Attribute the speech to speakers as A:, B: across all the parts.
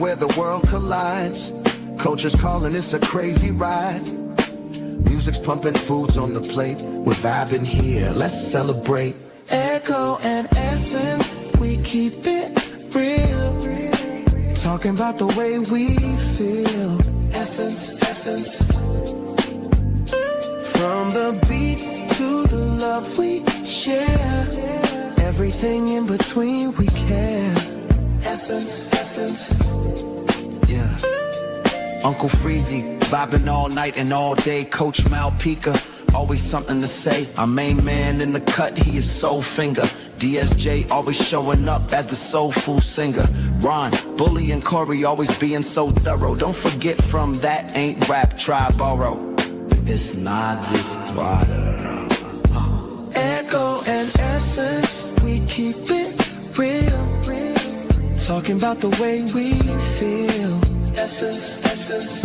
A: where the world collides. Culture's calling, it's a crazy ride. Music's pumping, food's on the plate. We're vibing here, let's celebrate. Echo and Essence, we keep it real. Talking about the way we feel. Essence, Essence. From the beats to the love we share. Everything in between we care. Essence, Essence. Yeah. Uncle Freezy, vibing all night and all day. Coach Malpica, always something to say. Our main man in the cut, he is Soul Finger. DSJ always showing up as the soulful singer. Ron, Bully and Corey always being so thorough. Don't forget from that ain't rap Triborough. It's not just water. Echo and Essence, we keep it real. Talking about the way we feel. Essence, Essence.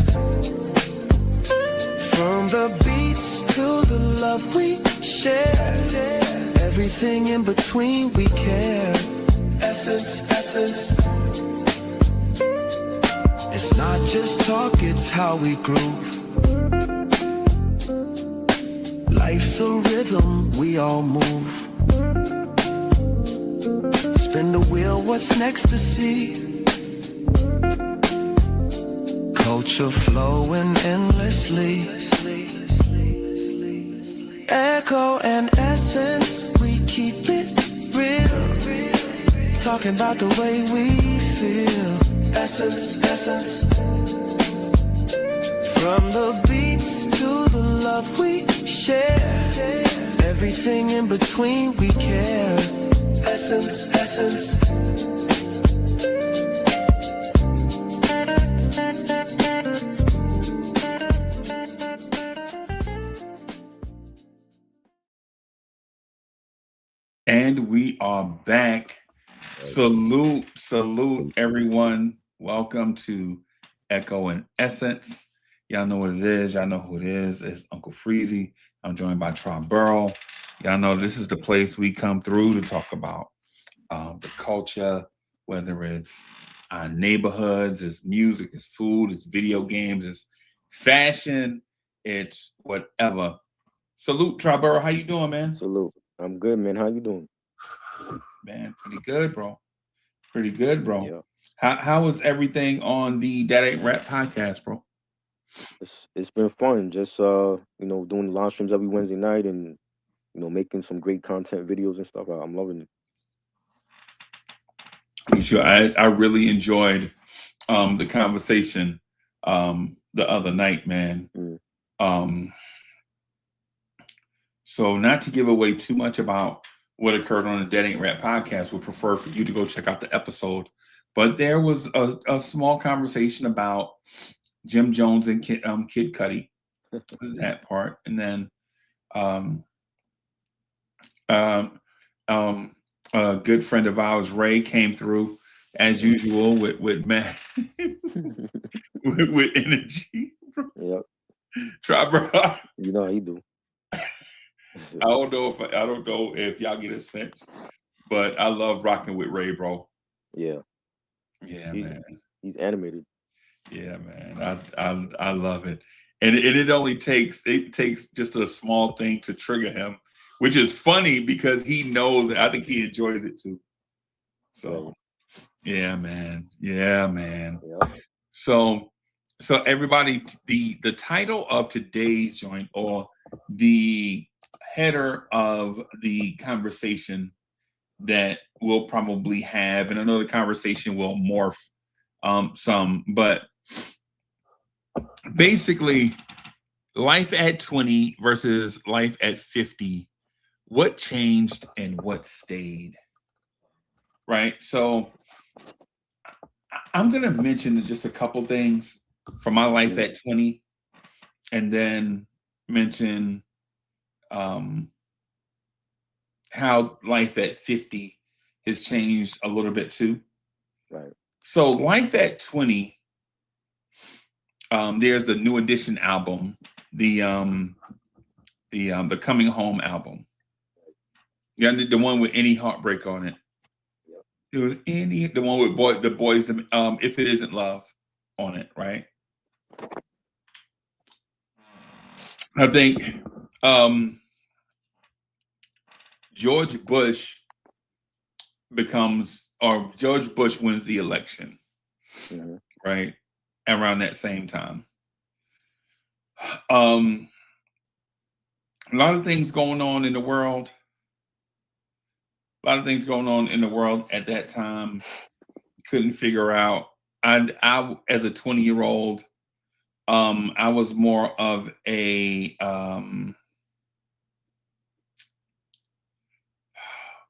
A: From the beats to the love we share. Everything in between we care. Essence, Essence. It's not just talk, it's how we groove. Life's a rhythm, we all move. Spin the wheel, what's next to see? Culture flowing endlessly. Echo and Essence, we keep it real. Talking about the way we feel. Essence, Essence. From the beats to the love we share. Everything in between we care. Essence, Essence.
B: And we are back. Salute, salute, everyone. Welcome to Echo and Essence. Y'all know what it is. Y'all know who it is. It's Uncle Freezy. I'm joined by Triborough. Y'all know this is the place we come through to talk about the culture, whether it's our neighborhoods, it's music, it's food, it's video games, it's fashion, it's whatever. Salute, Triborough. How you doing, man?
C: Salute. I'm good, man. How you doing?
B: Man, pretty good, bro. Pretty good, bro.
C: Yeah.
B: How was everything on the That Ain't Rap podcast, bro?
C: It's been fun. Just doing live streams every Wednesday night and making some great content videos and stuff. I'm loving it.
B: Sure, I really enjoyed the conversation the other night, man. So not to give away too much about what occurred on the That Ain't Rap podcast, would prefer for you to go check out the episode. But there was a small conversation about Jim Jones and Kid Cudi. Was that part, and then a good friend of ours, Ray, came through as usual with Matt with energy.
C: Yep.
B: Try, bro.
C: You know how you do.
B: I don't know if y'all get a sense, but I love rocking with Ray, bro.
C: Yeah.
B: Yeah, man.
C: He's animated.
B: Yeah, man. I love it. And it takes just a small thing to trigger him, which is funny because he knows it. I think he enjoys it too. So yeah, man. Yeah, man.
C: Yeah.
B: So everybody, the title of today's joint, or the header of the conversation that we'll probably have, and I know the conversation will morph some, but basically life at 20 versus life at 50, what changed and what stayed, right? So I'm going to mention just a couple things from my life at 20, and then mention how life at 50 has changed a little bit too.
C: Right.
B: So life at 20, there's the New Edition album, the Coming Home album. Yeah, the one with Any Heartbreak on it.
C: Yep.
B: It was Andy, the one with the boys. If it isn't love, on it, right? I think um, George Bush George Bush wins the election,
C: Mhm.
B: right? Around that same time. Um, a lot of things going on in the world. A lot of things going on in the world at that time. Couldn't figure out. I as a 20-year-old, I was more of a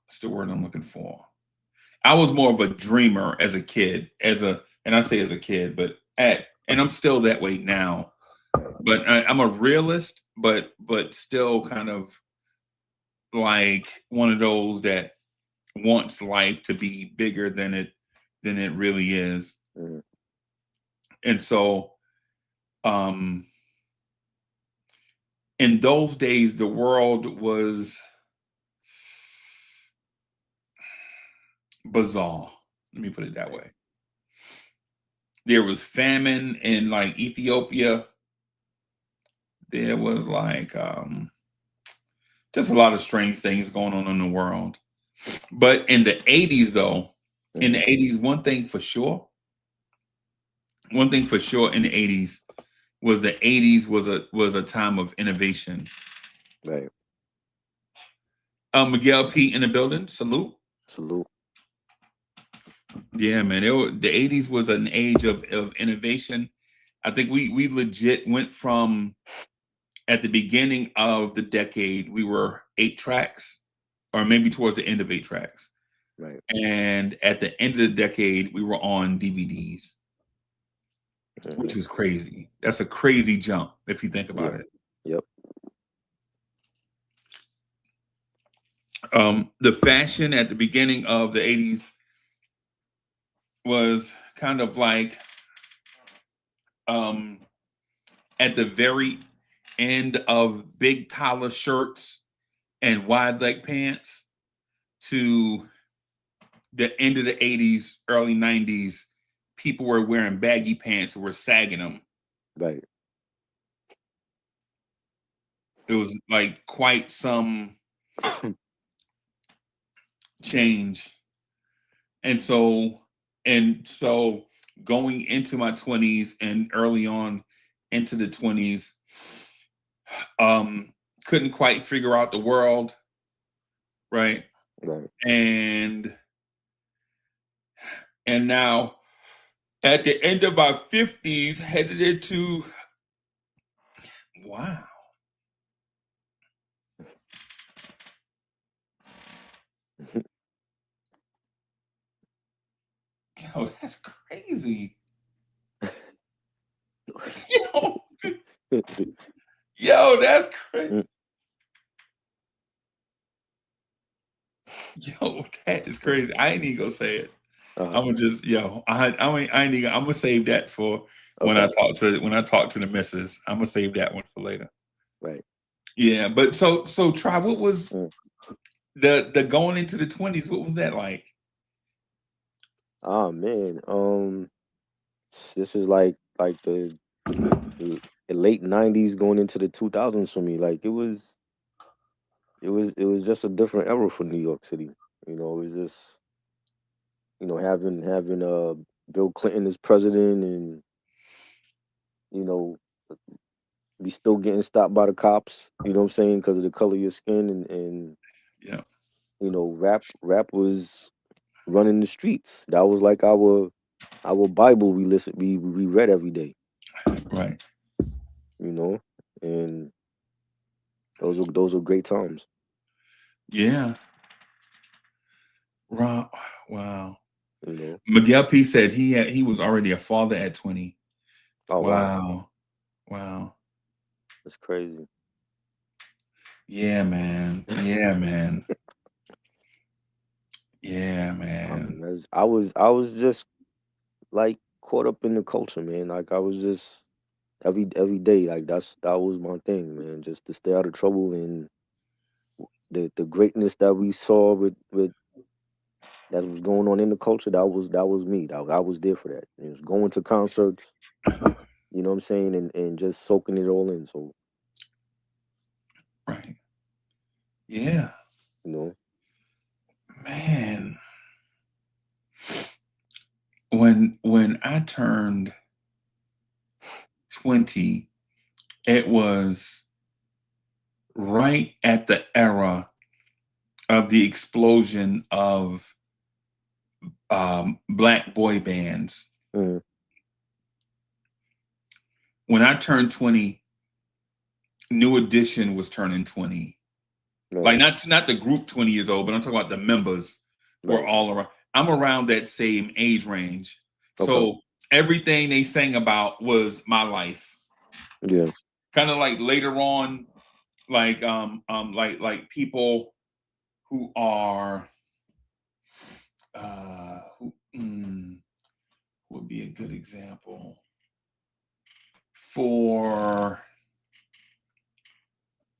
B: what's the word I'm looking for? I was more of a dreamer as a kid, and I say as a kid, and I'm still that way now. But I'm a realist, but still kind of like one of those that wants life to be bigger than it really is.
C: Mhm.
B: And so, um, in those days, the world was bizarre. Let me put it that way. There was famine in like Ethiopia. There was like just a lot of strange things going on in the world. But in the 80s, though, in the
C: Mhm.
B: 80s, one thing for sure in the 80s was the 80s was a time of innovation.
C: Right.
B: Miguel Pete in the building, salute.
C: Salute.
B: Yeah, man. The 80s was an age of innovation. I think we legit went from at the beginning of the decade, we were 8 tracks, or maybe towards the end of 8 tracks.
C: Right.
B: And at the end of the decade, we were on DVDs, which
C: Mhm.
B: was crazy. That's a crazy jump if you think about
C: Yeah.
B: it.
C: Yep.
B: The fashion at the beginning of the 80s was kind of like um, at the very end of big collar shirts and wide leg pants to the end of the 80s, early 90s, people were wearing baggy pants and were sagging them.
C: Right.
B: It was like quite some change. And so, and so going into my 20s and early on into the 20s, um, couldn't quite figure out the world, right?
C: Right.
B: And now at the end of my 50s, headed into wow. Yo, that's crazy. Yo, yo, that's crazy.
C: Mm.
B: Yo, that is crazy. I ain't even gonna say it.
C: Uh-huh.
B: I'm gonna just yo. I ain't even. I'm gonna save that for
C: Okay.
B: when I talk to the missus. I'm gonna save that one for later.
C: Right.
B: Yeah, but so try. What was
C: Mm.
B: the going into the 20s? What was that like?
C: Ah man. This is like the late '90s going into the 2000s for me. Like it was just a different era for New York City. It was just having Bill Clinton as president, and you know we still getting stopped by the cops. You know what I'm saying? Because of the color of your skin, and
B: Yeah,
C: rap was running the streets. That was like our Bible. We read every day.
B: right.
C: You know, and those were great times.
B: Yeah. Wow. Wow.
C: You know.
B: Miguel P said he was already a father at 20.
C: Oh wow,
B: Wow. Wow.
C: that's crazy.
B: Yeah, man. Yeah, man. Yeah,
C: I mean,
B: man.
C: I was just like caught up in the culture, man. Like I was just every day, like that was my thing, man. Just to stay out of trouble, and the greatness that we saw with that was going on in the culture. That was me. I was there for that. It was going to concerts, you know what I'm saying, and just soaking it all in. So,
B: Right. Yeah.
C: you know,
B: Man. When I turned 20, it was right at the era of the explosion of black boy bands.
C: mm,
B: When I turned 20, New Edition was turning 20. Like
C: right,
B: not the group 20 years old, but I'm talking about the members were
C: right,
B: all around. I'm around that same age range.
C: okay,
B: So everything they sang about was my life.
C: yeah,
B: Kind of like later on, like people who are who would be a good example for,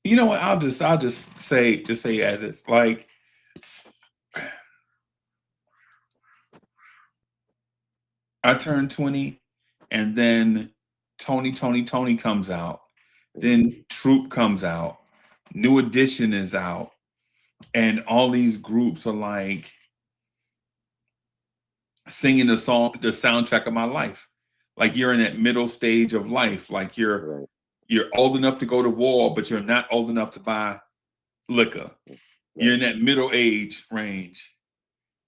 B: you know what, I'll just say as it's like I turned 20 and then Tony comes out.
C: mm,
B: Then Troop comes out. New Edition is out. And all these groups are like singing the soundtrack of my life. Like you're in that middle stage of life. Like
C: right,
B: you're old enough to go to war, but you're not old enough to buy liquor. You're
C: right,
B: in that middle age range,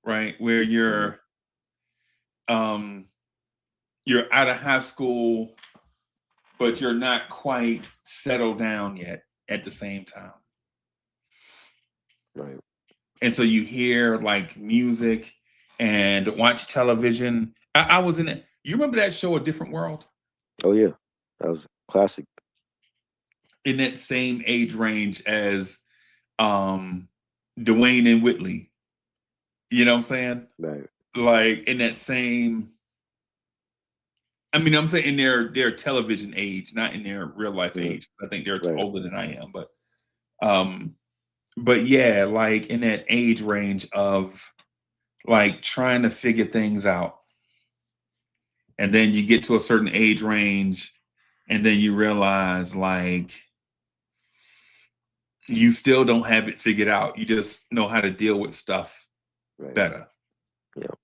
B: right? Where
C: mm,
B: um you're out of high school, but you're not quite settled down yet at the same time.
C: right.
B: And so you hear like music and watch television. I was in it. You remember that show, A Different World?
C: Oh yeah, that was classic.
B: In that same age range as um Dwayne and Whitley. You know what I'm saying?
C: Right,
B: Like in that same, I mean, I'm saying in their television age, not in their real life
C: mm,
B: age. I think they're
C: right,
B: older than I am, um but yeah, like in that age range of like trying to figure things out. And then you get to a certain age range and then you realize like you still don't have it figured out. You just know how to deal with stuff
C: right,
B: better.
C: yeah,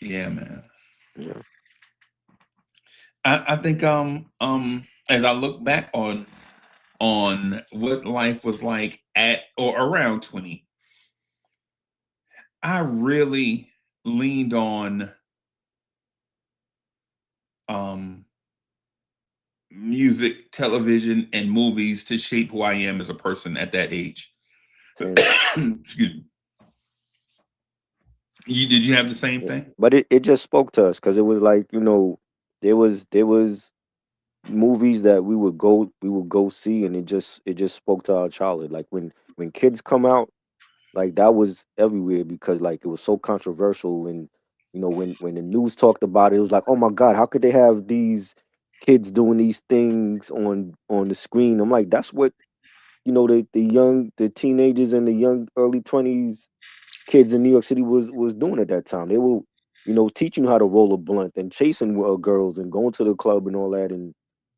B: Yeah, man.
C: yeah,
B: I think as I look back on what life was like at or around 20, I really leaned on um music, television, and movies to shape who I am as a person at that age.
C: same.
B: Excuse me. Did you have the same
C: Yeah,
B: thing?
C: but it just spoke to us because it was like, there was movies that we would go see, and it just spoke to our childhood. Like when kids come out, like that was everywhere because like it was so controversial, and when the news talked about it, it was like, oh my god, how could they have these kids doing these things on the screen? I'm like, that's what the teenagers and the young early 20s kids in New York City was doing at that time. They were, teaching you how to roll a blunt and chasing girls and going to the club and all that, and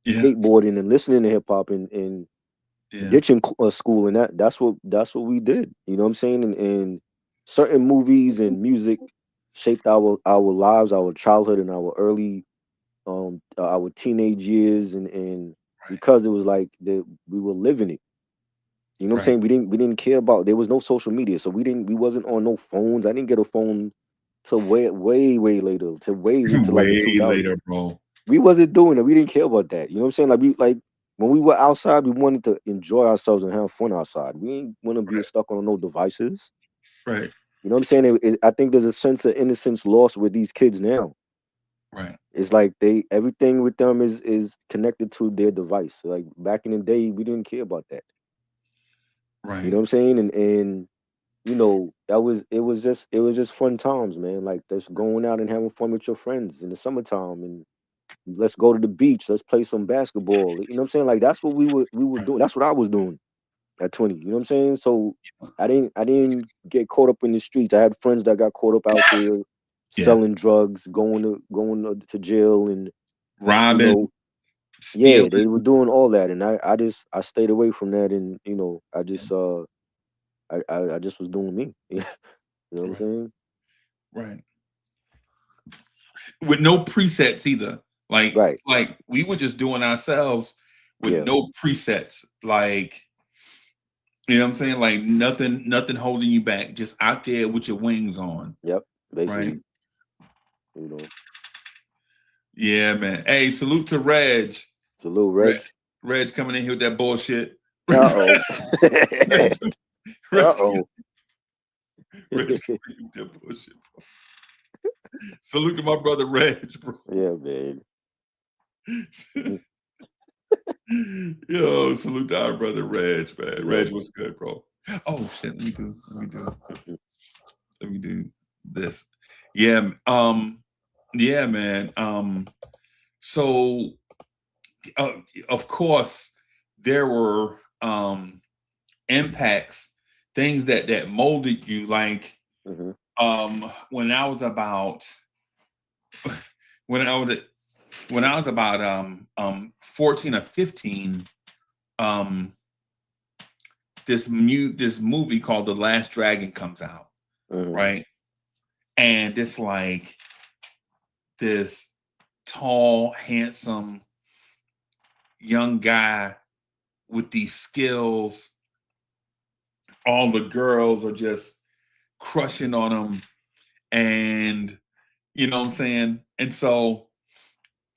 B: Yeah,
C: skateboarding and listening to hip hop and
B: yeah,
C: ditching school, and that's what we did. You know what I'm saying? And certain movies and music shaped our lives, our childhood, and our teenage years, and because it was like that we were living it. You know what I'm
B: right.
C: saying? We didn't care about, there was no social media, so we wasn't on no phones. I didn't get a phone till way later, till way into like the
B: Way
C: 2000s.
B: later, bro.
C: We wasn't doing it. We didn't care about that. You know what I'm saying? Like when we were outside, we wanted to enjoy ourselves and have fun outside. We didn't want to be
B: Right,
C: stuck on no devices.
B: right,
C: You know what I'm saying? I think there's a sense of innocence lost with these kids now.
B: right,
C: It's like everything with them is connected to their device. Like back in the day, we didn't care about that. You know
B: right,
C: what I'm saying? And it was just fun times, man. Like just going out and having fun with your friends in the summertime, and let's go to the beach, let's play some basketball. You know what I'm saying? Like that's what we were
B: right,
C: doing. That's what I was doing. at 20. You know what I'm saying? So I didn't get caught up in the streets. I had friends that got caught up out there
B: Yeah.
C: selling drugs, going to jail, and you
B: Robbing,
C: know, yeah,
B: stealing.
C: they were doing all that, and I stayed away from that, and I just was doing me. You know what I'm
B: Right.
C: saying?
B: Right. With no presets either.
C: Right.
B: Like we were just doing ourselves with
C: Yeah.
B: no presets. Like, you know what I'm saying? Like nothing holding you back. Just out there with your wings on.
C: Yep.
B: Right.
C: Basically, you know.
B: Yeah, man. Hey, salute to Reg.
C: Salute,
B: Reg,
C: Reg.
B: Reg coming in here with that bullshit.
C: Uh-oh.
B: Reg, Reg,
C: Uh-oh.
B: Reg coming in with that bullshit. Salute to my brother Reg, bro.
C: Yeah, man.
B: Yo, salute to our brother Reg, man.
C: Yeah.
B: Reg, what's good, bro? Oh shit, let me do this. Yeah, yeah, man. So of course there were impacts, things that molded you, like
C: Mhm.
B: when I was about when I was about 14 or 15, this movie called The Last Dragon comes out,
C: Mhm.
B: right? And it's like this tall, handsome young guy with these skills. All the girls are just crushing on him, and you know what I'm saying? And so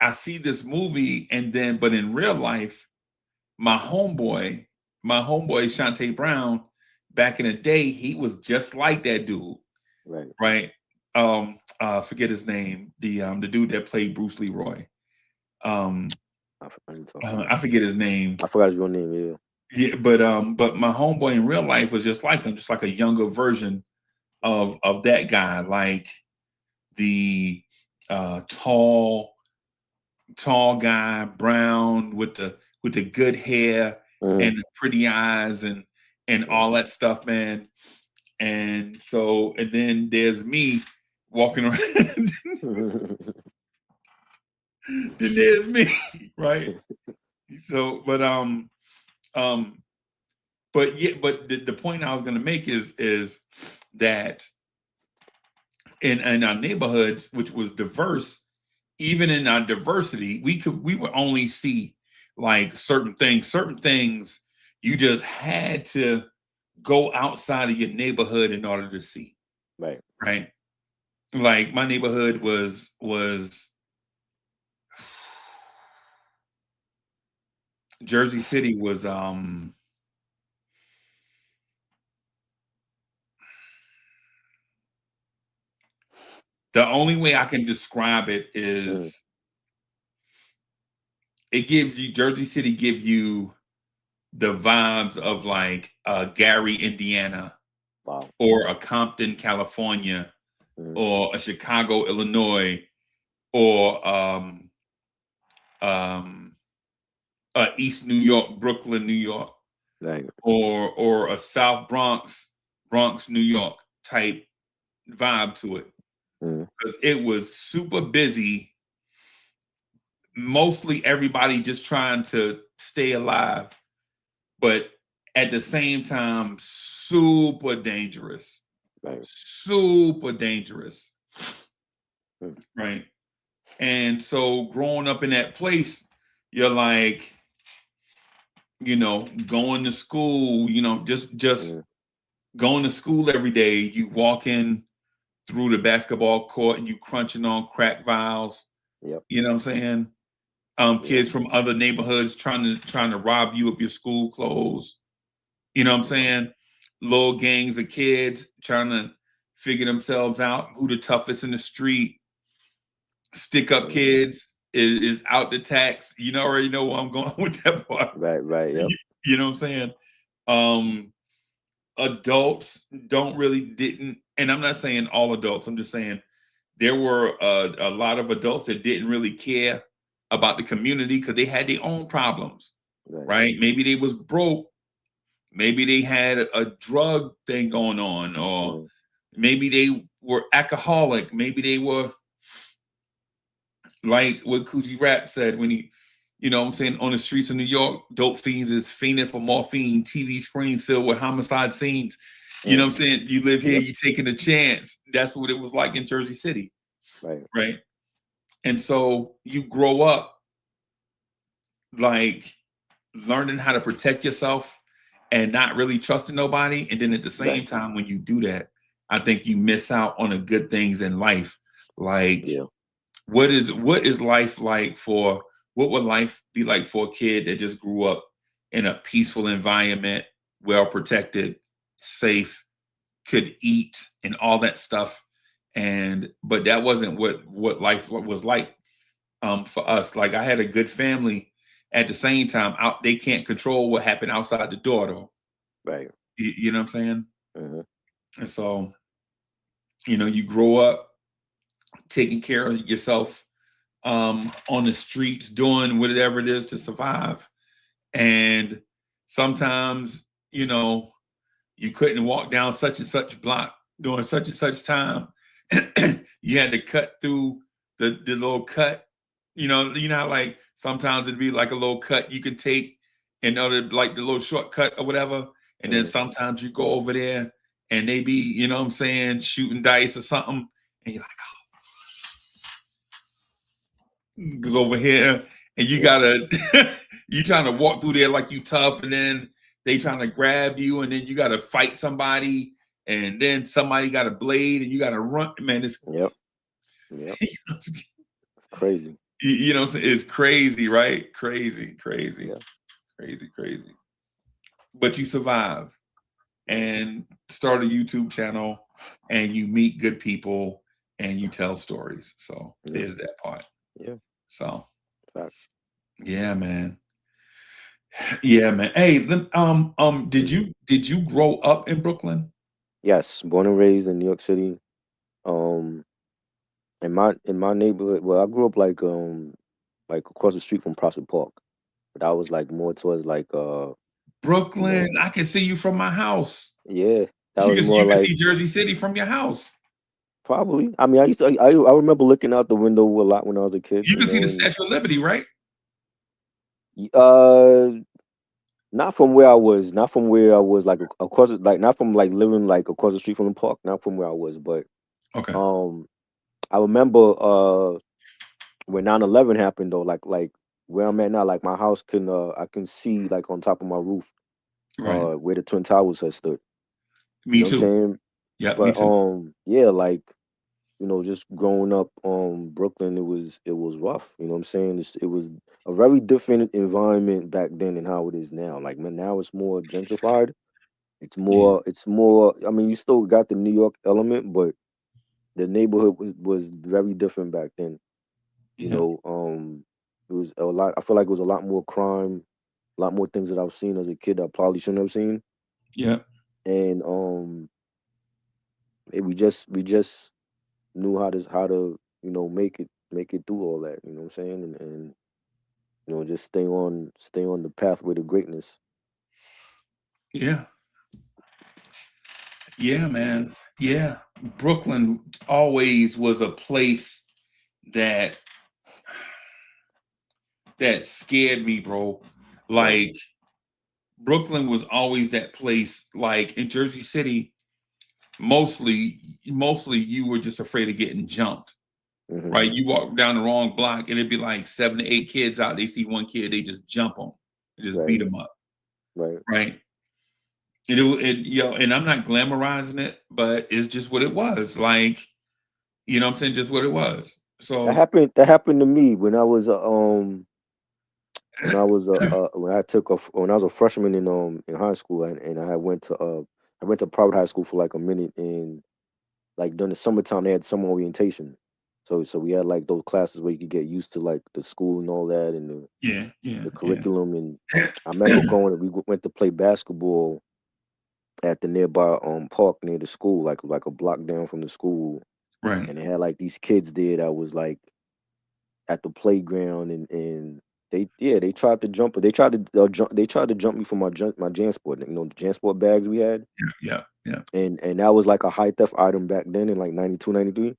B: I see this movie, and then, but in real life, my homeboy Shantae Brown, back in the day, he was just like that dude,
C: Right.
B: right? Forget his name, the dude that played Bruce Leroy. I forget his name.
C: I forgot his real name. Yeah.
B: Yeah, but my homeboy in real life was just like him, just like a younger version of that guy, like the tall guy, brown with the good hair
C: Mhm.
B: and the pretty eyes and all that stuff, man. And so, and then there's me walking around. Then there's me, right? So, but yeah, but the point I was going to make is that in our neighborhoods, which was diverse, even in our diversity, we would only see like certain things you just had to go outside of your neighborhood in order to see,
C: Right.
B: right? Like my neighborhood was Jersey City was the only way I can describe it is it gives you Jersey City give you the vibes of like Gary, Indiana,
C: Wow.
B: or a Compton, California,
C: Mhm.
B: or a Chicago, Illinois, or East New York, Brooklyn, New York,
C: Right.
B: or a South Bronx, New York type vibe to it.
C: Mhm.
B: Because it was super busy, mostly everybody just trying to stay alive, but at the same time, super dangerous.
C: Right.
B: Super dangerous.
C: Mm.
B: Right. And so growing up in that place, you're like, going to school, just
C: Mhm.
B: going to school every day. You walk in through the basketball court and you crunching on crack vials.
C: Yep.
B: You know what I'm saying? Kids from other neighborhoods trying to rob you of your school clothes. You know what I'm saying? Little gangs of kids trying to figure themselves out, who the toughest in the street. Stick up kids is out the tax. You know, already know where I'm going with that part.
C: Right. Right. Yep.
B: You know what I'm saying? Adults didn't, and I'm not saying all adults. I'm just saying there were a lot of adults that didn't really care about the community because they had their own problems,
C: Right.
B: right? Maybe they was broke, maybe they had a drug thing going on, or maybe they were alcoholic, maybe they were like what Coogee Rap said when he, you know what I'm saying, on the streets of New York, dope fiends is fiending for morphine, TV screens filled with homicide scenes. You know what I'm saying? You live here, you taking a chance. That's what it was like in Jersey City. Right. And so you grow up like learning how to protect yourself and not really trusting nobody. And then at the same time, when you do that, I think you miss out on the good things in life. Like what is life like for, what would life be like for a kid that just grew up in a peaceful environment, well protected, safe, could eat and all that stuff. And but that wasn't what life was like for us. Like I had a good family. At the same time, out they can't control what happened outside the door though. You know what I'm saying? And so, you know, you grow up taking care of yourself on the streets, doing whatever it is to survive. And sometimes, you know, you couldn't walk down such and such block during such and such time. You had to cut through the little cut. You know how like sometimes it'd be like a little cut you can take in order, like the little shortcut or whatever. And then sometimes you go over there and they be, you know what I'm saying, shooting dice or something. And you're like, oh, goes over here. And you gotta, you trying to walk through there like you tough. And then they trying to grab you. And then you got to fight somebody. And then somebody got a blade and you got to run. Man, it's
C: crazy.
B: You know, it's crazy, right? Crazy. But you survive and start a YouTube channel and you meet good people and you tell stories. So there's that part. So yeah, man. Hey, did you grow up in Brooklyn?
C: Yes, born and raised in New York City. In my neighborhood, well, I grew up like across the street from Prospect Park, but I was like more towards like
B: Brooklyn. I can see you from my house.
C: Yeah, that was more
B: you can
C: like
B: see Jersey City from your house.
C: Probably. I mean, I remember looking out the window a lot when I was a kid.
B: You can see the Statue of Liberty, right?
C: Not from where I was. Not from where I was. Like across, like not from like living like across the street from the park. Not from where I was, but
B: okay.
C: I remember when 9/11 happened though. Like where I'm at now, like my house I can see like on top of my roof, where the Twin Towers had stood.
B: Me too.
C: What I'm saying?
B: Yeah,
C: but
B: me too.
C: Yeah, like just growing up Brooklyn, it was rough. You know what I'm saying? It was a very different environment back then than how it is now. Like man, now it's more gentrified. It's more. I mean, you still got the New York element, but the neighborhood was very different back then. You know, it was a lot. I feel like it was a lot more crime, a lot more things that I've seen as a kid that I probably shouldn't have seen.
B: Yeah.
C: And we just knew how to make it through all that. You know what I'm saying? And just stay on the pathway to greatness.
B: Yeah. Yeah, man. Yeah. Brooklyn always was a place that scared me, bro. Like Brooklyn was always that place. Like in Jersey City, mostly you were just afraid of getting jumped. Right? You walk down the wrong block and it'd be like 7 to 8 kids out. They see one kid, they just jump on, just beat them up. Right. And I'm not glamorizing it, but it's just what it was. Like, you know what I'm saying? Just what it was. So
C: that happened to me when I was when I was a freshman in high school, and I went to private high school for like a minute, and like during the summertime they had summer orientation. So we had like those classes where you could get used to like the school and all that, and the curriculum. And I remember we went to play basketball at the nearby park near the school, like a block down from the school.
B: Right.
C: And they had like these kids there that was like at the playground, and They tried to jump, they tried to jump me for my JanSport, you know, the JanSport bags we had,
B: Yeah.
C: and that was like a high theft item back then in like 92, 93.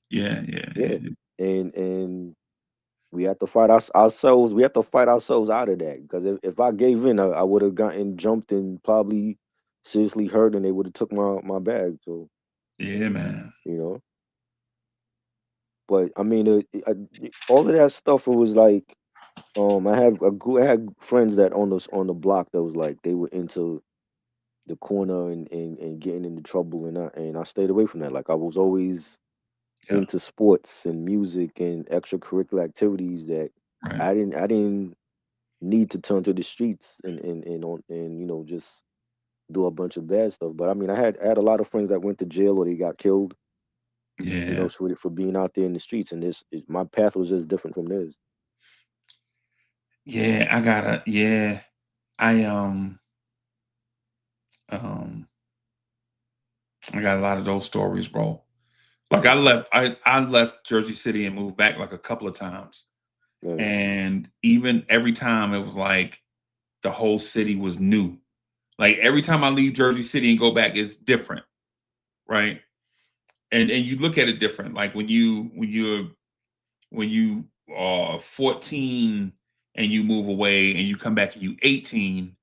B: Yeah.
C: Yeah, and we had to fight ourselves. We had to fight ourselves out of that because if I gave in, I would have gotten jumped and probably seriously hurt, and they would have took my bag. So
B: Yeah, man.
C: you know, but I mean, all of that stuff. It was like, I had friends that on the block that was like they were into the corner and getting into trouble, and I stayed away from that. Like I was always
B: Yeah.
C: into sports and music and extracurricular activities that
B: Right.
C: I didn't need to turn to the streets and you know, just do a bunch of bad stuff. But I mean, I had a lot of friends that went to jail or they got killed, you know,
B: Yeah.
C: for being out there in the streets, and my path was just different from theirs.
B: Yeah. I um I got a lot of those stories, bro. Like I left Jersey City and moved back like a couple of times.
C: Right,
B: And even every time it was like the whole city was new. Like every time I leave Jersey City and go back, it's different, right? And you look at it different. Like when you are 14 and you move away and you come back and you 18,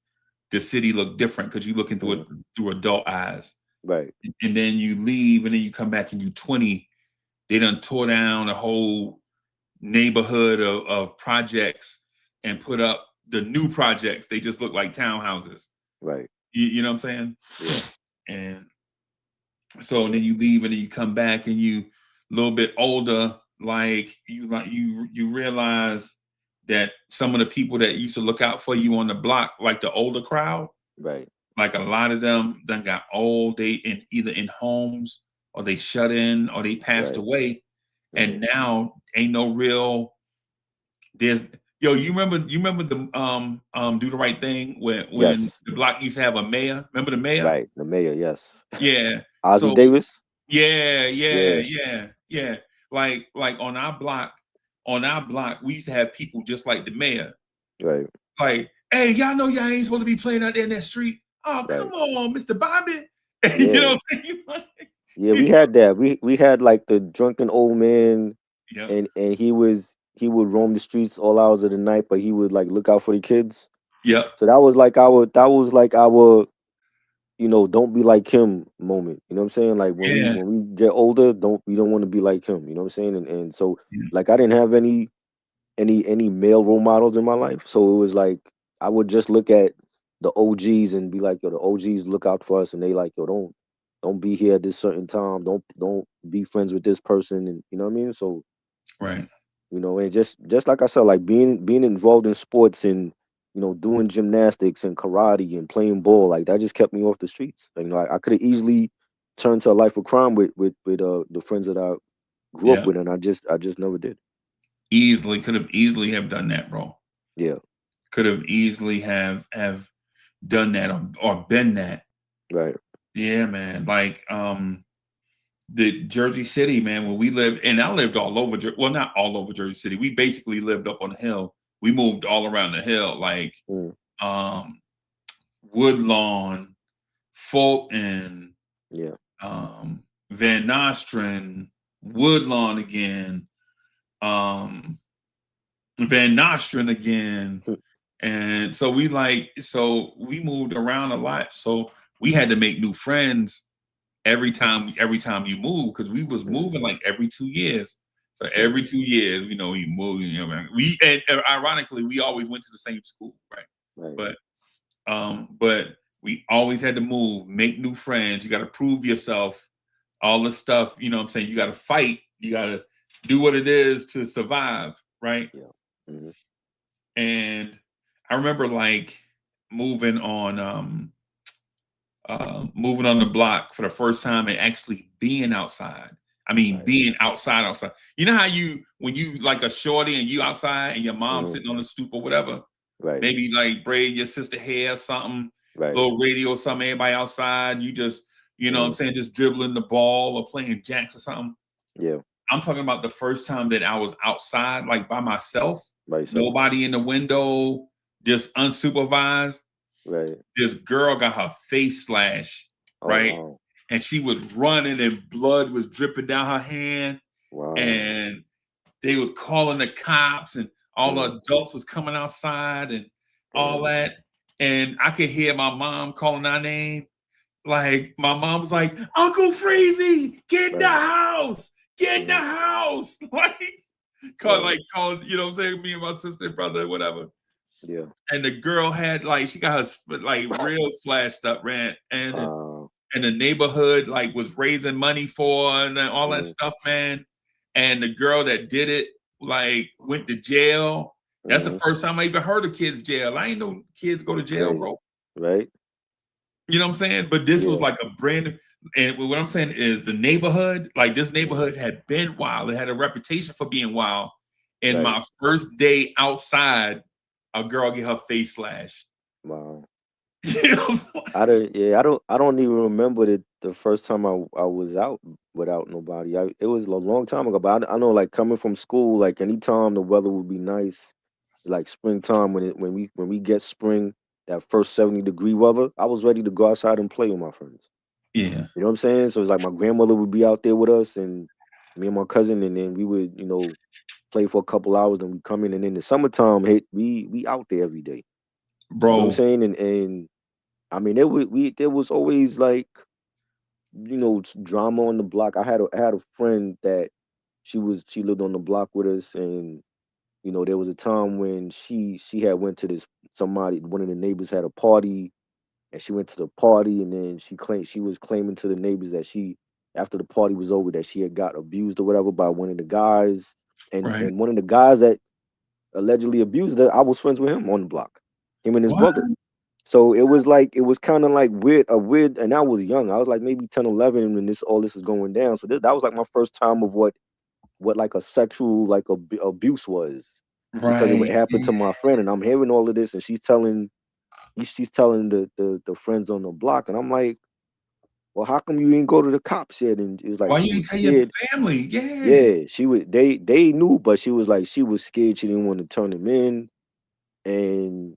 B: the city look different because you looking through it
C: mhm,
B: through adult eyes.
C: right,
B: And then you leave and then you come back and you 20, they done tore down a whole neighborhood of projects and put up the new projects. They just look like townhouses.
C: right,
B: You know what I'm
C: yeah,
B: saying? And so then you leave and then you come back and you a little bit older, like you realize that some of the people that used to look out for you on the block, like the older crowd,
C: right,
B: like a lot of them done got old. They either in homes or they shut in or they passed
C: right,
B: away.
C: right.
B: And now ain't no real there's yo, you remember the do the right thing when
C: Yes,
B: the block used to have a mayor? Remember the mayor?
C: right. The mayor, yes.
B: Yeah.
C: Ozzie
B: So
C: Davis. Yeah,
B: yeah. Like on our block, we used to have people just like the mayor.
C: right,
B: Like, hey, y'all know y'all ain't supposed to be playing out there in that street. Oh, come
C: right.
B: on, Mr. Bobby. You
C: Yeah,
B: know what I'm saying?
C: yeah. We had that. We had like the drunken old man,
B: Yep,
C: and he would roam the streets all hours of the night, but he would like look out for the kids.
B: yep,
C: So that was like our, you know, don't be like him moment. You know what I'm saying? Like
B: yeah,
C: when we get older, we don't want to be like him. You know what I'm saying? And so
B: yeah,
C: like I didn't have any male role models in my life. So it was like I would just look at the OGs and be like, yo, the OGs look out for us, and they like, yo, don't be here at this certain time. Don't be friends with this person, and you know what I mean. So
B: right.
C: you know, and just like I said, like being involved in sports and you know doing gymnastics and karate and playing ball, like that just kept me off the streets. Like, you know, I could have easily turned to a life of crime with the friends that I grew up
B: Yeah.
C: with, and I just never did.
B: Easily could have easily have done that, bro.
C: Yeah,
B: Could have easily have done that or been that.
C: right,
B: Yeah, man. Like the Jersey City, man, where we lived, and I lived all over well, not all over Jersey City. We basically lived up on the hill. We moved all around the hill, like
C: mm,
B: um Woodlawn, Fulton,
C: yeah,
B: Van Nostrand, Woodlawn again, um, Van Nostrand again. And so so we moved around a lot. So we had to make new friends every time you move, because we was
C: mm,
B: moving like every 2 years. So
C: mm,
B: every 2 years, you know, we moved, you know, man. And ironically, we always went to the same school, right?
C: right,
B: But we always had to move, make new friends. You got to prove yourself, all this stuff. You know what I'm saying? You got to fight. You got to do what it is to survive, right?
C: yeah, hmm,
B: And I remember like moving on, moving on the block for the first time and actually being outside. I mean,
C: right,
B: being outside. You know how when you like a shorty and you outside and your mom
C: hmm,
B: sitting on the stoop or whatever,
C: right,
B: maybe like braid your sister hair or something,
C: right,
B: little radio or something, everybody outside, you just, you know what I'm
C: hmm,
B: saying, just dribbling the ball or playing jacks or something.
C: yeah,
B: I'm talking about the first time that I was outside, like by myself,
C: Right. So,
B: nobody in the window, just unsupervised.
C: right.
B: This girl got her face slashed,
C: Oh
B: right?
C: wow.
B: And she was running and blood was dripping down her hand.
C: Wow.
B: And they was calling the cops and all
C: Mm,
B: the adults was coming outside and all
C: damn.
B: that. And I could hear my mom calling our name. Like my mom was like, Uncle Freezy, get in the
C: Right.
B: house, get in the
C: Mm,
B: house.
C: right.
B: Called, you know what I'm saying? Me and my sister, brother, whatever.
C: Yeah.
B: And the girl had like, she got her like real slashed up, man. And the neighborhood like was raising money for her and then all that
C: mm,
B: stuff, man. And the girl that did it like went to jail. That's the
C: mm,
B: first time I even heard of kids jail. I ain't know kids go to jail,
C: crazy.
B: bro.
C: Right.
B: You know what I'm saying? But this was
C: Yeah.
B: like a brand. And what I'm saying is the neighborhood, like this
C: Mm,
B: neighborhood had been wild. It had a reputation for being wild. And
C: right.
B: my first day outside, a girl get her face slashed.
C: Wow.
B: You know,
C: I don't even remember the first time I was out without nobody. It was a long time ago, but I know like coming from school, like anytime the weather would be nice, like springtime when we get spring, that first 70-degree weather, I was ready to go outside and play with my friends.
B: yeah,
C: You know what I'm saying? So it's like my grandmother would be out there with us and me and my cousin, and then we would, play for a couple hours, and we come in, and then the summertime hit, we out there every day. You know what I'm
B: bro.
C: saying? And I mean, there was always like, drama on the block. I had a friend that she lived on the block with us, and there was a time when she had went to one of the neighbors had a party, and she went to the party, and then she was claiming to the neighbors that after the party was over, that she had got abused or whatever by one of the guys, and
B: Right.
C: and one of the guys that allegedly abused her, I was friends with him on the block, him and his
B: What?
C: brother. So it was kind of like weird, and I was young. I was like maybe 10, 11 when all this is going down. So that was like my first time of what like a sexual like abuse was, because it would
B: Right.
C: happen to my friend, and I'm hearing all of this, and she's telling the friends on the block, and I'm like, well, how come you didn't go to the cops yet? And it was like
B: Why
C: she
B: you
C: was
B: ain't tell your
C: scared.
B: family? Yeah.
C: Yeah, she would. They knew, but she was like she was scared. She didn't want to turn him in, and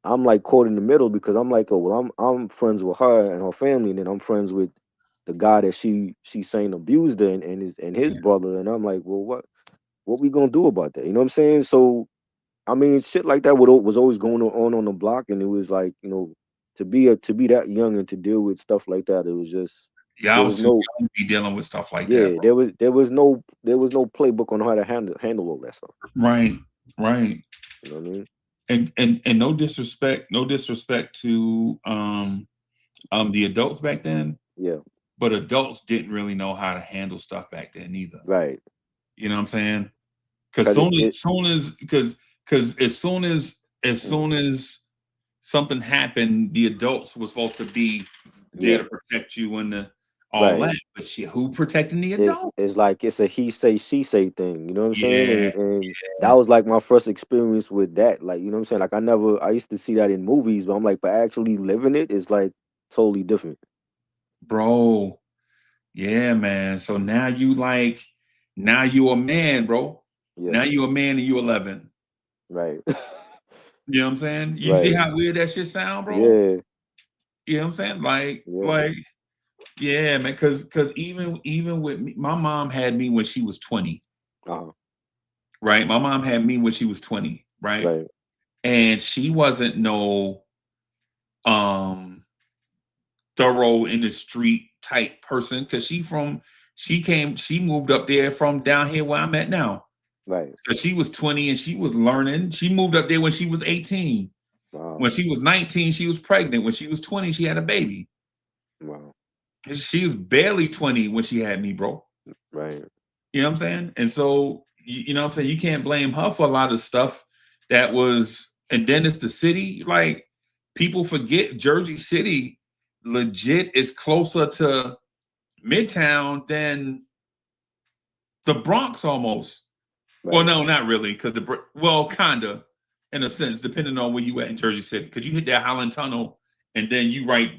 C: I'm like caught in the middle because I'm like, oh well, I'm friends with her and her family, and then I'm friends with the guy that she's saying abused her, and his
B: Yeah.
C: brother, and I'm like, well, what we gonna do about that? You know what I'm saying? So I mean, shit like that was always going on the block, and it was like, to be that young and to deal with stuff like that, it was just
B: Yeah, I
C: there
B: was
C: was
B: too
C: no
B: young to be dealing with stuff like that,
C: yeah,
B: bro.
C: there was no playbook on how to handle all that stuff.
B: Right. Right.
C: You know what I mean?
B: And no disrespect to the adults back then,
C: Yeah,
B: but adults didn't really know how to handle stuff back then either.
C: right.
B: You know what I'm saying? Because
C: Because it
B: as
C: mm,
B: soon as something happened, the adults were supposed to be there
C: yeah,
B: to protect you and all
C: right.
B: that. But shit, who protecting the
C: It's
B: adults?
C: like it's a he say she say thing. You know what I'm saying?
B: Yeah,
C: And that was like my first experience with that. Like, you know what I'm saying? Like I used to see that in movies, but I'm like, but actually living it is like totally different.
B: bro. Yeah, man. So now you a man, bro.
C: Yeah,
B: Now you a man and you 11.
C: right.
B: You know what I'm saying? You see
C: Right.
B: how weird that shit sound, bro?
C: Yeah,
B: You know what I'm saying? Like,
C: yeah.
B: like, yeah, man. Cause even with me, my mom had me when she was 20,
C: Uh-huh.
B: right? My mom had me when she was 20, right?
C: Right.
B: And she wasn't no um thorough in the street type person because she moved up there from down here where I'm at now.
C: Right.
B: So she was 20 and she was learning. She moved up there when she was 18.
C: Wow.
B: When she was 19, she was pregnant. When she was 20, she had a baby.
C: Wow.
B: She was barely 20 when she had me, bro.
C: Right.
B: You know what I'm saying? And so, you know what I'm saying? You can't blame her for a lot of stuff that was, and then it's the city. Like, people forget Jersey City legit is closer to Midtown than the Bronx almost. Well,
C: Right.
B: no, not really, because kinda, in a sense, depending on where you at in Jersey City, because you hit that Holland Tunnel, and then you right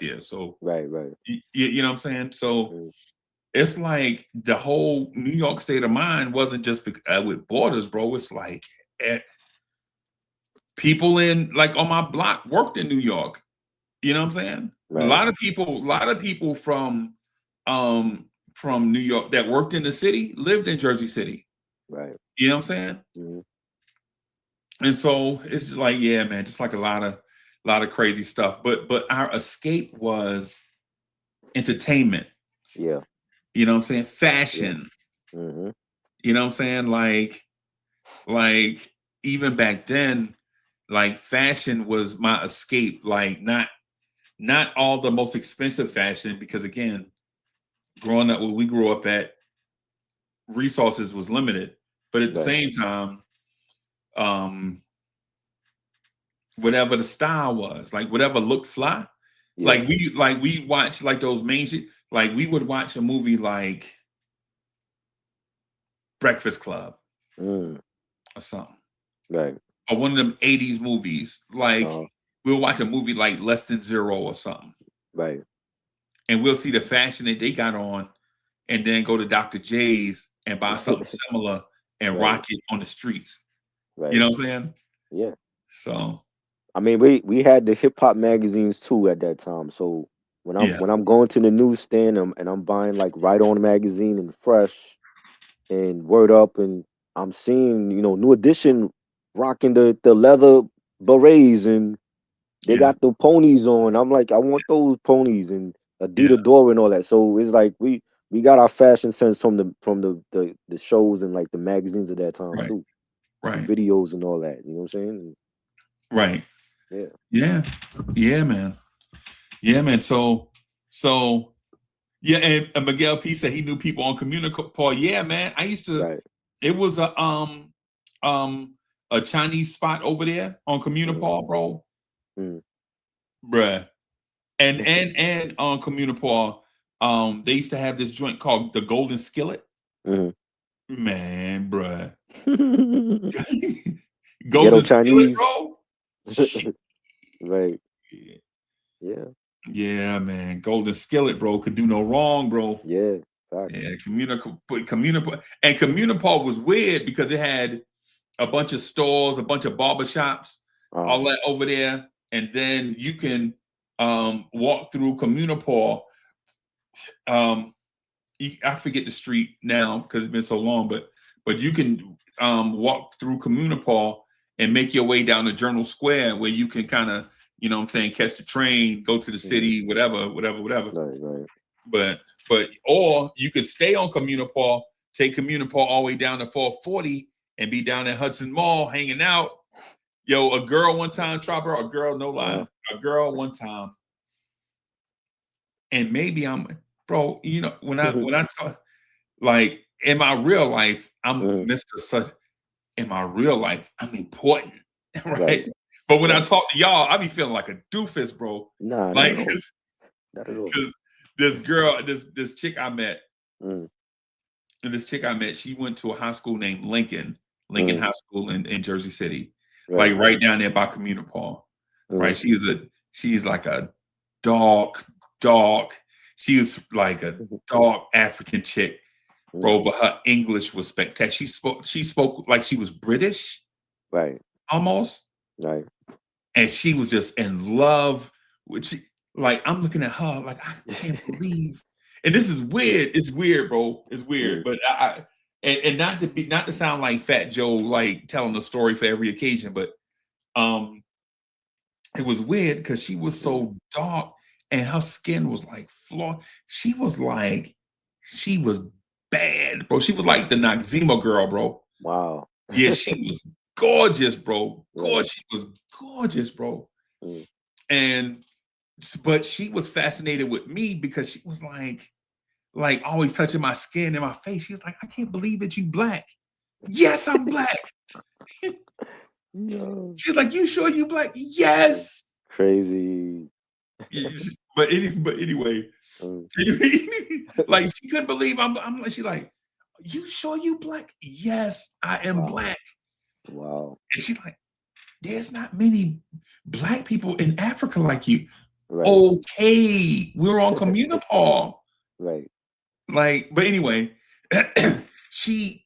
B: there. So
C: Right. Right.
B: you know what I'm saying. So
C: Mm.
B: it's like the whole New York state of mind wasn't just with borders, bro. It's like people in like on my block worked in New York. You know what I'm saying?
C: Right.
B: A lot of people from New York that worked in the city lived in Jersey City.
C: Right.
B: You know what I'm saying?
C: Mm-hmm.
B: And so it's just like, yeah, man, just like a lot of crazy stuff. But our escape was entertainment.
C: Yeah.
B: You know what I'm saying? Fashion.
C: Yeah. Mm-hmm.
B: You know what I'm saying? Like even back then, like fashion was my escape. Like not all the most expensive fashion, because again, growing up where we grew up at, resources was limited. But at the same time, whatever the style was, like whatever looked fly, like we watch like those main shit. Like we would watch a movie like Breakfast Club or something,
C: right?
B: Or one of them '80s movies. Like we'll watch a movie like Less Than Zero or something,
C: right?
B: And we'll see the fashion that they got on, and then go to Dr. J's and buy something similar and rock it on the streets. Right. You know what I'm saying?
C: Yeah.
B: So,
C: I mean, we had the hip hop magazines too at that time. So when I'm going to the newsstand and I'm buying like Right On magazine and Fresh and Word Up, and I'm seeing New Edition rocking the leather berets, and they got the ponies on. I'm like, I want those ponies, and Adidas Dora and all that. So it's like we got our fashion sense from the shows and like the magazines at that time too.
B: Right.
C: Videos and all that. You know what I'm saying?
B: Right.
C: Yeah.
B: Yeah. Yeah, man. Yeah, man. So yeah, and Miguel P said he knew people on Communipaw. Yeah, man. I used to it was a Chinese spot over there on Communipaw, bro. Bruh. And on Communipaw, they used to have this joint called the Golden Skillet. Man, bruh. Golden Skillet, bro.
C: Right. Yeah.
B: Yeah, man. Golden Skillet, bro, could do no wrong, bro.
C: Yeah.
B: Yeah, Communipaw was weird because it had a bunch of stores, a bunch of barbershops, all that over there. And then you can walk through Communipaw. I forget the street now because it's been so long, but you can walk through Communipaw and make your way down to Journal Square, where you can kind of, you know what I'm saying, catch the train, go to the city, whatever.
C: Right.
B: But or you could stay on Communipaw, take Communipaw all the way down to 440 and be down at Hudson Mall hanging out. Yo, a girl one time, Trapper, a girl, no lie, a girl one time. And maybe bro, when I talk, like in my real life, I'm Mr. Such. In my real life, I'm important, right? But when I talk to y'all, I be feeling like a doofus, bro.
C: Nah,
B: like because this girl, this chick I met, and this chick I met, she went to a high school named Lincoln High School in Jersey City, like right down there by Communipaw, right? She's like a dark. She was like a dark African chick, bro. But her English was spectacular. She spoke like she was British,
C: right?
B: Almost,
C: right.
B: And she was just in love with she. Like I'm looking at her, like I can't believe. And this is weird. It's weird, bro. It's weird. But and not to sound like Fat Joe, like telling a story for every occasion, but it was weird because she was so dark and her skin was like flawed. She was bad, bro. She was like the Noxzema girl, bro.
C: Wow.
B: Yeah, she was gorgeous, bro. She was gorgeous, bro. But she was fascinated with me because she was like always touching my skin and my face. She was like, I can't believe that you black. Yes, I'm black.
C: No.
B: She's like, you sure you black? Yes.
C: Crazy.
B: But anyway, like she couldn't believe I'm like, she like, you sure you black? Yes, I am black.
C: Wow.
B: And she's like, there's not many black people in Africa like you.
C: Right.
B: Okay, we're on Communipaw.
C: Right.
B: Like, but anyway, she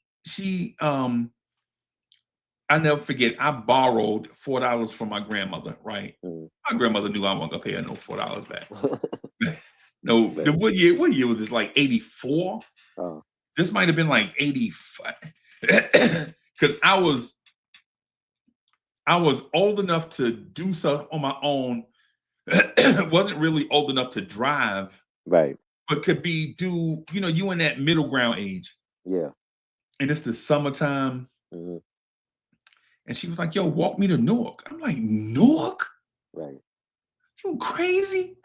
B: I never forget. I borrowed $4 from my grandmother. Right,
C: Mm.
B: my grandmother knew I wasn't gonna pay her no $4 back. No,
C: Man.
B: what year? What year was this? Like 84.
C: Oh,
B: This might have been like 85, because I was old enough to do stuff on my own. Wasn't really old enough to drive,
C: right.
B: but could be do, you in that middle ground age.
C: Yeah.
B: And it's the summertime.
C: Hmm.
B: And she was like, yo, walk me to Newark. I'm like, Newark?
C: Right.
B: You crazy?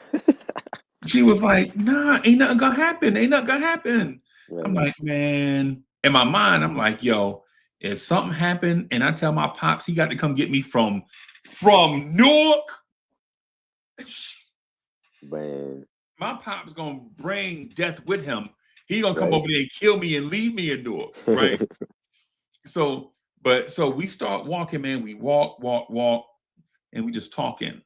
B: She was like, nah, ain't nothing gonna happen. Ain't nothing gonna happen. I'm
C: Right.
B: like, man, in my mind, I'm like, yo, if something happened and I tell my pops he got to come get me from Newark,
C: Man.
B: my pop's gonna bring death with him. He gonna come
C: Right.
B: over there and kill me and leave me in Newark, right? So we start walking, man. We walk, and we just talking.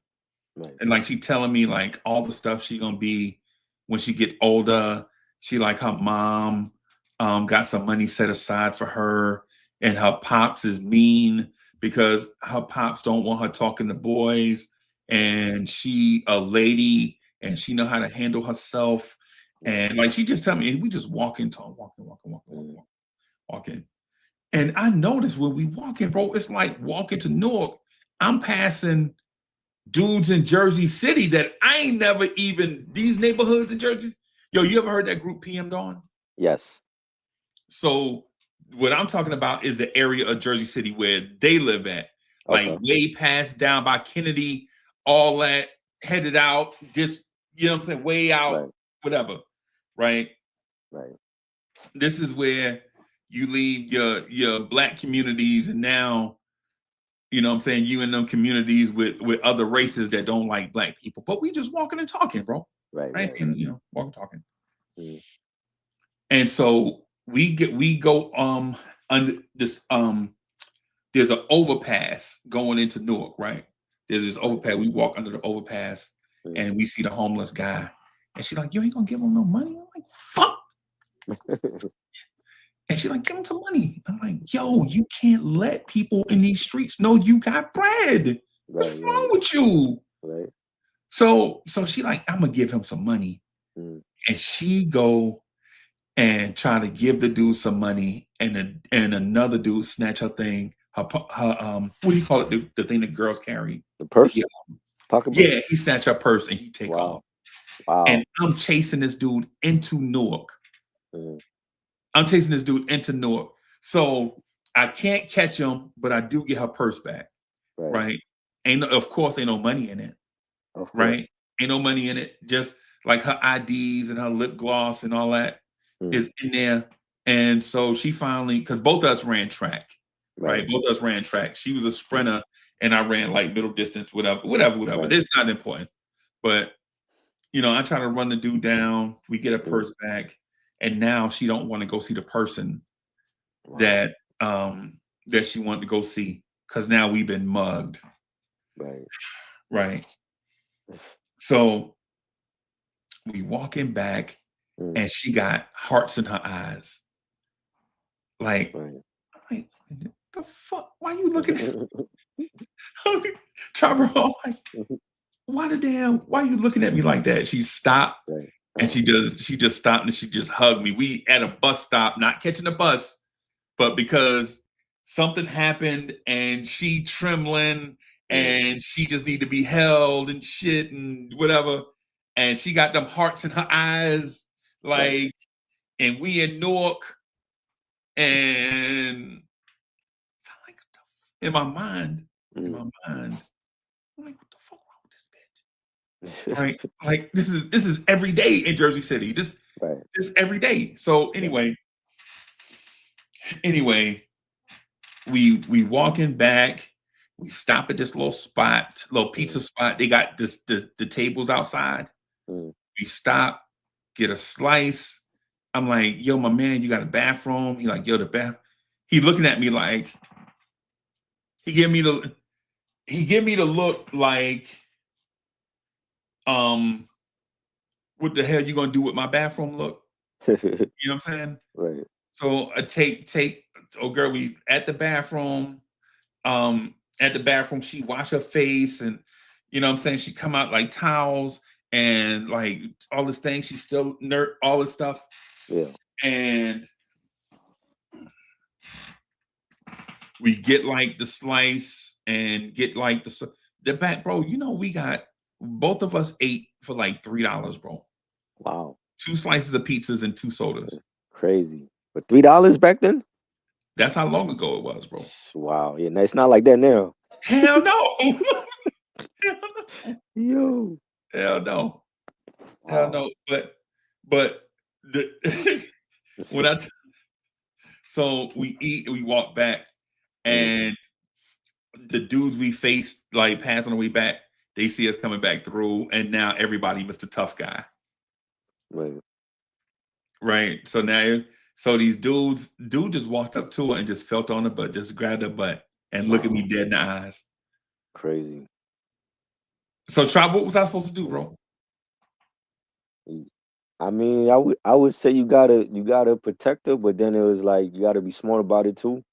C: Right.
B: And like she telling me like all the stuff she gonna be when she get older. She like her mom got some money set aside for her, and her pops is mean because her pops don't want her talking to boys, and she a lady and she know how to handle herself. And like she just tell me, and we just walking. And I noticed when we walking, bro, it's like walking to Newark. I'm passing dudes in Jersey City that I ain't never even these neighborhoods in Jersey. Yo, you ever heard that group PM Dawn?
C: Yes.
B: So what I'm talking about is the area of Jersey City where they live at, like
C: Okay.
B: way past down by Kennedy, all that headed out, just what I'm saying, way out,
C: Right.
B: whatever, right?
C: Right.
B: This is where you leave your black communities, and now what I'm saying, you in them communities with other races that don't like black people. But we just walking and talking, bro.
C: Right.
B: Right?
C: Right.
B: And walking talking.
C: Mm.
B: And so we go under this there's an overpass going into Newark, right? There's this overpass. We walk under the overpass and we see the homeless guy. And she's like, you ain't gonna give him no money? I'm like, fuck. And she's like, give him some money. I'm like, yo, you can't let people in these streets know you got bread. What's
C: Right.
B: wrong with you?
C: Right.
B: So she like, I'm gonna give him some money.
C: Mm.
B: And she go and try to give the dude some money, and another dude snatch her thing, her what do you call it? The thing that girls carry.
C: The purse.
B: Yeah,
C: Pocketbook.
B: yeah, he snatch her purse and he take
C: Wow.
B: off.
C: Wow.
B: And I'm chasing this dude into Newark.
C: Mm.
B: I'm chasing this dude into Newark. So I can't catch him, but I do get her purse back.
C: Right.
B: Right? Of course, ain't no money in it.
C: Of course.
B: Right? Ain't no money in it. Just like her IDs and her lip gloss and all that is in there. And so she finally, because both of us ran track. Right? Both of us ran track. She was a sprinter and I ran like middle distance, whatever.
C: Right.
B: It's not important. But I try to run the dude down. We get a purse back. And now she don't want to go see the person
C: Wow.
B: that she wanted to go see, because now we've been mugged.
C: Right.
B: Right. So we walking back and she got hearts in her eyes. Like,
C: Right.
B: I'm like, the fuck? Why you looking at Chopper? I'm like, why you looking at me like that? She stopped.
C: Right.
B: And she just stopped and she just hugged me. We at a bus stop, not catching a bus, but because something happened and she trembling and she just need to be held and shit and whatever. And she got them hearts in her eyes, like, and we in Newark, and it's like in my mind, I'm like, what the fuck wrong with this bitch? Right? Like this is every day in Jersey City. This every day. So anyway, we walking back. We stop at this little pizza spot. They got the tables outside. We stop, get a slice. I'm like, yo, my man, you got a bathroom? He like, yo, the bath. He looking at me like, he give me the look like, what the hell you gonna do with my bathroom look? You know what I'm saying?
C: Right.
B: So take oh girl, we at the bathroom. At the bathroom, she wash her face and you know what I'm saying, she come out like towels and like all this thing, she still all this stuff.
C: Yeah.
B: And we get like the slice and get like the back, bro. You know, we got both of us ate for like $3, bro.
C: Wow.
B: 2 slices of pizzas and 2 sodas.
C: Crazy. But $3 back then?
B: That's how long ago it was, bro.
C: Wow. Yeah, it's not like that now.
B: Hell no. Hell no.
C: Yo.
B: Hell no. Hell
C: Wow.
B: no. But the when so we eat and we walk back and the dudes we faced like passing the way back, they see us coming back through, and now everybody Mr. Tough Guy.
C: Right.
B: Right. So these dude just walked up to her and just felt on her butt, just grabbed her butt and looked at me dead in the eyes.
C: Crazy.
B: So Tribe, what was I supposed to do, bro?
C: I mean, I would say you gotta protect her, but then it was like you gotta be smart about it too.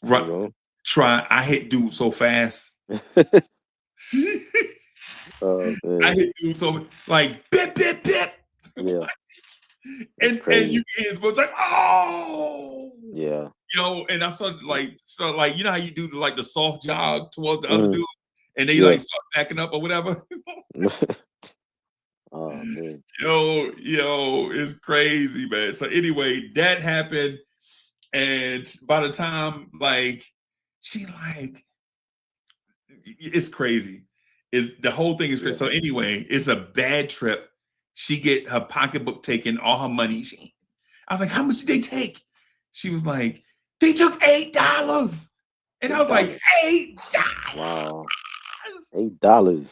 B: Right.
C: You know?
B: I hit dude so fast.
C: Man.
B: I hit dude so like bip bip bip.
C: Yeah.
B: and
C: crazy.
B: you hear his voice like, oh
C: Yeah.
B: you know, and I started like you know how you do like the soft jog towards the other dude and they
C: Yeah.
B: like start backing up or whatever.
C: Oh man.
B: Yo, it's crazy, man. So anyway, that happened, and by the time like she like it's crazy. Is the whole thing is crazy. So anyway, it's a bad trip. She get her pocketbook taken, all her money. I was like, how much did they take? She was like, they took $8. And I was like, $8.
C: Wow. $8.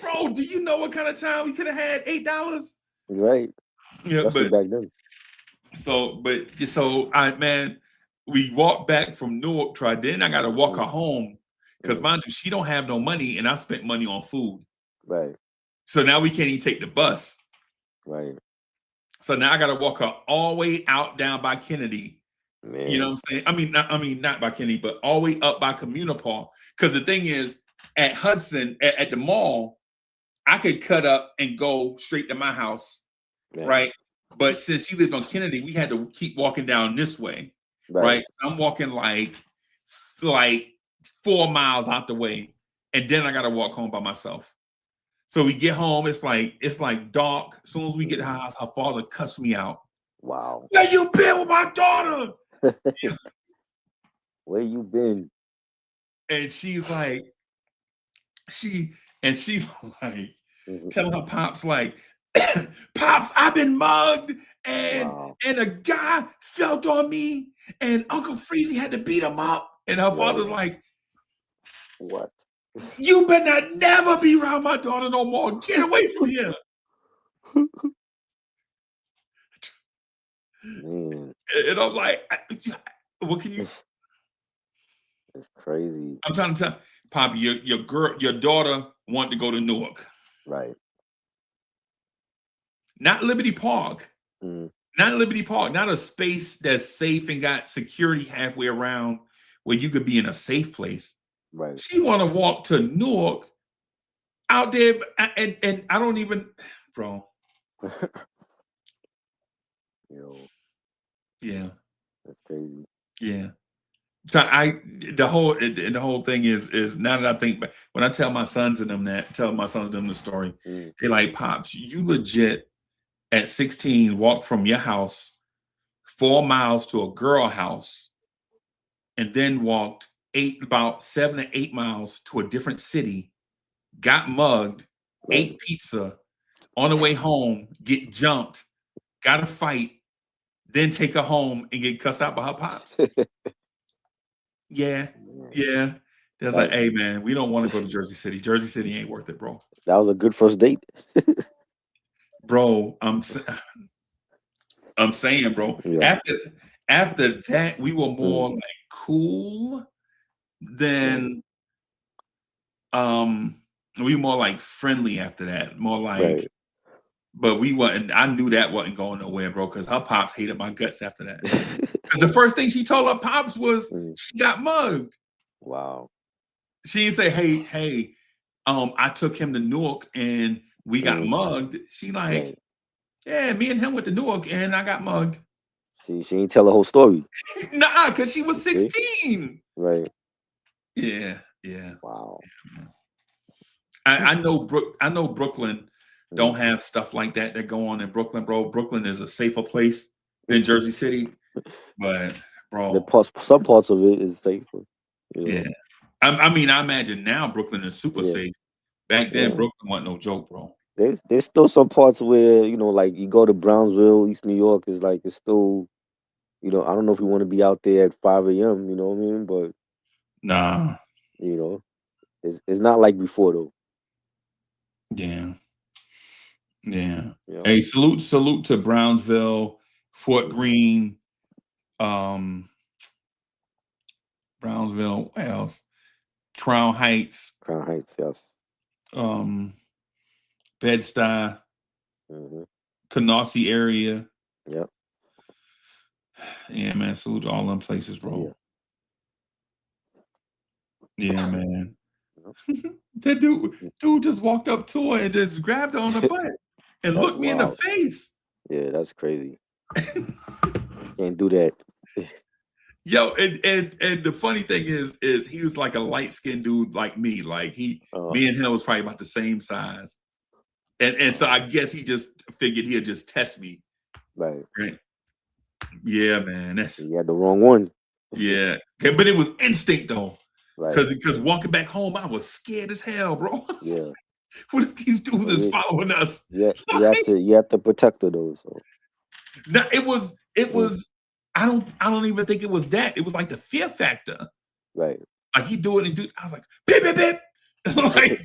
B: Bro, do you know what kind of time we could have had? $8?
C: Right.
B: Yeah,
C: especially back then.
B: So man, we walked back from Newark, then I gotta walk her home because mind you, she don't have no money and I spent money on food.
C: Right.
B: So now we can't even take the bus.
C: Right.
B: So now I gotta walk her all the way out down by Kennedy.
C: Man.
B: You know what I'm saying? I mean not by Kennedy, but all the way up by Communipal. Because the thing is, at Hudson, at the mall, I could cut up and go straight to my house, right? But since she lived on Kennedy, we had to keep walking down this way, right? I'm walking like 4 miles out the way, and then I got to walk home by myself. So we get home, it's like dark. As soon as we get to the house, her father cussed me out.
C: Wow.
B: Where you been with my daughter?
C: Where you been?
B: And she's like, like telling her pops like, Pops, I've been mugged and a guy felt on me and Uncle Freezy had to beat him up. And her father's like,
C: what?
B: You better never be around my daughter no more. Get away from here.
C: Man.
B: And I'm like, what can you?
C: It's crazy.
B: I'm trying to tell Poppy, your daughter wanted to go to Newark.
C: Right.
B: Not Liberty Park. Not Liberty Park. Not a space that's safe and got security halfway around where you could be in a safe place.
C: Right.
B: She want to walk to Newark out there, and I don't even, bro.
C: Yo.
B: Yeah.
C: That's crazy.
B: Yeah. The whole thing is now that I think back, when I tell my sons and them the story, they're like, Pops, you legit at 16 walked from your house 4 miles to a girl house and then walked about 7 or 8 miles to a different city, got mugged, ate pizza, on the way home, get jumped, got a fight, then take her home and get cussed out by her pops. Yeah. That's like, hey man, we don't want to go to Jersey City. Jersey City ain't worth it, bro.
C: That was a good first date.
B: Bro, I'm saying, bro.
C: Yeah.
B: After that, we were more like cool than we were more like friendly after that. More like but we wasn't. I knew that wasn't going nowhere, bro, because her pops hated my guts after that. Because the first thing she told her pops was she got mugged.
C: Wow.
B: She didn't say, hey, I took him to Newark and we got mugged. She like,
C: Right.
B: yeah, me and him went to Newark and I got mugged.
C: She ain't tell the whole story.
B: Nah, because she was
C: Okay.
B: 16.
C: Right.
B: Yeah.
C: Wow.
B: I know Brooklyn don't have stuff like that go on in Brooklyn, bro. Brooklyn is a safer place than Jersey City. But bro,
C: some parts of it is safer. You know?
B: yeah. I mean, I imagine now Brooklyn is super safe. Back then, Brooklyn wasn't no joke, bro.
C: There's still some parts where, you know, like you go to Brownsville, East New York, is like it's still, you know, I don't know if you want to be out there at 5 a.m., you know what I mean? But
B: Nah.
C: you know, it's not like before though.
B: Yeah. Yeah.
C: You know?
B: Hey, salute to Brownsville, Fort Greene, Brownsville, what else? Crown Heights,
C: yes.
B: Bed-Stuy,
C: Mm-hmm.
B: Canarsie area.
C: Yep.
B: Yeah, man. Salute to all them places, bro. Yeah, man. That dude just walked up to her and just grabbed her on the butt and looked me in the face.
C: Yeah, that's crazy. Can't do that.
B: Yo, and the funny thing is he was like a light-skinned dude like me. Like me and him was probably about the same size. And so I guess he just figured he'd just test me.
C: Right.
B: Yeah, man.
C: You had the wrong one.
B: Yeah. Okay, but it was instinct though.
C: Right.
B: Because walking back home, I was scared as hell, bro.
C: Yeah.
B: Like, what if these dudes is following us?
C: Yeah, you have to protect her though. So
B: no, it was I don't even think it was that. It was like the fear factor.
C: Right.
B: Like he do it and do. I was like, pip, pip, pip. Like,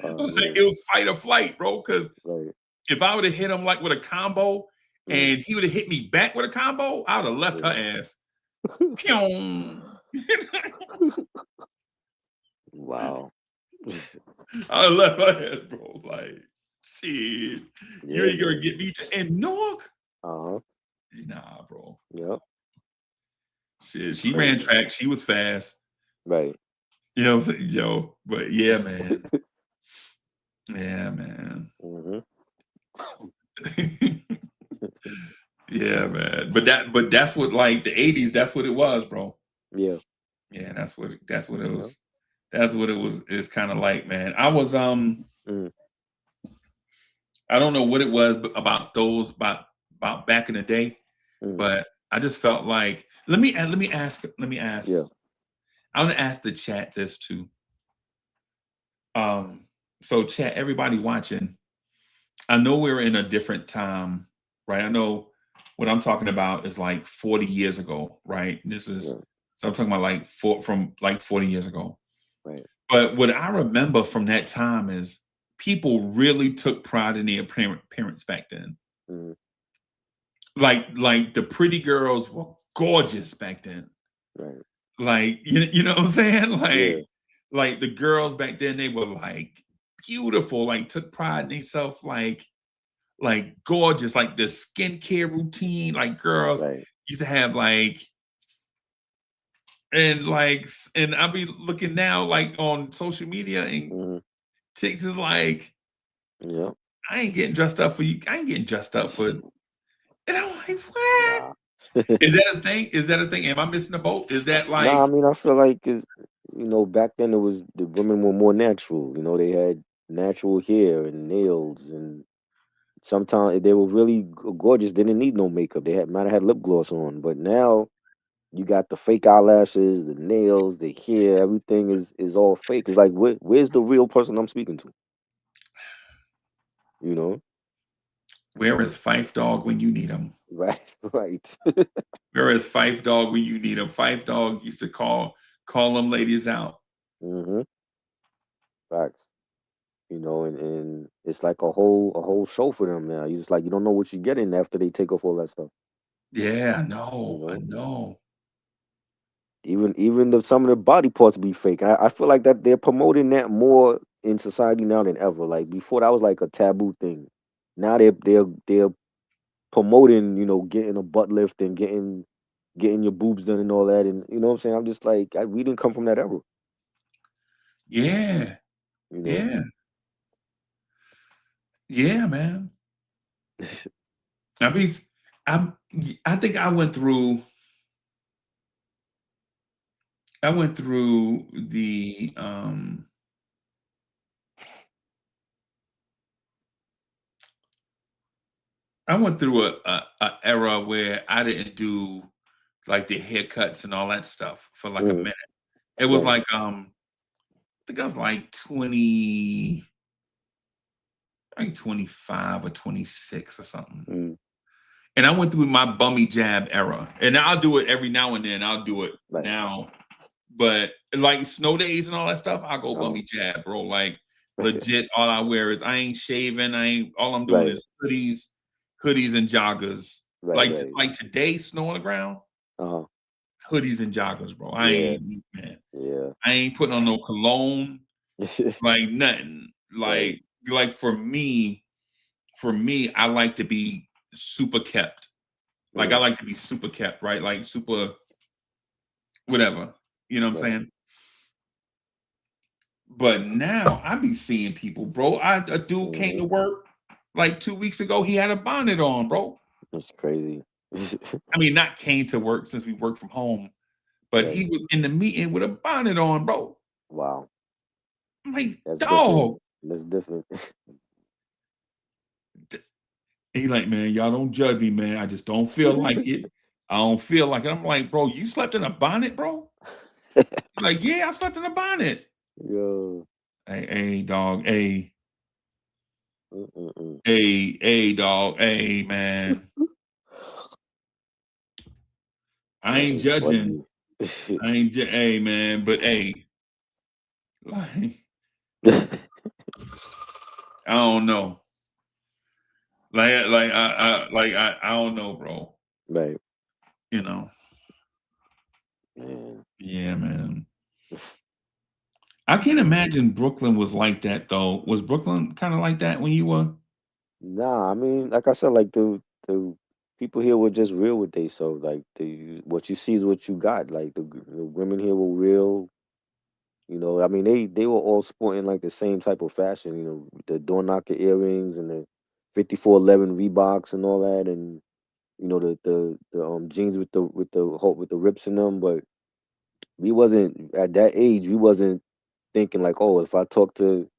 B: like it was fight or flight, bro. Because if I would have hit him like with a combo and he would have hit me back with a combo, I would have left her ass.
C: Wow.
B: I left her ass, bro. Like, shit. You ain't gonna get me to in Newark? Nah, bro.
C: Yep.
B: Shit, she ran track. She was fast.
C: Right.
B: You know what I'm saying? Yo, but yeah, man. Yeah, man. Yeah, man. But that's what, like, the 80s, that's what it was, bro.
C: Yeah.
B: Yeah, that's what it was. That's what it was. It's kind of like, man. I was I don't know what it was about those about back in the day, but I just felt like let me ask.
C: Yeah.
B: I'm gonna ask the chat this too. So chat, everybody watching, I know we're in a different time, right? I know what I'm talking about is like 40 years ago, right? This is so I'm talking about like from 40 years ago.
C: Right.
B: But what I remember from that time is people really took pride in their parents back then. Like the pretty girls were gorgeous back then.
C: Right.
B: Like you know what I'm saying? Like the girls back then, they were like beautiful, like took pride in themselves, like gorgeous, like the skincare routine, like girls used to have like and I'll be looking now like on social media and chicks is like, I ain't getting dressed up for you. I ain't getting dressed up for it. And I'm like, what? Nah. Is that a thing? Is that a thing? Am I missing the boat? Is that like
C: I mean, I feel like back then it was the women were more natural. You know, they had natural hair and nails, and sometimes they were really gorgeous. They didn't need no makeup. They might have had lip gloss on. But now you got the fake eyelashes, the nails, the hair. Everything is all fake. It's like where's the real person I'm speaking to? You know.
B: Where is Fife Dog when you need him?
C: Right.
B: Where is Fife Dog when you need him? Fife Dog used to call them ladies out.
C: Facts. You know, and it's like a whole show for them now. You just like you don't know what you're getting after they take off all that stuff.
B: Yeah, I know.
C: Even some of the body parts be fake. I feel like that they're promoting that more in society now than ever. Like before, that was like a taboo thing. Now they're promoting, getting a butt lift and getting your boobs done and all that, and you know what I'm saying. I'm just like, we didn't come from that era,
B: Yeah.
C: you know.
B: Yeah. Yeah, man. I mean, I think I went through the I went through a era where I didn't do like the haircuts and all that stuff for like a
C: Mm,
B: minute. It was
C: right.
B: like I think I was like 20, I think 25 or 26 or something.
C: Mm,
B: And I went through my bummy jab era. And I'll do it every now and then. I'll do it
C: right.
B: now. But like snow days and all that stuff, I'll go
C: Oh,
B: bummy jab, bro. Like legit, all I wear is I ain't shaving. All I'm doing
C: right.
B: is hoodies and joggers.
C: Right.
B: Like
C: Right.
B: like today, snow on the ground,
C: Uh-huh.
B: hoodies and joggers, bro.
C: Yeah.
B: Man,
C: Yeah.
B: I ain't putting on no cologne, like nothing.
C: Right.
B: Like for me, I like to be super kept. Like I
C: Mm,
B: like to be super kept, right? Like super whatever. You know what I'm
C: right.
B: saying? But now I be seeing people, bro. A dude came
C: Hmm.
B: to work like 2 weeks ago. He had a bonnet on, bro.
C: That's crazy.
B: I mean, not came to work since we work from home, but
C: Right.
B: he was in the meeting with a bonnet on, bro.
C: Wow.
B: I'm like,
C: That's different.
B: dog.
C: That's different.
B: He like, man, y'all don't judge me, man. I just don't feel like it. I don't feel like it. I'm like, bro, you slept in a bonnet, bro? He's like, yeah, I slept in a bonnet.
C: Yo.
B: Hey, dog. Hey,
C: Mm-mm-mm.
B: dog. Hey, man. I
C: That
B: ain't
C: is
B: judging.
C: funny.
B: Hey, man. But hey, like, I don't know. I don't know, bro.
C: Right.
B: You know.
C: Man.
B: Yeah, man. I can't imagine Brooklyn was like that though. Was Brooklyn kind of like that when you were?
C: Nah, I mean, like I said, like the people here were just real with they, so like the what you see is what you got. Like the women here were real. I mean, they were all sporting like the same type of fashion. The door knocker earrings and the 5411 Reeboks and all that, and the jeans with the rips in them. But we wasn't at that age. We wasn't thinking like, oh, if I talk to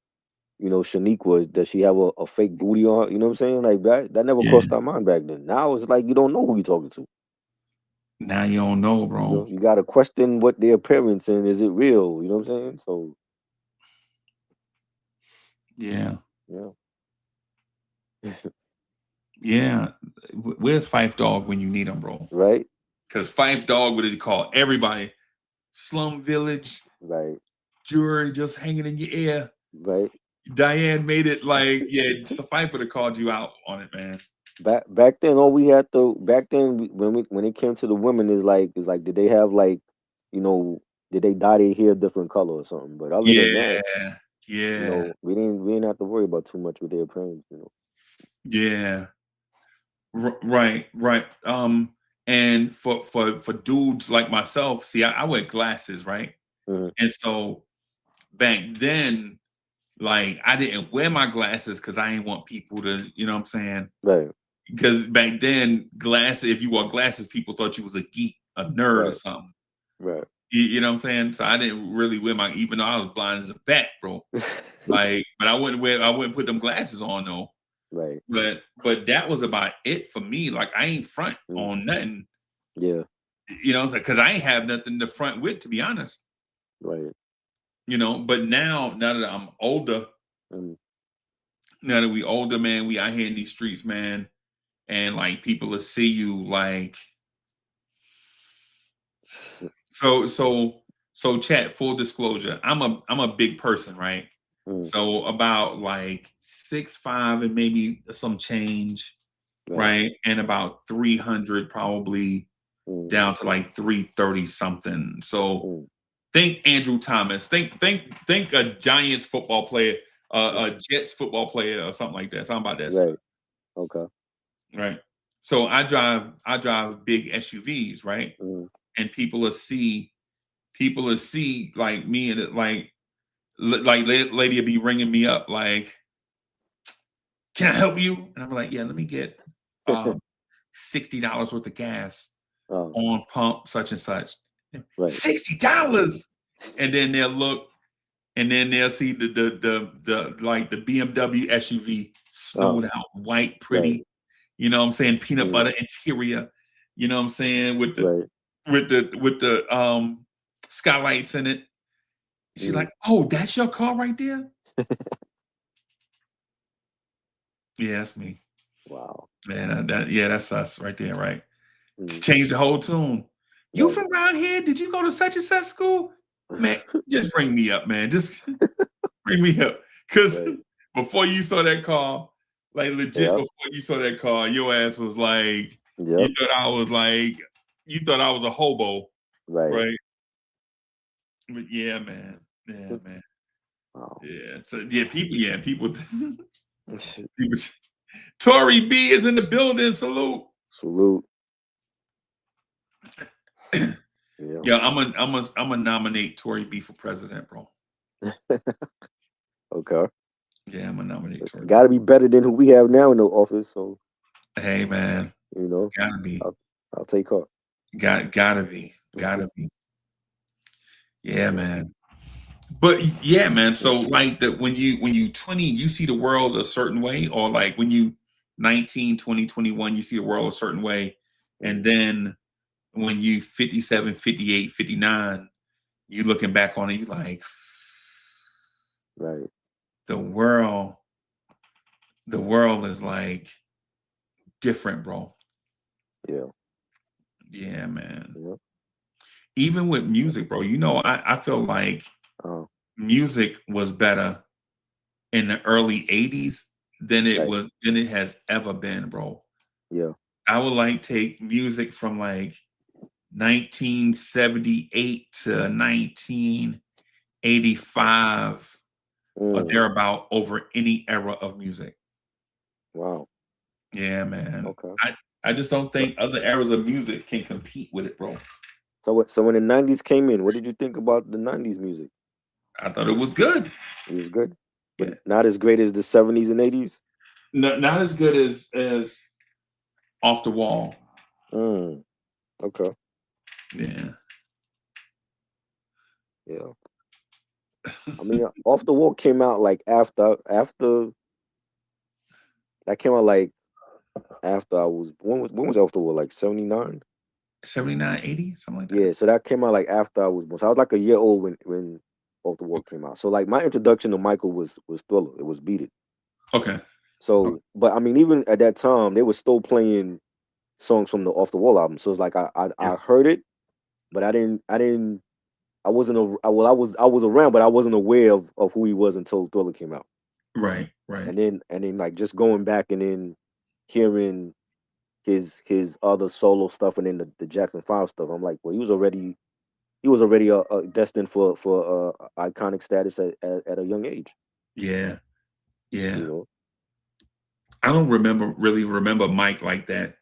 C: Shaniqua, does she have a fake booty on? You know what I'm saying? Like that never
B: Yeah.
C: crossed our mind back then. Now it's like you don't know who you're talking to.
B: Now you don't know, bro.
C: You got to question what their appearance and is it real? You know what I'm saying? So
B: Yeah.
C: yeah,
B: Yeah. Where's Fife Dog when you need him, bro?
C: right,
B: Because Fife Dog would have called everybody. Slum Village,
C: right,
B: jury just hanging in your ear.
C: right.
B: Diane made it like, yeah, so Fife would have called you out on it, man.
C: Back then, all we had to back then when it came to the women is like did they have like you know did they dye their hair different color or something? But other than that,
B: Yeah. Yeah.
C: we didn't have to worry about too much with their appearance.
B: Yeah. Right, right. And for dudes like myself, see, I wear glasses, right?
C: Hmm.
B: And so back then, like I didn't wear my glasses because I didn't want people to, you know what I'm saying?
C: Right,
B: Because back then, glasses, if you wore glasses, people thought you was a geek, a nerd or
C: right,
B: something.
C: right.
B: You know what I'm saying? So I didn't really wear my, even though I was blind as a bat, bro. Like, but I wouldn't put them glasses on though.
C: Right.
B: But that was about it for me. Like I ain't front
C: Mm,
B: on nothing,
C: yeah.
B: because I ain't have nothing to front with, to be honest.
C: Right.
B: But now that I'm older,
C: Mm,
B: now that we older, man, we out here in these streets, man, and like people will see you like so chat, full disclosure. I'm a big person, right?
C: mm,
B: So about like 6'5" and maybe some change,
C: right.
B: right? And about 300 probably
C: Mm,
B: down to like 330 something. So
C: mm,
B: Think Andrew Thomas. Think a Giants football player, a Jets football player, or something like that. Something about that.
C: Right. Okay.
B: Right. So I drive big SUVs, right?
C: Mm.
B: And people will see like me and it like lady will be ringing me up like, can I help you? And I'm like, yeah, let me get $60 worth of gas on pump such and such.
C: Right.
B: $60. And then they'll look and then they'll see the like the BMW SUV snowed out, white, pretty,
C: Right.
B: you know what I'm saying, peanut butter interior, you know what I'm saying, with the skylights in it. She's like, oh, that's your car right there? Yeah, that's me.
C: Wow.
B: Man, that's us right there, right? Just change the whole tune. You from around here? Did you go to such and such school? Man, just bring me up, man. Just bring me up. Because before you saw that car, like legit, before you saw that car, your ass was like, you thought I was a hobo. Right? But yeah, man. Yeah, man.
C: Wow.
B: Yeah. So people Tory B is in the building. Salute. Yeah, I'm gonna nominate Tory B for president, bro.
C: Okay.
B: Yeah, I'm gonna nominate Tory.
C: Got to be better than who we have now in the office. So,
B: hey, man,
C: you know,
B: gotta be.
C: I'll take her.
B: Gotta be. Yeah, man. But yeah, man. So like that when you 20, you see the world a certain way, or like when you 19, 20, 21, you see the world a certain way, and then when you 57, 58, 59, you looking back on it, you like,
C: right.
B: The world is like different, bro.
C: Yeah.
B: Yeah, man.
C: Yeah.
B: Even with music, bro, you know, I feel like music was better in the early 80s than it has ever been, bro.
C: Yeah.
B: I would like take music from like 1978 to 1985 or thereabout over any era of music.
C: Wow.
B: Yeah, man.
C: Okay.
B: I just don't think other eras of music can compete with it, bro.
C: So when the 90s came in, what did you think about the 90s music?
B: I thought it was good.
C: It was good, but not as great as the 70s and 80s.
B: No, not as good as Off the Wall.
C: Okay.
B: Yeah.
C: Yeah. I mean, Off the Wall came out like after that came out like after I was when was Off the Wall, like 79?
B: 79, 80, something like that.
C: Yeah, so that came out like after I was born. So I was like a year old when Off the Wall came out. So like my introduction to Michael was Thriller. It was Beat It.
B: Okay.
C: So, but I mean, even at that time, they were still playing songs from the Off the Wall album. So it's like I heard it, but I wasn't I was around, but I wasn't aware of who he was until Thriller came out.
B: Right.
C: And then like just going back and then hearing his other solo stuff and then the Jackson 5 stuff, I'm like, well, he was already destined for iconic status at a young age.
B: Yeah.
C: You know?
B: I don't really remember Mike like that.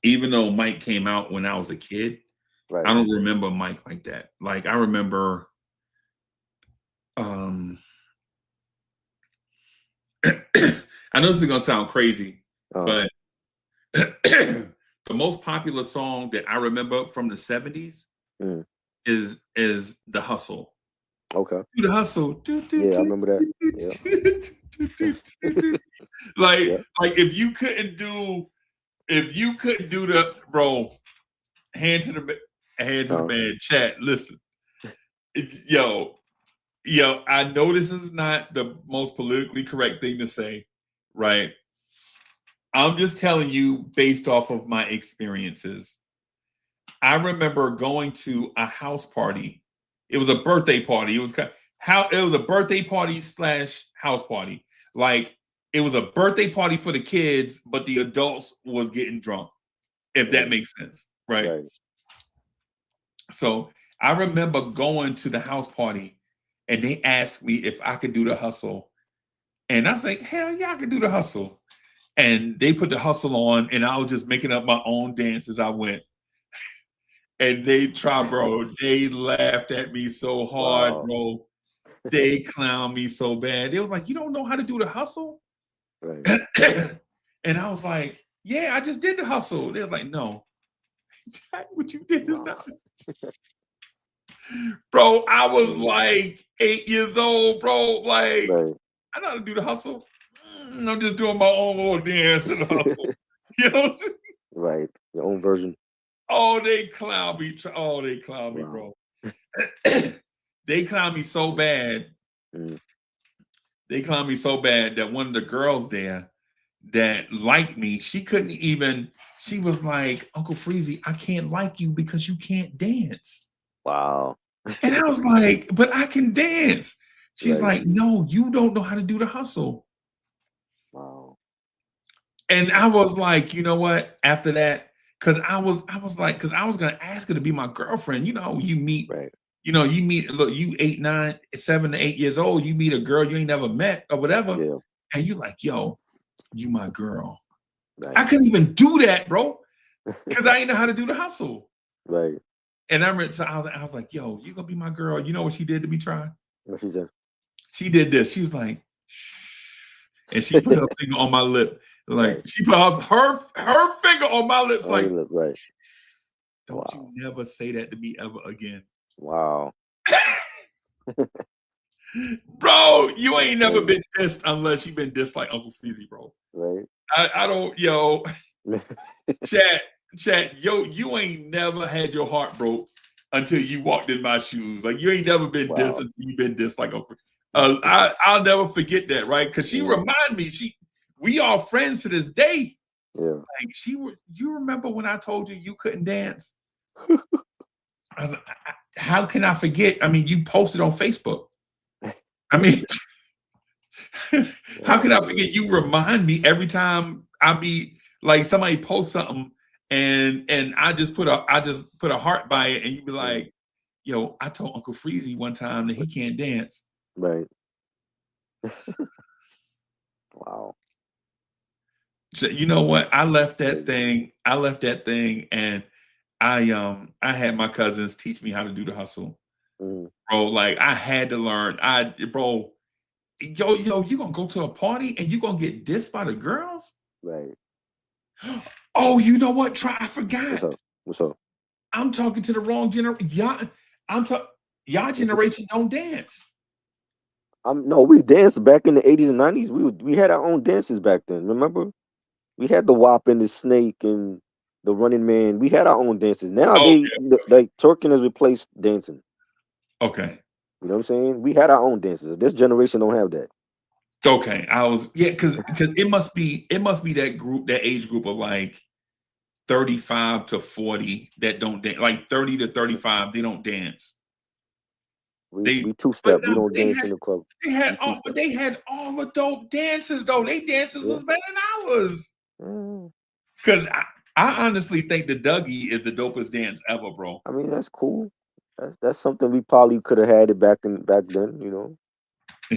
B: Even though Mike came out when I was a kid,
C: right.
B: I don't remember Mike like that. Like I remember I know this is gonna sound crazy, but the most popular song that I remember from the 70s is The Hustle.
C: Okay.
B: Do the hustle.
C: Yeah, I remember that.
B: Like if you couldn't do the bro, hand to the man, chat, listen. Yo, I know this is not the most politically correct thing to say, right? I'm just telling you based off of my experiences. I remember going to a house party. It was a birthday party. It was a birthday party / house party. Like it was a birthday party for the kids, but the adults was getting drunk, if that makes sense, right? So I remember going to the house party and they asked me if I could do the hustle. And I was like, hell yeah, I could do the hustle. And they put the hustle on, and I was just making up my own dance as I went. And they tried, bro. They laughed at me so hard,
C: Wow.
B: bro. They clowned me so bad. They was like, you don't know how to do the hustle?
C: Right.
B: And I was like, yeah, I just did the hustle. They was like, no, what you did is
C: Wow.
B: not. Bro, I was like 8 years old, bro. Like,
C: Right.
B: I know how to do the hustle. I'm just doing my own little dance to the hustle. You know what I'm saying?
C: Right. Your own version.
B: Oh, they clown me. Oh, they clown me,
C: Wow.
B: bro. They clown me so bad.
C: Mm.
B: They clown me so bad that one of the girls there that liked me, she couldn't even, she was like, Uncle Freezy, I can't like you because you can't dance.
C: Wow.
B: And I was like, but I can dance. She's
C: Right.
B: like, no, you don't know how to do the hustle.
C: Wow.
B: And I was like, you know what? After that, because I was like, because I was gonna ask her to be my girlfriend. You know, you meet,
C: Right.
B: you meet, look, you 8, 9, 7 to 8 years old, you meet a girl you ain't never met or whatever,
C: Yeah.
B: and you like, yo, you my girl. I
C: Right.
B: couldn't even do that, bro, because I ain't know how to do the hustle.
C: Right.
B: And I was like, yo, you gonna be my girl. You know what she did to me, Try?
C: What she said?
B: She did this. She was like, shh. And she put her finger on my lip. Like,
C: Right.
B: she put her finger on my lips,
C: Oh,
B: like,
C: you look right.
B: don't
C: Wow.
B: you never say that to me ever again.
C: Wow.
B: Bro, you ain't never
C: Crazy.
B: been dissed unless you've been dissed like Uncle Feezy, bro.
C: Right.
B: I don't, yo, chat, yo, you ain't never had your heart broke until you walked in my shoes. Like, you ain't never been dissed
C: Wow.
B: until you've been dissed like Uncle. I'll never forget that, right? Because she
C: Mm.
B: reminded me, we are friends to this day.
C: Yeah.
B: Like, you remember when I told you you couldn't dance? I was like, how can I forget? I mean, you posted on Facebook. I mean, how can I forget? You remind me every time I be like somebody posts something and I just put a heart by it, and you be like, yo, I told Uncle Freezy one time that he can't dance.
C: Right. Wow.
B: So you know what? I left that thing, and I had my cousins teach me how to do the hustle.
C: Mm.
B: Bro, like I had to learn. Bro, yo, you gonna go to a party and you gonna get dissed by the girls?
C: Right.
B: Oh, you know what? Try, I
C: What's
B: forgot.
C: up? What's up?
B: I'm talking to the wrong generation. Y'all generation don't dance.
C: No, we danced back in the 80s and 90s. We had our own dances back then. Remember? We had the WAP and the Snake and the Running Man. We had our own dances. Now
B: Okay.
C: like twerking has replaced dancing.
B: Okay.
C: You know what I'm saying? We had our own dances. This generation don't have that.
B: Okay. Because it must be that age group of like 35 to 40 that don't dance, like 30 to 35, they don't dance.
C: We two-step. We don't dance in the club.
B: They had all the dope dances though. They dances was better than ours. Because I honestly think the Dougie is the dopest dance ever, bro.
C: I mean, that's cool. That's something we probably could have had it back then, you know.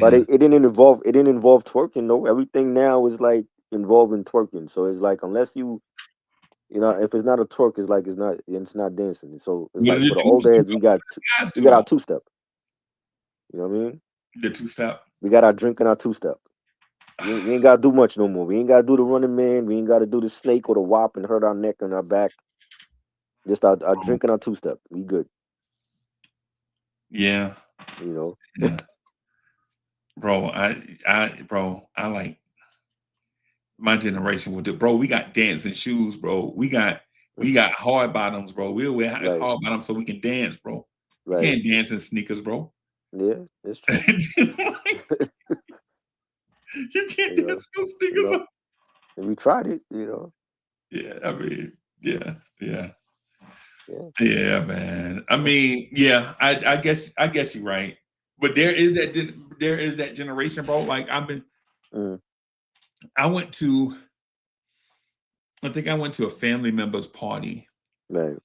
C: But it didn't involve twerking though. Everything now is like involving twerking. So it's like unless you know, if it's not a twerk, it's not dancing. So it's like for the old heads, we got our two-step. You know what I mean?
B: The two-step.
C: We got our drink and our two-step. We ain't gotta do much no more. We ain't gotta do the Running Man. We ain't gotta do the Snake or the WAP and hurt our neck and our back. Just our drink and our two-step. We good.
B: Yeah.
C: You know.
B: Yeah. Bro, I like my generation with it, bro. We got dancing shoes, bro. We got hard bottoms, bro. We'll wear hard bottoms so we can dance, bro. You can't dance in sneakers, bro.
C: Yeah, it's true.
B: You can't dance in sneakers.
C: And we tried it, you know.
B: Yeah, I mean, yeah, man. I mean, yeah, I guess you're right. But there is that generation, bro. Like I think I went to a family member's party.
C: Right.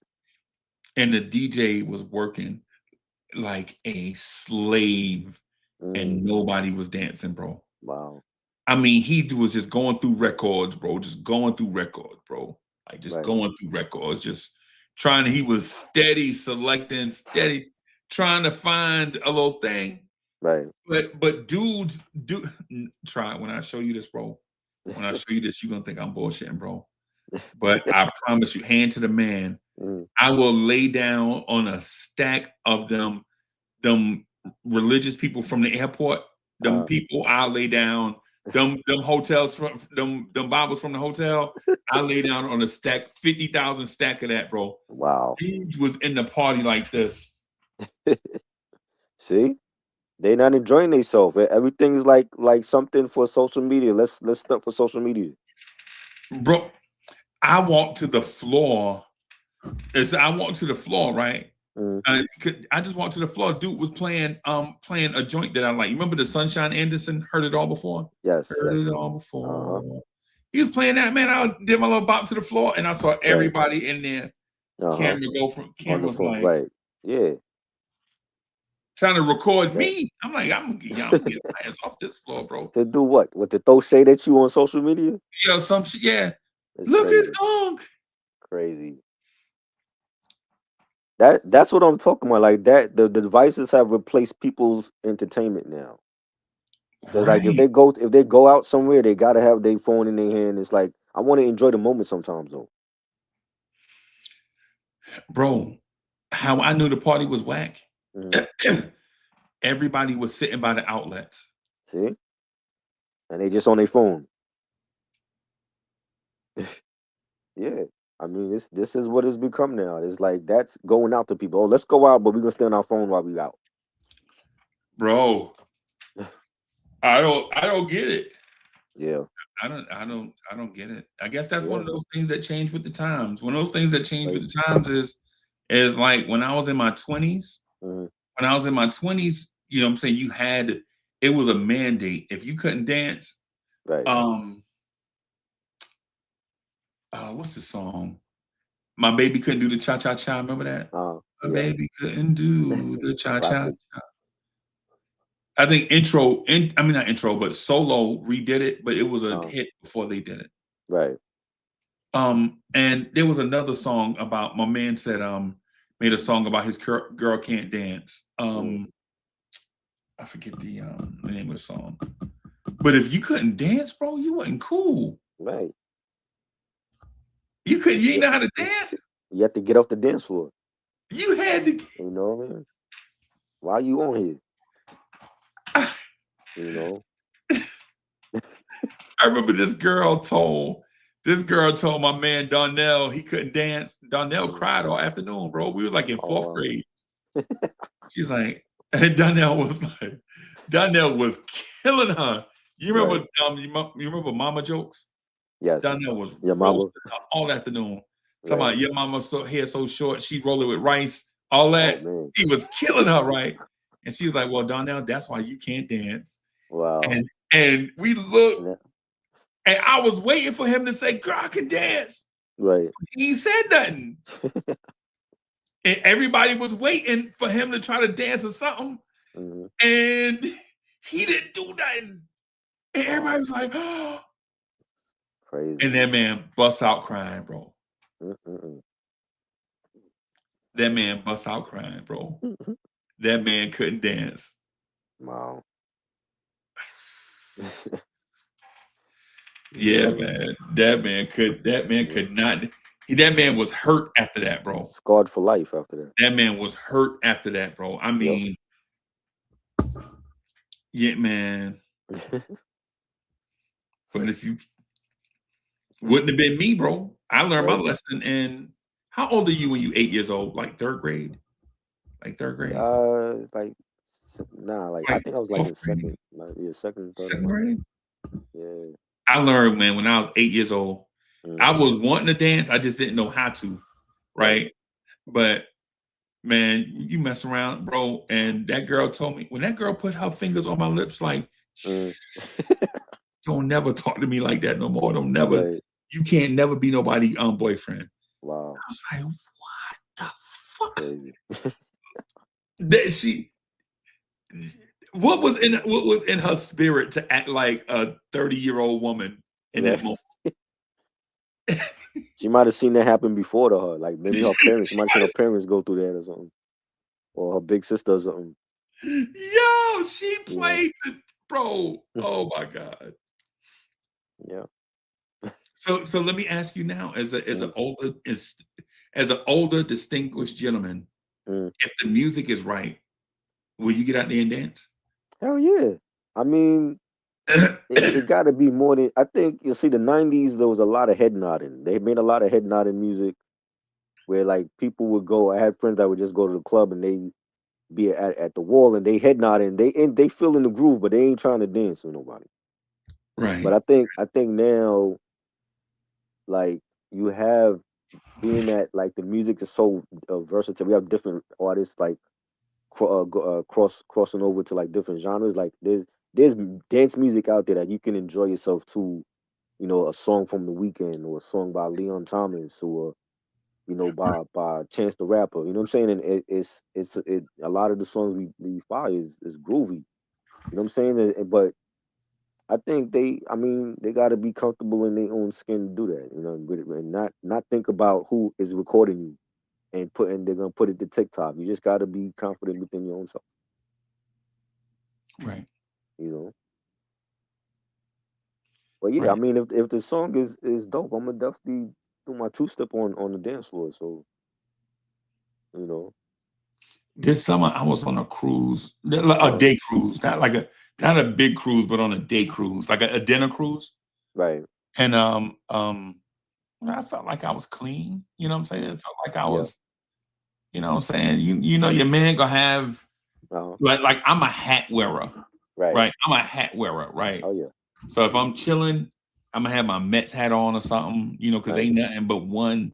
B: And the DJ was working. like a slave, and
C: Mm,
B: nobody was dancing, bro.
C: wow.
B: I mean, he was just going through records, bro. Just going through records, bro. Like just
C: Right.
B: going through records, just trying to. He was steady selecting, steady trying to find a little thing.
C: Right.
B: But dudes do try it when I show you this, bro. When I show you this, you're gonna think I'm bullshitting, bro. But I promise you, hand to the man,
C: Mm,
B: I will lay down on a stack of them religious people from the airport. Them
C: uh,
B: people, I'll lay down. Them hotels from them Bibles from the hotel. I lay down on a stack, 50,000 stack of that, bro.
C: wow.
B: Dudes was in the party like this.
C: See, they not enjoying themselves. Everything's like something for social media. Let's stuff for social media.
B: Bro, I walked to the floor. As I walked to the floor, right?
C: Mm,
B: I just walked to the floor. Dude was playing a joint that I like. You remember the Sunshine Anderson? Heard it all before?
C: yes.
B: Heard
C: Yes.
B: it all
C: Uh-huh.
B: before. He was playing that, man. I did my little bop to the floor, and I saw
C: Right.
B: everybody in there.
C: Uh-huh. On the
B: Camera's
C: phone.
B: like
C: Right. Yeah.
B: trying to record
C: Yeah.
B: me. I'm like, I'm gonna get my ass off this floor, bro.
C: To do what? With the throw shade at you on social media?
B: Yo, some shit. Yeah.
C: It's
B: Look
C: crazy.
B: at Unk.
C: Crazy. That's what I'm talking about. Like that, the devices have replaced people's entertainment now. So like
B: Right,
C: if they go out somewhere, they gotta have their phone in their hand. It's like I want to enjoy the moment sometimes though.
B: bro. How I knew the party was whack.
C: Mhm.
B: Everybody was sitting by the outlets.
C: See, and they just on their phone. Yeah, I mean this is what it's become now. It's like that's going out to people. Oh, let's go out, but we're gonna stay on our phone while we out.
B: Bro, I don't get it.
C: Yeah,
B: I don't get it. I guess that's one
C: yeah,
B: of those things that change with the times. One of those things that change with
C: right.
B: the times is like when I was in my 20s.
C: Mhm.
B: When I was in my 20s, you know what I'm saying, you had it was a mandate. If you couldn't dance,
C: Right.
B: um what's the song? My baby couldn't do the cha cha cha. Remember that? My
C: Yeah,
B: baby couldn't do the cha cha.
C: classic.
B: I think I mean not intro, but solo redid it, but it was a
C: Uh,
B: hit before they did it.
C: right.
B: And there was another song about my man said made a song about his girl can't dance.
C: Mm,
B: I forget the name of the song. But if you couldn't dance, bro, you wasn't cool.
C: right.
B: You
C: Yeah.
B: didn't know how to dance.
C: You have to get off the dance floor.
B: You had to.
C: You know what I mean? Why are you on here? You know?
B: I remember this girl told my man Donnell he couldn't dance. Donnell
C: Mm.
B: cried all afternoon, bro. We was like in fourth
C: Oh,
B: grade. She's like, and Donnell was killing her. You remember
C: right.
B: you remember Mama Jokes?
C: Yes.
B: Donnell was
C: Your mama.
B: roasting her all afternoon. Talking
C: Right.
B: about your mama hair so short, she roll it with rice, all
C: Oh
B: that.
C: man.
B: He was killing her, right? And she was like, well, Donnell, that's why you can't dance.
C: Wow.
B: And we looked,
C: Yeah.
B: and I was waiting for him to say, girl, I can dance.
C: Right.
B: He said nothing. And everybody was waiting for him to try to dance or something.
C: Hmm.
B: And he didn't do nothing. And everybody was like, oh.
C: Crazy.
B: And that man busts out crying, bro.
C: Mm-mm.
B: That man busts out crying, bro. That man couldn't dance.
C: Wow.
B: Yeah, man. That man could not. That man was hurt after that, bro.
C: Scarred for life after that.
B: That man was hurt after that, bro. I mean, yeah, man. But if you wouldn't have been me, bro. I learned my
C: Right.
B: lesson in how old are you when you 8 years old? Like third grade? Like third grade?
C: Like like I
B: Like
C: think I was like in
B: fourth grade?
C: second, second, third
B: Second
C: grade.
B: grade?
C: Yeah.
B: I learned, man, when I was 8 years old. I
C: Mm.
B: was wanting to dance, I just didn't know how to, right? But man, you mess around, bro. And that girl told me when that girl put her fingers on my lips, like,
C: Mm.
B: don't never talk to me like that no more. Don't never,
C: Right.
B: you can't never be nobody boyfriend.
C: Wow.
B: I was like, what the fuck?
C: Crazy.
B: That she what was in her spirit to act like a 30-year-old woman in that
C: Right.
B: moment?
C: She might have seen that happen before to her. Like maybe her parents. She might have seen her
B: She
C: parents go through that or something, or her big sister or something.
B: Yo, she
C: Yeah.
B: played the bro. Oh my god.
C: Yeah.
B: So let me ask you now, as
C: Mm,
B: an older distinguished gentleman,
C: mm.
B: if the music is right, will you get out there and dance?
C: Hell yeah. I mean, it got to be more than I think. You see, the '90s there was a lot of head nodding. They made a lot of head nodding music where like people would go. I had friends that would just go to the club and they be at the wall and they head nodding. They feel in the groove, but they ain't trying to dance with nobody. But
B: Right.
C: I think now like you have being that like the music is so versatile. We have different artists like crossing over to like different genres. Like there's dance music out there that you can enjoy yourself to. You know, a song from The Weeknd or a song by Leon Thomas or by Chance the Rapper. You know what I'm saying? And it's a lot of the songs we fire is groovy. You know what I'm saying? But I think I mean, they got to be comfortable in their own skin to do that. You know, and not think about who is recording you and they're gonna put it to TikTok. You just got to be confident within your own self.
B: Right.
C: You know. But yeah, I
B: Right.
C: mean, if the song is dope, I'm gonna definitely do my two step on the dance floor. So you know,
B: This summer I was on a cruise, a
C: uh,
B: day cruise, not a big cruise, but on a day cruise, like a dinner cruise.
C: right,
B: And I felt like I was clean. You know what I'm saying? It felt like I
C: yeah,
B: was, you know what I'm saying? You know your man gonna have
C: uh-huh,
B: like I'm a hat wearer,
C: right,
B: right? I'm a hat wearer, right?
C: oh yeah,
B: So if I'm chilling, I'm gonna have my Mets hat on or something, because
C: right,
B: ain't nothing but one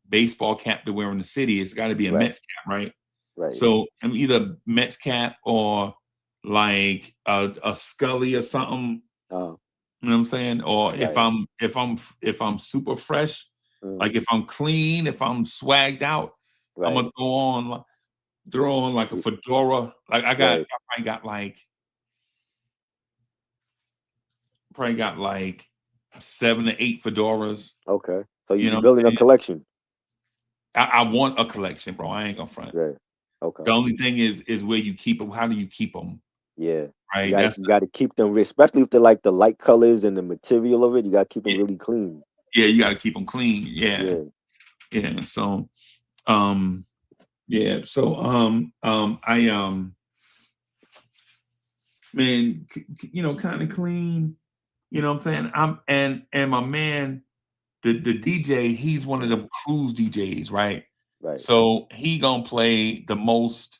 B: baseball cap to wear in the city. It's got to be a
C: right,
B: Mets cap, right?
C: right, yeah,
B: So I'm either Mets cap or like a Scully or something.
C: uh,
B: You know what I'm saying? Or if
C: right,
B: I'm super fresh,
C: mm,
B: like if I'm clean, if I'm swagged out, I'm
C: right,
B: gonna throw on like a
C: y-
B: fedora. Like
C: right,
B: I probably got like 7 to 8 fedoras.
C: okay. So
B: You know
C: you
B: what
C: building
B: I'm
C: a
B: saying?
C: collection,
B: I want a collection, bro. I ain't gonna front.
C: right? Okay,
B: The only thing is where you keep them. How do you keep them?
C: yeah. You
B: Right?
C: got
B: That's
C: you got to keep them, especially if they're like the light colors and the material of it. You got to keep them
B: yeah,
C: really clean.
B: yeah, you got to keep them clean. Yeah,
C: Yeah,
B: yeah. So, um, yeah. So, I man, kind of clean. You know what I'm saying? And my man, the DJ, he's one of
C: mm,
B: them cruise DJs, right?
C: right,
B: So he gonna play the most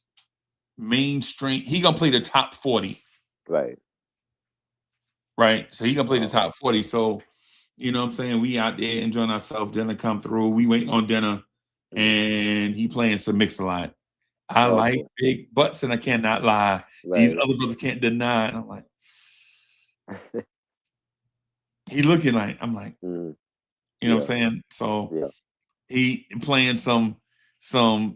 B: mainstream. He gonna play the top 40,
C: right,
B: right? So he gonna play the
C: uh,
B: top 40. So, you know what I'm saying? We out there enjoying ourselves. Dinner come through. We waiting on dinner,
C: mm,
B: and he playing some mix a lot. I like
C: okay,
B: big butts, and I cannot lie. These
C: right,
B: other brothers can't deny. And I'm like, he looking like I'm like,
C: mm,
B: you know what I'm
C: yeah,
B: saying? So
C: yeah,
B: he playing some Earth,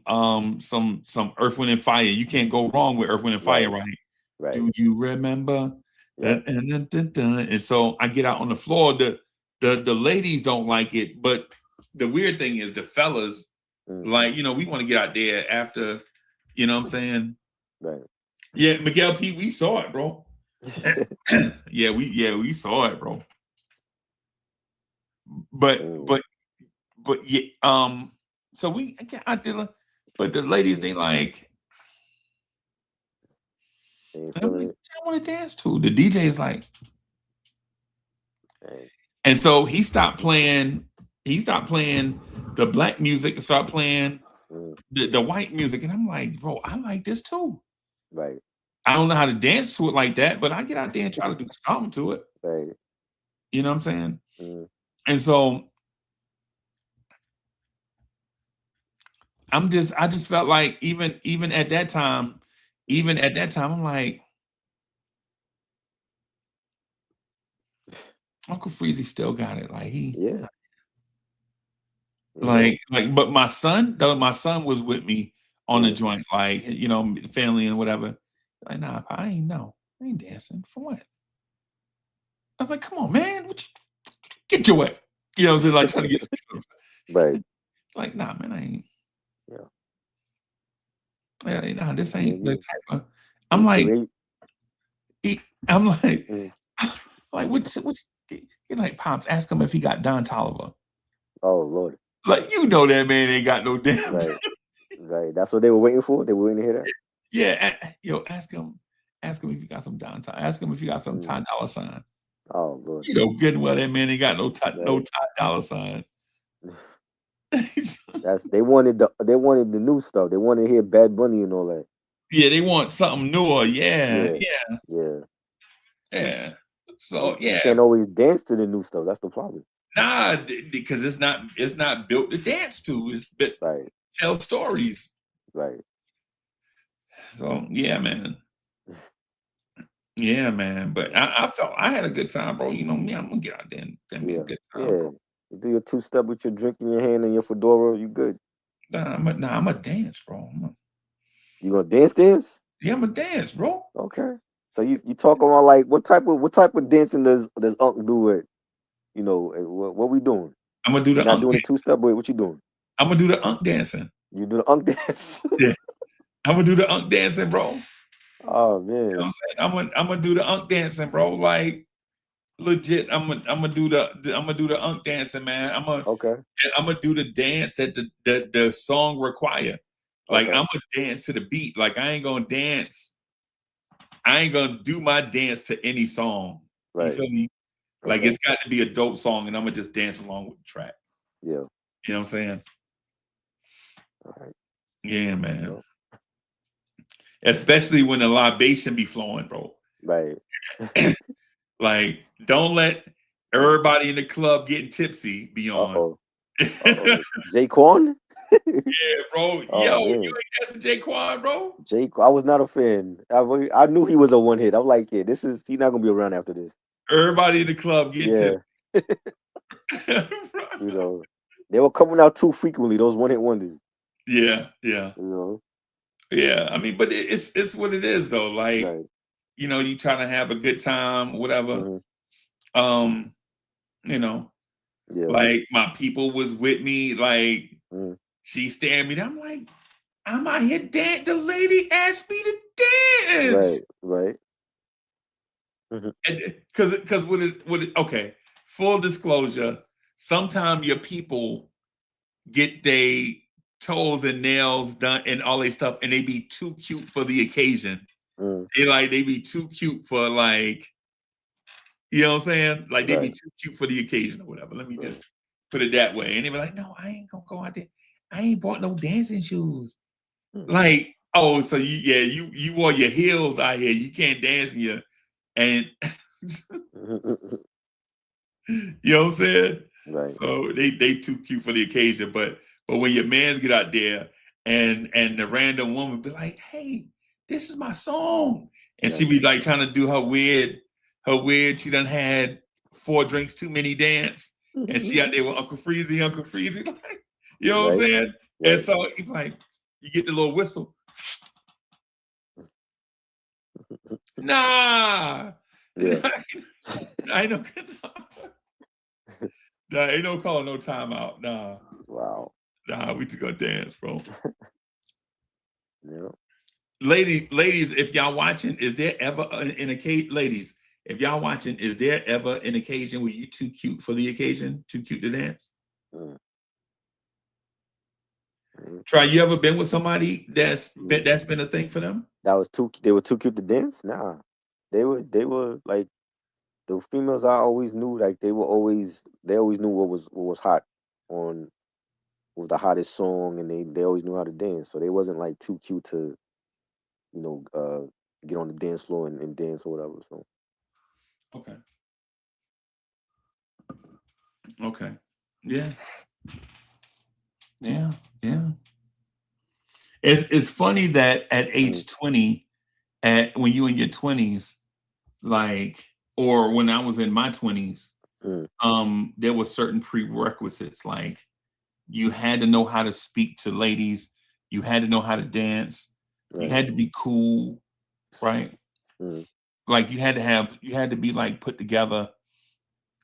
B: Wind and Fire. You can't go wrong with Earth, Wind and Fire,
C: right,
B: right?
C: right,
B: Do you remember
C: yep,
B: that? And so I get out on the floor. The ladies don't like it, but the weird thing is the fellas,
C: mm,
B: like, we want to get out there after, you know what I'm saying?
C: right,
B: Yeah, Miguel P, we saw it, bro. Yeah, we saw it, bro. But
C: mm,
B: but but yeah, so we I get out there, but the ladies they like,
C: ain't
B: and I'm
C: feeling
B: like,
C: it,
B: I want to dance to. The DJ is like,
C: right,
B: and so he stopped playing. He stopped playing the black music and started playing
C: mm,
B: the white music. And I'm like, bro, I like this too.
C: right,
B: I don't know how to dance to it like that, but I get out there and try to do something to it.
C: right,
B: You know what I'm saying?
C: mm,
B: And so I just felt like even at that time,
C: mm,
B: I'm like, Uncle Freezy still got it. Like
C: yeah,
B: but my son was with me on the
C: Yeah.
B: joint, like, you know, family and whatever. Like, nah, I ain't dancing for what? I was like, come on, man, get your way. You know, just like trying to get
C: Right.
B: like, nah, man, I ain't.
C: Yeah.
B: Yeah, nah, this
C: I mean,
B: ain't the
C: you,
B: type of. I'm
C: the
B: like,
C: way.
B: I'm like,
C: Mm.
B: like, what's you like, Pops? Ask him if he got Don Toliver.
C: Oh Lord.
B: Like, you know that man ain't got no damn.
C: Right. Right. That's what they were waiting for. They were waiting to hear that.
B: Yeah, yo, ask him if you got some Don. Ask him if you got some
C: Mm.
B: Ty Dolla Sign.
C: Oh Lord.
B: You know good and well that man ain't got no Ty
C: Right.
B: Dolla Sign.
C: They wanted the new stuff. They wanted to hear Bad Bunny and all that.
B: Yeah, they want something newer. Yeah,
C: Yeah. Yeah.
B: yeah. So
C: But you
B: yeah,
C: can't always dance to the new stuff. That's the problem.
B: nah, because it's not built to dance to. It's built to
C: Right.
B: tell stories.
C: Right.
B: So yeah, man. Yeah, man. But I felt I had a good time, bro. You know me, I'm gonna get out there and give me a
C: Yeah.
B: good time,
C: Yeah.
B: bro.
C: You do your two-step with your drink in your hand and your fedora, you good.
B: I'm a dance, bro.
C: You gonna dance?
B: Yeah, I'm a dance, bro.
C: Okay. So you talking about like what type of dancing does Unc do it? You know, what we doing?
B: I'm gonna do
C: You're
B: the
C: not
B: unk.
C: doing the two-step, but what you doing?
B: I'm gonna do the unk dancing.
C: You do the Unc dance?
B: Yeah, I'm gonna do the unk dancing, bro.
C: Oh
B: You know what
C: man.
B: I'm saying? I'm gonna do the unk dancing, bro. Like legit, I'm gonna do the unk dancing, man.
C: Okay.
B: I'm gonna do the dance that the song require. Like
C: Okay.
B: I'm gonna dance to the beat. Like I ain't gonna dance. I ain't gonna do my dance to any song. You
C: Right.
B: feel me? Like
C: Okay.
B: it's got to be a dope song, and I'm gonna just dance along with the track.
C: Yeah.
B: You know what I'm saying?
C: All right.
B: Yeah, man.
C: Well,
B: Especially when the libation be flowing, bro.
C: right.
B: Like, don't let everybody in the club getting tipsy be on.
C: Uh-oh. Jaquan?
B: Yeah, bro.
C: Oh
B: Yo, you
C: man.
B: ain't dancing Jaquan, bro?
C: I was not a fan. I knew he was a one hit. I'm like, yeah, he's not gonna be around after this.
B: Everybody in the club getting
C: Yeah.
B: tipsy.
C: You know, they were coming out too frequently. Those one hit wonders.
B: Yeah.
C: You know.
B: Yeah. I mean, but it's what it is though. Like,
C: Right.
B: you know, you trying to have a good time, whatever.
C: Mhm.
B: You know,
C: Yeah.
B: like my people was with me, like
C: Mm.
B: she staring me down. I'm like, I'm out here dance. The lady asked me to dance.
C: Right. Mhm.
B: Because okay, full disclosure, sometimes your people get their toes and nails done and all that stuff, and they be too cute for the occasion.
C: Mm.
B: They be too cute for like, you know what I'm saying? Like they be
C: Right.
B: too cute for the occasion or whatever. Let me
C: Right.
B: just put it that way. And they be like, no, I ain't gonna go out there. I ain't bought no dancing shoes.
C: Mm.
B: Like, oh, so you wore your heels out here. You can't dance in your and you know what I'm saying?
C: Right.
B: So they too cute for the occasion, but when your mans get out there and the random woman be like, hey, this is my song. And she
C: Right.
B: be like trying to do her weird, she done had 4 drinks too many dance. And she out there with Uncle Freezy, like, you know what I'm
C: Right.
B: saying? And
C: Right.
B: so like you get the little whistle. Nah.
C: Yeah.
B: I know. Nah, ain't no calling no timeout. Nah.
C: Wow.
B: Nah, we just gonna dance, bro.
C: Yeah.
B: Ladies, if y'all watching, is there ever an occasion? Ladies, if y'all watching, is there ever an occasion where you too cute for the occasion, too cute to dance?
C: Mm. Mm.
B: Try, you ever been with somebody that's been a thing for them?
C: They were too cute to dance? Nah. They were like the females I always knew, like they always knew what was hot on was the hottest song, and they always knew how to dance. So they wasn't like too cute to, get on the dance floor and dance or whatever. So
B: Okay. Okay. Yeah. Yeah. Yeah. It's funny that at age 20, when you in your 20s, like, or when I was in my 20s, there were certain prerequisites. Like you had to know how to speak to ladies. You had to know how to dance. You
C: Right.
B: had to be cool, right?
C: Mm.
B: Like you had to be like put together,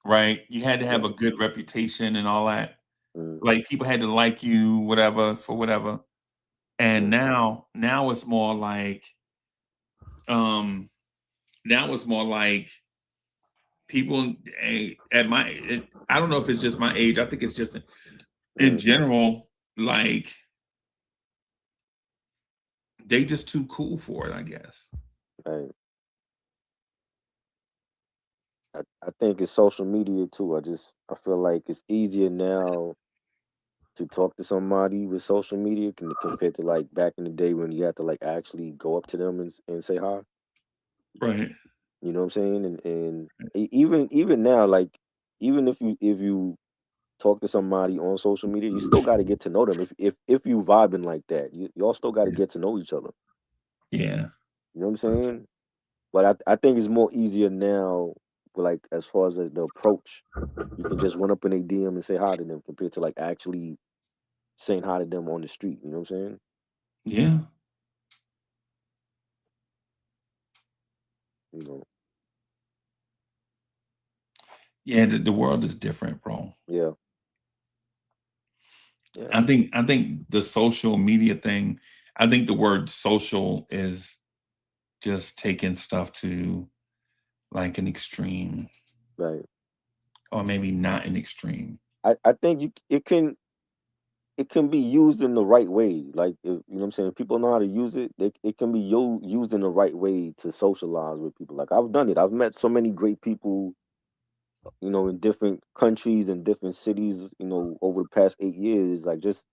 B: right? You had to have a
C: Right.
B: good reputation and all that.
C: Mm.
B: Like people had to like you, whatever, for whatever. And
C: Mm.
B: now it's more like, um, now it's more like people at I don't know if it's just my age. I think it's just in
C: Mm.
B: general, like they just too cool for it, I guess.
C: Right. I think it's social media too. I feel like it's easier now to talk to somebody with social media compared to like back in the day when you had to like actually go up to them and say hi.
B: Right.
C: You know what I'm saying? And even now, like even if you talk to somebody on social media, you still got to get to know them. If you vibing like that, y'all still got to
B: Yeah.
C: get to know each other.
B: Yeah.
C: You know what I'm saying? But I think it's more easier now, like as far as the approach. You can just run up in a DM and say hi to them compared to like actually saying hi to them on the street. You know what I'm saying?
B: Yeah.
C: You know,
B: Yeah. The world is different, bro.
C: yeah, yeah,
B: I think the social media thing, I think the word social is just taking stuff to like an extreme,
C: right.
B: or maybe not an extreme.
C: I think it can be used in the right way. Like if, you know what I'm saying, if people know how to use it, it can be used in the right way to socialize with people. Like I've done it. I've met so many great people, in different countries and different cities, over the past 8 years. Like just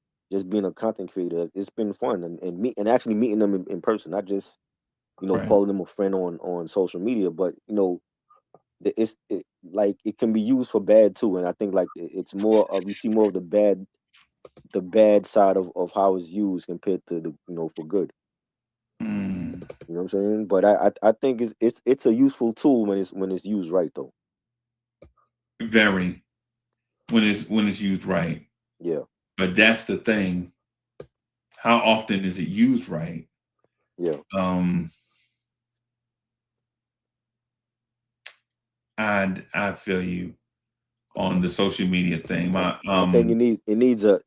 C: being a content creator, it's been fun and actually meeting them in person, not just
B: Right.
C: calling them a friend on social media, but like it can be used for bad too. And I think like it's more of, you see more of the bad side of how it's used compared to the for good.
B: Mm,
C: You know what I'm saying? But I think it's a useful tool when it's used right though.
B: very, when it's used right.
C: Yeah,
B: But that's the thing. How often is it used right?
C: yeah.
B: Um, I feel you on the social media thing. My
C: I think it needs a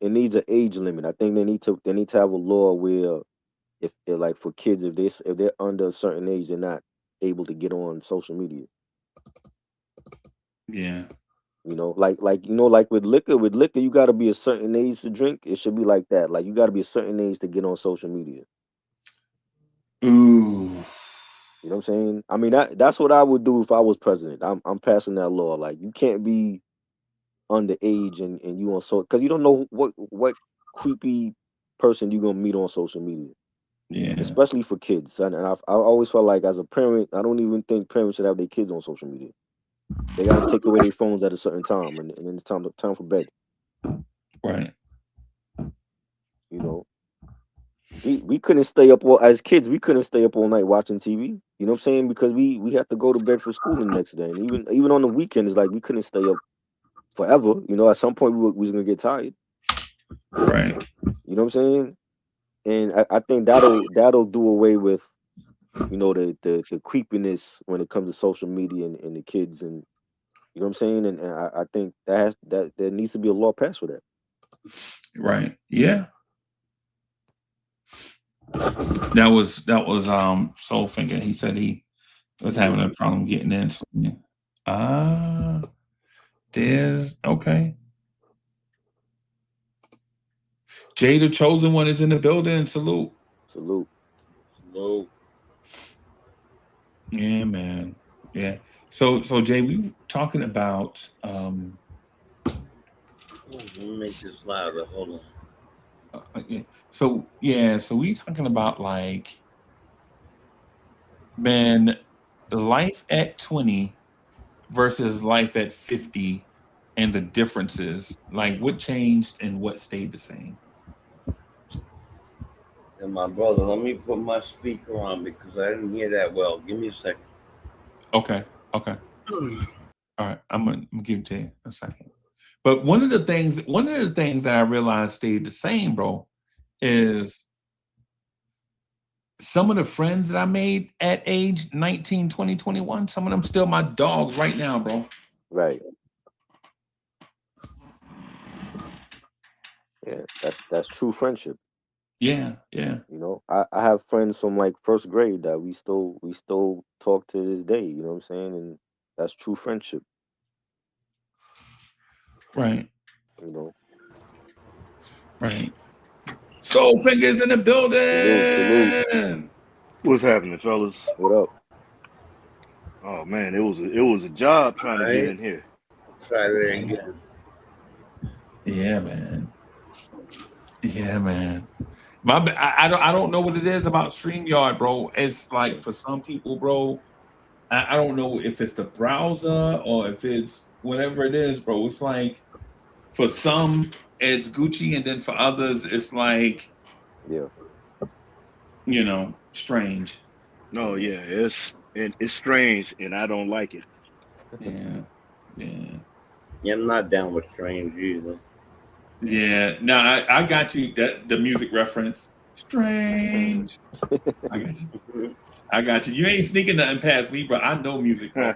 C: age limit. I think they need to have a law where if like for kids, if they're under a certain age, they're not able to get on social media.
B: Yeah.
C: Like with liquor, you got to be a certain age to drink. It should be like that. Like you got to be a certain age to get on social media.
B: Ooh.
C: You know what I'm saying? I mean, that's what I would do if I was president. I'm passing that law. Like you can't be underage and you on, so because you don't know what creepy person you gonna meet on social media,
B: Yeah.
C: especially for kids. And I always felt like as a parent, I don't even think parents should have their kids on social media. They got to take away their phones at a certain time, and then it's time for bed.
B: Right.
C: You know, we couldn't stay up all as kids. We couldn't stay up all night watching TV. You know what I'm saying? Because we had to go to bed for school the next day, and even on the weekends, like we couldn't stay up forever. At some point we was gonna get tired.
B: Right.
C: You know what I'm saying? And I think that'll do away with the creepiness when it comes to social media and the kids, and you know what I'm saying. And I think that there needs to be a law passed for that.
B: Right. Yeah. That was Soulfinger. He said he was having a problem getting in. So, yeah. Ah, there's okay. Jay the Chosen One is in the building. Salute.
C: Salute.
D: No,
B: Yeah, man. Yeah. So Jay, we were talking about
D: let me make this louder. Hold on.
B: yeah. So we talking about like, man, life at 20 versus life at 50 and the differences. Like what changed and what stayed the same.
D: And my brother, let me put my speaker on because I didn't hear that well. Give me a second.
B: Okay. Okay. All right. I'm gonna give Jay a second. But one of the things that I realized stayed the same, bro, is some of the friends that I made at age 19, 20, 21, some of them still my dogs right now, bro.
C: Right. Yeah, that's true friendship.
B: Yeah, yeah.
C: You know, I have friends from like first grade that we still talk to this day. You know what I'm saying? And that's true friendship.
B: Right,
C: You know,
B: right. Soul Fingers in the
C: salute.
B: building.
E: What's happening, fellas?
C: What up?
E: Oh man, it was a job trying to get
D: Alright.
E: in here.
D: Try that again.
B: Yeah, man. Yeah, man. I don't know what it is about StreamYard, bro. It's like for some people, bro. I don't know if it's the browser or if it's whatever it is, bro. It's like for some it's Gucci, and then for others it's like
C: Yeah.
B: strange.
E: No, yeah, it's strange, and I don't like it.
B: Yeah, yeah,
D: Yeah, I'm not down with strange either.
B: yeah. No, I got you. That the music reference, strange. I got you. I got you. You ain't sneaking nothing past me, bro. I know music, bro.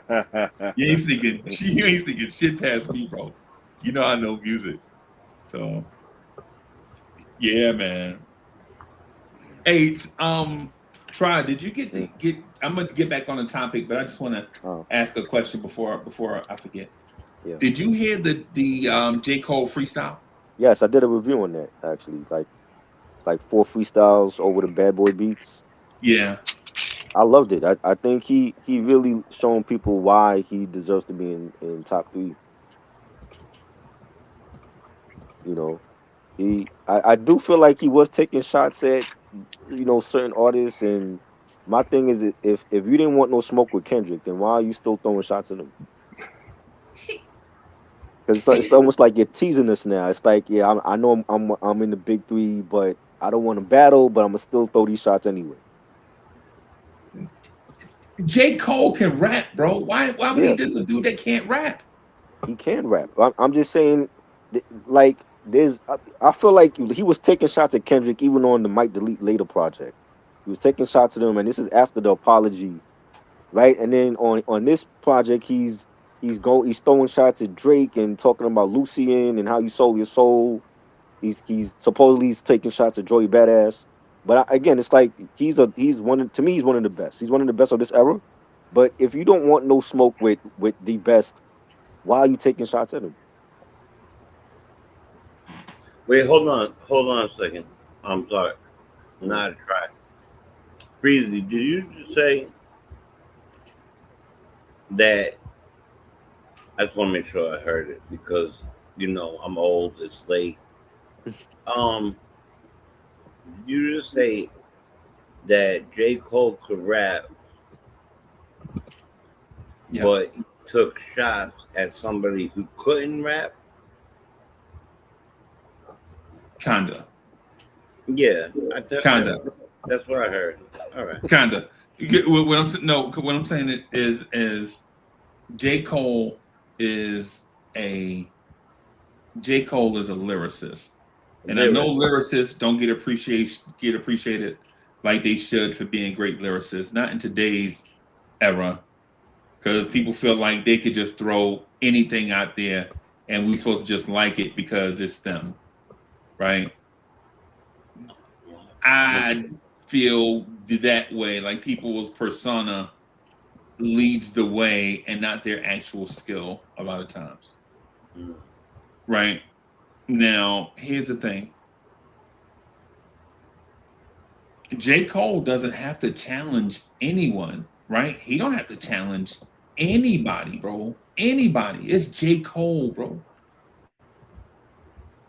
B: You ain't sneaking. You ain't sneaking shit past me, bro. You know I know music. So, yeah, man. Hey, Try. Did you get the get? I'm gonna get back on the topic, but I just want to
C: Oh,
B: ask a question before I forget.
C: yeah.
B: Did you hear the J. Cole freestyle?
C: Yes, I did a review on that actually. Like 4 freestyles over the Bad Boy beats.
B: Yeah,
C: I loved it. I think he really shown people why he deserves to be in top 3. You know, I do feel like he was taking shots at certain artists, and my thing is that if you didn't want no smoke with Kendrick, then why are you still throwing shots at him? Because it's almost like you're teasing us now. It's like, yeah, I know I'm in the big 3, but I don't want to battle, but I'm gonna still throw these shots anyway.
B: J. Cole can rap, bro. Why would he
C: Yeah,
B: diss a dude that can't rap?
C: he can rap. I'm just saying, like, I feel like he was taking shots at Kendrick even on the Mike Delete Later project. He was taking shots at him, and this is after the apology, right? And then on this project, he's throwing shots at Drake and talking about Lucian and how you sold your soul. He's supposedly taking shots at Joey Badass. But again, it's like he's one to me, he's one of the best. He's one of the best of this era. But if you don't want no smoke with the best, why are you taking shots at him?
D: Wait, hold on a second. I'm sorry. Not a try. Breezy, did you just say that? I just want to make sure I heard it because I'm old. It's late. Did you just say that J. Cole could rap,
B: Yeah,
D: but he took shots at somebody who couldn't rap?
B: kinda.
D: Yeah,
B: Kinda.
D: that's what I heard. All right.
B: Kinda. What I'm saying is J. Cole is a lyricist. And I know lyricists don't get appreciated like they should for being great lyricists, not in today's era, because people feel like they could just throw anything out there and we supposed to just like it because it's them, right? I feel that way, like people's persona leads the way and not their actual skill a lot of times, right? Now, here's the thing. J. Cole doesn't have to challenge anyone, right? He don't have to challenge anybody, bro. Anybody. It's J. Cole, bro.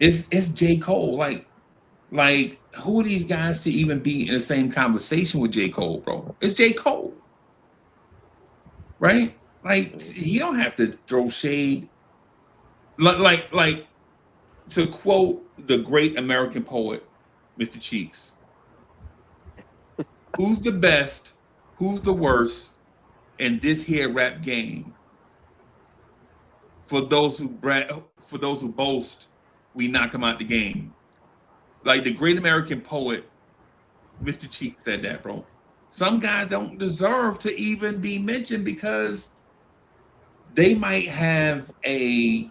B: It's J. Cole. Like who are these guys to even be in the same conversation with J. Cole, bro? It's J. Cole. Right? Like you don't have to throw shade. Like to quote the great American poet, Mr. Cheeks. Who's the best? Who's the worst in this here rap game? For those who boast, we knock them out the game. Like the great American poet Mr. Cheek said that, bro. Some guys don't deserve to even be mentioned because they might have a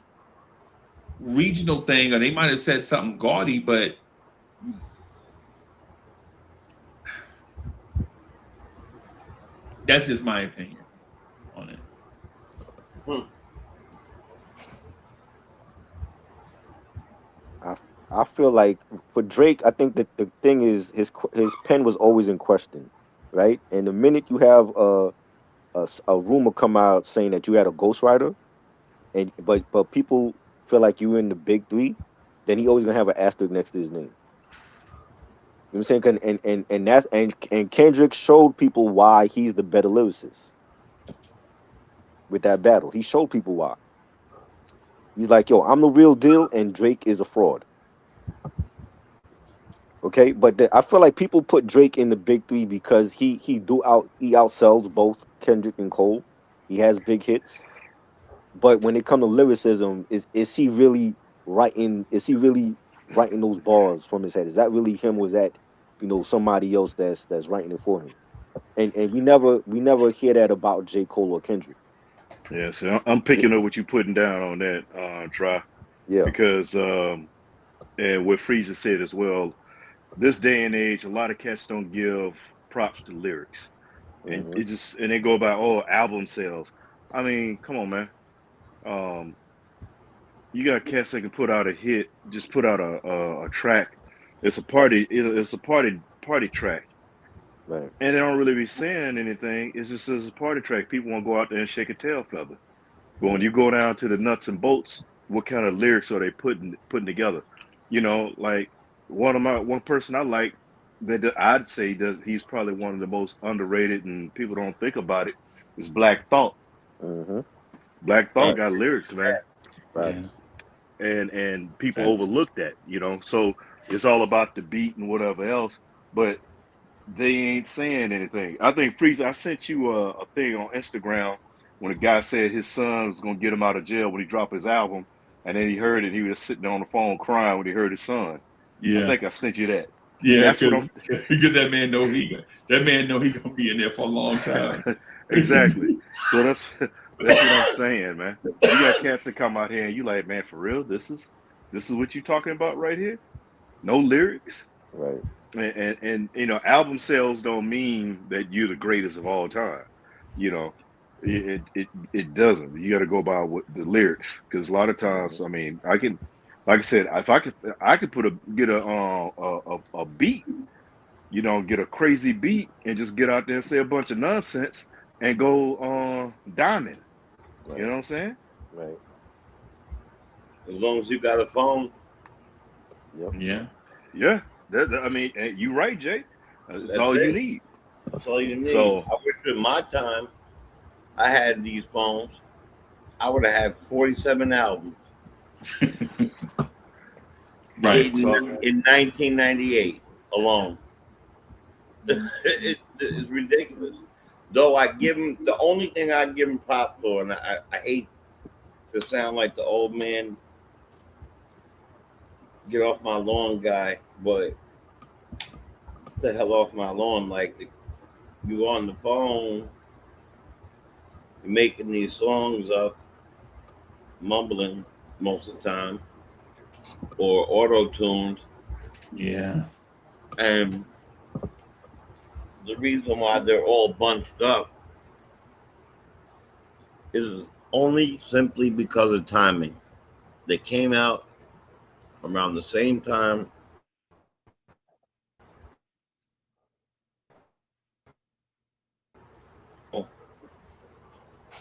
B: regional thing or they might have said something gaudy, but that's just my opinion on it.
C: I feel like for Drake, I think that the thing is his pen was always in question, right? And the minute you have a rumor come out saying that you had a ghostwriter, and but people feel like you in the big three, then he always gonna have an asterisk next to his name. You know what I'm saying? And that's and Kendrick showed people why he's the better lyricist with that battle. He showed people why. He's like, yo, I'm the real deal, and Drake is a fraud. Okay, but I feel like people put Drake in the big three because he outsells both Kendrick and Cole. He has big hits, but when it comes to lyricism, is he really writing? Is he really writing those bars from his head? Is that really him? Was that somebody else that's writing it for him? And we never hear that about J. Cole or Kendrick.
E: Yeah, so I'm picking up what you putting down on that, Try,
C: Yeah.
E: because and what Frieza said as well. This day and age, a lot of cats don't give props to lyrics, and
C: Mm-hmm.
E: they go by album sales. I mean, come on, man. Um, you got cats that can put out a hit, just put out a track. It's a party. It's a party track,
C: Right.
E: and they don't really be saying anything. It's a party track. People want to go out there and shake a tail feather. But when
C: Right.
E: you go down to the nuts and bolts, what kind of lyrics are they putting together? Like one person I like that I'd say he's probably one of the most underrated and people don't think about it is Black Thought.
C: Mm-hmm.
E: Black Thought got
B: Facts.
E: lyrics, man,
B: Yeah.
C: Facts.
E: and people
B: Facts.
E: overlook that. So it's all about the beat and whatever else, but they ain't saying anything. I think Freeze, I sent you a thing on Instagram when a guy said his son was gonna get him out of jail when he dropped his album, and then he heard it. He was sitting on the phone crying when he heard his son. I
B: Yeah.
E: think I sent you that.
B: Yeah,
E: That's what
B: because that man know he gonna be in there for a long time.
E: I'm exactly. So that's what I'm saying, man. You got cats that come out here and you like, man, for real, this is what you talking about right here? No lyrics.
C: Right.
E: And album sales don't mean that you're the greatest of all time. You know, it doesn't. You got to go by what the lyrics, because a lot of
C: Mm-hmm.
E: times, I mean, I can, like I said, if I could get a beat, get a crazy beat, and just get out there and say a bunch of nonsense and go diamond. You
C: Right.
E: know what I'm saying?
C: Right.
D: As long as you got a phone,
C: Yep.
B: Yeah.
E: Yeah. I mean, you right, Jay. That's
D: that's
E: all you
D: it.
E: need.
D: That's all you need.
E: So
D: I wish in my time I had these phones. I would have had 47 albums
B: Right.
D: in 1998 alone. It's ridiculous. Though I give him the only thing I give him props for, and I hate to sound like the old man, get off my lawn guy, but get the hell off my lawn. Like you on the phone, you're making these songs up, mumbling most of the time, or auto tuned,
B: Yeah.
D: and the reason why they're all bunched up is only simply because of timing. They came out around the same time.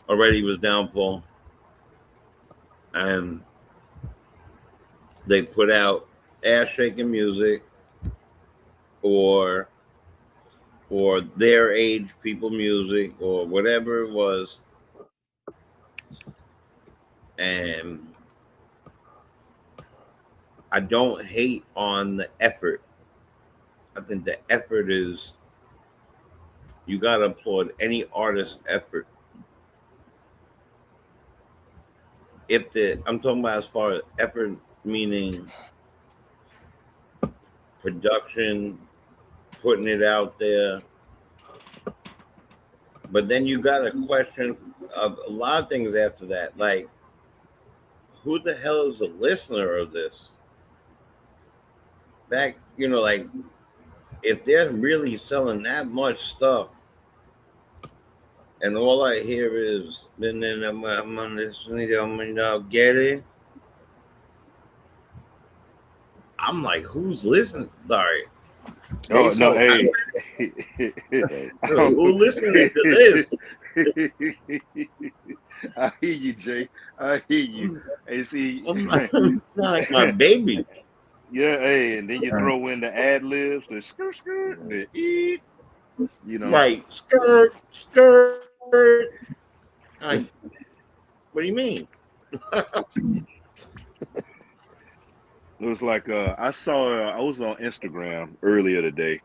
D: Already was downfall, and they put out ass shaking music or their age people music or whatever it was, and I don't hate on the effort. I think the effort is, you gotta applaud any artist's effort. If I'm talking about as far as effort, meaning production, putting it out there. But then you got a question of a lot of things after that. Like, who the hell is a listener of this? Back, like, if they're really selling that much stuff, and all I hear is, then I'm on this, get it. I'm like, who's listening? Sorry.
E: Oh no, hey,
D: Who listening to this?
E: I hear you, Jay. I hear you. Hey, see,
D: I'm like my baby.
E: yeah, hey, and then you
B: Right.
E: throw in the ad libs, the skirt, the eat,
D: Right. Skirt. Like, what do you mean?
E: It was like I was on Instagram earlier today,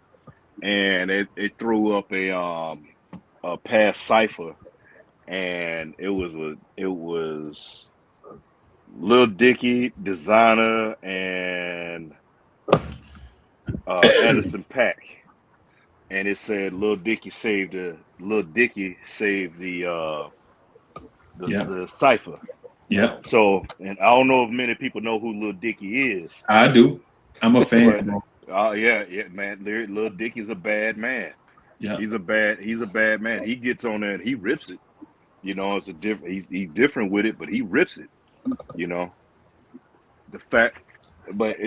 E: and it threw up a past cipher, and it was Lil Dicky, Designer, and Anderson .Paak, and it said Lil Dicky saved the
B: Yeah.
E: the cipher.
B: Yeah.
E: So, and I don't know if many people know who Lil Dicky is.
B: I do. I'm a fan.
E: But yeah, man, Lil Dicky's a bad man.
B: Yeah.
E: He's a bad man. He gets on there and he rips it. It's a different. He's different with it, but he rips it. The fact, but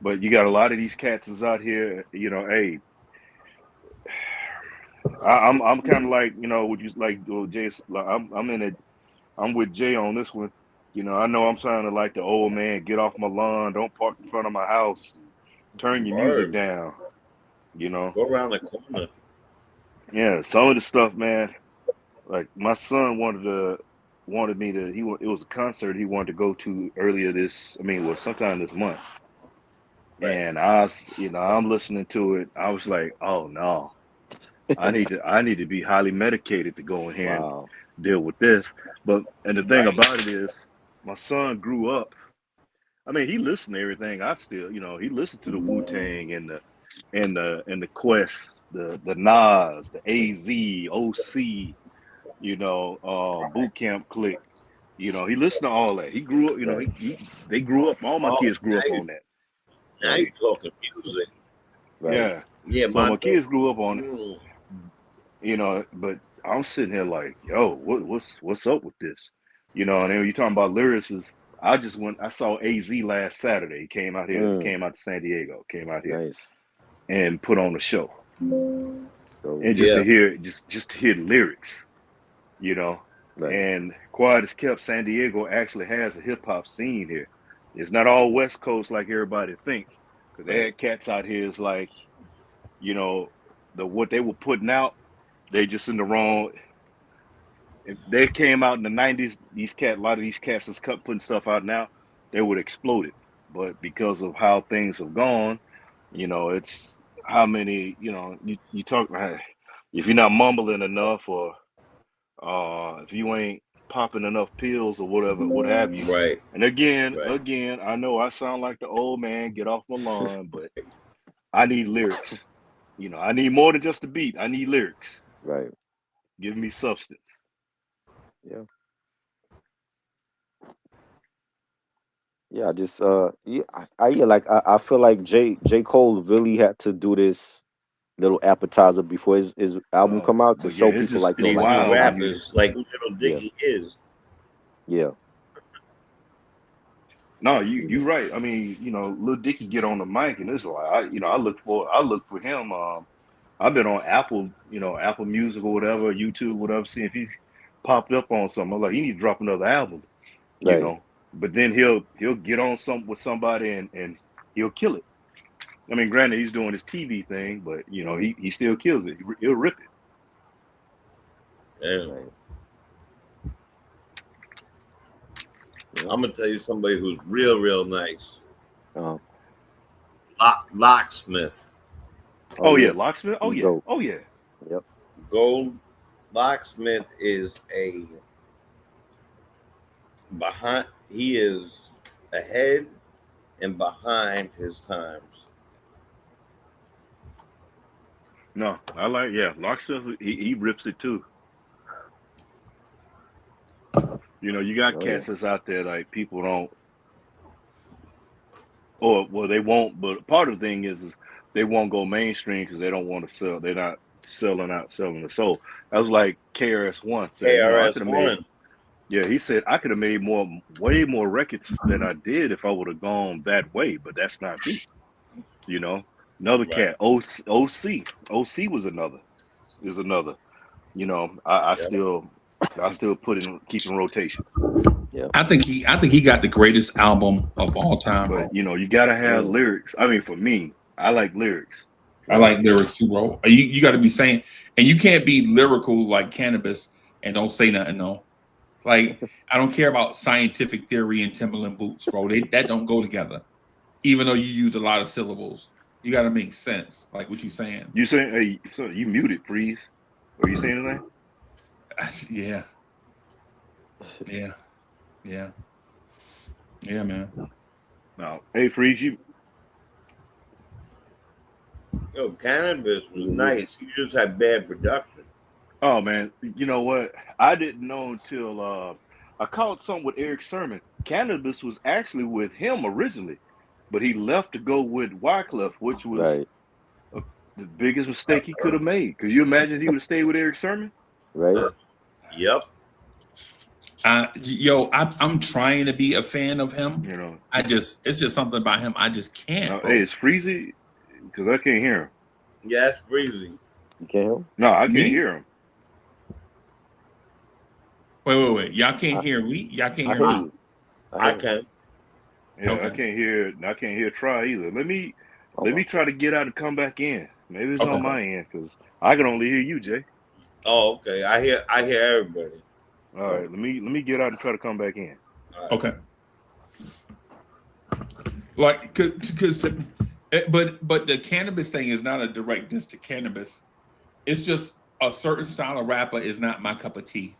E: but you got a lot of these cats is out here. Hey, I'm kind of like would you like Jay? I'm with Jay on this one. I know I'm sounding like the old man. Get off my lawn. Don't park in front of my house. Turn your music down.
D: Go around the corner.
E: Yeah, some of the stuff, man. Like my son wanted me to. It was a concert he wanted to go to earlier sometime this month.
D: Right.
E: And I'm listening to it. I was like, oh no, I need to be highly medicated to go in here and deal with this. And the thing about it is, my son grew up. I mean, he listened to everything. He listened to the Wu-Tang and the Quest, the Nas, the AZ, OC, Boot Camp Click. He listened to all that. He grew up. They grew up. All my kids grew up on that.
D: Now you're talking music.
E: Right. Yeah. So my kids grew up on it. But I'm sitting here like, yo, what's up with this? And then you're talking about lyricists. I saw AZ last Saturday. He came out here, came out to San Diego, came out here and put on a show. And just to hear the lyrics, and quiet as kept, San Diego actually has a hip hop scene here. It's not all West Coast like everybody think, because they had cats out here. It's like, what they were putting out, they just in the wrong. If they came out in the 90s, a lot of these cats is putting stuff out now, they would explode it. But because of how things have gone, it's how many, you talk about if you're not mumbling enough, or if you ain't popping enough pills or whatever, what have you.
D: Right.
E: And again, I know I sound like the old man, get off my lawn, but I need lyrics. I need more than just a beat. I need lyrics.
C: Right.
E: Give me substance.
C: Yeah. Yeah, I feel like J Cole really had to do this little appetizer before his album come out to show people like
D: these rappers like Lil Dicky is.
C: Yeah.
E: No, you right. I mean, Lil Dicky get on the mic and it's like I look for him. I've been on Apple, Apple Music or whatever, YouTube, whatever, see if he's popped up on something. I'm like, he need to drop another album, But then he'll get on with somebody and he'll kill it. I mean, granted, he's doing his TV thing, but he still kills it. He'll rip it.
D: Yeah. Right. I'm gonna tell you somebody who's real nice. Locksmith.
E: Oh yeah, Locksmith. Oh yeah.
C: Dope.
E: Oh yeah.
C: Yep.
D: Gold Locksmith is he is ahead and behind his times.
E: No, I like Locksmith. He rips it too. You know, you got
C: Oh yeah.
E: cats that's out there like people don't, or well, they won't. But part of the thing is they won't go mainstream because they don't want to sell. They're not selling the soul. That was like KRS-One said. You know, I
D: KRS
E: could have made.
D: One.
E: Yeah, he said I could have made way more records than I did if I would have gone that way. But that's not me. You know, another
D: Right.
E: cat, OC was another. Is another. You know, I still keep in rotation.
B: I think he got the greatest album of all time, bro.
E: But you know, you gotta have lyrics. I mean, for me, I like lyrics.
B: I like lyrics too, bro. You got to be saying, and you can't be lyrical like Cannabis and don't say nothing, no. Like I don't care about scientific theory and Timberland boots, bro. That don't go together. Even though you use a lot of syllables, you got to make sense, like what you saying.
E: You saying, hey, so you muted, Freeze? Are you saying anything?
B: Yeah, man.
E: No. Hey, Freeze, you.
D: Yo, Cannabis was nice. You just had bad production.
E: Oh man, you know what? I didn't know until I caught something with Eric Sermon. Cannabis was actually with him originally, but he left to go with Wyclef, which was
C: Right.
E: the biggest mistake he could have made. Could you imagine if he would have stayed with Eric Sermon?
C: Right.
D: Yep.
B: I'm trying to be a fan of him.
E: You know.
B: It's just something about him. I just can't. Bro.
E: Hey, it's Freezy because I can't hear him.
D: Yeah, it's breezy.
C: You can't hear him?
E: No, I can't
B: Me?
E: hear him.
B: Wait. Y'all can't hear me? Y'all can't
C: I
B: hear
C: hear
B: me?
C: you.
D: I
C: hear you.
D: can.
E: Yeah,
B: Okay.
E: I can't hear Try either. Let me try to get out and come back in. Maybe it's
B: Okay.
E: on my end because I can only hear you, Jay.
D: Oh, okay. I hear everybody.
E: All right, let me get out and try to come back in.
D: All right.
B: Okay. Like, but the Cannabis thing is not a direct diss to Cannabis. It's just a certain style of rapper is not my cup of tea.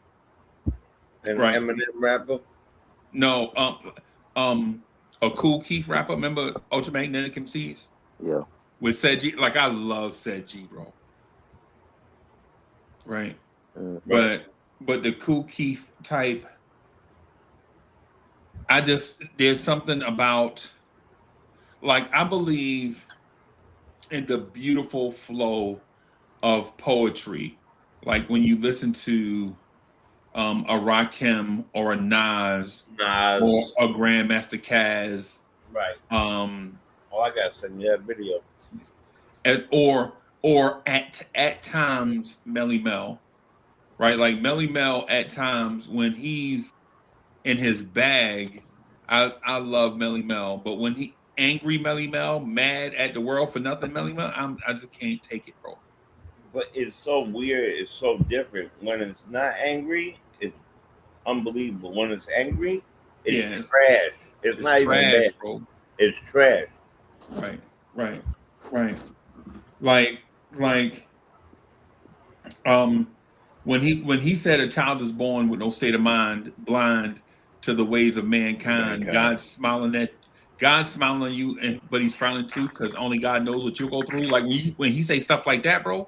D: And
B: Right.
D: Eminem rapper.
B: No, a Cool Keith rapper. Remember Ultramagnetic MCs
C: Yeah.
B: with Said G? Like I love Said G, bro. Right, but the Cool Keith type, there's something about, like I believe in the beautiful flow of poetry, like when you listen to a Rakim or a Nas or a Grandmaster Caz,
D: Right.
B: oh,
D: I gotta send you that video.
B: or at times Melly Mel, right? Like Melly Mel at times when he's in his bag, I love Melly Mel, but when he angry Melly Mel, mad at the world for nothing Melly Mel, I just can't take it, bro.
D: But it's so weird. It's so different. When it's not angry, it's unbelievable. When it's angry, it's trash. It's not even
B: trash,
D: bad.
B: bro.
D: It's trash.
B: Right. Like when he said a child is born with no state of mind, blind to the ways of mankind. God's smiling on you, but he's frowning too, because only God knows what you'll go through. Like when he say stuff like that, bro,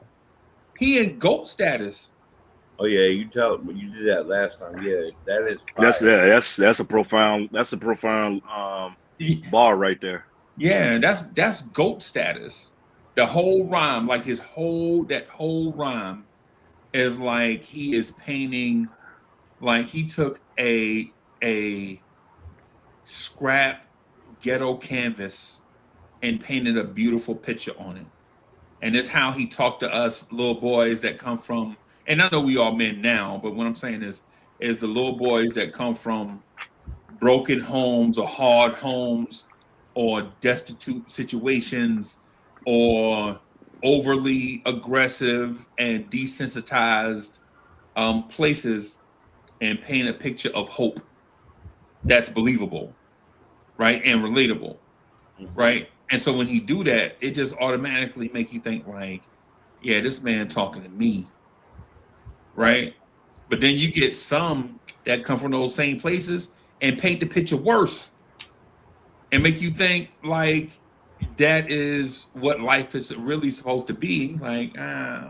B: he in GOAT status.
D: Oh yeah, you did that last time. Yeah, that is fire.
E: That's a profound bar right there.
B: Yeah, that's GOAT status. The whole rhyme, like that whole rhyme is like he is painting, like he took a scrap ghetto canvas and painted a beautiful picture on it. And it's how he talked to us little boys that come from, and I know we all men now, but what I'm saying is the little boys that come from broken homes or hard homes or destitute situations or overly aggressive and desensitized places, and paint a picture of hope that's believable, right, and relatable, right? And so when he do that, it just automatically make you think like, yeah, this man talking to me, right? But then you get some that come from those same places and paint the picture worse and make you think like, that is what life is really supposed to be. Like, I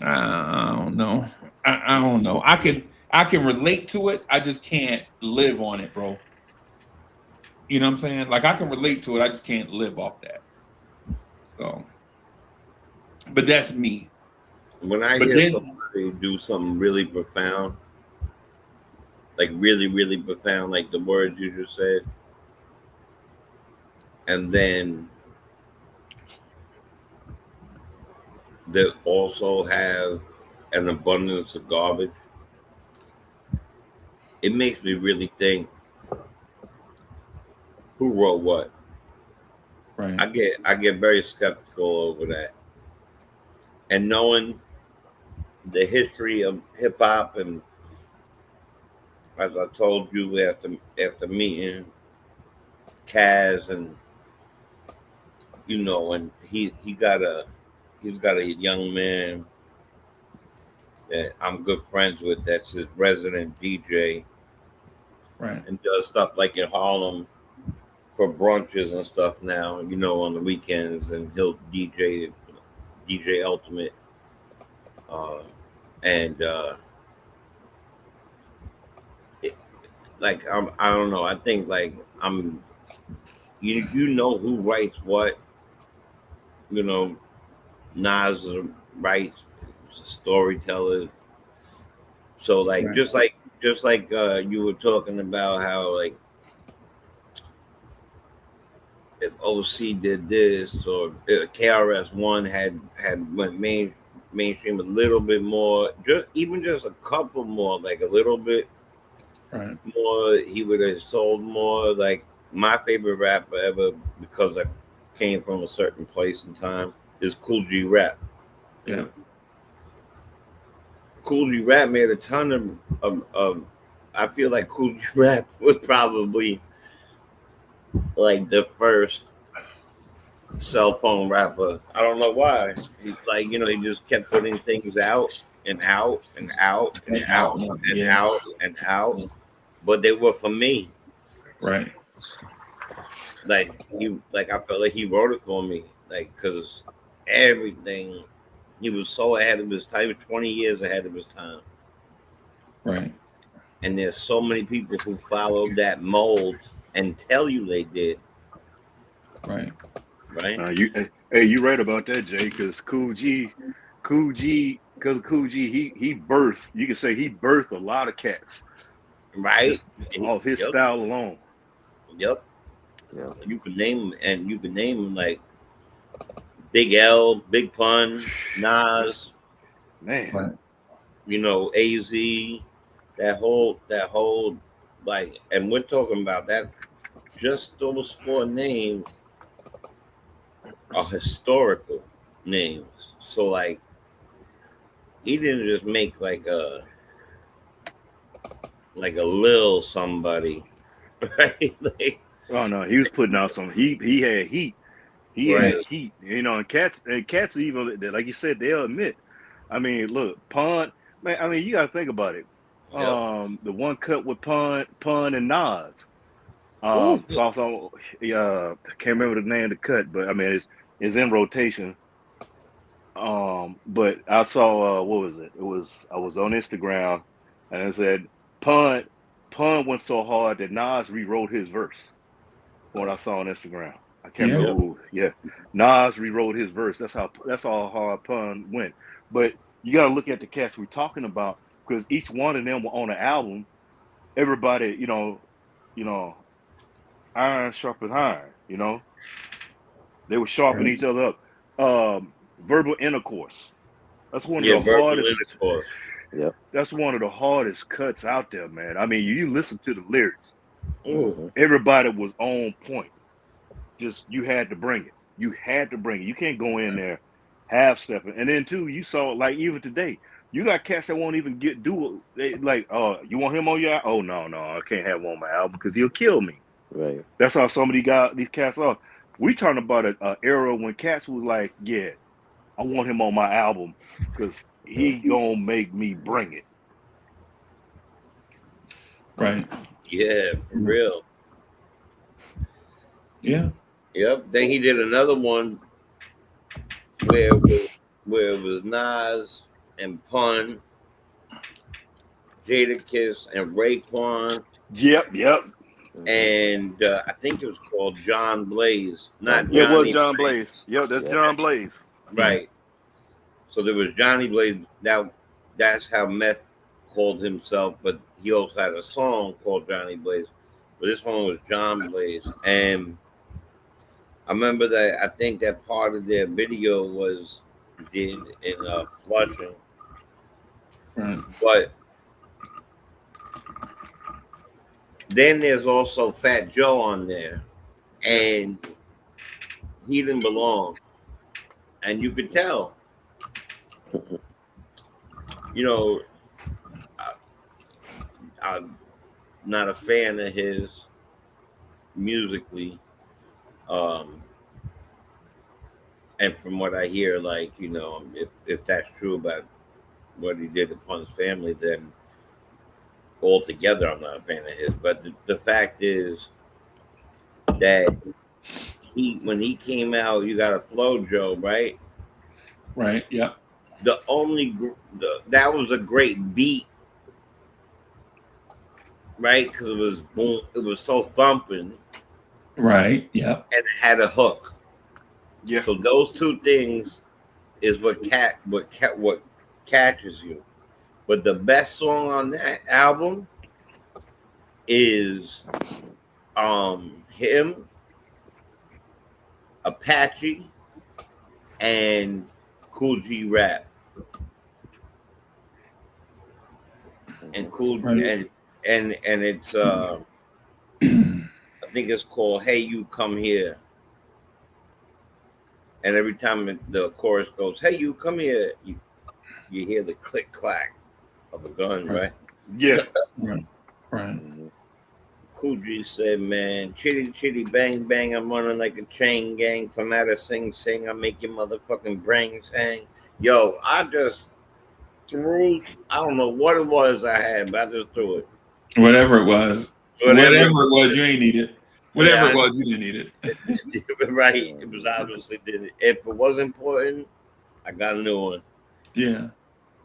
B: don't know. I don't know. I can relate to it. I just can't live on it, bro. You know what I'm saying? Like I can relate to it. I just can't live off that. So, but that's me.
D: When I
B: But
D: hear
B: then,
D: somebody do something really profound, like really, really profound, like the words you just said, and then they also have an abundance of garbage, it makes me really think who wrote what.
B: right,
D: I get very skeptical over that. And knowing the history of hip hop, and as I told you after meeting Kaz, and and he's got a young man that I'm good friends with that's his resident DJ
B: right,
D: and does stuff like in Harlem for brunches and stuff now, on the weekends, and he'll DJ Ultimate. And it, like I don't know. I think like you know who writes what. You know, Nas writes storytellers. So like
B: right.
D: just like you were talking about how like if OC did this, or KRS One had went mainstream a little bit more, just a couple more, like a little bit
B: Right.
D: more, he would have sold more. Like my favorite rapper ever, because I came from a certain place and time, is Cool G Rap.
B: Yeah.
D: Cool G Rap made a ton of I feel like Cool G Rap was probably like the first cell phone rapper. I don't know why. He's like, he just kept putting things out and out and out and
B: And
D: out
B: out.
D: and
B: Yeah.
D: out and out. But they were for me.
B: Right.
D: I felt like he wrote it for me. Like, cause everything, he was so ahead of his time, 20 years ahead of his time.
B: Right.
D: And there's so many people who followed that mold and tell you they did.
B: Right.
D: Right?
E: You right about that, Jay? Because Cool G, he birthed. You can say he birthed a lot of cats
D: Right?
E: just off his
D: Yep.
E: style alone.
D: Yep.
C: Yeah.
D: You can name them like Big L, Big Pun, Nas,
E: Man,
B: Right.
D: AZ, that whole like, and we're talking about that. Just those four names are historical names. So like, he didn't just make like a lil somebody, right? Like,
E: oh no, he was putting out some. He had heat. He
D: right.
E: had heat. And cats even like you said, they'll admit. I mean, look, Pun. Man, I mean, you gotta think about it.
D: Yep.
E: The one cut with Pun and Nas.
D: Ooh.
E: So also, I can't remember the name of the cut, but I mean, it's in rotation. But I saw what was it? I was on Instagram, and it said Pun went so hard that Nas rewrote his verse. What I saw on Instagram, I can't
B: Yeah.
E: remember who. Yeah, Nas rewrote his verse. That's how hard Pun went. But you got to look at the cats we're talking about, because each one of them were on an album. Everybody, iron sharpens iron. They were sharpening
B: Right.
E: each other up. Verbal intercourse. That's one of
D: Yeah,
E: the
D: verbal
E: hardest.
D: intercourse.
C: Yep.
E: That's one of the hardest cuts out there, man. I mean, you listen to the lyrics.
C: Mm-hmm.
E: Everybody was on point. Just you had to bring it. You had to bring it. You can't go in there half stepping. And then too, you saw like even today, you got cats that won't even do it. They like, oh, you want him on your? Oh no, I can't have him on my album because he'll kill me.
C: Right.
E: That's how some of these cats are. We talking about an era when cats was like, yeah, I want him on my album because he gonna make me bring it.
B: Right.
D: Yeah, for real.
B: Yeah.
D: Yep. Then he did another one where it was Nas and Pun, Jadakiss and Raekwon,
E: Yep.
D: and I think it was called John Blaze, not
E: It was
D: Johnny
E: John
D: Blaze.
E: Blaze. Yep, that's
C: Yeah.
E: John Blaze.
D: Right. So there was Johnny Blaze. That's how Meth called himself, but he also had a song called Johnny Blaze. But this one was John Blaze, and I remember that. I think that part of their video was did in Flushing,
B: Right.
D: but then there's also Fat Joe on there, and he didn't belong, and you could tell. You know, I'm not a fan of his musically, and from what I hear, like if that's true about what he did upon his family, then altogether I'm not a fan of his. But the fact is that when he came out, You Got a Flow, Joe, right?
B: Right. Yep.
D: That was a great beat, right? Because it was boom, it was so thumping,
B: Right. Yep.
D: and it had a hook.
E: Yeah.
D: So those two things is what catches you. But the best song on that album is him, Apache, and Cool G Rap. And Cool
B: Right.
D: and it's I think it's called Hey You Come Here. And every time the chorus goes, Hey You Come Here, you hear the click clack of a gun, right?
E: Yeah.
B: Right. Right.
D: Cool G said, man, chitty chitty bang bang, I'm running like a chain gang. From out of Sing Sing, I make your motherfucking brains hang. Yo, I just threw, I don't know what it was I had, but I just threw it.
B: Whatever it was. Whatever it was, you ain't need it. Whatever
D: Yeah,
B: it was, you didn't need it.
D: Right. It was obviously did it. If it was important, I got a new one.
B: Yeah.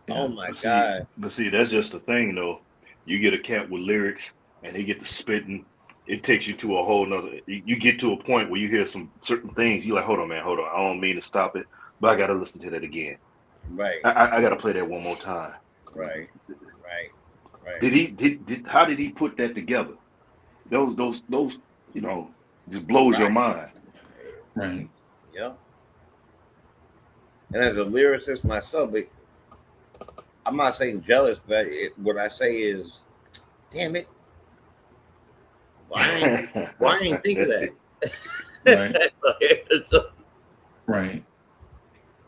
D: Oh my
E: But
D: God.
E: see, that's just the thing, though. You get a cat with lyrics, and they get to spitting. It takes you to a whole nother. You get to a point where you hear some certain things. You're like, hold on, man, hold on. I don't mean to stop it, but I got to listen to that again.
D: Right.
E: I got to play that one more time.
D: Right.
E: How did he put that together? Those, just blows your mind.
B: Right.
D: Yeah. And as a lyricist myself, but I'm not saying jealous, but what I say is, damn it, why I ain't think of that?
B: Right. Right.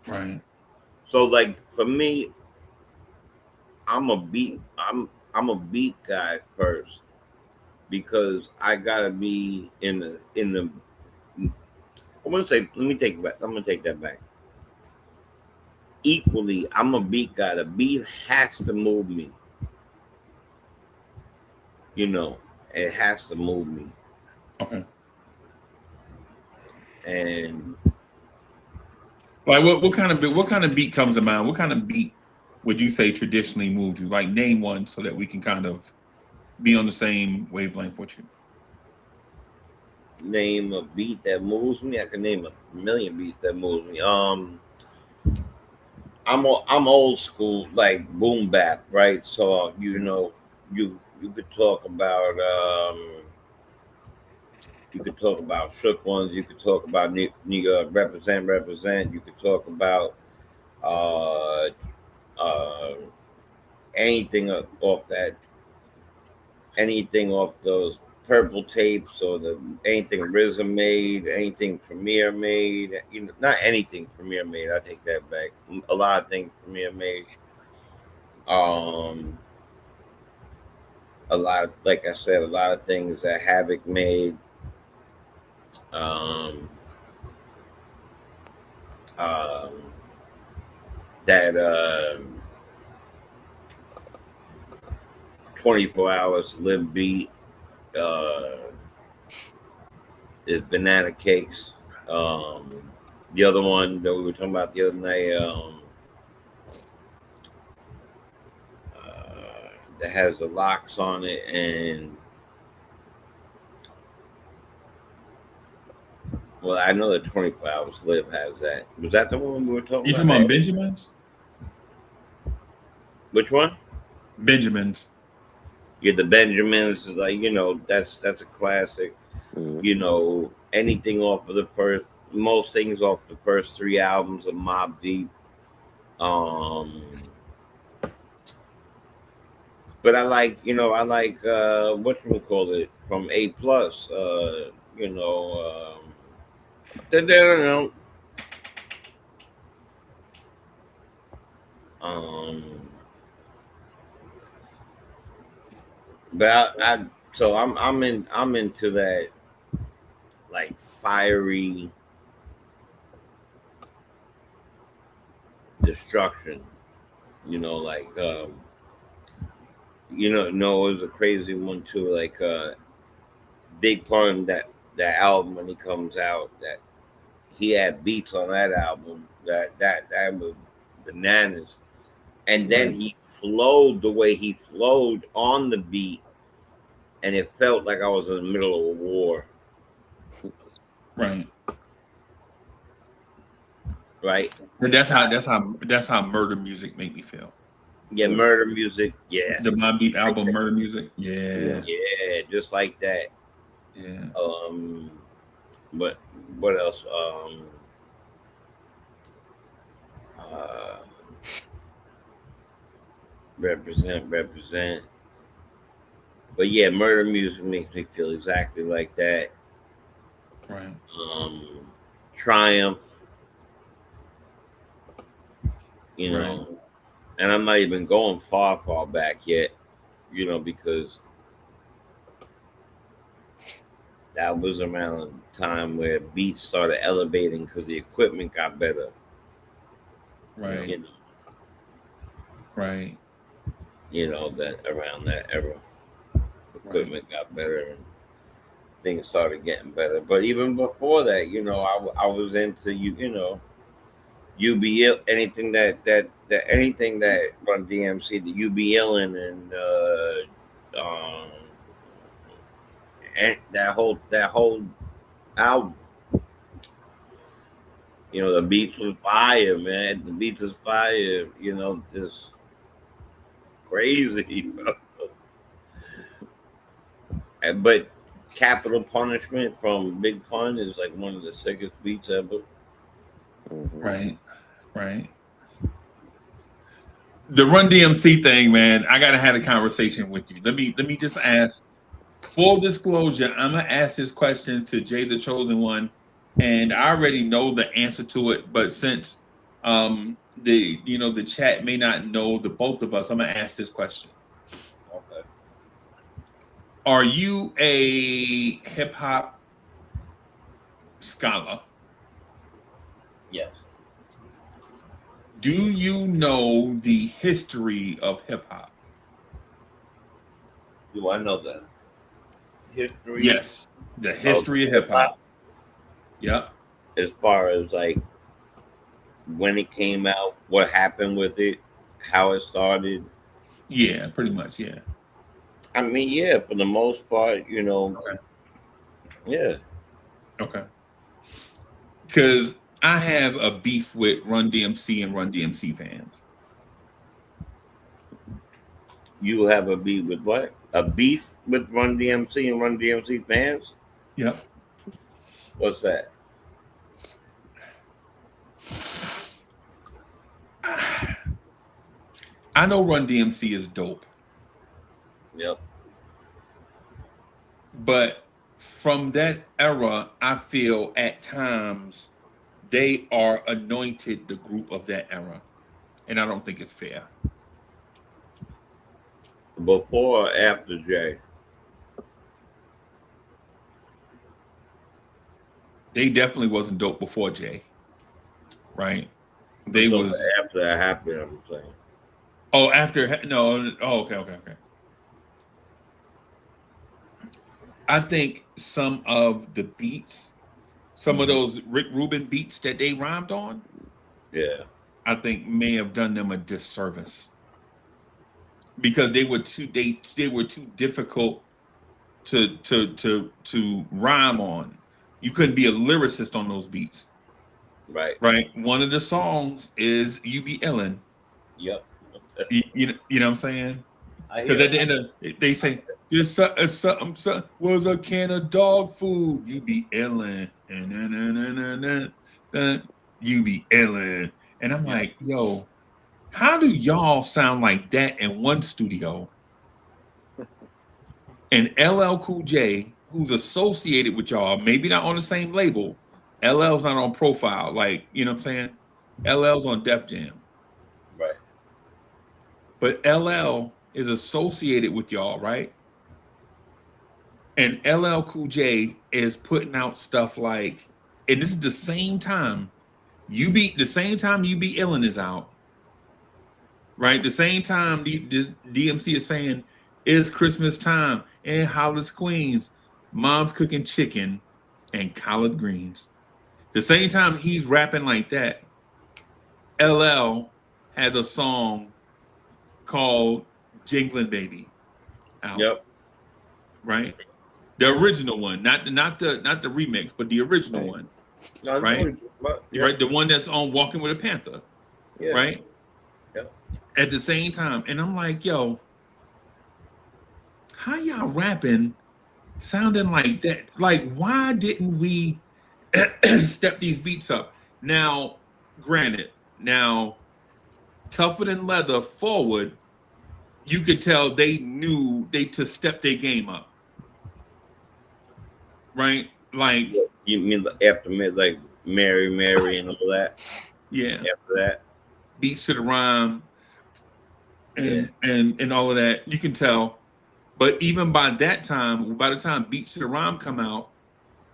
B: Right.
D: So like for me, I'm a beat guy first, because I gotta be in the. I'm gonna say, let me take it back. I'm gonna take that back. Equally, I'm a beat guy. The beat has to move me. It has to move me.
B: Okay.
D: And
B: like what kind of beat comes to mind? What kind of beat would you say traditionally moved you? Like name one so that we can kind of be on the same wavelength with you.
D: Name a beat that moves me. I can name a million beats that moves me. I'm old school, like boom bap, right? So you could talk about Shook Ones. You could talk about nigga represent. You could talk about anything off that, anything off those Purple tapes, or anything RZA made, anything Premier made. Not anything Premier made. I take that back. A lot of things Premier made. A lot, like I said, a lot of things that Havoc made. That 24 Hours Live beat is Banana Cakes. The other one that we were talking about the other night, that has the locks on it, and well, I know that 24 Hours Live has that. Was that the one we were talking
B: You
D: about?
B: talking about Benjamins?
D: Which one?
B: Benjamins.
D: Yeah, the Benjamins. Like, that's a classic.
C: Mhm.
D: Anything off of most things off the first 3 albums of Mobb Deep. But I like whatchamacallit from A Plus. You know, um, but I'm into that like fiery destruction. Like no, it was a crazy one too. Like Big Pun, that album when he comes out, that he had beats on that album that was bananas. And then
B: Right.
D: he flowed the way he flowed on the beat, and it felt like I was in the middle of a war.
B: Right.
D: Right?
B: That's how murder music make me feel.
D: Yeah, murder music. Yeah,
B: The Mobb Deep
D: like
B: album,
D: that.
B: Murder Music. Yeah.
D: Yeah, just like that.
B: Yeah.
D: But what else? Represent. But yeah, murder music makes me feel exactly like that.
B: Right.
D: Triumph,
B: Right.
D: and I'm not even going far back yet, because that was around the time where beats started elevating because the equipment got better.
B: Right. Right.
D: That around that era, equipment got better and things started getting better. But even before that, I was into UBL, anything anything that Run DMC, the UBL and that whole album. The beats was fire, man. The beats was fire. Just crazy, bro. But Capital Punishment from Big Pun is like one of the sickest beats ever.
B: Right. Right. The Run DMC thing, man, I gotta have a conversation with you. Let me just ask. Full disclosure, I'm gonna ask this question to Jay the Chosen One, and I already know the answer to it. But since the chat may not know the both of us, I'm gonna ask this question.
D: Okay.
B: Are you a hip hop scholar?
D: Yes.
B: Do you know the history of hip hop?
D: Do I know that? History?
B: Yes, the history of hip hop. Yep.
D: As far as like when it came out, what happened with it, how it started.
B: Yeah, pretty much. Yeah.
D: I mean, yeah, for the most part,
B: Okay.
D: yeah.
B: Okay. Because I have a beef with Run DMC and Run DMC fans.
D: You have a beef with what? A beef with Run DMC and Run DMC fans?
B: Yep.
D: What's that?
B: I know Run DMC is dope,
D: Yep.
B: but from that era, I feel at times they are anointed the group of that era, and I don't think it's fair.
D: Before or after Jay?
B: They definitely wasn't dope before Jay, right? They
D: So
B: was
D: after that happened, I'm saying.
B: after no. Oh, okay. I think some of the beats, some of those Rick Rubin beats that they rhymed on,
D: Yeah.
B: I think may have done them a disservice because they were too difficult to rhyme on. You couldn't be a lyricist on those beats,
D: Right.
B: right? One of the songs is "You Be Ellen."
D: Yep.
B: You know what I'm saying?
D: I
B: Because
D: hear
B: at the end of they say this something was a can of dog food. You be Ellen, you be Ellen, and I'm
D: Yeah.
B: like, yo, how do y'all sound like that in one studio? And LL Cool J, who's associated with y'all, maybe not on the same label. LL's not on Profile, like you know what I'm saying. LL's on Def Jam,
D: Right.
B: but LL is associated with y'all, right? And LL Cool J is putting out stuff like, and this is the same time You Be Illin is out, right? The same time DMC is saying it's Christmas time in Hollis, Queens, mom's cooking chicken and collard greens. The same time he's rapping like that, LL has a song called Jinglin' Baby out,
D: Yep.
B: right? The original one, not the remix, but the original
C: Right.
B: one,
D: No, I know
B: right?
D: what you're talking about. Yep.
B: Right, the one that's on Walking with a Panther,
D: Yeah.
B: right?
D: Yep.
B: At the same time, and I'm like, yo, how y'all rapping, sounding like that? Like, why didn't we step these beats up? Now, granted, Tougher Than Leather forward, you could tell they knew they to step their game up, right? Like,
D: You mean after like Mary, Mary, and all that?
B: yeah,
D: After that?
B: beats to the rhyme
D: Yeah.
B: and all of that, you can tell. But even by that time, by the time Beats to the Rhyme come out,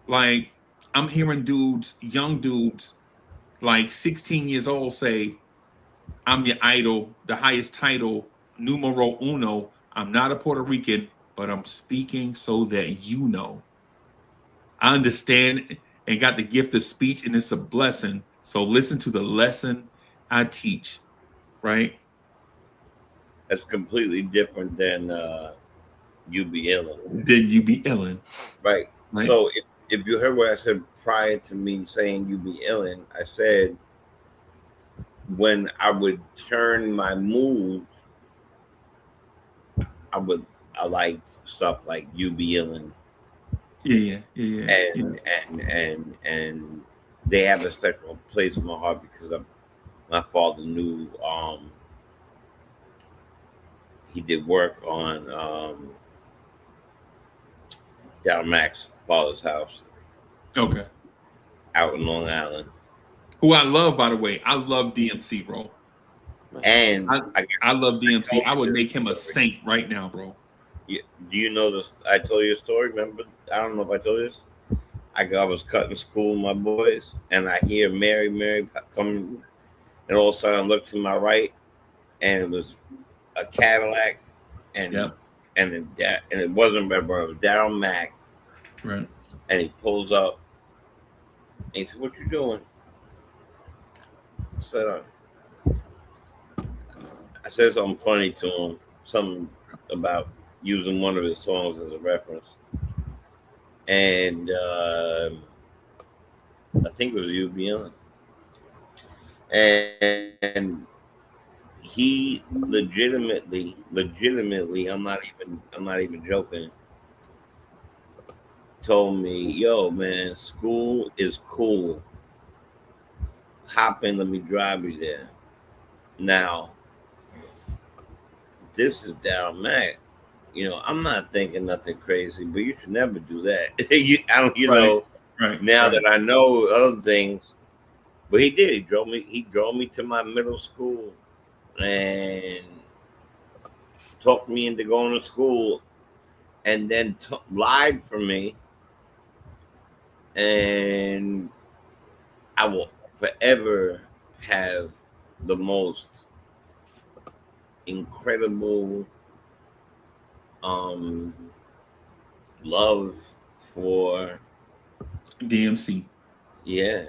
B: like I'm hearing young dudes, like 16 years old, say, "I'm your idol, the highest title, numero uno. I'm not a Puerto Rican, but I'm speaking so that you know. I understand and got the gift of speech, and it's a blessing. So listen to the lesson I teach." Right?
D: That's completely different than You Be Illin.
B: Then you be Ellen.
D: Right.
B: Right.
D: So if you heard what I said prior to me saying You Be Illin, I said when I would turn my mood, I like stuff like You Be Illin.
B: Yeah.
D: And they have a special place in my heart because my father knew he did work on down Mac's father's house
B: Okay.
D: out in Long Island.
B: Who I love, by the way. I love DMC, bro.
D: And
B: I love DMC. I would make him a saint right now, bro.
D: do you know this? I told you a story. Remember? I don't know if I told you this. I was cutting school with my boys, and I hear Mary, Mary coming, and all of a sudden I look to my right, and it was a Cadillac, and
B: Yep.
D: and it wasn't Red Burn, it was Daryl Mack,
B: Right.
D: and he pulls up, and he said, "What you doing?" I said something funny to him, something about using one of his songs as a reference. And I think it was You Be Illin. And he legitimately, I'm not even joking, told me, "Yo, man, school is cool. Hop in, let me drive you there." Now, this is down Mac. I'm not thinking nothing crazy, but you should never do that.
B: Right.
D: Now that I know other things, but he did. He drove me to my middle school and talked me into going to school, and then lied for me. And I will forever have the most incredible love for
B: DMC.
D: yeah.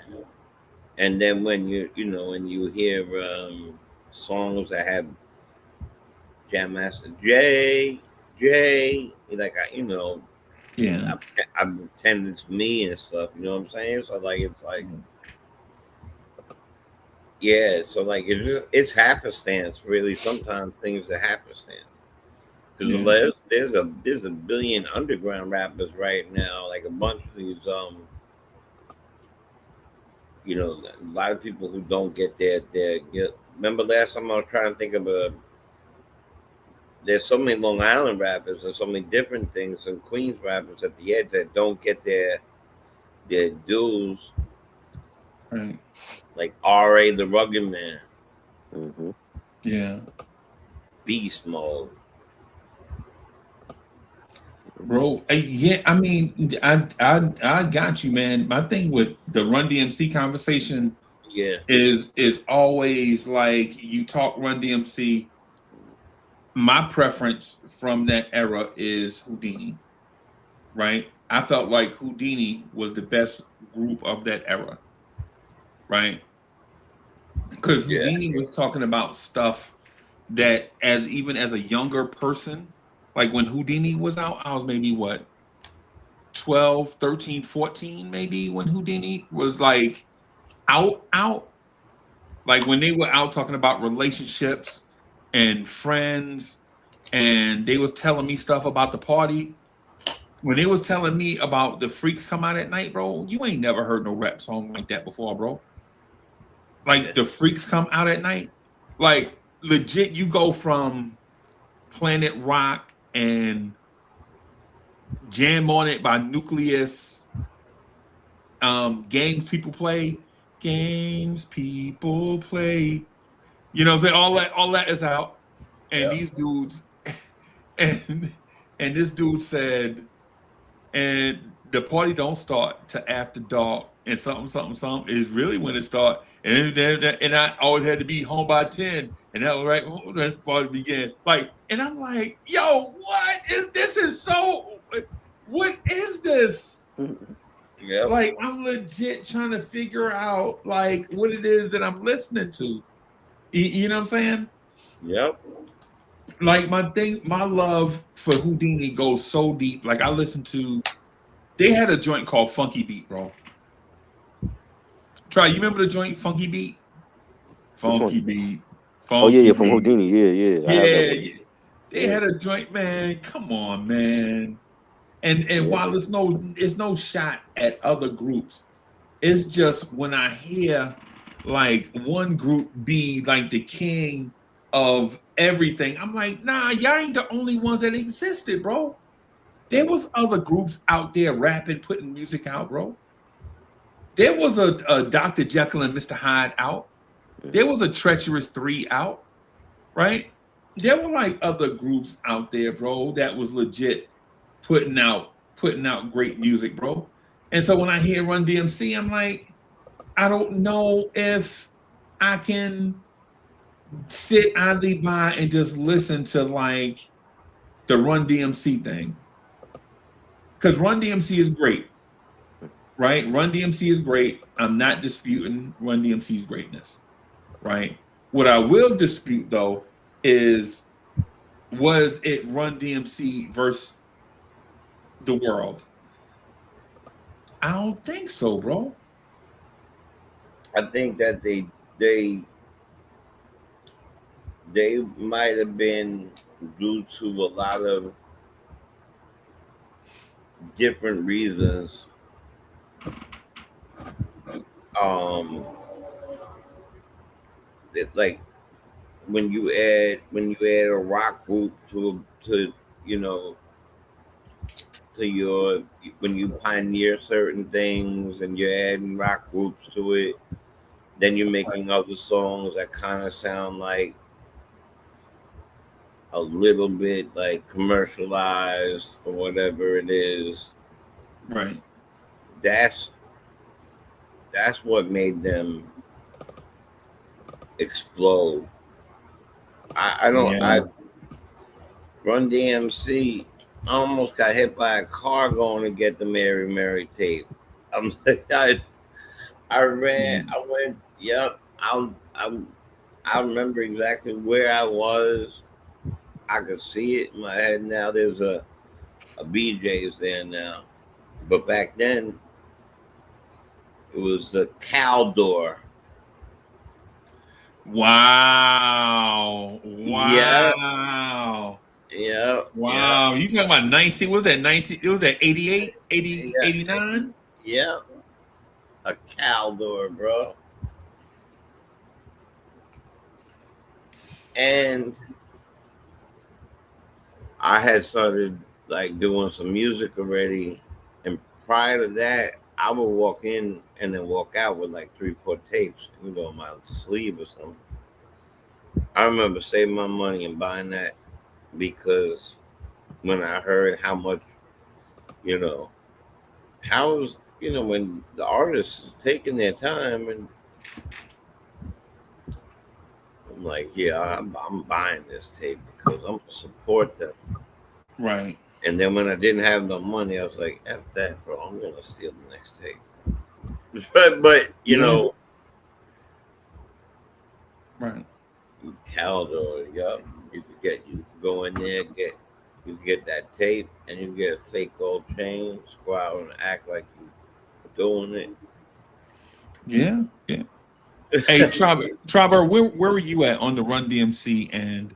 D: And then when when you hear songs that have Jam Master Jay, like
B: Yeah.
D: I'm pretending it's me and stuff. You know what I'm saying? So like it's like yeah. So like it's happenstance really. Sometimes things are happenstance because
B: Yeah.
D: there's a billion underground rappers right now. Like a bunch of these a lot of people who don't get their get. Remember last time I was trying to think of a. There's so many Long Island rappers and so many different things and Queens rappers at the edge that don't get their dues,
B: Right.
D: like R.A. the Rugged Man,
C: Hmm.
B: Yeah.
D: Beast Mode.
B: Bro, yeah, I mean, I got you, man. My thing with the Run DMC conversation
D: Yeah,
B: is always like you talk Run DMC. My preference from that era is Houdini, right? I felt like Houdini was the best group of that era, right? Because
D: yeah,
B: Houdini was talking about stuff that even as a younger person, like when Houdini was out, I was maybe what 12, 13, 14, maybe when Houdini was like out, like when they were out talking about relationships and friends, and they was telling me stuff about the party. When they was telling me about the freaks come out at night, bro, you ain't never heard no rap song like that before, bro.
D: yeah,
B: Like the freaks come out at night. Like legit, you go from Planet Rock and Jam on It by Nucleus, games people play. You know what I'm saying? All that is out. And
D: yeah,
B: these dudes and this dude said, and the party don't start till after dark, and something is really when it start. And I always had to be home by 10, and that was right when the party began. Like, and I'm like, yo, what is this? Is so what is this?
D: yep,
B: Like, I'm legit trying to figure out like what it is that I'm listening to. You know what I'm saying?
D: yep.
B: Like my love for Houdini goes so deep. Like I listen to, they had a joint called Funky Beat, bro. Try, you remember the joint Funky Beat?
C: Which
B: Funky
C: one?
B: Beat,
C: Oh yeah,
B: Funky
C: yeah, from
B: Beat.
C: Houdini. Yeah, yeah. I have that
B: Yeah,
C: one.
B: yeah. They
C: Yeah,
B: had a joint, man. Come on, man. And
C: yeah.
B: while it's no shot at other groups, it's just when I hear like one group be like the king of everything, I'm like, nah, y'all ain't the only ones that existed, bro. There was other groups out there rapping, putting music out, bro. There was a Dr. Jekyll and Mr. Hyde out. There
C: Hmm.
B: was a Treacherous 3 out, right? There were like other groups out there, bro, that was legit putting out great music, bro. And so when I hear Run DMC, I'm like, I don't know if I can sit idly by and just listen to like the Run DMC thing. Because Run DMC is great, right? Run DMC is great. I'm not disputing Run DMC's greatness, right? What I will dispute though is, was it Run DMC versus the world? I don't think so, bro.
D: I think that they they might have been due to a lot of different reasons. Um, like when you add a rock group to you know to your when you pioneer certain things and you're adding rock groups to it, then you're making other songs that kind of sound like a little bit like commercialized or whatever it is.
B: Right.
D: That's that's what made them explode. I don't I
B: Yeah.
D: Run DMC I almost got hit by a car going to get the Mary Mary tape. I'm like, I ran, I went, yep. I remember exactly where I was. I could see it in my head now. There's a BJ's there now. But back then, it was a Caldor.
B: Wow.
D: Yeah,
B: Wow.
D: yeah, yeah,
B: Wow. You talking about 19? Was that 19? It was at 88, 80,
D: yeah,
B: 89?
D: yeah. A Caldor, bro. And I had started like doing some music already. And prior to that, I would walk in and then walk out with like 3, 4 tapes, on my sleeve or something. I remember saving my money and buying that because when I heard how much, you know, how's, when the artists is taking their time, and I'm like, yeah, I'm buying this tape because I'm gonna support them.
B: Right.
D: And then when I didn't have no money, I was like, F that, bro. I'm gonna steal the next tape. but
B: Yeah. Right.
D: Caldor, yup. You could go in there, you could get that tape, and you get a fake gold chain, go out and act like you doing it.
B: Yeah. Yeah. Hey, Trobber, where were you at on the Run DMC and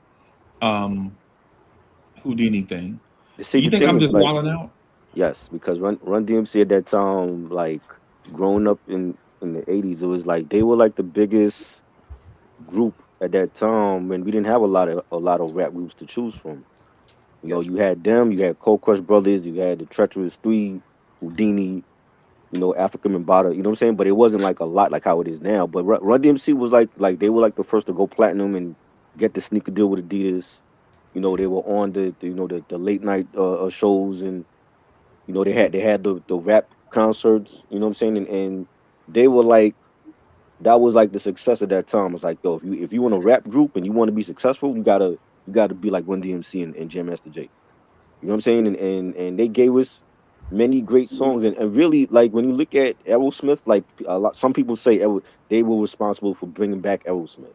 B: Houdini thing?
C: See,
B: You
C: the
B: think
C: thing
B: I'm
C: is
B: just
C: like,
B: wilding out?
C: yes, because Run DMC at that time, like growing up in the '80s, it was like they were like the biggest group at that time, and we didn't have a lot of rap groups to choose from.
D: Yep.
C: You had them, you had Cold Crush Brothers, you had the Treacherous Three, Houdini, African Mbata, you know what I'm saying? But it wasn't like a lot like how it is now. But Run DMC was like they were like the first to go platinum and get the sneaker deal with Adidas. They were on the late night shows, and they had the rap concerts, you know what I'm saying? And they were like, that was like the success at that time. It's like, yo, if you want a rap group and you want to be successful, you gotta be like Run DMC and Jam Master Jay. You know what I'm saying? And they gave us many great songs, and really, like, when you look at Aerosmith, like, some people say they were responsible for bringing back Aerosmith with,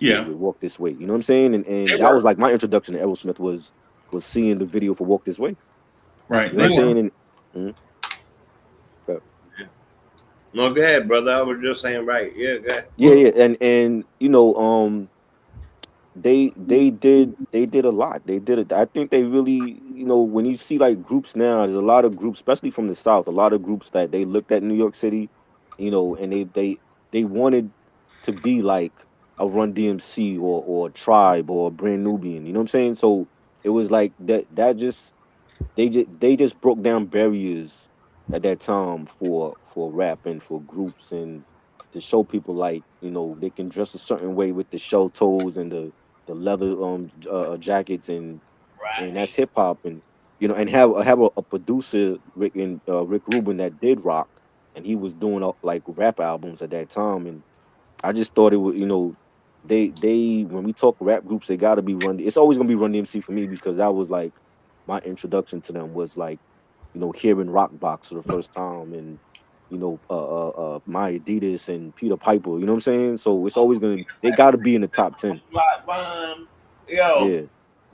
B: Yeah,
C: with Walk This Way. You know what I'm saying? And
B: they
C: that was
B: were.
C: like my introduction to Aerosmith was seeing the video for Walk This Way.
B: Right.
C: You know what
B: They
C: I'm
B: were.
C: saying? And mhm, uh,
D: No, go ahead, brother. I was just saying, right. Yeah, go ahead.
C: yeah, yeah, and they did a lot. They did it. I think they really, when you see like groups now, there's a lot of groups, especially from the South, a lot of groups that they looked at New York City, and they wanted to be like a Run DMC or a Tribe or a Brand Nubian. You know what I'm saying? So it was like that just they just broke down barriers at that time for rap and for groups, and to show people, like, they can dress a certain way with the show toes and the leather jackets, and that's
D: Right.
C: hip hop, and have a producer, Rick Rubin, that did rock, and he was doing like rap albums at that time. And I just thought it was, they when we talk rap groups, they got to be it's always gonna be Run DMC for me, because that was like my introduction to them, was like, hearing Rock Box for the first time, and my Adidas and Peter Piper. You know what I'm saying? So it's always gonna they got to be in the top 10.
D: Right, bomb. Yo,
C: Yeah,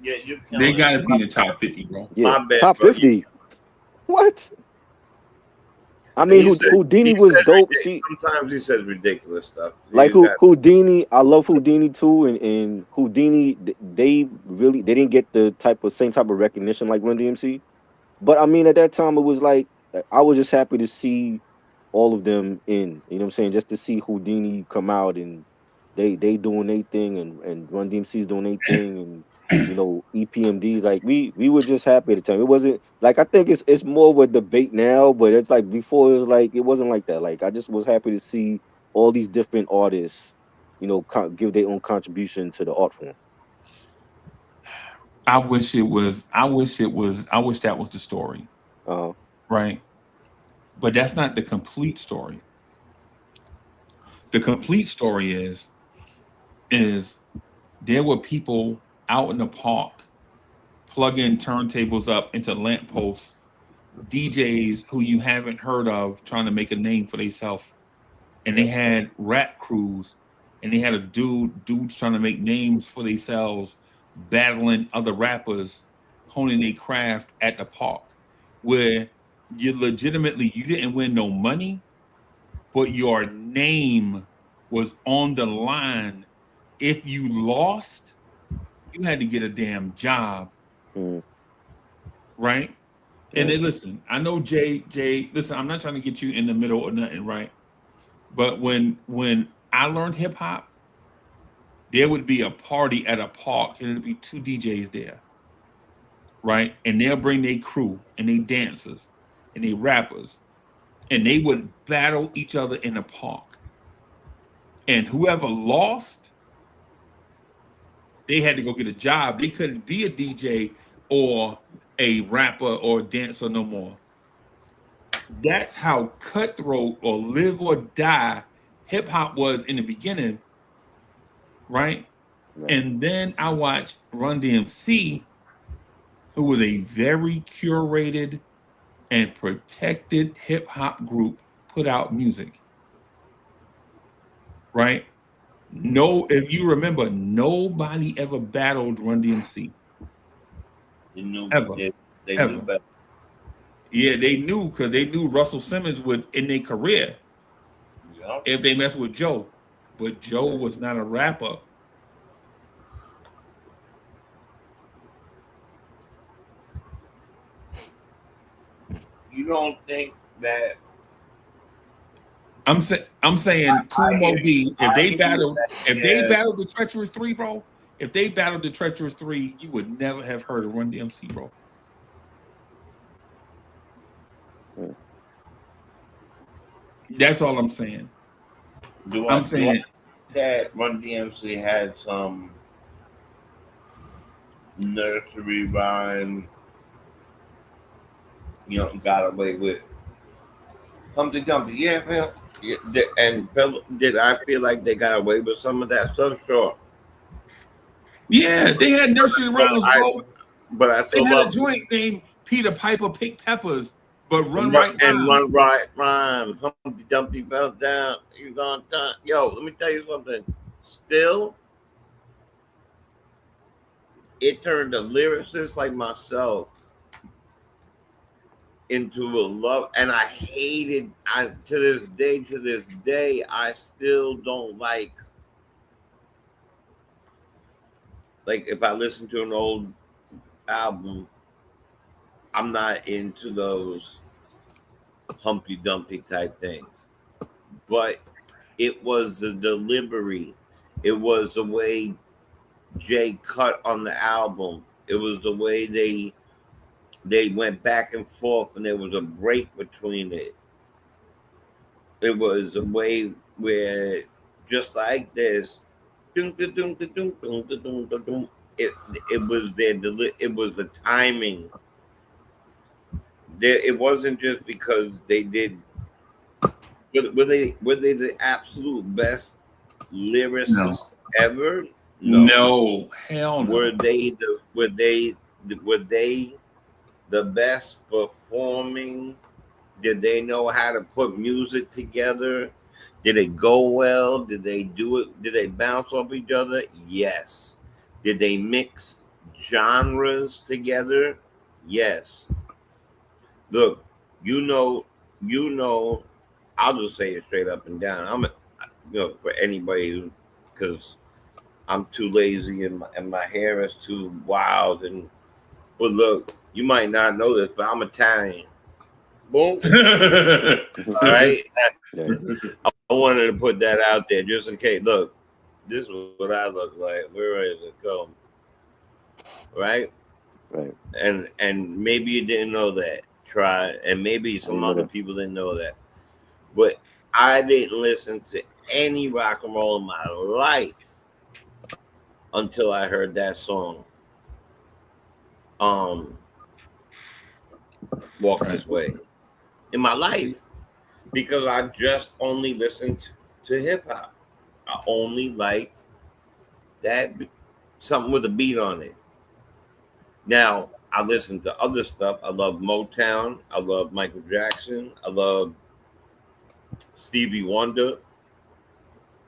D: yeah, you're
B: They
D: killing
B: got
D: it.
B: to be in the top 50, bro.
C: yeah,
D: My bad,
C: top
D: bro.
C: 50. What? I mean,
D: You said
C: Houdini
D: he
C: was
D: said
C: dope. See,
D: sometimes he says ridiculous stuff.
C: like,
D: You got
C: Houdini, I love Houdini too, and Houdini, they didn't get the same type of recognition like Run DMC. But I mean, at that time, it was like, I was just happy to see all of them in. You know what I'm saying? Just to see Houdini come out, and they doing their thing, and Run DMC's doing their thing, and EPMD. Like, we were just happy at the time. It wasn't like, I think it's more of a debate now, but it's like before, it was like, it wasn't like that. Like, I just was happy to see all these different artists, give their own contribution to the art form.
B: I wish it was. I wish it was. I wish that was the story,
C: Uh,
B: right? But that's not the complete story. The complete story is there were people out in the park plugging turntables up into lampposts, DJs who you haven't heard of trying to make a name for themselves. And they had rap crews, and they had dudes trying to make names for themselves, battling other rappers, honing their craft at the park, where you didn't win no money, but your name was on the line. If you lost, you had to get a damn job,
C: Mm.
B: right? And
C: Yeah.
B: then listen, I know Jay, listen, I'm not trying to get you in the middle or nothing, right? But when I learned hip hop, there would be a party at a park and there'd be two DJs there, right? And they'll bring their crew and they dancers and they rappers, and they would battle each other in the park. And whoever lost, they had to go get a job. They couldn't be a DJ or a rapper or a dancer no more. That's how cutthroat or live or die hip hop was in the beginning, right?
C: Right.
B: And then I watched Run DMC, who was a very curated and protected hip hop group, put out music, right? No, if you remember, nobody ever battled Run DMC.
D: They knew,
B: Ever.
D: they
B: Ever.
D: knew better.
B: Yeah, they knew, because they knew Russell Simmons would in their career
D: Yeah.
B: if they messed with Joe. But Joe was not a rapper.
D: You don't think that
B: I'm saying Kool Moe Dee, if they battled the Treacherous Three, bro, if they battled the Treacherous Three, you would never have heard of Run DMC, bro.
C: Mm.
B: That's all I'm saying.
D: I'm saying that Run DMC had some nursery rhyme, got away with Humpty Dumpty. Yeah, man. Yeah, did I feel like they got away with some of that stuff? Sure.
B: Yeah, they had nursery rhymes, bro.
D: But I
B: They
D: still
B: had a
D: love
B: joint named Peter Piper Picked Peppers, but Run
D: and
B: Right Rhymes.
D: Run Right Rhyme. Humpty Dumpty fell down. You gonna die. Yo, let me tell you something. Still, it turned a lyricist like myself into a love, and I hated. To this day, I still don't like if I listen to an old album, I'm not into those Humpty Dumpty type things. But it was the delivery, it was the way Jay cut on the album, it was the way they went back and forth, and there was a break between it. It was a way where, just like this, it was it was the timing. It wasn't just because they did. Were they the absolute best lyricists ever?
B: No, hell no.
D: Were they the best performing? Did they know how to put music together? Did it go well? Did they do it? Did they bounce off each other? Yes. Did they mix genres together? Yes. Look, I'll just say it straight up and down. For anybody because I'm too lazy and my hair is too wild. But look, you might not know this, but I'm Italian. Boom. All right.
C: Yeah.
D: I wanted to put that out there just in case. Look, this is what I look like. We're ready to go. Right?
C: Right.
D: And maybe you didn't know that. Try, and maybe some other people didn't know that. But I didn't listen to any rock and roll in my life until I heard that song. Walk This Way. In my life. Because I just only listened to hip hop. I only like that something with a beat on it. Now I listen to other stuff. I love Motown. I love Michael Jackson. I love Stevie Wonder.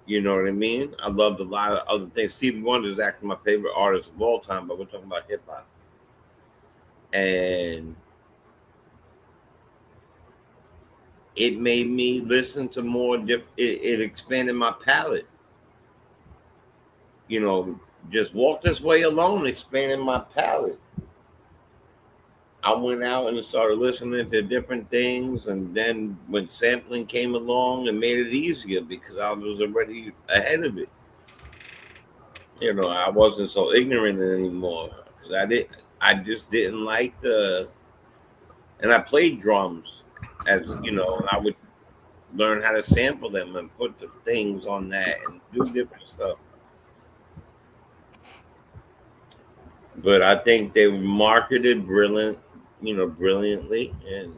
D: You know what I mean? I loved a lot of other things. Stevie Wonder is actually my favorite artist of all time, but we're talking about hip hop. And it made me listen to more. It expanded my palette. You know, just Walk This Way alone expanded my palette. I went out and started listening to different things, and then when sampling came along, it made it easier because I was already ahead of it. You know, I wasn't so ignorant anymore because I just didn't like and I played drums as you know, and I would learn how to sample them and put the things on that and do different stuff. But I think they marketed brilliantly, and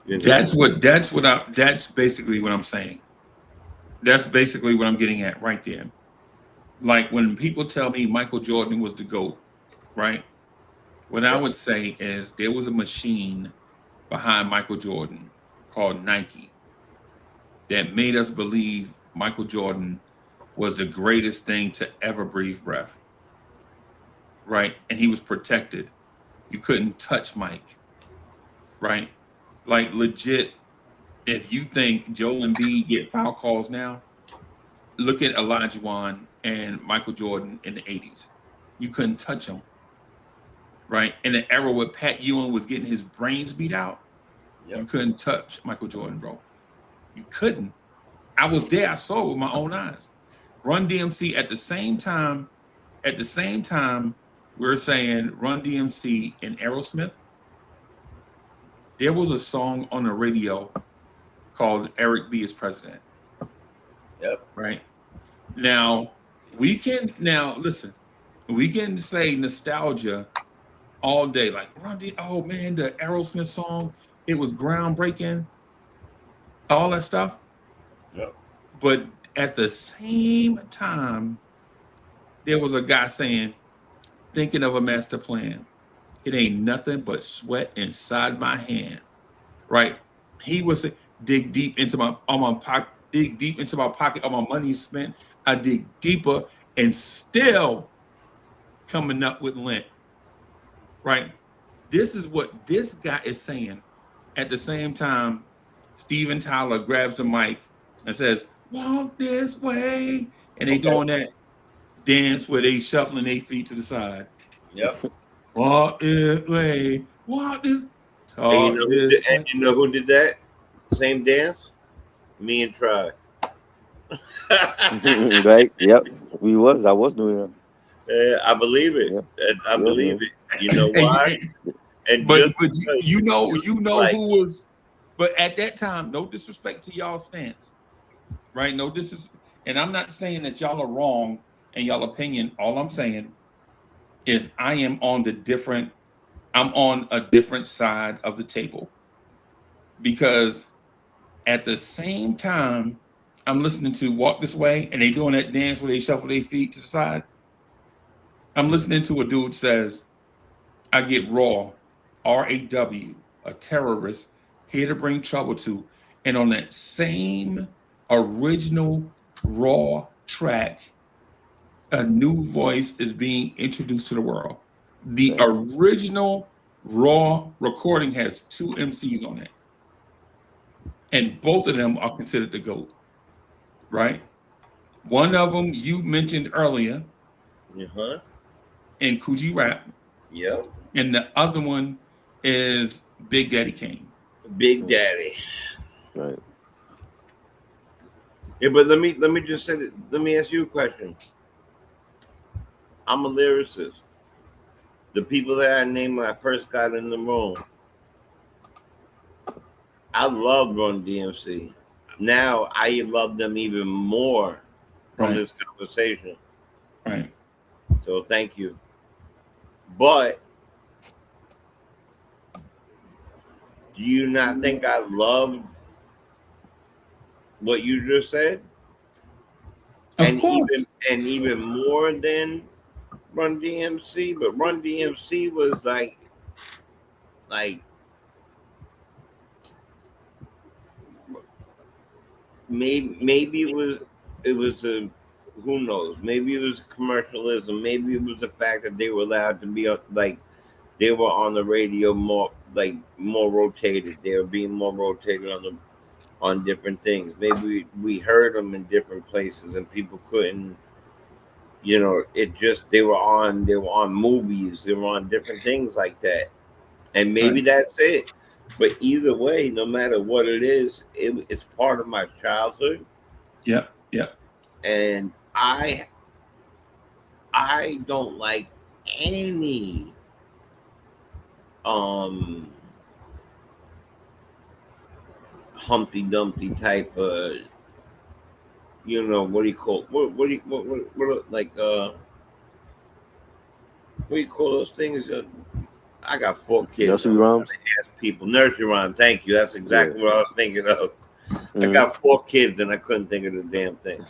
D: you know,
B: That's basically what I'm saying. That's basically what I'm getting at right there. Like when people tell me Michael Jordan was the GOAT, right? What I would say is there was a machine behind Michael Jordan called Nike that made us believe Michael Jordan was the greatest thing to ever breathe breath, right? And he was protected. You couldn't touch Mike, right? Like legit, if you think Joel Embiid get foul calls now, look at Olajuwon and Michael Jordan in the 80s. You couldn't touch him, right? In the era where Pat Ewing was getting his brains beat out, you couldn't touch Michael Jordan, bro. You couldn't. I was there. I saw it with my own eyes. Run DMC at the same time, we're saying Run DMC and Aerosmith. There was a song on the radio called Eric B. is President.
D: Yep.
B: Right. Now, we can say nostalgia all day. Like, oh man, the Aerosmith song, it was groundbreaking, all that stuff.
D: Yep.
B: But at the same time, there was a guy saying, thinking of a master plan. It ain't nothing but sweat inside my hand. Right? He was dig deep into my pocket, all my money spent. I dig deeper and still coming up with lint. Right? This is what this guy is saying. At the same time, Steven Tyler grabs the mic and says, walk this way. And they doing that dance where they shuffling their feet to the side.
D: Yep.
B: Walk this way. Walk this.
D: And you know who did that? Same dance? Me and Try.
C: Right? Yep. I was doing that.
D: I believe it.
C: Yeah.
D: I believe it. You know why?
B: But you know like, who was. But at that time, no disrespect to y'all stance, right? No disrespect, and I'm not saying that y'all are wrong in y'all opinion. All I'm saying is I'm on a different side of the table, because at the same time I'm listening to Walk This Way and they doing that dance where they shuffle their feet to the side. I'm listening to a dude says, I get raw, RAW, a terrorist, here to bring trouble to. And on that same original raw track, a new voice is being introduced to the world. The original raw recording has 2 MCs on it. And both of them are considered the GOAT, right? One of them you mentioned earlier, in Coogee Rap.
D: Yep.
B: And the other one is Big Daddy Kane.
D: Big Daddy.
C: Right.
D: Yeah, but let me just say that. Let me ask you a question. I'm a lyricist. The people that I named when I first got in the room, I love Run DMC. Now I love them even more from this conversation.
B: Right.
D: So thank you. But do you not think I love what you just said?
B: Of
D: and
B: course.
D: even more than Run DMC. But Run DMC was like maybe it was a who knows, maybe it was commercialism, maybe it was the fact that they were allowed to be like they were on the radio more, like more rotated, they were being more rotated on different things. Maybe we heard them in different places and people couldn't, it just they were on movies, they were on different things like that, and maybe
B: Right.
D: that's it. But either way, no matter what it is, it's part of my childhood.
B: Yep. Yep.
D: And I don't like any Humpty Dumpty type of, what do you call what like what do you call those things? I got 4 kids.
C: Nursery
D: I'm trying
C: rhymes.
D: to ask people. Nursery rhyme. Thank you. That's exactly what I was thinking of. I
C: Mhm.
D: got 4 kids and I couldn't think of the damn thing.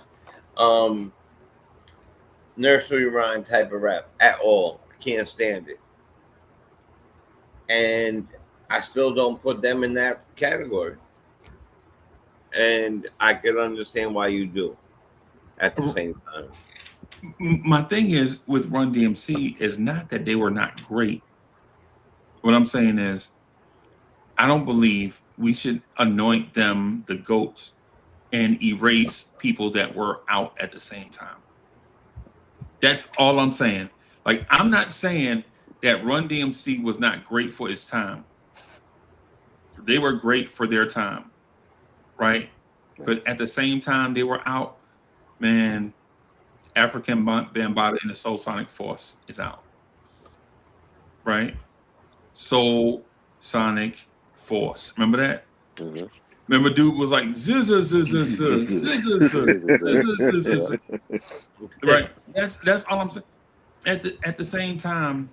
D: Nursery rhyme type of rap at all. I can't stand it. And I still don't put them in that category. And I can understand why you do at the same time.
B: My thing is with Run DMC is not that they were not great. What I'm saying is, I don't believe we should anoint them the goats and erase people that were out at the same time. That's all I'm saying. Like, I'm not saying that Run DMC was not great for its time. They were great for their time, right? But at the same time they were out, man, African Bambaataa and the Soul Sonic Force is out, right? Soul Sonic Force. Remember that?
C: Mhm.
B: Remember, dude was like, zzz, zzz, zzz, zzz, zzz, zzz, zzz, zzz, zzz. Right. That's all I'm saying. At the same time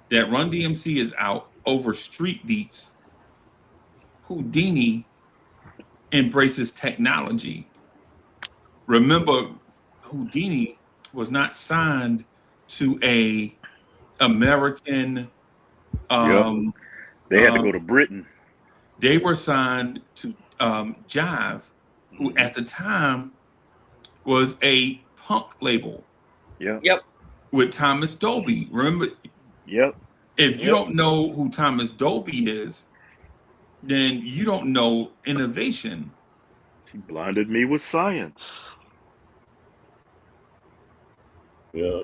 B: that Run DMC is out over street beats, Houdini embraces technology. Remember, Houdini was not signed to a American.
E: They had to go to Britain.
B: They were signed to Jive, who at the time was a punk label.
E: Yeah.
D: Yep.
B: With Thomas Dolby. Remember,
E: Yep.
B: if you don't know who Thomas Dolby is, then you don't know innovation.
E: She blinded me with science.
D: Yeah.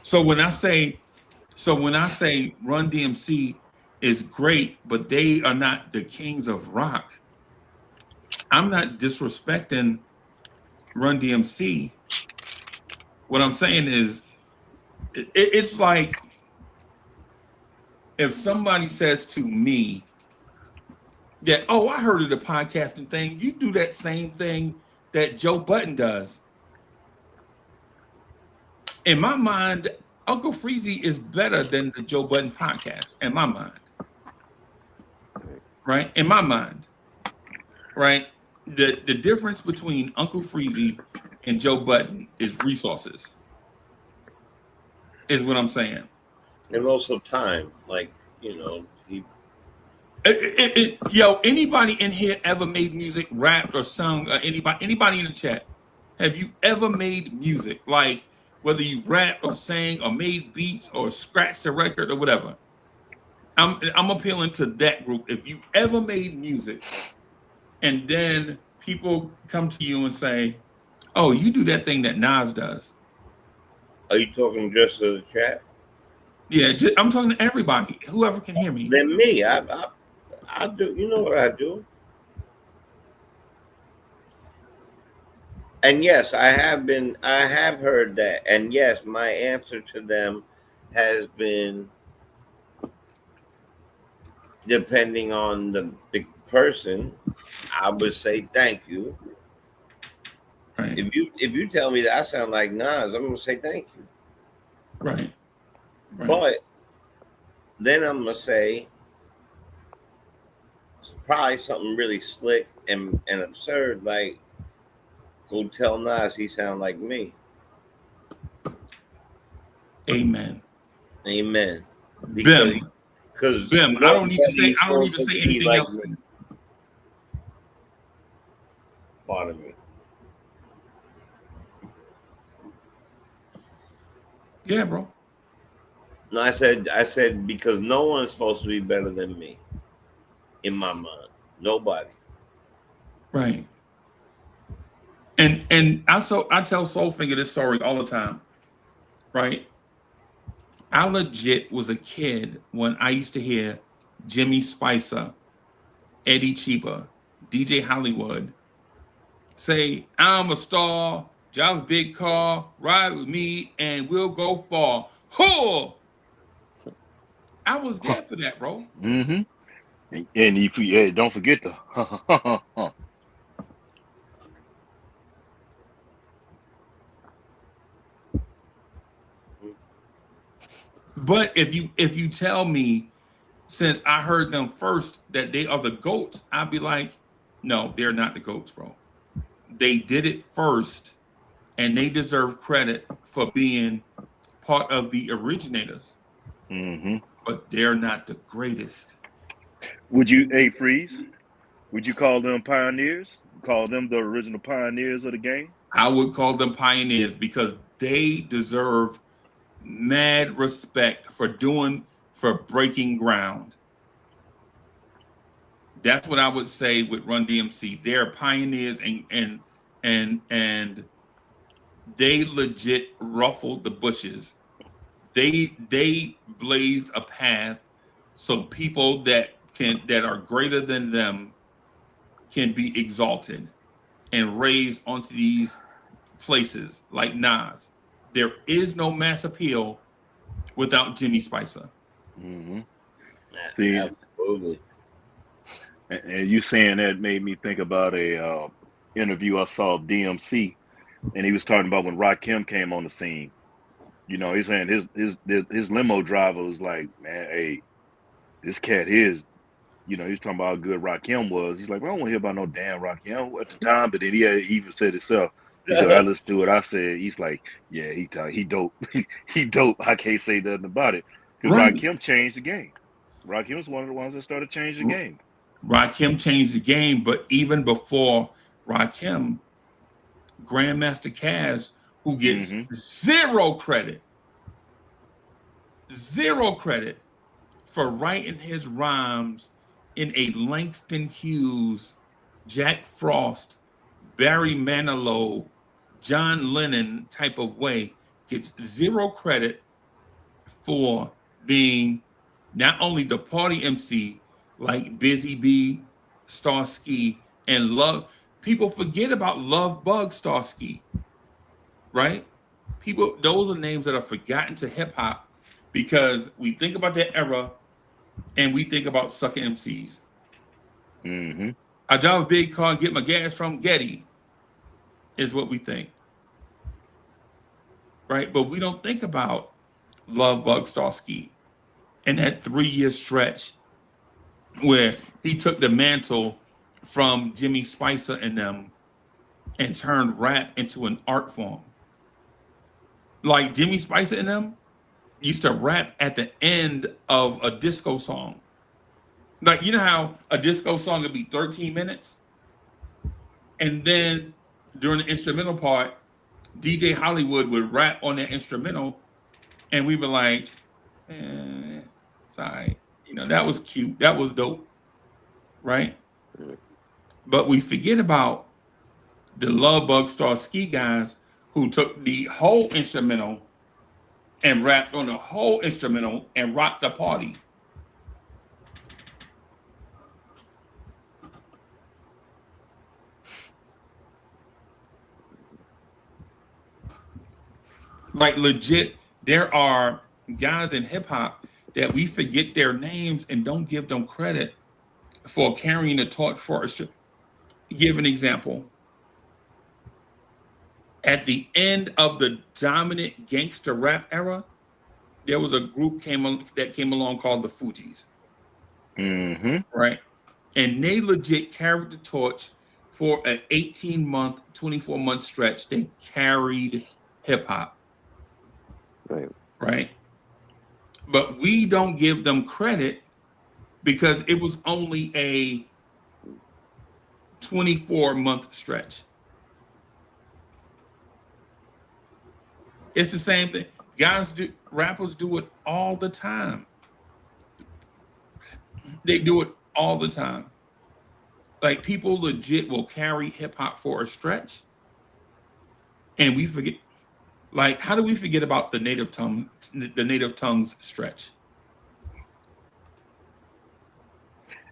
B: So when I say Run DMC is great, but they are not the kings of rock, I'm not disrespecting Run DMC. What I'm saying is, it's like if somebody says to me that, oh, I heard of the podcasting thing, you do that same thing that Joe Budden does. In my mind, Uncle Freezy is better than the Joe Budden podcast, in my mind. Right? In my mind. Right? The difference between Uncle Freezy and Joe Budden is resources. Is what I'm saying.
D: And also time. Like,
B: Yo, anybody in here ever made music, rapped or sung? Anybody in the chat? Have you ever made music? Like, whether you rap or sang or made beats or scratched a record or whatever. I'm appealing to that group. If you ever made music and then people come to you and say, oh, you do that thing that Nas does.
D: Are you talking just to the chat?
B: Yeah, I'm talking to everybody, whoever can hear me.
D: Then me, I do. You know what I do? And yes, I have heard that. And yes, my answer to them has been, depending on the person, I would say thank you.
B: Right.
D: If you tell me that I sound like Nas, I'm gonna say thank you.
B: Right.
D: But then I'm gonna say probably something really slick and absurd, like go tell Nas he sound like me.
B: Amen.
D: Amen.
B: Bim.
D: Because
B: Bim. I don't need to say
D: be
B: anything
D: like
B: else.
D: me. Pardon me.
B: Yeah, bro.
D: No, I said because no one's supposed to be better than me. In my mind, nobody.
B: Right. And I tell Soulfinger this story all the time. Right. I legit was a kid when I used to hear Jimmy Spicer, Eddie Chiba, DJ Hollywood say, "I'm a star, drive a big car, ride with me, and we'll go far." Ho! I was there for that, bro.
E: Mm-hmm. And if you don't forget the
B: But if you tell me, since I heard them first, that they are the GOATs, I'd be like, no, they're not the GOATs, bro. They did it first, and they deserve credit for being part of the originators.
E: Mm-hmm.
B: But they're not the greatest.
E: Would you, Freeze? Would you call them pioneers? Call them the original pioneers of the game?
B: I would call them pioneers because they deserve mad respect for breaking ground. That's what I would say with Run DMC. They're pioneers and they legit ruffled the bushes. They blazed a path so people that are greater than them can be exalted and raised onto these places like Nas. There is no mass appeal without Jimmy Spicer.
E: Mm-hmm. See,
D: absolutely.
E: And you saying that made me think about a interview I saw of DMC, and he was talking about when Rakim came on the scene. You know, he's saying his limo driver was like, man, hey, this cat is, you know, he was talking about how good Rakim was. He's like, well, I don't want to hear about no damn Rakim at the time, but then he even said himself. He said, I listened to it. I said, he's like, yeah, he dope. He dope. I can't say nothing about it. Because
B: Right.
E: Rakim changed the game. Rakim was one of the ones that started changing the game.
B: Rakim changed the game, but even before Rakim, Grandmaster Caz, who gets zero credit for writing his rhymes in a Langston Hughes, Jack Frost, Barry Manilow, John Lennon type of way, gets zero credit for being not only the party MC like Busy Bee, Starsky, and Love. People forget about Love Bug Starsky, right? People, those are names that are forgotten to hip hop because we think about that era and we think about sucker MCs.
E: Mm-hmm.
B: I drive a big car and get my gas from Getty is what we think, right? But we don't think about Love Bug Starsky and that 3-year stretch where he took the mantle from Jimmy Spicer and them and turned rap into an art form. Like Jimmy Spicer and them used to rap at the end of a disco song. Like, you know how a disco song would be 13 minutes? And then during the instrumental part, DJ Hollywood would rap on that instrumental and we were like, it's all right. You know, that was cute. That was dope. Right? But we forget about the Love Bug Starsky guys who took the whole instrumental and rapped on the whole instrumental and rocked the party. Like legit, there are guys in hip hop that we forget their names and don't give them credit for carrying the torch for us. Give an example. At the end of the dominant gangster rap era, there was a group that came along called the Fugees.
E: Mm-hmm.
B: Right? and they legit carried the torch for an 18-month, 24-month stretch. They carried hip hop,
C: Right.
B: right? But we don't give them credit because it was only a 24-month stretch. It's the same thing. Rappers do it all the time. They do it all the time. Like, people legit will carry hip hop for a stretch, and we forget. Like, how do we forget about the native tongues stretch?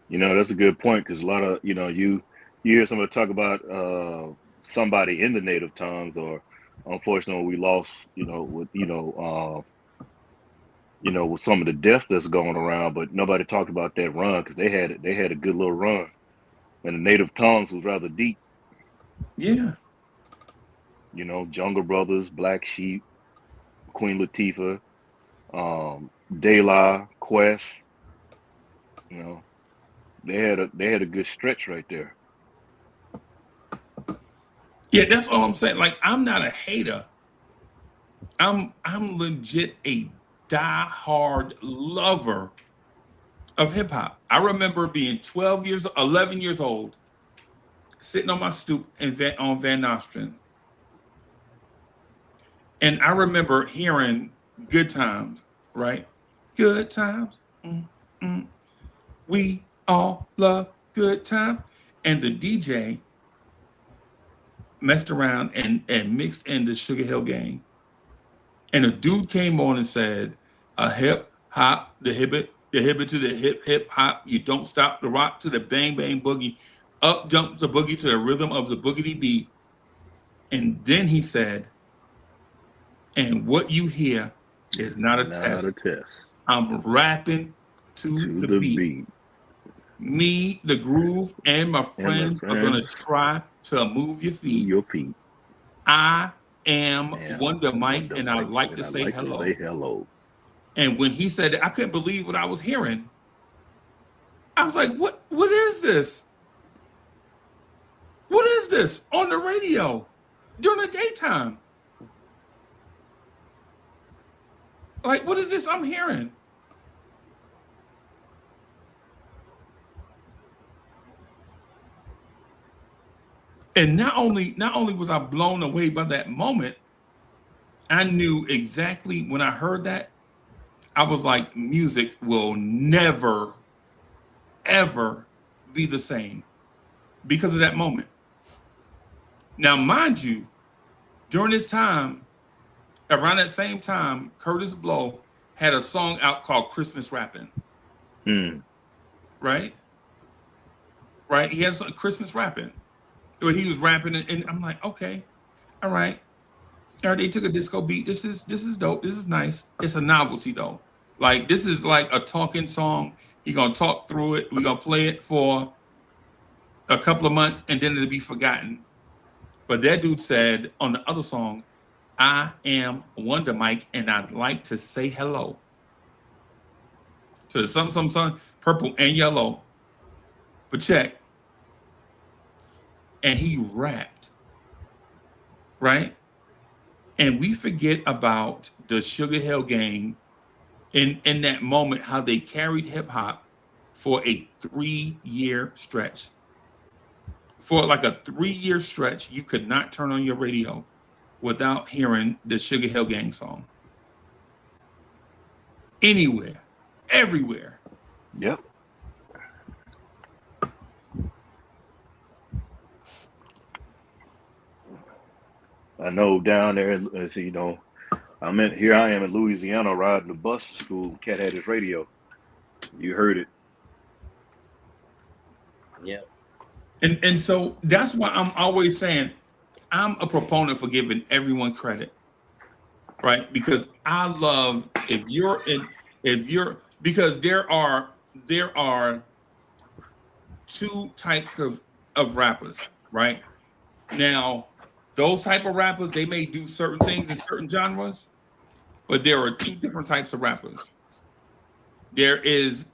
E: You know, that's a good point, because a lot of, you know, you hear somebody talk about somebody in the native tongues, or unfortunately we lost, with with some of the death that's going around, but nobody talked about that run, because they had a good little run, and the native tongues was rather deep.
B: Yeah.
E: You know, Jungle Brothers, Black Sheep, Queen Latifah, De La, Quest. You know, they had a good stretch right there.
B: Yeah, that's all I'm saying. Like, I'm not a hater. I'm legit a diehard lover of hip hop. I remember being 11 years old, sitting on my stoop on Van Nostrand. And I remember hearing Good Times, right? Good times. We all love good times. And the DJ messed around and mixed in the Sugar Hill Gang. And a dude came on and said, a hip hop, the hibbit to the hip hop. You don't stop the rock to the bang bang boogie. Up jump the boogie to the rhythm of the boogity beat. And then he said, and what you hear is not a test. I'm rapping to the beat. Me, the groove, and my friends are gonna try to move your feet. I am Wonder Mike, and I like to say hello. And when he said that, I couldn't believe what I was hearing. I was like, what is this? What is this on the radio during the daytime? Like, what is this I'm hearing? And not only was I blown away by that moment, I knew exactly when I heard that, I was like, music will never, ever be the same because of that moment. Now, mind you, during this time, around that same time, Curtis Blow had a song out called Christmas Rapping. Right? He had some Christmas Rapping. Where he was rapping, and I'm like, okay, all right. They took a disco beat. This is dope. This is nice. It's a novelty though. Like, this is like a talking song. He gonna talk through it. We're gonna play it for a couple of months, and then it'll be forgotten. But that dude said on the other song, I am Wonder Mike, and I'd like to say hello to some purple and yellow. But check. And he rapped, right? And we forget about the Sugar Hill Gang in that moment, how they carried hip hop for a 3-year stretch. For like a 3-year stretch, you could not turn on your radio without hearing the Sugar Hill Gang song. Anywhere, everywhere.
E: Yep. I know down there, I am in Louisiana riding the bus to school. Cat had his radio. You heard it.
D: Yep.
B: And so that's why I'm always saying I'm a proponent for giving everyone credit, right? Because I love because there are two types of rappers, right? Now, those type of rappers, they may do certain things in certain genres, but there are two different types of rappers. There is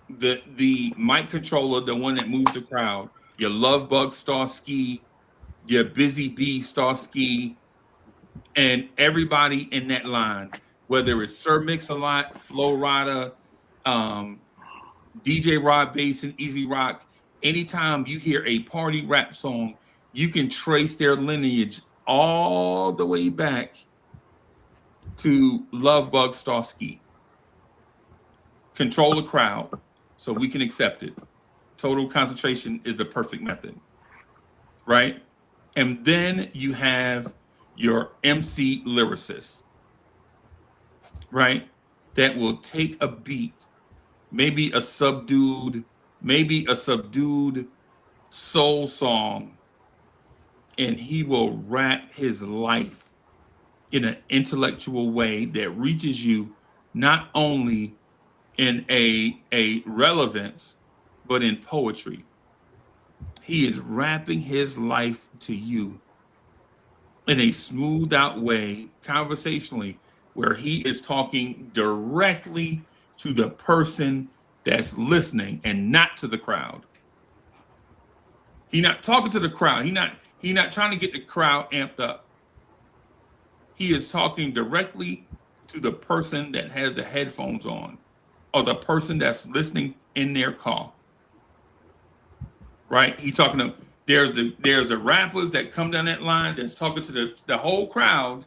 B: the mic controller, the one that moves the crowd, your Love Bug Starsky, your Busy Bee Starsky, and everybody in that line, whether it's Sir Mix-a-Lot, Flo Rida, DJ Rod Bass and Easy Rock, anytime you hear a party rap song, you can trace their lineage all the way back to Love Bug Starsky. Control the crowd so we can accept it. Total concentration is the perfect method, right? And then you have your MC lyricist, right? That will take a beat, maybe a subdued soul song, and he will rap his life in an intellectual way that reaches you not only in a relevance, but in poetry. He is rapping his life to you in a smoothed out way, conversationally, where he is talking directly to the person that's listening and not to the crowd. He's not talking to the crowd. He's not trying to get the crowd amped up. He is talking directly to the person that has the headphones on, or the person that's listening in their car. Right? He's talking to there's the rappers that come down that line that's talking to the whole crowd,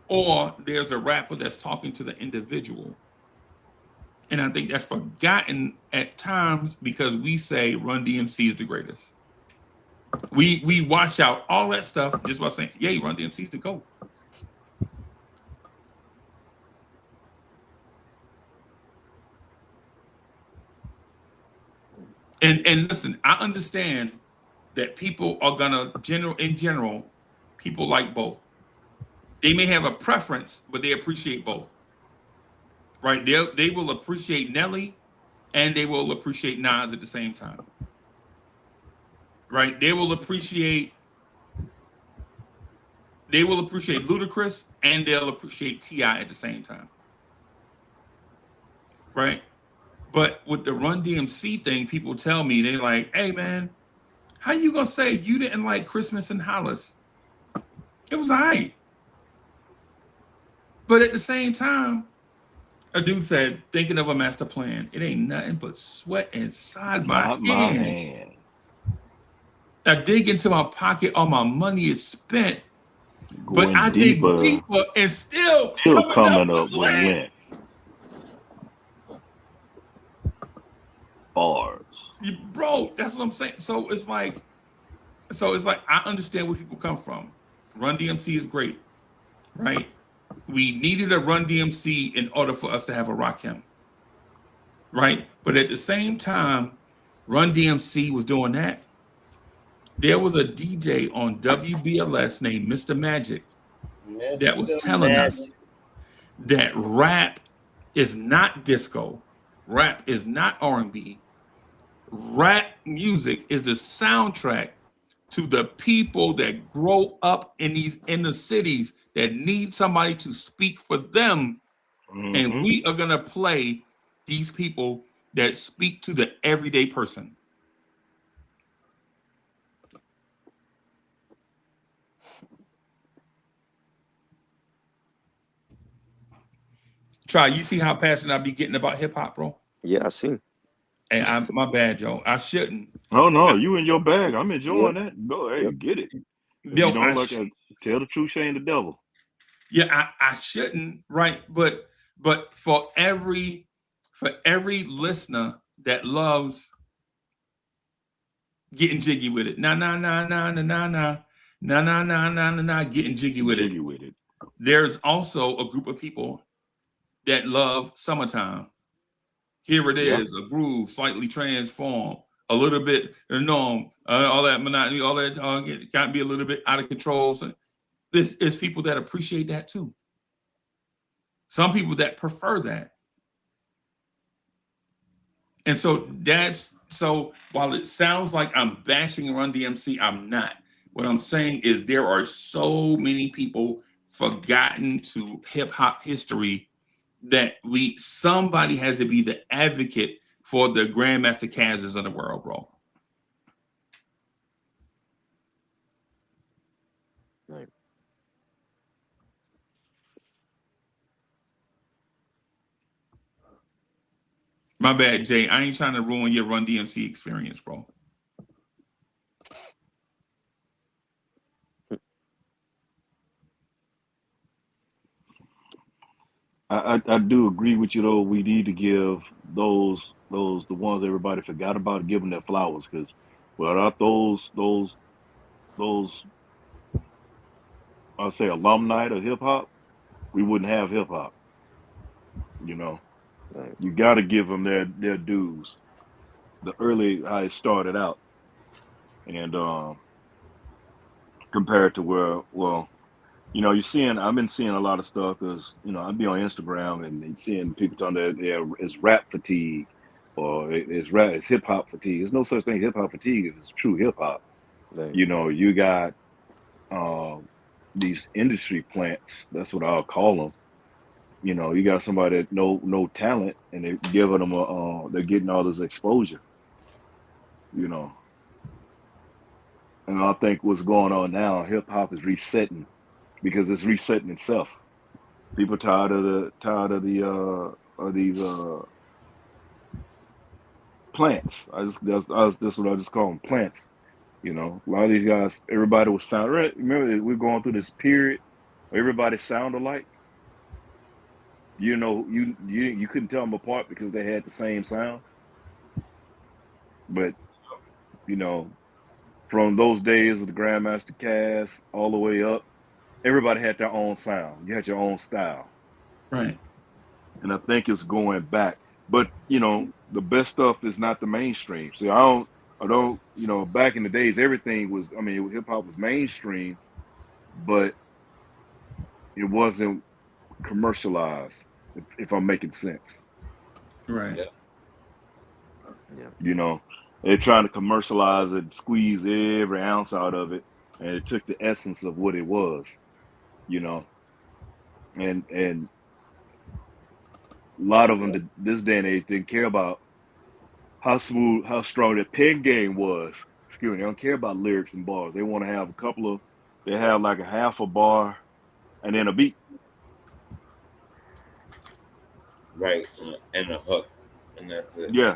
B: or there's a rapper that's talking to the individual. And I think that's forgotten at times because we say Run DMC is the greatest. We wash out all that stuff just by saying, "Yay, Run DMC is the GOAT." And listen, I understand that people are gonna in general, people like both. They may have a preference, but they appreciate both. Right? They will appreciate Nelly and they will appreciate Nas at the same time. Right? They will appreciate Ludacris and they'll appreciate T.I. at the same time. Right? But with the Run DMC thing, people tell me, they're like, "Hey man, how you gonna say you didn't like Christmas in Hollis? It was all right." But at the same time, a dude said, "Thinking of a master plan, it ain't nothing but sweat inside my hand. I dig into my pocket, all my money is spent, but I dig deeper and still coming up with lint."
E: Bars.
B: Bro, that's what I'm saying. So it's like I understand where people come from. Run DMC is great, right? We needed a Run DMC in order for us to have a Rakim, right? But at the same time, Run DMC was doing that. There was a DJ on WBLS named Mr. Magic that was telling us that rap is not disco, rap is not R&B. Rap music is the soundtrack to the people that grow up in the cities that need somebody to speak for them. Mm-hmm. And we are gonna play these people that speak to the everyday person. Try, you see how passionate I be getting about hip hop, bro?
C: Yeah, I see.
B: Hey, my bad, Joe. I shouldn't.
E: Oh no, you in your bag. I'm enjoying that. Go ahead, get it. Yo, you don't tell the truth, shame the devil.
B: Yeah, I shouldn't, right? But for every listener that loves getting jiggy with it, getting jiggy with it. There's also a group of people that love summertime. Here it is, a groove, slightly transformed, a little bit, all that monotony, all that got to be a little bit out of control. So this is people that appreciate that too. Some people that prefer that. And so while it sounds like I'm bashing Run DMC, I'm not. What I'm saying is there are so many people forgotten to hip hop history that somebody has to be the advocate for the Grandmaster Cazes of the world, bro.
C: Right.
B: My bad, Jay. I ain't trying to ruin your Run DMC experience, bro.
E: I do agree with you though. We need to give the ones everybody forgot about, give them their flowers, because without those I'll say alumni of hip hop, we wouldn't have hip hop. You know,
C: Right.
E: you got to give them their dues. The early how it started out, and compared to where, well, you know, I've been seeing a lot of stuff because, you know, I'd be on Instagram and seeing people talking that it's rap fatigue or it's hip hop fatigue. There's no such thing as hip hop fatigue. It's true hip hop.
C: Right.
E: You know, you got these industry plants. That's what I'll call them. You know, you got somebody that no talent, and they're giving them they're getting all this exposure. You know, and I think what's going on now, hip hop is resetting because it's resetting itself. People tired of these plants. That's what I just call them, plants. You know, a lot of these guys, everybody was sound. Right? Remember, we're going through this period where everybody sound alike. You know, you couldn't tell them apart because they had the same sound. But you know, from those days of the Grandmaster Caz all the way up, everybody had their own sound. You had your own style.
B: Right.
E: And I think it's going back. But, you know, the best stuff is not the mainstream. See, I don't, you know, back in the days, everything was, I mean, hip hop was mainstream, but it wasn't commercialized, if I'm making sense.
B: Right.
D: Yeah.
E: You know, they're trying to commercialize it, squeeze every ounce out of it, and it took the essence of what it was, you know. And a lot of them this day and age didn't care about how smooth, how strong their pen game was. Excuse me, they don't care about lyrics and bars. They want to have they have like a half a bar and then a beat.
D: Right. And a hook. And that's it.
E: Yeah.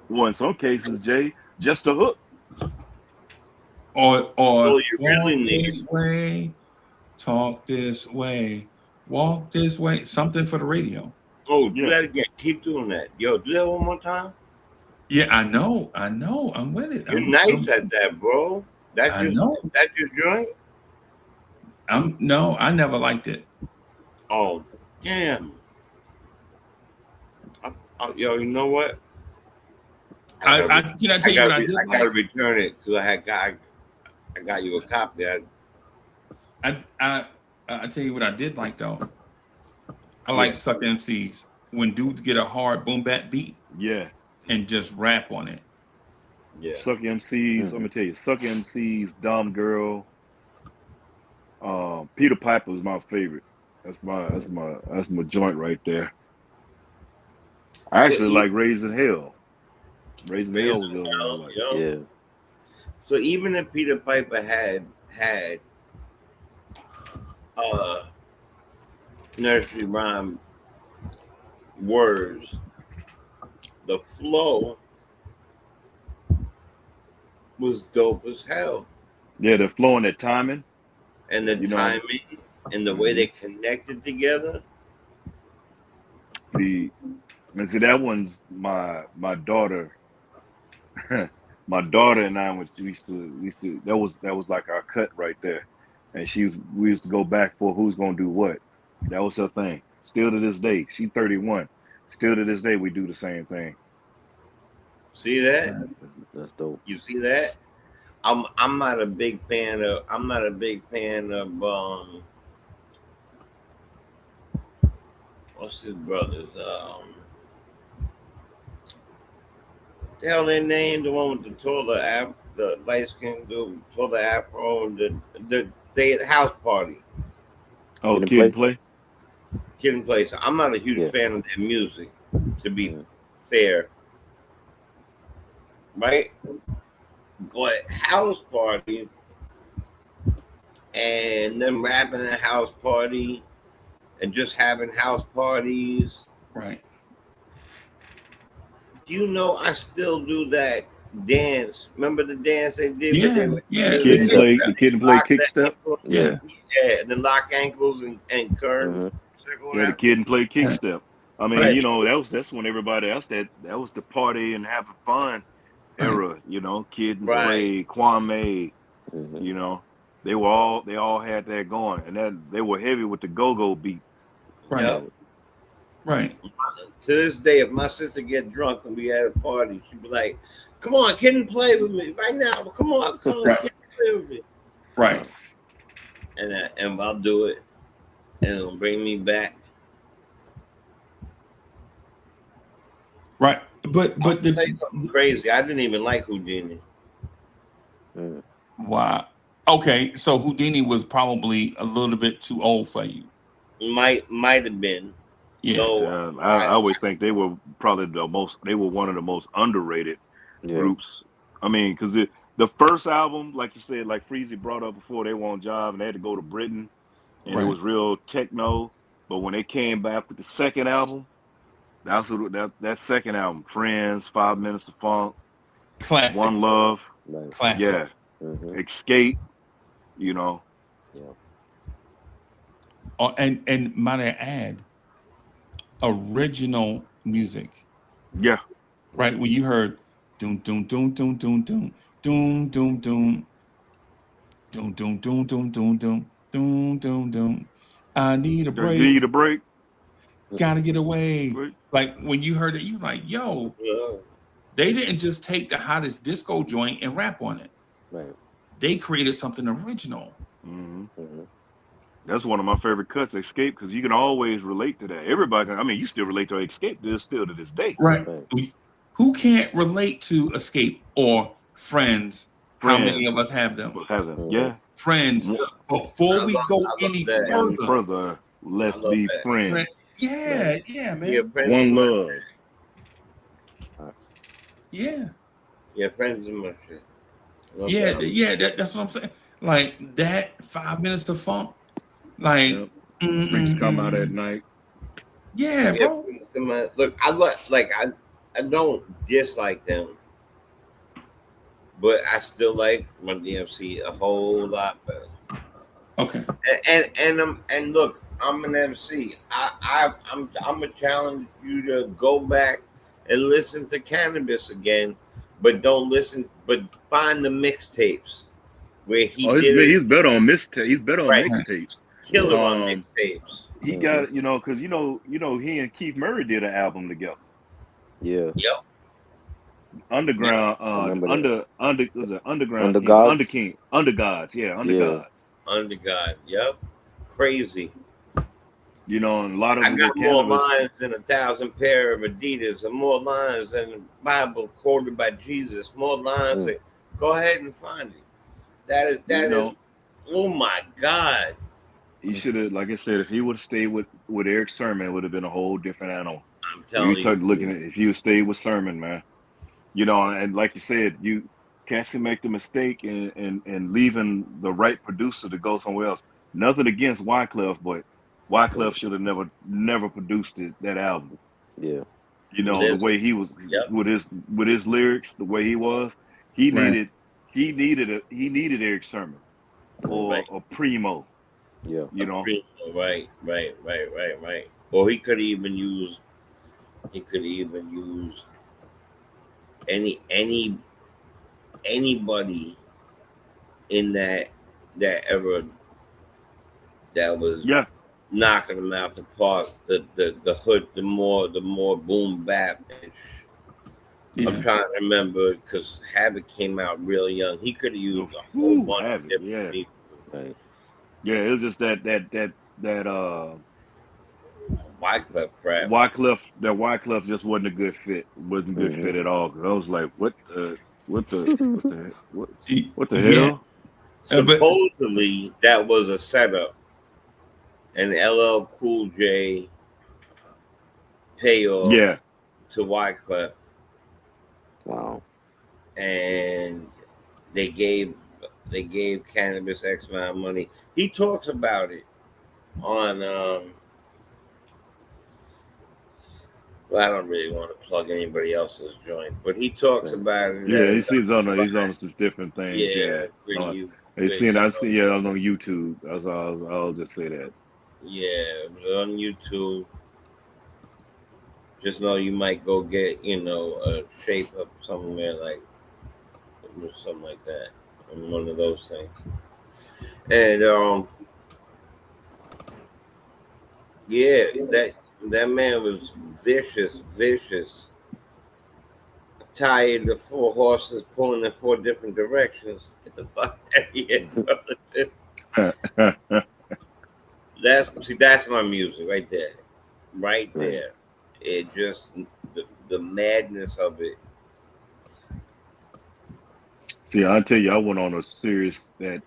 E: Well, in some cases, Jay, just a hook.
B: Or
D: So you really
B: walk
D: need
B: this way, talk this way, walk this way. Something for the radio.
D: Oh, do
E: Yeah.
D: that again. Keep doing that. Yo, do that one more time.
B: Yeah, I know. I'm with it.
D: You're nice at that, bro.
B: I know.
D: That's your joint?
B: No, I never liked it.
D: Oh, damn. Yo, you know what?
B: Can I tell you what I did
D: I gotta
B: like?
D: return it because I got you a copy.
B: I tell you what I did like though. I like Suck MCs when dudes get a hard boom bap beat
E: Yeah.
B: and just rap on it.
D: Yeah.
E: Suck MCs, let me tell you, Suck MCs, Dumb Girl, Peter Piper is my favorite. That's my joint right there. I actually like Raising Hell. Raising Hell was the other one I like.
D: Yo.
C: Yeah.
D: So even if Peter Piper had nursery rhyme words, the flow was dope as hell.
E: Yeah, the flow and the timing.
D: And the
E: You know.
D: timing and the way they connected together.
E: See, that one's my daughter. My daughter and I we used to that was like our cut right there, and we used to go back for who's gonna do what. That was her thing. Still to this day, she's 31. Still to this day, we do the same thing.
D: See that?
C: That's dope.
D: You see that? I'm not a big fan of what's his brothers? The hell they named the one with the light skin dude, taller afro, and the house party.
E: Oh,
C: Kid and
E: Kid and Play.
D: Kid and Play. So I'm not a huge
C: Yeah.
D: fan of their music, to be
C: Mhm.
D: fair. Right? But House Party and them rapping at House Party and just having house parties.
B: Right.
D: Do you know I still do that dance? Remember the dance they did?
B: Yeah,
D: But they would
B: yeah.
D: do
E: Kid and
D: it,
E: Play, the Kid and Play
D: lock
E: kick
D: the
E: step.
D: ankle,
B: Yeah.
D: yeah, and then lock ankles and curve.
C: Mhm.
D: circle
E: Yeah, the
D: around.
E: Kid and Play kick
B: Yeah.
E: step. I mean,
D: Right.
E: you know, that's when everybody else that was the party and having fun era. You know, Kid and
D: Right.
E: Play, Kwame.
C: Mhm.
E: You know, they all had that going, and then they were heavy with the go-go beat.
B: Right.
D: Yep.
B: Right.
D: To this day, if my sister get drunk and we at a party, she'd be like, "Come on, Kid and Play with me right now. Come on,
B: Right.
D: Kid and Play with me."
B: Right.
D: And I'll do it, and it'll bring me back.
B: Right. But
D: I'll tell you
B: the
D: something crazy. I didn't even like Houdini.
C: Mhm.
B: wow. Okay, so Houdini was probably a little bit too old for you.
D: Might have been.
B: Yeah.
D: No,
E: I always think they were probably they were one of the most underrated
C: Yeah.
E: groups. I mean, because the first album, like you said, like Freezy brought up before, they were on Job and they had to go to Britain, and it
B: Right.
E: was real techno. But when they came back with the second album, that second album, Friends, 5 Minutes of Funk,
B: Classics.
E: One Love,
C: Right.
B: Classic.
E: yeah,
C: Mhm.
E: Escape, you know,
B: Oh, and might I add, original music.
E: yeah,
B: Right. When you heard doom doom doom doom doom doom doom doom doom doom doom doom doom doom doom doom doom doom. I need a
E: Give
B: break.
E: you the break.
B: Gotta get away.
E: Break.
B: Like when you heard it, you like, yo,
D: yeah.
B: they didn't just take the hottest disco joint and rap on it.
C: Right.
B: They created something original.
E: hmm
C: Mhm.
E: That's one of my favorite cuts, Escape, because you can always relate to that. Everybody, I mean, you still relate to Escape still to this day.
B: Right.
C: Right.
B: Who can't relate to Escape or Friends? How many of us have them?
C: Mhm.
E: Yeah.
B: Friends. Before we go any
D: that.
E: Any
B: further,
E: further, let's
D: love
E: be
D: that.
E: friends.
B: yeah, yeah, man.
D: Yeah, Friends
E: One
D: is my-
E: love.
B: Yeah,
D: Yeah, Friends is my shit. Love
B: yeah,
D: that.
B: yeah. That's what I'm saying. Like that 5 minutes to funk. Like,
E: Yep. Freaks come out at night.
B: yeah,
D: Yeah,
B: bro.
D: Friends is my- look, I don't dislike them, but I still like Run DMC a whole lot better.
B: Okay.
D: And look, I'm an MC. I'm gonna challenge you to go back and listen to Cannabis again, but don't listen. But find the mixtapes where he did it.
E: He's better on mixtapes. He's better on
D: Right.
E: mixtapes.
D: Killer on
E: Um,
D: mixtapes.
E: He got, you know, because you know he and Keith Murray did an album together.
C: Yeah.
D: Yep.
E: Underground,
C: remember
E: Underground
C: Under
E: King,
C: Gods?
E: Under King, Under Gods, yeah, Under
C: Yeah.
E: Gods.
D: Under God. Yep. Crazy.
E: You know, and a lot of
D: I
E: them
D: got
E: were
D: more
E: Cannabis.
D: lines than 1,000 pair of Adidas, and more lines than the Bible quoted by Jesus. More lines. That, go ahead and find it. That
E: You
D: is.
E: know,
D: Oh my God.
E: he should have, like I said, if he would have stayed with Eric Sermon, it would have been a whole different animal.
D: I'm
E: You
D: telling
E: start
D: you.
E: looking at if you stayed with Sermon, man. You know, and like you said, you cats can make the mistake and leaving the right producer to go somewhere else. Nothing against Wyclef, but Wyclef should have never produced that album.
C: Yeah.
E: You know,
D: Liz.
E: the way he was
D: Yep.
E: with his lyrics, the way he was, he
B: Right.
E: needed Eric Sermon or
D: Right.
E: Primo.
C: Yeah.
E: You know,
D: Right. Or he could even use anybody in that era that was
E: yeah,
D: knocking them out the park. The hood, the more boom bap.
B: Yeah.
D: I'm trying to remember because Havoc came out real young. He could have used a whole
E: Ooh,
D: bunch of
E: Havoc,
D: different
E: yeah.
D: people.
C: Right.
E: yeah. It was just that
D: Wyclef crap.
E: Wyclef just wasn't a good fit. Wasn't a good fit at all. 'Cause I was like, what the
B: Yeah.
E: hell?
D: Supposedly that was a setup, and LL Cool J payoff
E: Yeah.
D: to Wyclef,
C: Wow.
D: and they gave Cannabis X amount of money. He talks about it on. Well, I don't really want to plug anybody else's joint, but he talks about it.
E: Yeah,
D: as-
E: he's on some different things.
D: yeah,
E: No,
D: really,
E: I see. Yeah, on YouTube. I'll just say that.
D: yeah, it was on YouTube. Just know you might go get, a shape up somewhere like something like that, on one of those things. And yeah, that man was vicious. Tired the 4 horses pulling in 4 different directions. Get the fuck out of here. That's my music right there. Right there. It just the madness of it.
E: See, I tell you, I went on a serious that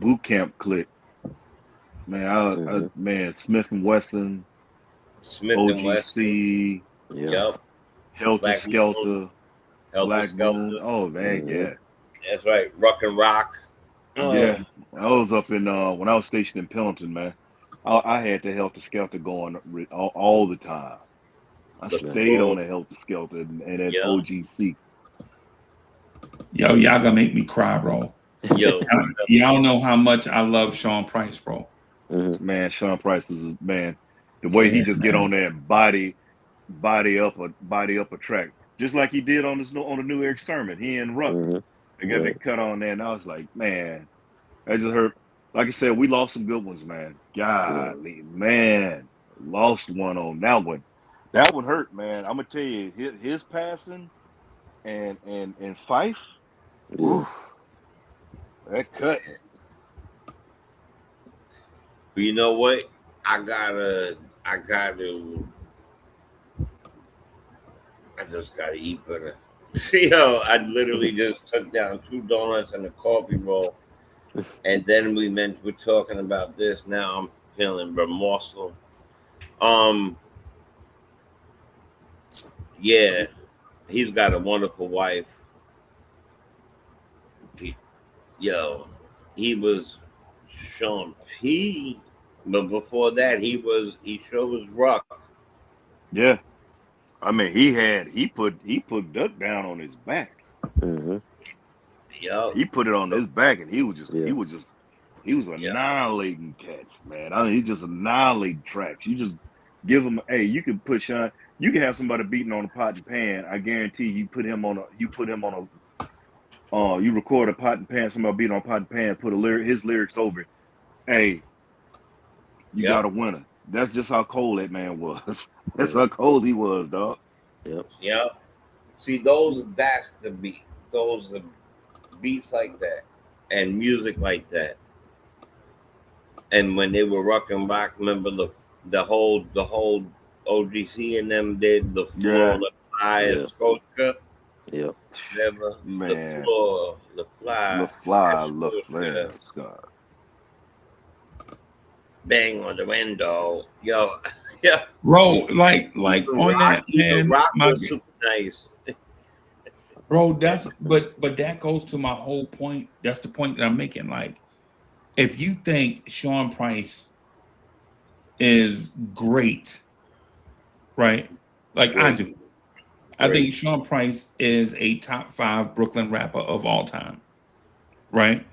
E: boot camp clip. Man, man, Smith and Wesson,
D: Smith and Wesson.
E: OGC,
C: Yeah.
D: Yep.
E: Helter
D: Black
E: Skelter, Black
D: Skelter.
E: Moon. Oh man, yeah.
D: That's right. Ruck and Rock.
E: Yeah, I was up in when I was stationed in Pendleton, man. I had the Helter Skelter going all the time. I stayed on the Helter Skelter and at OGC.
B: Yo, y'all gonna make me cry, bro.
D: Yo,
B: Y'all know how much I love Sean Price, bro.
E: Man, Sean Price is man. The way he just get on there and body up a track, just like he did on the new Eric Sermon. He and Ruck, they got that cut on there, and I was like, man, I just heard. Like I said, we lost some good ones, man. Golly, man, lost one on that one. That one hurt, man. I'm gonna tell you, his passing and Fife, oof, that cut.
D: But you know what? I just gotta eat better. I literally just took down 2 donuts and a coffee roll, and then we're talking about this. Now I'm feeling remorseful. Yeah, he's got a wonderful wife. He was Sean P, but before that he sure was Ruck.
E: Yeah, I mean he put Duck down on his back.
D: Yo,
E: he put it on his back, and he was annihilating cats, man. I mean, he just annihilating tracks. You just give him, hey, you can put Sean. You can have somebody beating on a pot and pan. I guarantee you you record a pot and pan, somebody beating on a pot and pan, put his lyrics over it. Hey, you got a winner. That's just how cold that man was. That's how cold he was, dog.
D: Yep. See, that's the beat. Those are beats like that and music like that. And when they were Ruck and Rock, remember the whole OGC and them did the floor, the fly, Scotia.
C: Yep.
D: Never
E: Man.
D: the fly,
E: Scott.
D: Bang on the window, yo, yeah,
B: Bro, like on that, man.
D: Rock was super nice.
B: Bro, but that goes to my whole point. That's the point that I'm making. Like, if you think Sean Price is great, right? Like I do. I think Sean Price is a top 5 Brooklyn rapper of all time, right?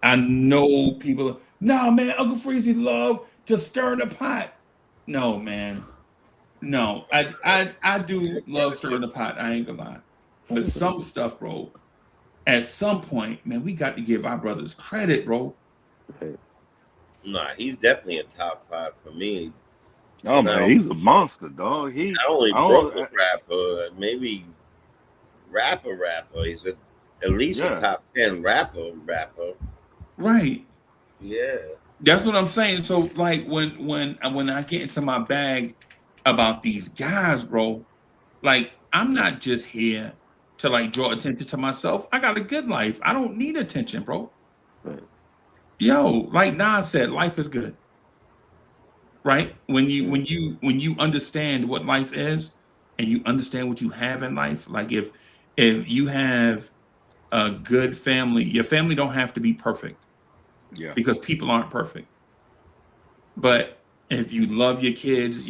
B: I know people. No, man, Uncle Freezy love to stir in the pot. No, man, no. I do love stirring the pot. I ain't gonna lie, but some stuff, bro. At some point, man, we got to give our brothers credit, bro.
D: Nah, he's definitely a top 5 for me.
E: Oh man, he's a monster, dog. He
D: not only Brooklyn rapper, maybe rapper. He's at least a top 10 rapper.
B: Right.
D: Yeah.
B: That's what I'm saying. So like when I get into my bag about these guys, bro, like I'm not just here to like draw attention to myself. I got a good life. I don't need attention, bro. Yo, like Nas said, life is good. right? When you understand what life is, and you understand what you have in life, like if you have a good family, your family don't have to be perfect
E: Yeah.
B: because people aren't perfect. But if you love your kids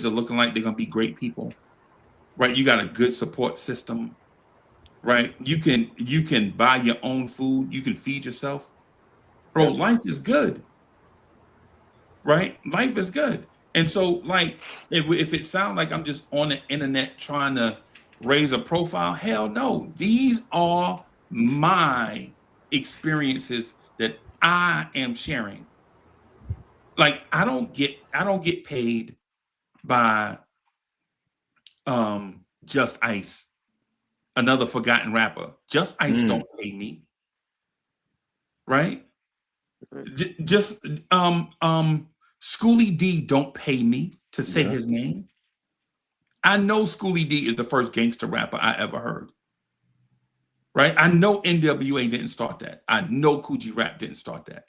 B: are looking like they're gonna be great people, right? You got a good support system, right? You can buy your own food, you can feed yourself. Bro,
E: Yep.
B: life is good, right? Life is good. And so, like, if it sounds like I'm just on the internet trying to raise a profile, hell no. These are my experiences that I am sharing. Like, I don't get paid by Just Ice, another forgotten rapper. Just Ice don't pay me, right? Just Schoolie D don't pay me to say his name. I know Schoolie D is the first gangster rapper I ever heard. Right? I know NWA didn't start that. I know Coogee Rap didn't start that.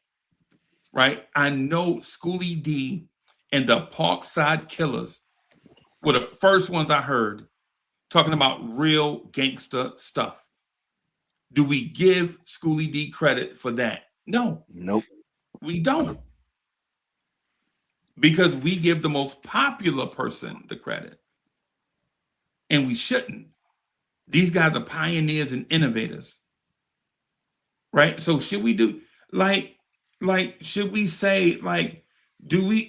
B: Right? I know Schoolie D and the Parkside Killers were the first ones I heard talking about real gangster stuff. Do we give Schoolie D credit for that? No,
E: Nope.
B: we don't. Because we give the most popular person the credit. And we shouldn't. These guys are pioneers and innovators. Right? So should we do like should we say like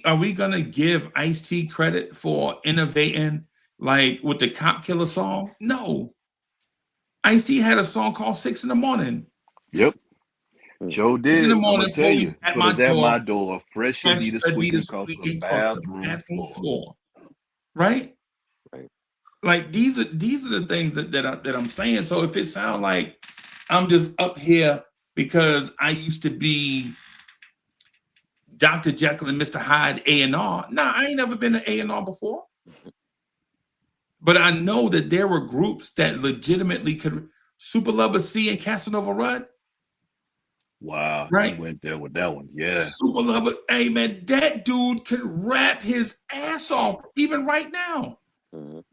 B: are we gonna give Ice-T credit for innovating like with the Cop Killer song? No. Ice-T had a song called 6 in the Morning.
E: Yep. Joe
B: 6 in
E: did.
B: the
E: I'm gonna
B: morning,
E: tell you.
B: police at
E: Put
B: my
E: it at my
B: door.
E: door. Fresh
B: Fresh
E: Adidas
B: Adidas
E: squeaking across the bathroom floor.
B: Right?
C: Right.
B: Like these are the things that I'm saying. So if it sounds like I'm just up here because I used to be Dr. Jekyll and Mr. Hyde A&R. Nah, I ain't never been to A&R before. But I know that there were groups that legitimately could. Super Lover C and Casanova Rudd.
E: Wow.
B: Right?
E: He went there with that one. Yeah.
B: Super Lover. Hey, man, that dude can rap his ass off even right now.
C: Mhm.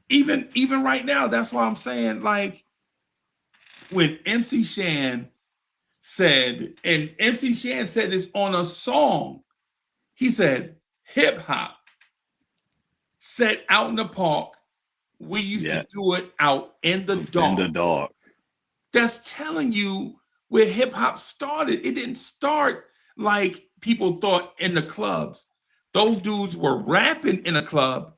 B: Even right now. That's why I'm saying, like, when MC Shan said, and MC Shan said this on a song, he said, hip hop set out in the park. We used to do it out in the dark.
E: In the dark.
B: That's telling you where hip hop started. It didn't start like people thought in the clubs. Those dudes were rapping in a club,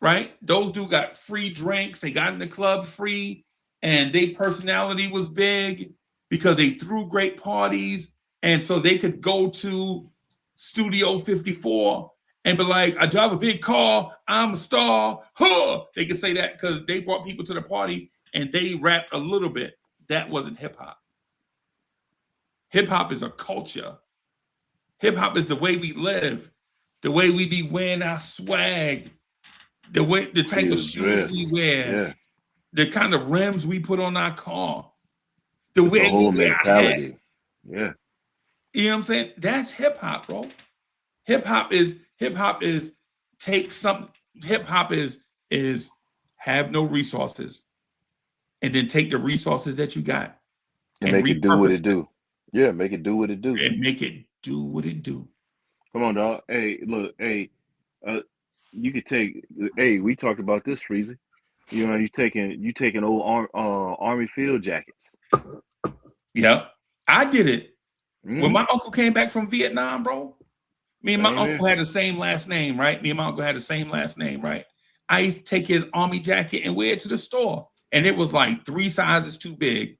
B: right? Those dudes got free drinks. They got in the club free, and their personality was big because they threw great parties. And so they could go to Studio 54 and be like, I drive a big car, I'm a star. Huh! They could say that because they brought people to the party and they rapped a little bit. That wasn't hip hop. Hip hop is a culture. Hip hop is the way we live, the way we be wearing our swag, the type of shoes we wear, the kind of rims we put on our car, the way
E: the whole
B: we wear
E: mentality.
B: Yeah. You know what I'm saying? That's hip hop, bro. Hip hop is take some. Hip hop is have no resources, and then take the resources that you got
E: and make it do what it do. Yeah, make it do what it do.
B: And make it do what it do.
E: Come on, dog. Hey, look. Hey, you could take. Hey, we talked about this, Freezy. You know, you taking old Army field jackets.
B: Yeah, I did it. When my uncle came back from Vietnam, bro, me and my uncle had the same last name, right? Me and my uncle had the same last name, right? I used to take his army jacket and wear it to the store. And it was like 3 sizes too big.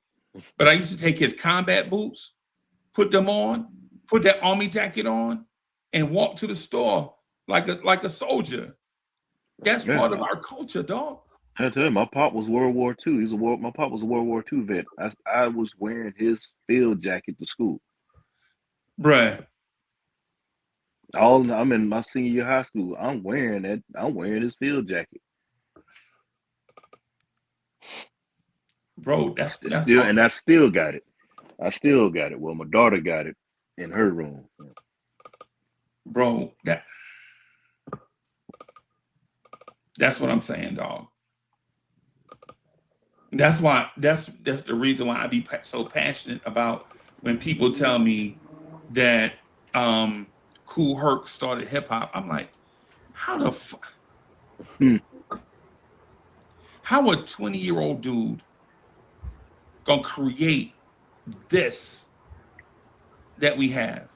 B: But I used to take his combat boots, put them on, put that army jacket on, and walk to the store like a soldier. That's part of our culture, dog.
E: I tell you, my pop was World War II. My pop was a World War II vet. I was wearing his field jacket to school.
B: Bruh.
E: I'm in my senior year high school. I'm wearing that. I'm wearing his field jacket.
B: Bro, that's
E: still, and I still got it. I still got it. Well, my daughter got it in her room.
B: bro, that's what I'm saying, dog. That's why that's the reason why I be so passionate about when people tell me that Kool Herc started hip hop. I'm like, how the how a 20-year-old dude gonna create this that we have?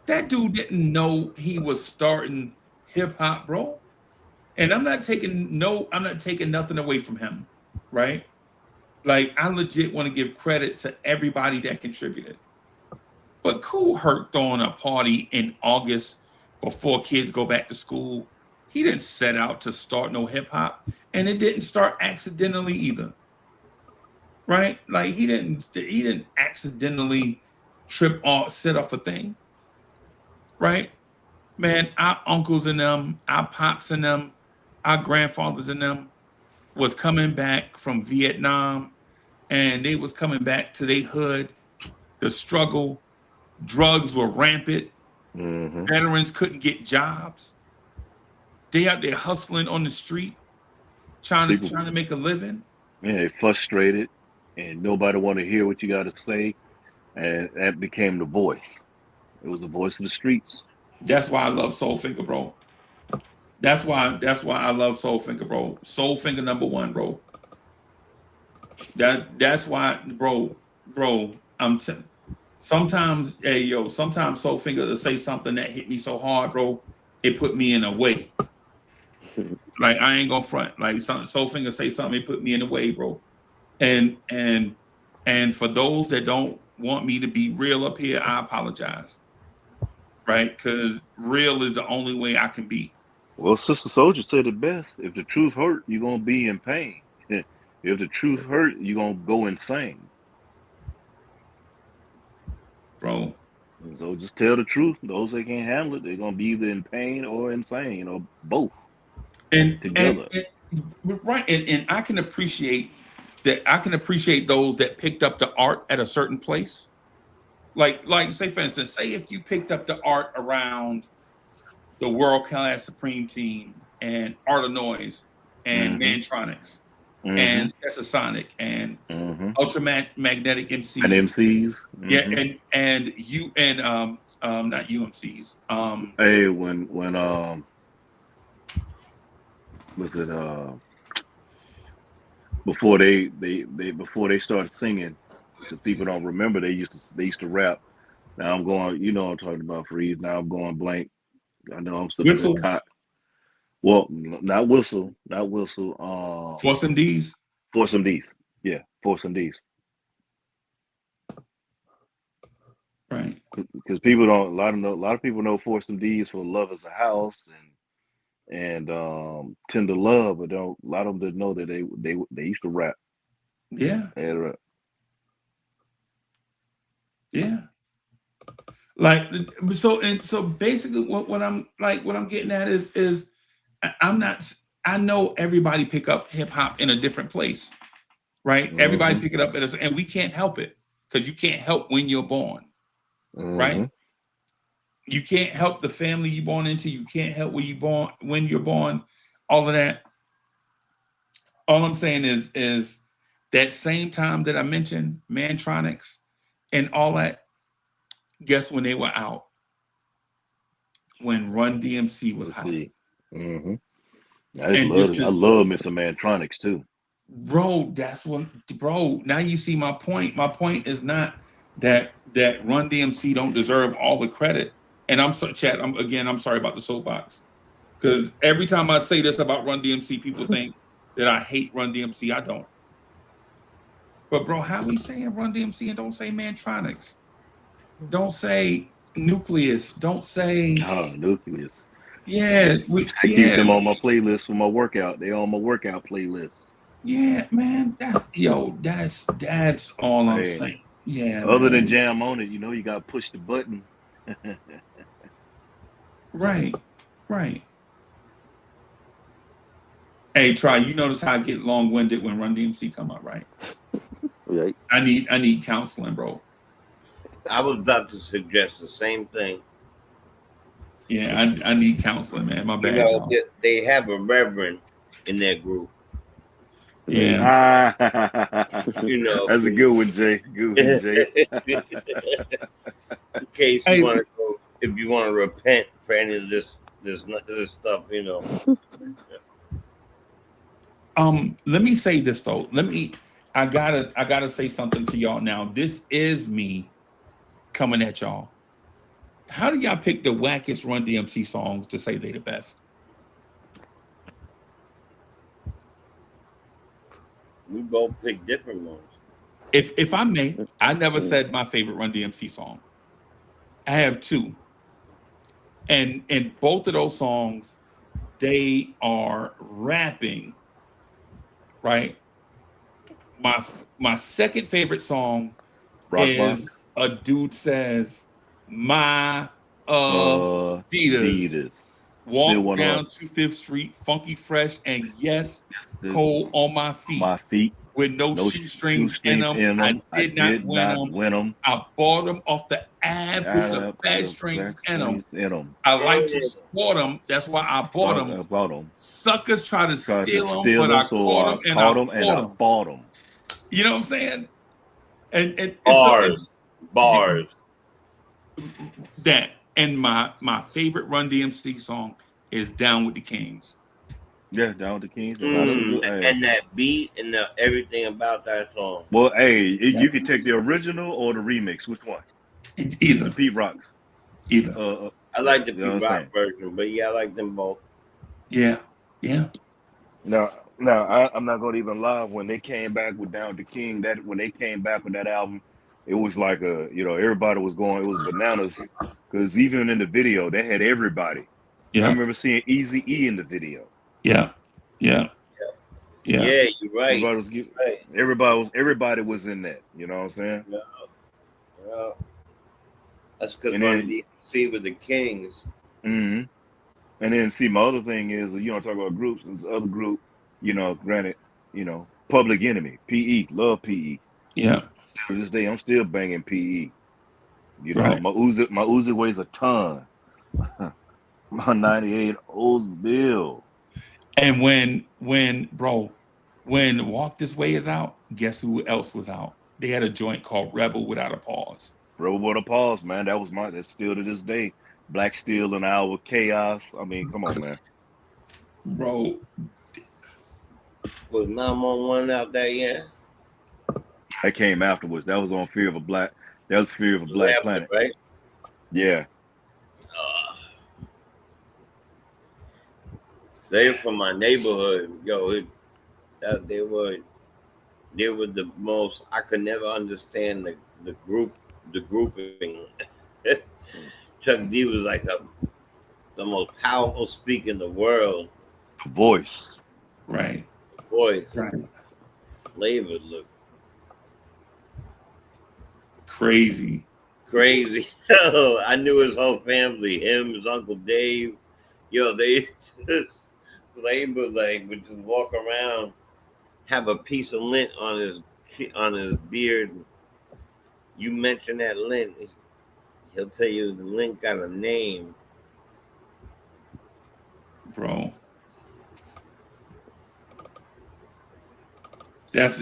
B: That dude didn't know he was starting hip hop, bro. And I'm not taking nothing away from him, right? Like, I legit want to give credit to everybody that contributed. But Kool Herc throwing a party in August before kids go back to school, he didn't set out to start no hip hop, and it didn't start accidentally either, right? Like, he didn't accidentally set off a thing, right? Man, our uncles and them, our pops and them, our grandfathers and them was coming back from Vietnam, and they was coming back to their hood. The struggle, drugs were rampant. Veterans couldn't get jobs. They out there hustling on the street, trying to make a living.
E: Yeah, they frustrated, and nobody want to hear what you got to say, and that became the voice. It was the voice of the streets.
B: That's why I love Soulfinger, bro. That's why I love Soulfinger, bro. Soulfinger #1, bro. That's why, bro. Sometimes, hey yo, sometimes Soulfinger will say something that hit me so hard, bro. It put me in a way. Like, I ain't gonna front. Like, Soulfinger say something, it put me in a way, bro. And for those that don't want me to be real up here, I apologize. Right? Because real is the only way I can be.
E: Well, Sister Soldier said it best. If the truth hurt, you're going to be in pain. If the truth hurt, you're going to go insane.
B: Bro.
E: So just tell the truth. Those that can't handle it, they're going to be either in pain or insane, or both. Together.
B: Right. And I can appreciate that. I can appreciate those that picked up the art at a certain place. Like, say, for instance, say if you picked up the art around the World Class Supreme Team and Art of Noise and Mantronics and Sonic and Ultramagnetic MCs.
E: And MCs.
B: Yeah, and not UMCs.
E: Hey, when was it before they started singing? Because people don't remember, they used to rap. Now I'm going, I'm talking about Freeze. Now I'm going blank. I know I'm still
B: Whistle.
E: Well, not Whistle.
B: Force MDs.
E: Force MDs. Yeah, Force MDs.
B: Right.
E: Because people don't. A lot of people know Force MDs for Love Is a House and Tender Love, but a lot of them didn't know that they used to rap.
B: Yeah.
E: They had to rap.
B: Yeah. Like, so basically what I'm getting at is I know everybody pick up hip hop in a different place, right? Everybody pick it up and we can't help it, because you can't help when you're born, right? You can't help the family you're born into. You can't help when you're born, all of that. All I'm saying is that same time that I mentioned Mantronics and all that, guess when they were out? When Run DMC was hot.
E: I love Mr. Mantronics too.
B: Bro, now you see my point. My point is not that Run DMC don't deserve all the credit. And I'm sorry about the soapbox. Because every time I say this about Run DMC, people think that I hate Run DMC. I don't. But bro, how we saying Run DMC and don't say Mantronics? Don't say Nucleus. Don't say
E: Nucleus.
B: Yeah,
E: I keep them on my playlist for my workout. They on my workout playlist.
B: Yeah, man. That's all I'm saying. Yeah.
E: Other than jam on it, you got to push the button.
B: Right. Hey, Try. You notice how I get long-winded when Run DMC come up, right?
C: Right.
B: I need counseling, bro.
D: I was about to suggest the same thing.
B: Yeah, I need counseling, man. My
D: You
B: bad,
D: know,
B: y'all.
D: they have a reverend in their group.
B: Yeah.
D: You know,
E: That's a good one, Jay. Good one, Jay.
D: in case you
B: Hey,
D: want to go, if you want to repent for any of this stuff, you know.
B: let me say this though. I gotta say something to y'all now. This is me coming at y'all. How do y'all pick the wackest Run DMC songs to say they the best?
D: We both pick different ones.
B: If I may, I never said my favorite Run DMC song. I have two. And in both of those songs, they are rapping, right? My second favorite song
E: Rockbox.
B: is a dude says, my Adidas
E: Adidas. Still
B: walk
E: one
B: down
E: of
B: to Fifth Street, funky fresh, and yes,
E: the,
B: cold on my feet.
E: my feet.
B: With no shoestrings in them. I did not win them. I bought them off the ad with the bad strings in them. I like to sport them. That's why I bought them. Suckers try to steal them, but I caught them and I bought them. You know what I'm saying? And
D: bars.
B: That and my favorite Run DMC song is "Down with the Kings."
E: Yeah, Down with the Kings.
D: And that beat and everything about that song.
E: Well, hey, you can take the original or the remix. Which one?
B: Either.
E: The Pete Rocks.
B: Either.
D: I like the Pete Rock version, but yeah, I like them both.
B: Yeah.
E: Now, I'm not going to even lie. When they came back with Down with the King, when they came back with that album, it was like everybody was going. It was bananas because even in the video, they had everybody.
B: Yeah.
E: I remember seeing Eazy-E in the video.
B: Yeah,
D: you're right.
E: Everybody was in that. You know what I'm saying?
D: Yeah. That's because Run DMC with the Kings.
E: Mm-hmm. And then see, my other thing is, you don't talk about groups. There's other group, granted, Public Enemy, PE, love PE.
B: Yeah.
E: To this day, I'm still banging PE.
B: Right.
E: My Uzi weighs a ton. My 98 Oldsmobile.
B: And when Walk This Way is out, guess who else was out? They had a joint called Rebel Without a Pause.
E: Rebel Without a Pause, man. That's still to this day. Black Steel and Our Chaos. I mean, come on, man.
B: Bro.
D: Was 911 out there yet?
E: That came afterwards. That was on Fear of a Black Planet.
D: Right?
E: Yeah.
D: They were from my neighborhood. Yo, they were the most. I could never understand the grouping. Chuck D was like the most powerful speaker in the world.
E: Voice.
B: Right.
D: Voice.
B: Right.
D: Flavor look
B: crazy.
D: Yo, I knew his whole family. Him, his Uncle Dave. Yo, they just Flavor would just walk around, have a piece of lint on his beard. You mention that lint, he'll tell you the lint got a name.
B: Bro. That's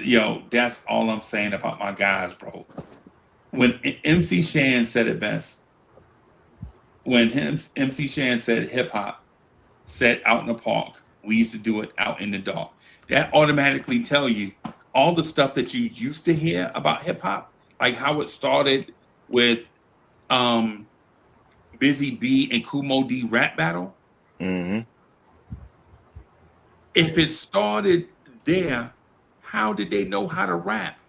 B: all I'm saying about my guys, bro. When MC Shan said it best, when MC Shan said hip hop set out in the park, we used to do it out in the dark. That automatically tell you all the stuff that you used to hear about hip hop, like how it started with Busy B and Kumo D rap battle.
E: Mm-hmm.
B: If it started there, how did they know how to rap?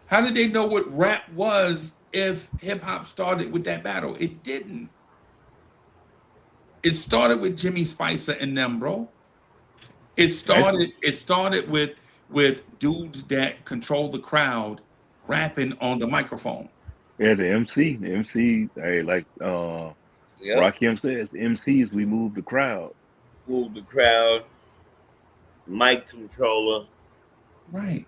B: How did they know what rap was if hip hop started with that battle? It didn't. It started with Jimmy Spicer and them, bro. It started with dudes that control the crowd rapping on the microphone.
E: Yeah, the MC, hey, like Rakim says, MCs, we move the crowd.
D: Move the crowd. Mic controller.
B: Right.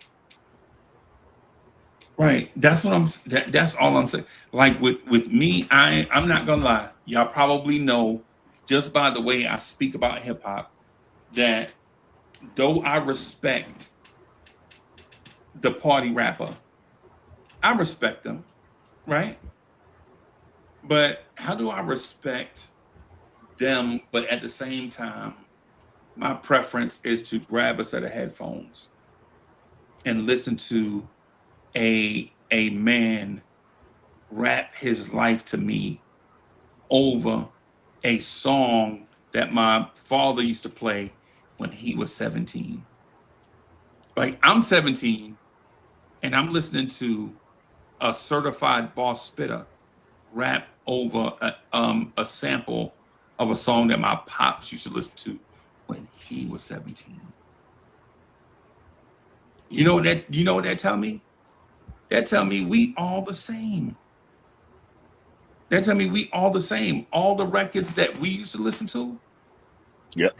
B: Right. That's what that's all I'm saying. Like with me, I'm not gonna lie. Y'all probably know just by the way I speak about hip hop that though I respect the party rapper, I respect them, right? But how do I respect them, but at the same time, my preference is to grab a set of headphones and listen to a man rap his life to me over a song that my father used to play when he was 17. Like I'm 17 and I'm listening to a certified boss spitter rap over a sample of a song that my pops used to listen to when he was 17. You know what that tell me? That tell me we all the same. That tell me we all the same. All the records that we used to listen to,
E: Yep.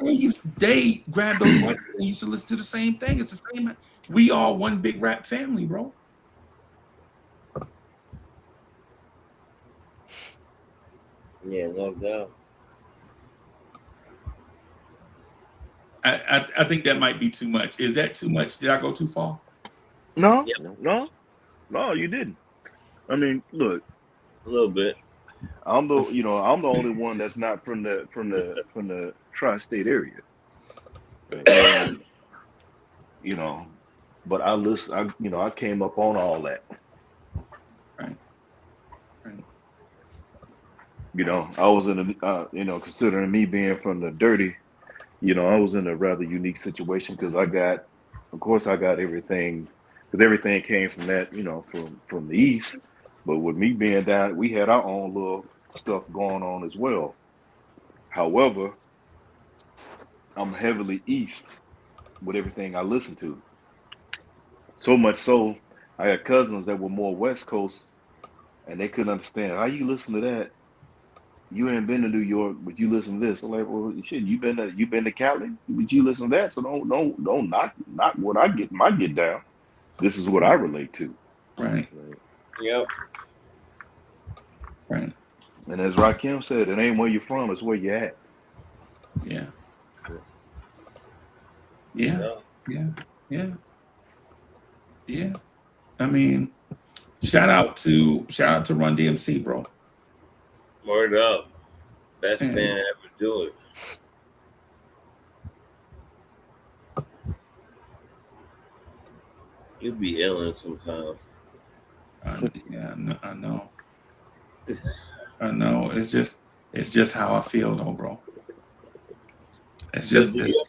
B: they grabbed those records and used to listen to the same thing. It's the same. We all one big rap family, bro.
D: Yeah, no doubt.
B: I think that might be too much. Is that too much? Did I go too far?
E: No,
D: Yep.
E: no, you didn't. I mean, look,
D: A little bit.
E: I'm the only one that's not from the tri-state area, and but I listen. I came up on all that.
B: Right. Right.
E: I was in a, considering me being from the dirty, I was in a rather unique situation because I got everything, because everything came from that, from the east. But with me being down, we had our own little stuff going on as well. However, I'm heavily east with everything I listen to. So much so, I had cousins that were more West Coast, and they couldn't understand how you listen to that. You ain't been to New York, but you listen to this. I'm like, well, shit, you been to Cali, but you listen to that. So don't knock what I get down. This is what I relate to.
B: Right.
D: Yep.
B: Right.
E: And as Rakim said, it ain't where you're from, it's where you're at.
B: Yeah. Yeah. Yeah. Yeah. Yeah. I mean, shout out to Run DMC, bro.
D: Word up. Best
B: Mhm.
D: band ever do it. You be ill sometimes.
B: Yeah, I know. I know. It's just how I feel, though, bro. It's just.
D: Do you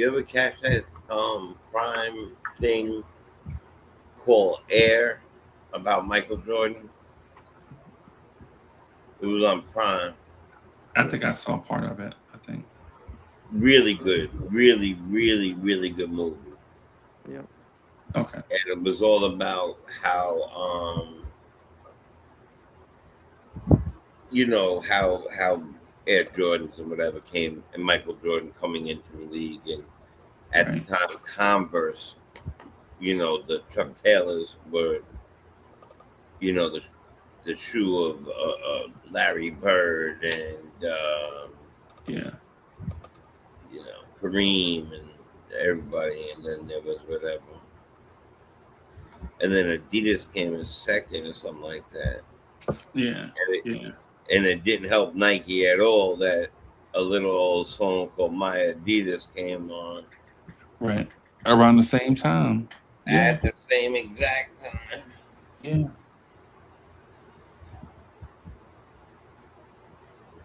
D: ever catch that Prime thing called Air about Michael Jordan? It was on Prime.
B: I think I saw part of it. I think.
D: Really good. Really, really, really good movie.
C: Yeah.
B: Okay.
D: And it was all about how how Air Jordans and whatever came, and Michael Jordan coming into the league, and at
B: Right.
D: the time Converse, the Chuck Taylors were, the shoe of Larry Bird and
B: Yeah.
D: Kareem and everybody, and then there was whatever, and then Adidas came in second or something like that.
B: Yeah.
D: And
B: Yeah.
D: it didn't help Nike at all that a little old song called My Adidas came on
B: Right. Around the same time. Yeah.
D: at the same exact time.
B: Yeah.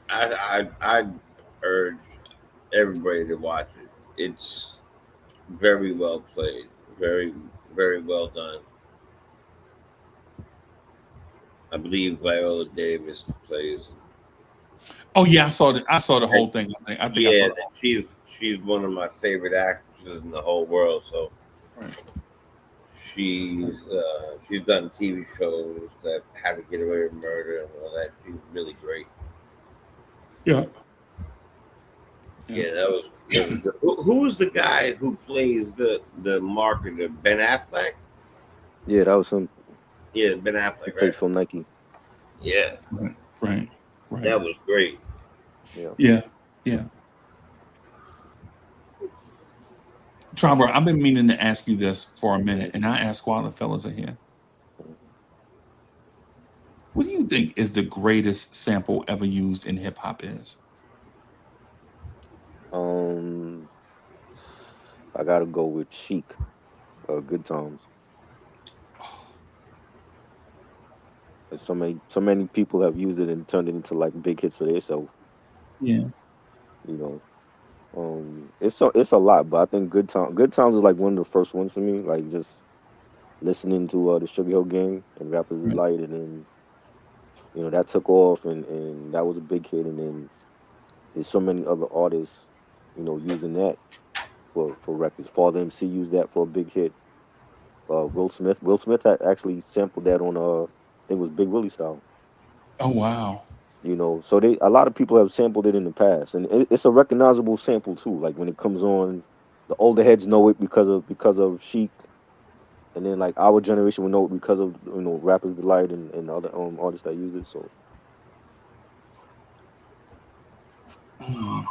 D: I urge everybody to watch it. It's very well played, very, very well done. I believe Viola Davis plays.
B: Oh yeah, I saw the whole thing. I think I
D: Yeah,
B: saw
D: she's one of my favorite actresses in the whole world. So
B: Right.
D: she's done TV shows that How to Get Away with Murder and all that. She's really great.
B: Yeah.
D: Yeah, that was good. Who was the guy who plays the marketer? Ben Affleck?
C: Yeah, that was him.
D: Yeah, Ben
C: He
D: Affleck,
C: played
D: right?
C: for Nike.
D: Yeah,
B: Right. Right.
D: that was great.
C: Yeah.
B: Yeah. Yeah. Trevor, I've been meaning to ask you this for a minute, and I ask while the fellas are here. What do you think is the greatest sample ever used in hip hop is?
C: Um, I gotta go with Chic. Good Times. So many people have used it and turned it into like big hits for themselves.
B: Yeah.
C: You know. It's a lot, but I think Good Times is like one of the first ones for me. Like just listening to the Sugar Hill Gang and Rappers
B: Right.
C: Delight, and then that took off, and that was a big hit, and then there's so many other artists, using that for records. Father MC used that for a big hit. Will Smith had actually sampled that on I think it was Big Willie style.
B: Oh wow.
C: So a lot of people have sampled it in the past, and it's a recognizable sample too. Like when it comes on, the older heads know it because of Chic, and then like our generation will know it because of Rappers Delight and other artists that use it. So
B: Mm.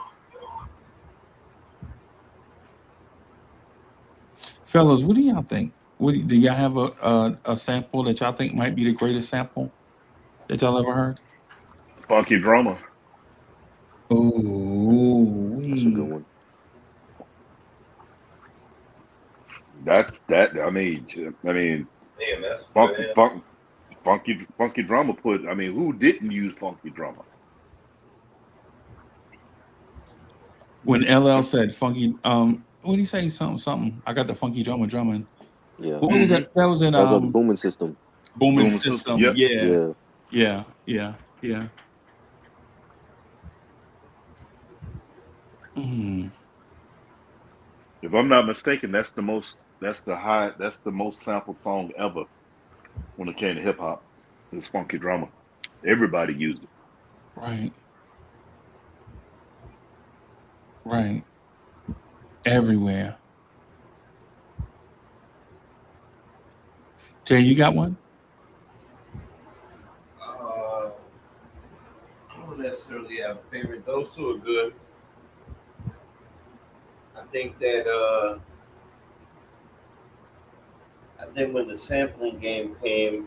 B: Fellas, what do y'all think? Do y'all have a sample that y'all think might be the greatest sample that y'all ever heard?
E: Funky Drummer.
B: Oh,
C: that's a good one.
E: That's that. I mean,
D: Damn, that's
E: Funky
D: good.
E: Funky Drummer put. I mean, who didn't use Funky Drummer?
B: when LL said funky, what did he say? Something. I got the funky drummer drumming.
C: Yeah,
B: What was that? That was in
C: that was on the Booming System.
B: Booming
E: Boom System.
B: System.
E: Yep.
B: Yeah,
C: Yeah,
B: yeah, yeah, yeah. Mm.
E: If I'm not mistaken, that's the most. That's the most sampled song ever when it came to hip hop. It's Funky Drummer. Everybody used it.
B: Right, right. Everywhere. Jay, you got one?
D: I don't necessarily have a favorite. Those two are good. I think that I think when the sampling game came,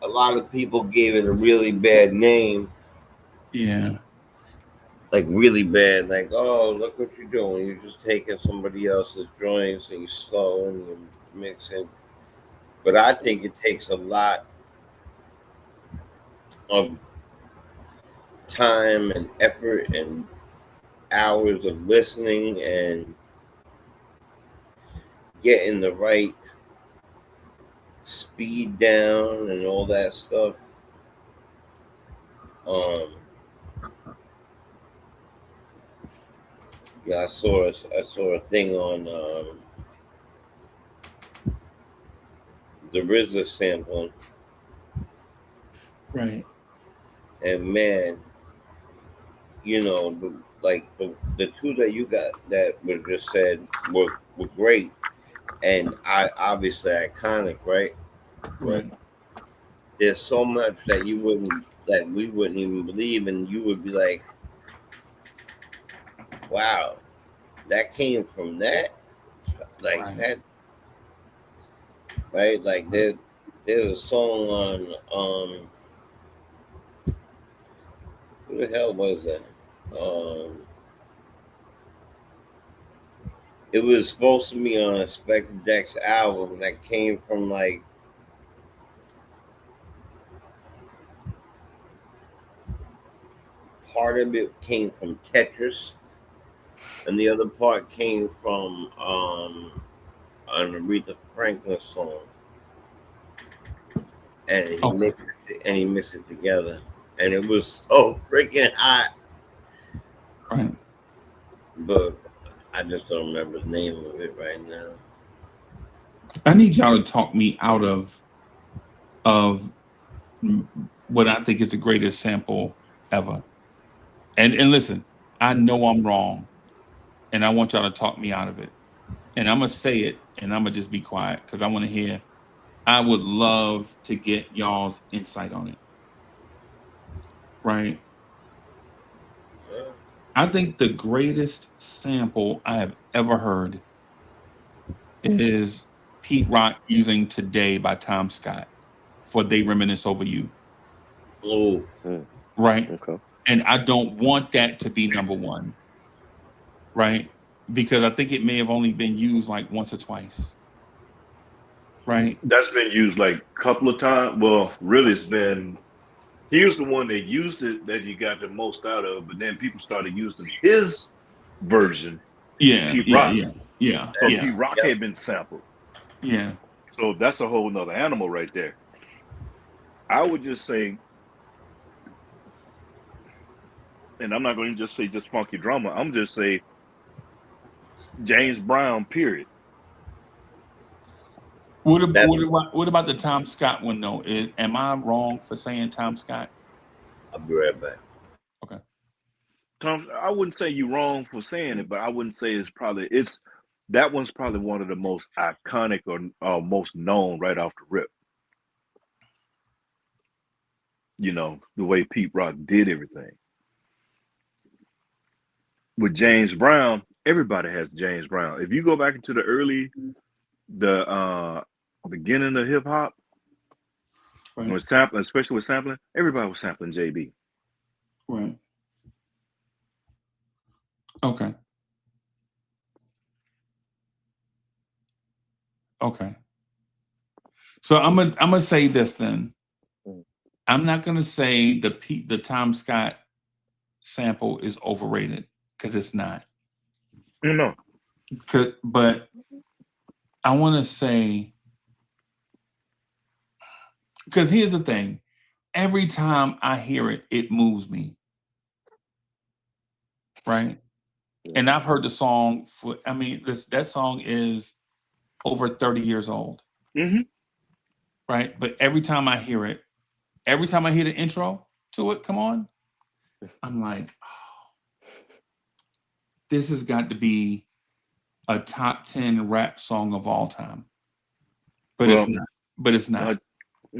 D: a lot of people gave it a really bad name,
B: Yeah.
D: like really bad. Like, oh, look what you're doing. You're just taking somebody else's joints and you're slow and you're mixing. But I think it takes a lot of time and effort and hours of listening and getting the right speed down and all that stuff. Um, yeah, I saw a thing on the RZA sampling,
B: Right.
D: and man, the two that you got that were just said were great, and I obviously iconic, right? But
B: Right.
D: there's so much that we wouldn't even believe, and you would be like, wow, that came from that, like
B: Right.
D: that, right? Like there's a song on who the hell was that? It was supposed to be on a Spectre Dex album that came from like part of it came from Tetris, and the other part came from an Aretha Franklin song, and
B: Okay.
D: he mixed it together, and it was so freaking hot.
B: Right.
D: But I just don't remember the name of it right now.
B: I need y'all to talk me out of what I think is the greatest sample ever. And listen, I know I'm wrong, and I want y'all to talk me out of it. and I'm gonna say it, and I'm gonna just be quiet because I want to hear. I would love to get y'all's insight on it. Right?
D: Yeah.
B: I think the greatest sample I have ever heard is Pete Rock using "Today" by Tom Scott for "They Reminisce Over You."
D: Oh,
B: Right?
C: Okay.
B: And I don't want that to be number one. Right? Because I think it may have only been used like once or twice. Right?
E: That's been used like a couple of times. Well, really, it's been he was the one that used it that he got the most out of, but then people started using his version.
B: Yeah,
E: Pete
B: yeah,
E: Rock's.
B: yeah, yeah,
E: So
B: yeah,
E: Pete Rock
D: Yep.
E: had been sampled.
B: yeah.
E: So that's a whole nother animal right there. I would just say, and I'm not going to just say just funky drama. I'm just say James Brown. Period.
D: That-
B: What about the Tom Scott one though? Am I wrong for saying Tom Scott?
D: I'll be right back.
B: Okay.
E: Tom, I wouldn't say you're wrong for saying it, but I wouldn't say it's that one's probably one of the most iconic or most known right off the rip. You know, the way Pete Rock did everything. With James Brown, everybody has James Brown. If you go back into the beginning of hip hop,
B: Right.
E: when sampling, especially with sampling, everybody was sampling JB.
B: Right. Okay. Okay. So I'm gonna say this then. I'm not gonna say the Tom Scott sample is overrated because it's not.
E: No,
B: But I want to say because here's the thing: every time I hear it, it moves me. Right. And I've heard the song for. I mean, that song is over 30 years old.
E: hmm
B: Right. But every time I hear it, every time I hear the intro to it, come on, I'm like, oh, this has got to be a top 10 rap song of all time. But
E: Well,
B: it's not. But it's not.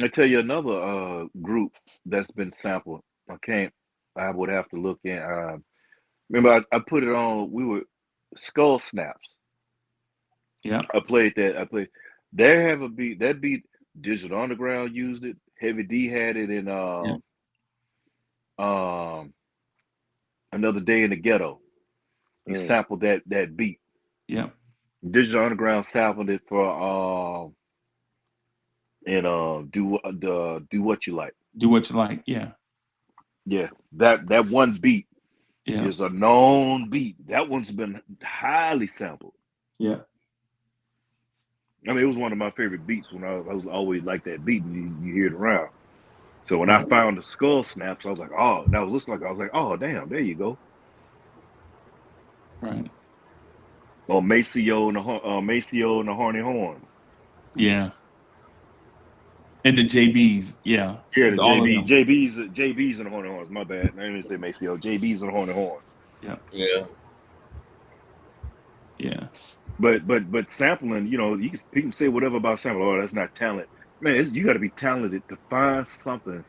E: I tell you another group that's been sampled. I would have to look in. Remember, I put it on. We were Skull Snaps.
B: Yeah.
E: I played that. They have a beat. That beat, Digital Underground used it. Heavy D had it in Another Day in the Ghetto. He sampled that beat.
B: Yeah.
E: Digital Underground sampled it for Do What You Like.
B: Do What You Like. Yeah.
E: Yeah, that one beat
B: Yeah.
E: is a known beat. That one's been highly sampled.
B: Yeah.
E: I mean, it was one of my favorite beats when I was always like that beat, and you hear it around. So when I found the Skull Snaps, I was like, oh, that was listening. I was like, oh, damn, there you go.
B: Right.
E: Or Maceo and the Horny Horns.
B: Yeah. And the JBs. Yeah.
E: Yeah, the
B: All of them.
E: JB's and the Horny Horns. My bad. I didn't say Maceo. JB's and the Horny Horns.
B: Yeah.
D: Yeah.
B: Yeah.
E: But sampling, you know, people say whatever about sampling. Oh, that's not talent. Man, you got to be talented to find something.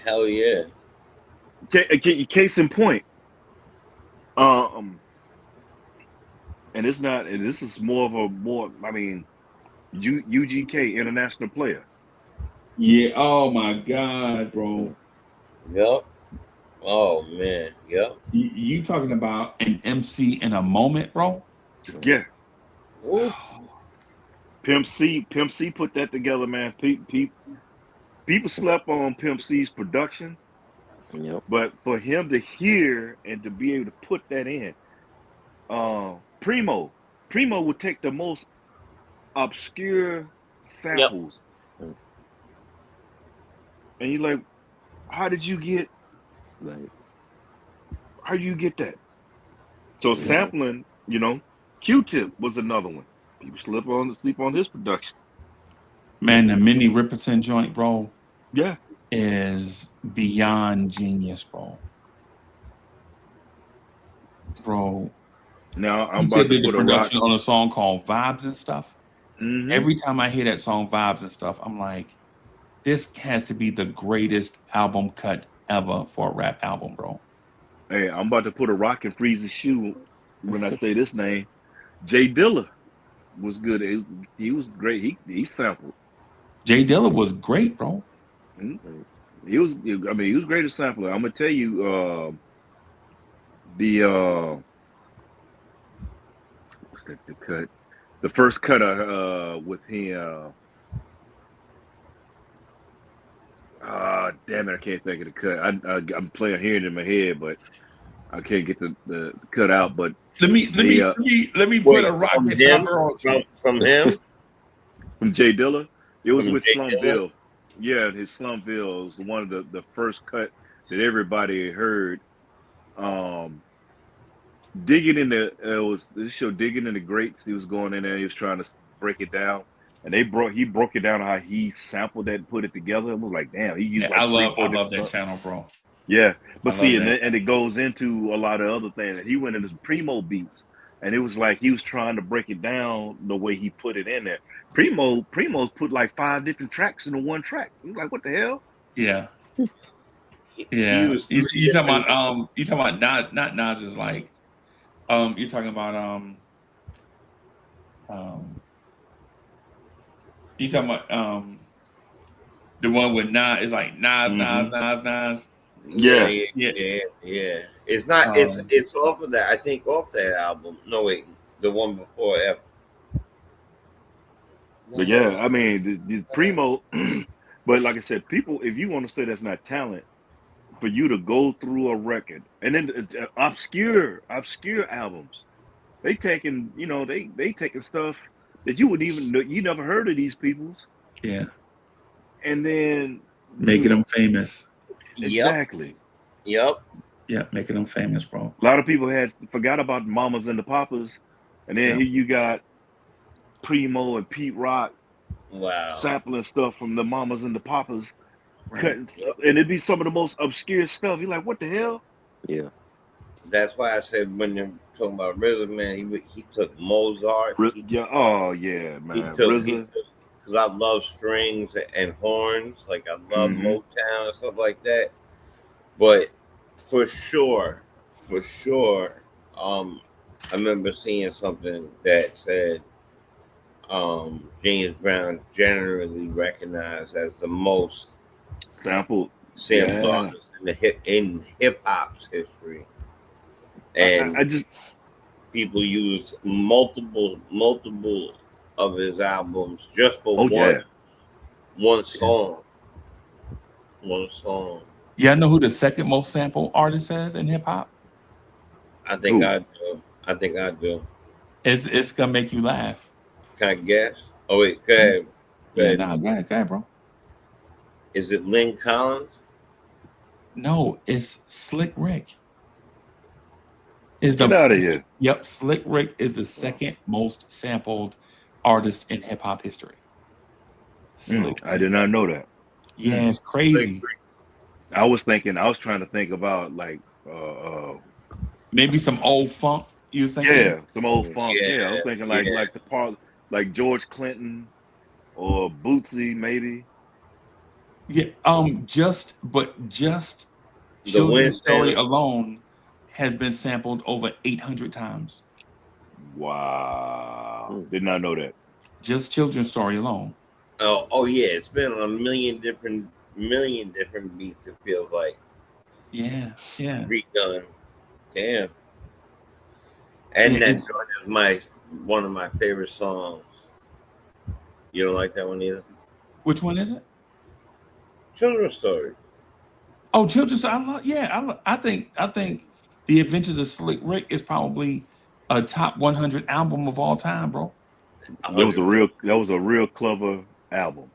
D: Hell yeah.
E: Case in point. And it's not. And this is I mean, UGK international player.
B: Yeah. Oh my God, bro.
D: Yep. Oh man. Yep.
B: You talking about an MC in a moment, bro?
E: Yeah.
D: Ooh.
E: Pimp C put that together, man. People slept on Pimp C's production, but for him to hear and to be able to put that in, Primo would take the most obscure samples, and you're like, how did you get that? So sampling, you know, Q-Tip was another one. People sleep on his production.
B: Man, the Minnie Riperton joint, bro,
E: Yeah.
B: is beyond genius, bro. Bro,
E: Now I'm
B: He
E: about
B: said
E: to
B: did the
E: put a rock.
B: production on a song called Vibes and Stuff.
E: Mhm.
B: Every time I hear that song Vibes and Stuff, I'm like, this has to be the greatest album cut ever for a rap album, bro.
E: Hey, I'm about to put a rock in Freeze's shoe when I say this name. Jay Dilla was good. He was great. He sampled.
B: Jay Dilla was great, bro.
E: Mhm. He was. I mean, he was great at sampler. I'm gonna tell you. The what's that? The cut. The first cut with him. Damn it! I can't think of the cut. I'm playing hearing it in my head, but I can't get the cut out. But
B: Let me put
D: Wait,
B: a rock
D: from
B: guitar
D: him?
B: on.
D: From him?
E: from Jay Dilla, it was
D: From
E: with
D: Jay Dilla?
E: Slumville. Yeah, his Slumville was one of the first cut that everybody heard. Digging in the it was this show digging in the greats. He was going in there. He was trying to break it down, and he broke it down how he sampled that and put it together. It was like, damn, he used
B: Yeah,
E: like three,
B: I
E: four
B: love
E: different
B: that
E: stuff.
B: channel, bro.
E: Yeah,
B: I
E: but
B: love
E: see,
B: that.
E: and it goes into a lot of other things. He went into Primo beats, and it was like he was trying to break it down the way he put it in there. Primo's put like 5 different tracks into one track. He was like, what the hell?
B: Yeah,
D: He
B: yeah.
D: used
B: You
D: three different.
B: talking about not Nas is like you're talking about you talking about the one with Nas is like Nas.
D: Yeah,
E: Yeah.
D: yeah. It's not.
B: Um,
D: It's off of that. I think off that album. No, wait, the one before.
E: But yeah, I mean, the Primo. But like I said, people, if you want to say that's not talent, for you to go through a record and then obscure albums, they taking they taking stuff that you wouldn't even know, you never heard of these people's,
B: yeah,
E: and then
B: making them famous.
E: exactly.
D: Yep.
B: Yeah, making them famous, bro.
E: A lot of people had forgot about Mamas and the Papas, and then
B: Yeah.
E: here you got Primo and Pete Rock
D: Wow.
E: sampling stuff from the Mamas and the Papas,
B: Right.
E: cutting, and it'd be some of the most obscure stuff. You're like, what the hell?
C: Yeah.
D: That's why I said when you're talking about RZA, man, he took Mozart.
E: Yeah, oh yeah,
D: He
E: man.
D: took
E: RZA.
D: because I love strings and horns. Like I love
E: Mhm.
D: Motown and stuff like that. But for sure, I remember seeing something that said James Brown generally recognized as the most
E: Sampled.
D: sampled
E: Yeah.
D: artist in hip hop's history, and
E: I just
D: people used multiple of his albums just for one song. One song.
B: Yeah, I know who the second most sampled artist is in hip hop.
D: I think
E: Who?
D: I do.
B: It's gonna make you laugh.
D: Can I guess? Oh wait, go ahead. Go
B: Yeah,
D: ahead.
B: nah, go ahead, bro.
D: Is it Lynn Collins?
B: No, it's Slick Rick. Is the
E: Get out of here.
B: Yep, Slick Rick is the second most sampled artist in hip hop history. Slick
E: I did not know that.
B: Yeah, it's crazy.
E: I was trying to think about like
B: Maybe some old funk. You was thinking?
E: yeah, some old funk.
D: Yeah,
E: Yeah, I was thinking like
D: yeah.
E: the part like George Clinton or Bootsy maybe.
B: Yeah. Just
D: The
B: Children's
D: Wind
B: Story
D: Band.
B: alone has been sampled over 800 times.
E: Wow. Did not know that.
B: Just Children's Story alone.
D: Oh yeah, it's been on a million different beats. It feels like
B: Yeah, yeah.
D: redone. Damn. And
B: Yeah,
D: that
B: it's-
D: joint is one of my favorite songs. You don't like that one either?
B: Which one is it?
D: Children's Story.
B: Oh, Children's. I think The Adventures of Slick Rick is probably a top 100 album of all time, bro.
E: That was a real clever album.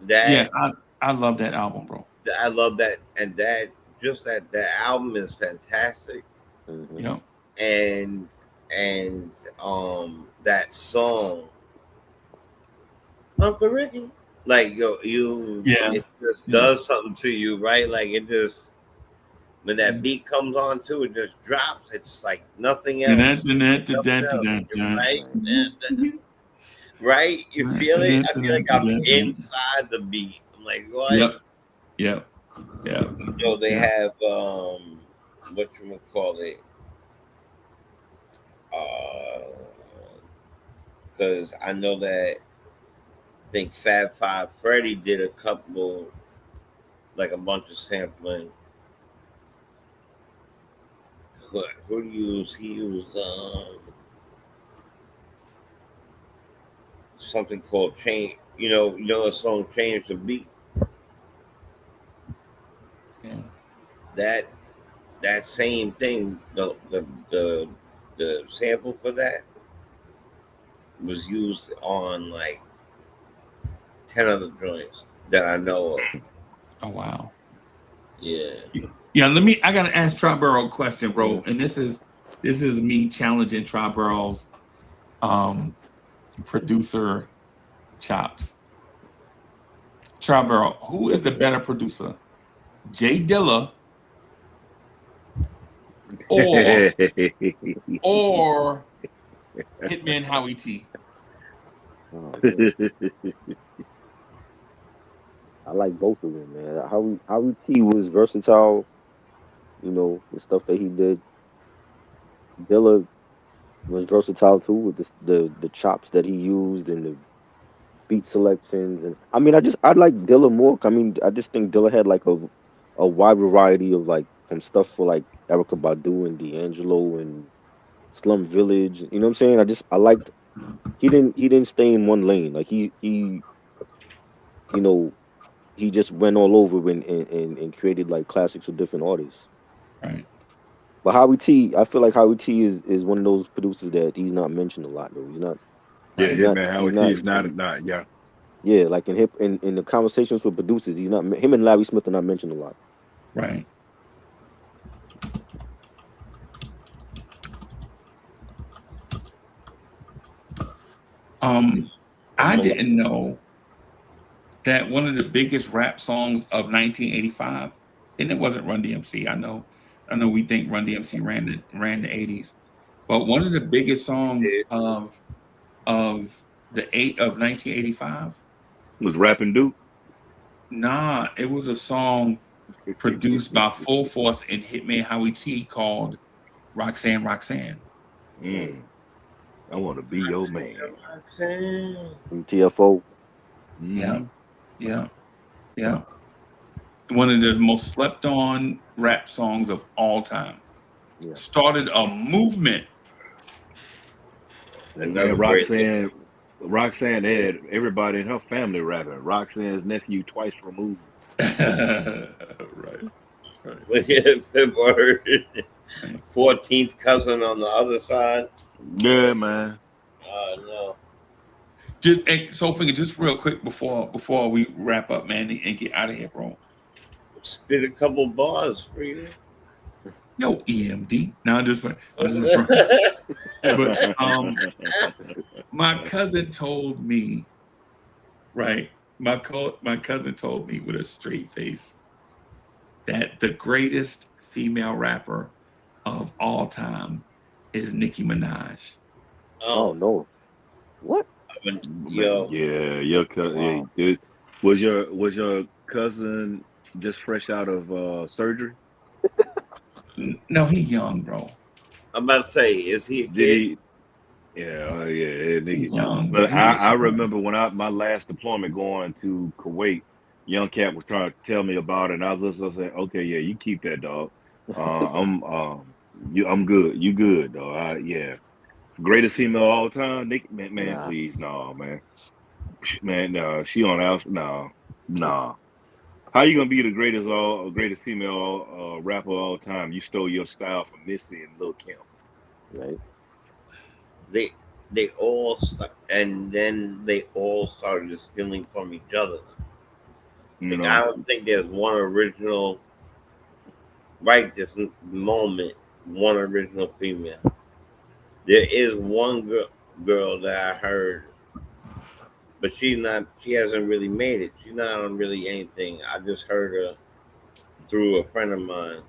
B: Yeah, I love that album, bro.
D: I love that, and that album is fantastic,
C: Mhm.
B: You know,
D: and that song, Uncle Ricky, like
B: Yeah.
D: it just does something to you, right? Like it just when that beat comes on too, it just drops. It's like nothing
B: Dun,
D: else.
B: dun, dun,
D: Nothing
B: dun,
D: else.
B: dun, dun,
D: Right?
B: dun.
D: Right? You
B: Dun,
D: feel it?
B: dun,
D: I
B: dun,
D: feel like
B: dun,
D: I'm
B: dun, dun.
D: inside the beat. I'm like, what?
B: Yep. Yep. Yep.
D: You know, they
B: Yeah.
D: have what you call it? Because I know that I think Fab Five Freddy did a couple, like a bunch of sampling. Who used? He used something called Change. You know a song Change the Beat.
B: Yeah.
D: That same thing. The sample for that was used on like 10 other joints that I know of.
B: Oh wow.
D: Yeah.
B: Yeah. I gotta ask Triborough a question, bro. And this is me challenging Triborough's producer chops. Triborough, who is the better producer? Jay Dilla or Hitman Howie T?
C: Oh, man. I like both of them, man. Howie T was versatile, the stuff that he did. Dilla was versatile too with the chops that he used and the beat selections. And I mean, I like Dilla more. I mean, I just think Dilla had like a wide variety of like from stuff for like Erica Badu and D'Angelo and Slum Village. You know what I'm saying? I liked he didn't stay in one lane. Like you know he just went all over and created like classics with different artists.
B: Right.
C: But Howie T, I feel like Howie T is one of those producers that he's not mentioned a lot though. He's not.
E: Yeah,
B: Right.
C: He's not.
E: Hitman
C: He's
E: Howard T
C: not.
E: is not. Yeah.
C: Yeah, like in the conversations with producers, he's not. Him and Larry Smith are not mentioned a lot.
B: Right. I didn't know that one of the biggest rap songs of 1985, and it wasn't Run DMC. I know we think Run DMC ran the 80s, but one of the biggest songs of of 1985.
E: Was rapping Duke.
B: Nah, it was a song produced by Full Force and Hitman Howie T called Roxanne Roxanne.
E: I want to be your man.
C: From TFO.
B: Yeah, yeah, yeah. One of the most slept on rap songs of all time.
C: Yeah.
B: Started a movement.
E: And Roxanne had everybody in her family rapping. Roxanne's nephew twice removed.
B: Right.
D: 14th cousin on the other side.
E: Yeah, man.
D: No.
B: Just real quick before we wrap up, man, and get out of here, bro.
D: Spit a couple bars for you.
B: Yo, EMD. No, I'm just but my cousin told me, right? My cousin told me with a straight face that the greatest female rapper of all time is Nicki Minaj.
C: Oh no. What?
D: Yo.
E: Yeah, your cousin. Wow. Was your cousin just fresh out of surgery?
B: No, he young, bro.
D: I'm about to say, is he a kid?
E: Yeah, he's
B: young.
E: But I remember when my last deployment going to Kuwait, young cat was trying to tell me about it, and I was just saying, okay, yeah, you keep that, dog. I'm good. You good, dog? Yeah. Greatest female of all time, Nick, man,
C: Nah.
E: please, no, man, she on house, nah. How you gonna be the greatest female rapper of all time? You stole your style from Missy and Lil Kim,
C: right?
D: They all and then they all started stealing from each other. I don't think there's one original right this moment. One original female. There is one girl that I heard, but she hasn't really made it. She's not on really anything. I just heard her through a friend of mine.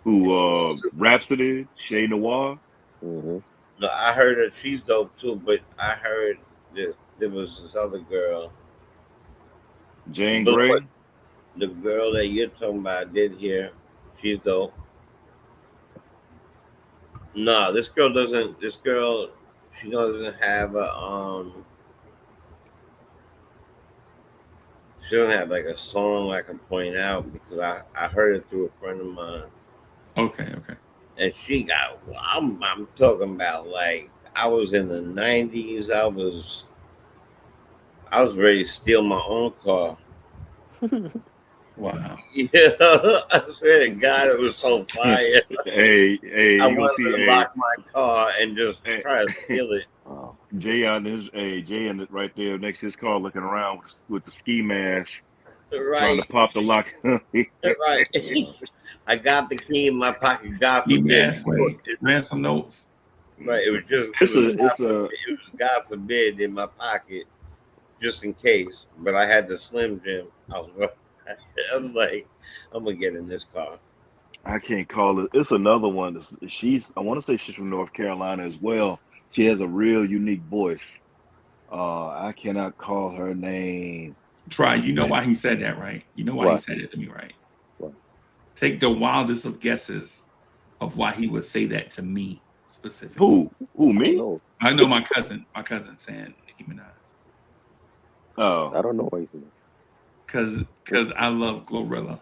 E: Who Rhapsody, Shay Noir.
C: Hmm.
D: No, I heard her. She's dope too. But I heard that there was this other girl.
E: Jane
D: But
E: Grey.
D: the girl that you're talking about, I did hear. She's dope. No, this girl doesn't. This girl, she doesn't have a. She don't have like a song I can point out because I heard it through a friend of mine,
B: Okay.
D: and she got. I'm talking about like I was in the '90s. I was ready to steal my own car.
B: Wow.
D: Yeah, I swear to God, it was so fire.
E: Hey,
D: I
E: you gonna
D: wanted to
E: see
D: lock my car and just
E: hey,
D: try to steal it.
C: Wow.
E: Jay on his Jay in it right there next to his car looking around with the ski mask trying
D: Right,
E: to pop the lock.
D: right. I got the key in my pocket. God
B: He
D: forbid.
B: mass way. Ransom notes.
D: Right, it was just.
E: It's
D: It
E: a
D: was,
E: it's
D: God
E: a
D: forbid, it was God forbid in my pocket, just in case. But I had the Slim Jim. I'm like, I'm gonna get in this car.
E: I can't call it. It's another one. I want to say she's from North Carolina as well. She has a real unique voice. I cannot call her name.
B: Try. You know why he said that, right? You know why he
C: What?
B: said it to me, right?
C: What?
B: Take the wildest of guesses of why he would say that to me specifically.
E: Who
C: I don't
E: me?
C: know.
B: I know my cousin saying Nicki Minaj.
E: Oh,
C: I don't know why you said that.
B: Cause I love Glorilla.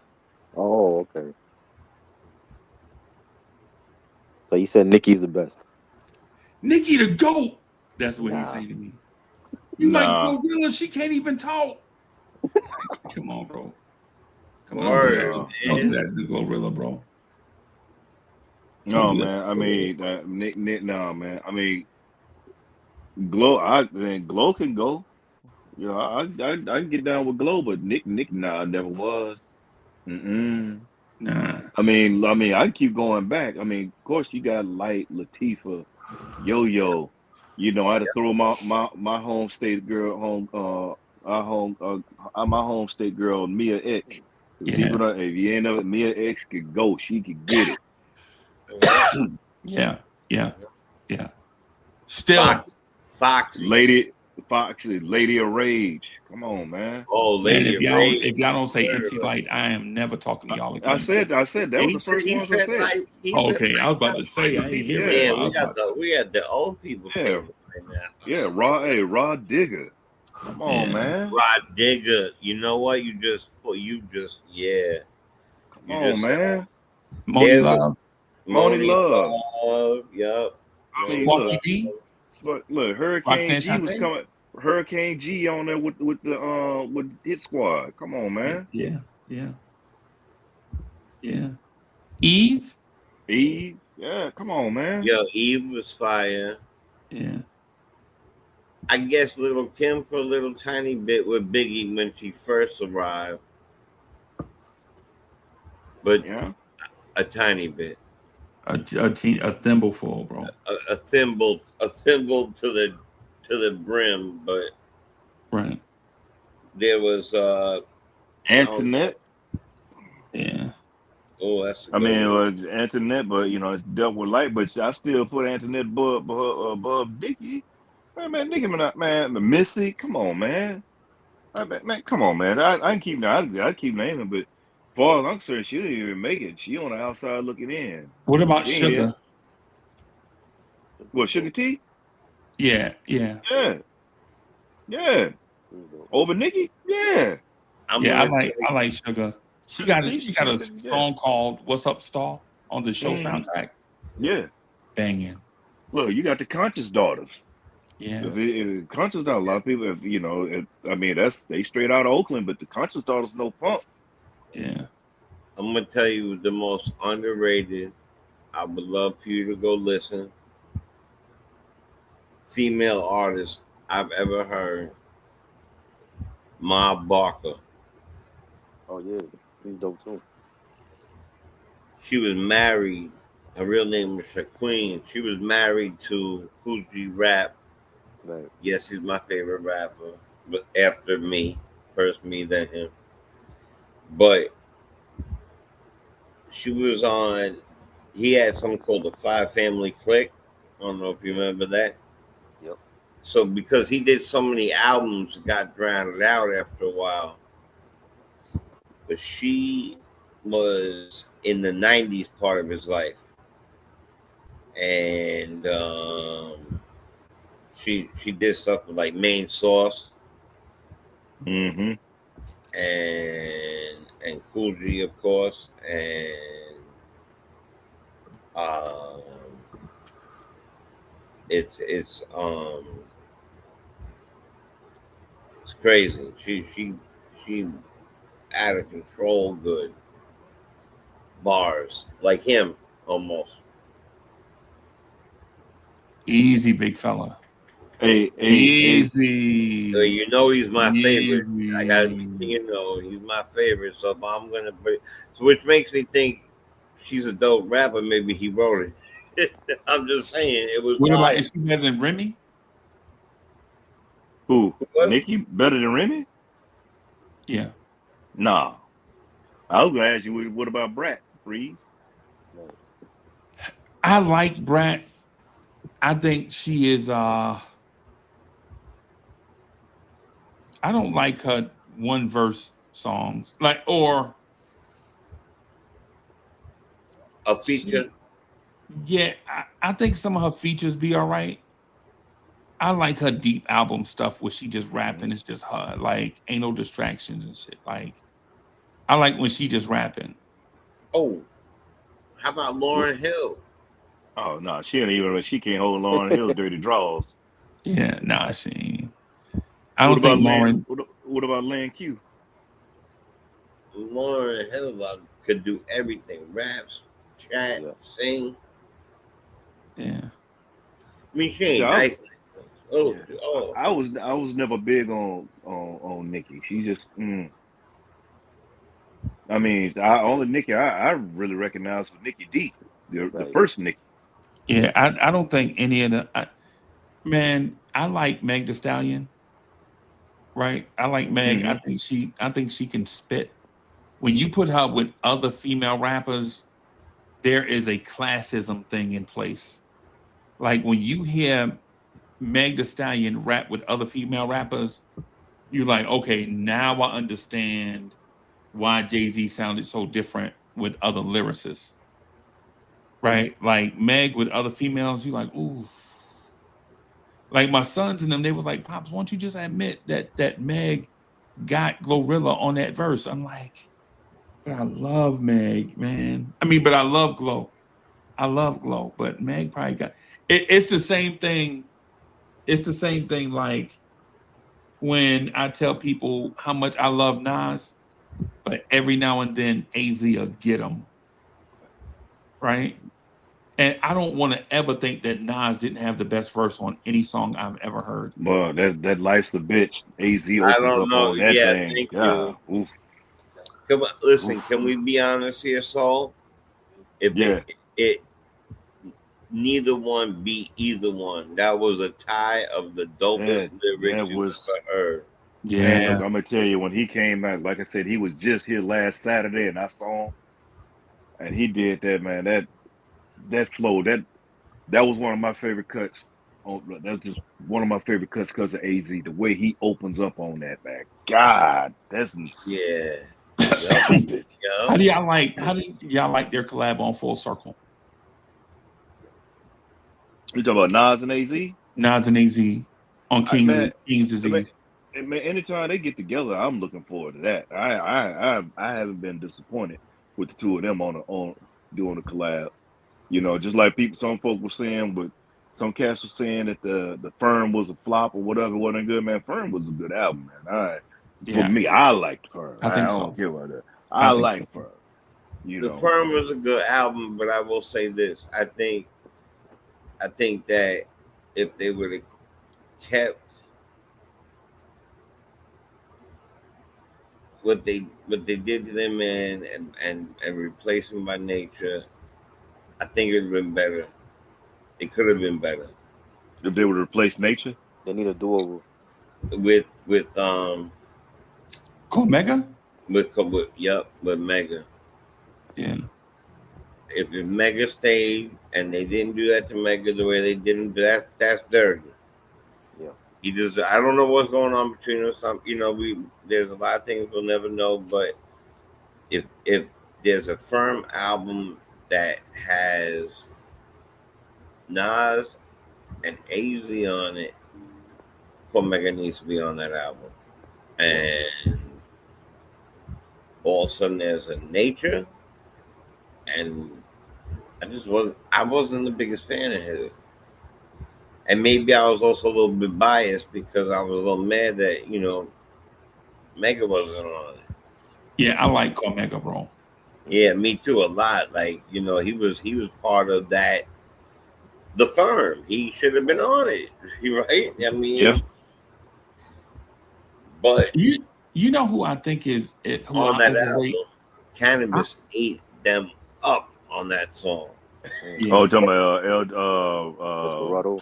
C: Oh, okay. So you said Nicki's the best.
B: Nicki the GOAT. That's what he
C: Nah.
B: saying to me. You like
E: Nah.
B: Glorilla? She can't even talk. Come on, bro. Come on,
D: Word,
B: don't do that to Glorilla, bro.
E: no,
B: Don't do that.
E: man. I mean, Nick. No, man. I mean, Glow can go. You know, I can get down with Glow, but Nick, nah, never was. Mm-mm.
B: Nah.
E: I mean, I keep going back. I mean, of course, you got Light, Latifah, Yo-Yo. You know, I had to throw my home state girl my home state girl Mia X.
B: Yeah.
E: People don't, if you ain't know it, Mia X could go. She could get it.
B: Yeah. Still,
D: Foxy.
E: Lady of Rage. Come on, man.
D: Oh,
B: man,
D: Lady
B: if
D: of Rage.
B: y'all don't say MC Light, I am never talking to y'all again.
E: I said that was the first
D: He
E: one I
D: said
E: said.
D: like. He
B: Oh,
D: said,
B: okay, I was about to say I ain't hear
E: Yeah,
B: it.
D: we got the old people
E: Yeah.
D: favorite right now.
E: Yeah, Rod Digger. Come on,
B: Yeah.
E: man.
D: Rod Digger. You know what? You just yeah.
E: Come
D: You
E: on,
D: just
E: man.
B: Moni
D: There's a-
B: Love,
E: Moni Love.
D: Yup.
E: I mean,
B: Sparky D,
E: look, Hurricane
B: Roxanne
E: G was
B: Shante?
E: coming. Hurricane G on there with Hit Squad. Come on, man.
B: Yeah. Eve,
E: Eve. Yeah, come on, man.
D: Yo, Eve was fire.
B: yeah.
D: I guess Little Kim for a little tiny bit with Biggie when she first arrived, but
E: Yeah.
D: a tiny bit,
B: A thimbleful, bro.
D: a thimble to the brim. But
B: Right.
D: there was
E: Antoinette.
B: Yeah.
D: oh, that's.
E: I mean, it was Antoinette, but you know it's dealt with light. But I still put Antoinette above Nicki. Man, Nicki Minaj, man, Missy. Come on, man. Man, come on, man. I keep naming, but as far as I'm concerned, she didn't even make it. She on the outside looking in.
B: What about
E: She
B: Sugar?
E: ain't- What, Sugar T?
B: Yeah.
E: Yeah. Over Nicki? Yeah.
D: I'm
B: Yeah,
D: gonna
B: I like Sugar. She got a
E: Yeah.
B: song called "What's Up, Star" on the show
E: Mhm.
B: soundtrack.
E: Yeah.
B: Banging.
E: Look, you got the Conscious Daughters.
B: Yeah.
E: If Conscious Daughters, a lot of people, they straight out of Oakland, but the Conscious Daughters no funk.
B: Yeah.
D: I'm gonna tell you the most underrated. I would love for you to go listen. Female artist I've ever heard. Ma Barker.
C: Oh yeah, he's dope too.
D: She was married. Her real name was Shaquille. She was married to Coogee Rap.
C: Right.
D: Yes, he's my favorite rapper, but after me, first me, then him. But she was on he had something called the Five Family Click. I don't know if you remember that.
C: Yep.
D: So because he did so many albums, it got drowned out after a while. But she was in the '90s part of his life, and she did stuff with like Main Sauce
E: Mm-hmm.
D: and Cool G, of course, and it's crazy. She out of control good bars like him almost.
B: Easy, big fella.
E: Hey,
B: Easy.
D: So you know he's my favorite.
B: Easy.
D: I got you know he's my favorite. So if I'm gonna bring, so which makes me think she's a dope rapper. Maybe he wrote it. I'm just saying it was.
B: What about,
D: wild.
B: is she better than Remy?
E: who?
D: What?
E: Nicki better than Remy?
B: Yeah.
E: Nah. I was gonna ask you, what about Brat? Freeze?
B: I like Brat. I think she is I don't like her one verse songs. Like, or
D: A feature.
B: yeah, I think some of her features be all right. I like her deep album stuff where she just rapping. It's just her. Like, ain't no distractions and shit. Like, I like when she just rapping.
D: Oh, how about Lauryn Hill?
E: Oh no, she ain't even. She can't hold Lauryn Hill's dirty draws.
B: Yeah, nah, she ain't. I
E: What
B: don't think
E: about
B: Lauren.
E: What about Lan Q?
D: Lauryn Hill could do everything: raps, chat,
C: Yeah.
D: sing.
B: Yeah.
D: I mean, she ain't
E: Yeah,
D: nice. Oh,
E: I was never big on Nicki. She just. I mean, only Nicki I really recognize was Nicki D, the
C: Right.
E: first Nicki.
B: Yeah, I don't think any of the man, I like Meg Thee Stallion, right? I like Meg.
E: Mhm.
B: I think she can spit. When you put her with other female rappers, there is a classism thing in place. Like when you hear Meg Thee Stallion rap with other female rappers, you're like, okay, now I understand why Jay-Z sounded so different with other lyricists. Right? Like Meg with other females, you're like, ooh. Like my sons and them, they was like, Pops, why don't you just admit that Meg got Glorilla on that verse? I'm like, but I love Meg, man. I mean, but I love Glow. I love Glow, but Meg probably got it. It's the same thing. It's the same thing like when I tell people how much I love Nas, but every now and then AZ will get him. Right? And I don't want to ever think that Nas didn't have the best verse on any song I've ever heard.
E: Well, that life's a bitch. AZ
D: I
E: opens
D: don't
E: up
D: know.
E: on that
D: Yeah,
E: thing.
D: thank
E: Yeah.
D: you.
E: Oof.
D: Come on, listen. Can we be honest here, Saul? If
E: Yeah.
D: it neither one beat either one. That was a tie of the dopest lyrics you ever heard.
B: Yeah.
E: Man, look, I'm gonna tell you, when he came out, like I said, he was just here last Saturday, and I saw him, and he did that, man. That flow, that was one of my favorite cuts. That's just one of my favorite cuts because of AZ. The way he opens up on that, man. God, that's
D: Yeah.
E: stupid.
B: How do y'all like their collab on Full Circle?
E: You talking about Nas and AZ?
B: Nas and AZ on King's Disease.
E: Man, anytime they get together, I'm looking forward to that. I haven't been disappointed with the two of them on doing a collab. You know, just like some folks were saying, but some cats were saying that the Firm was a flop or whatever, wasn't good. Man, Firm was a good album, man. For me, I liked Firm.
B: I think
E: don't
B: so.
E: care about that. I like Firm.
D: The Firm was a good album, but I will say this: I think that if they would have kept what they did to them and replaced them by Nature, I think it would have been better. It could have been better.
E: If they would replace Nature,
C: they need a do-over
D: with
B: Mega.
D: With Mega.
B: Yeah.
D: if Mega stayed and they didn't do that to Mega the way they didn't, that's dirty.
C: Yeah.
D: He just, I don't know what's going on between us. There's a lot of things we'll never know, but if there's a firm album that has Nas and AZ on it, Mega needs to be on that album. And all of a sudden there's a Nature, and I wasn't the biggest fan of his. And maybe I was also a little bit biased because I was a little mad that, Mega wasn't on it.
B: Yeah, I like Cormega, bro.
D: Yeah, me too, a lot. Like, he was part of that, the firm. He should have been on it, right? I mean,
E: Yeah.
D: But
B: you know who I think is it who
D: on
B: I
D: that album,
B: overrate?
D: Cannabis ate them up on that song.
B: Yeah.
E: Oh, talking about
C: Desperado.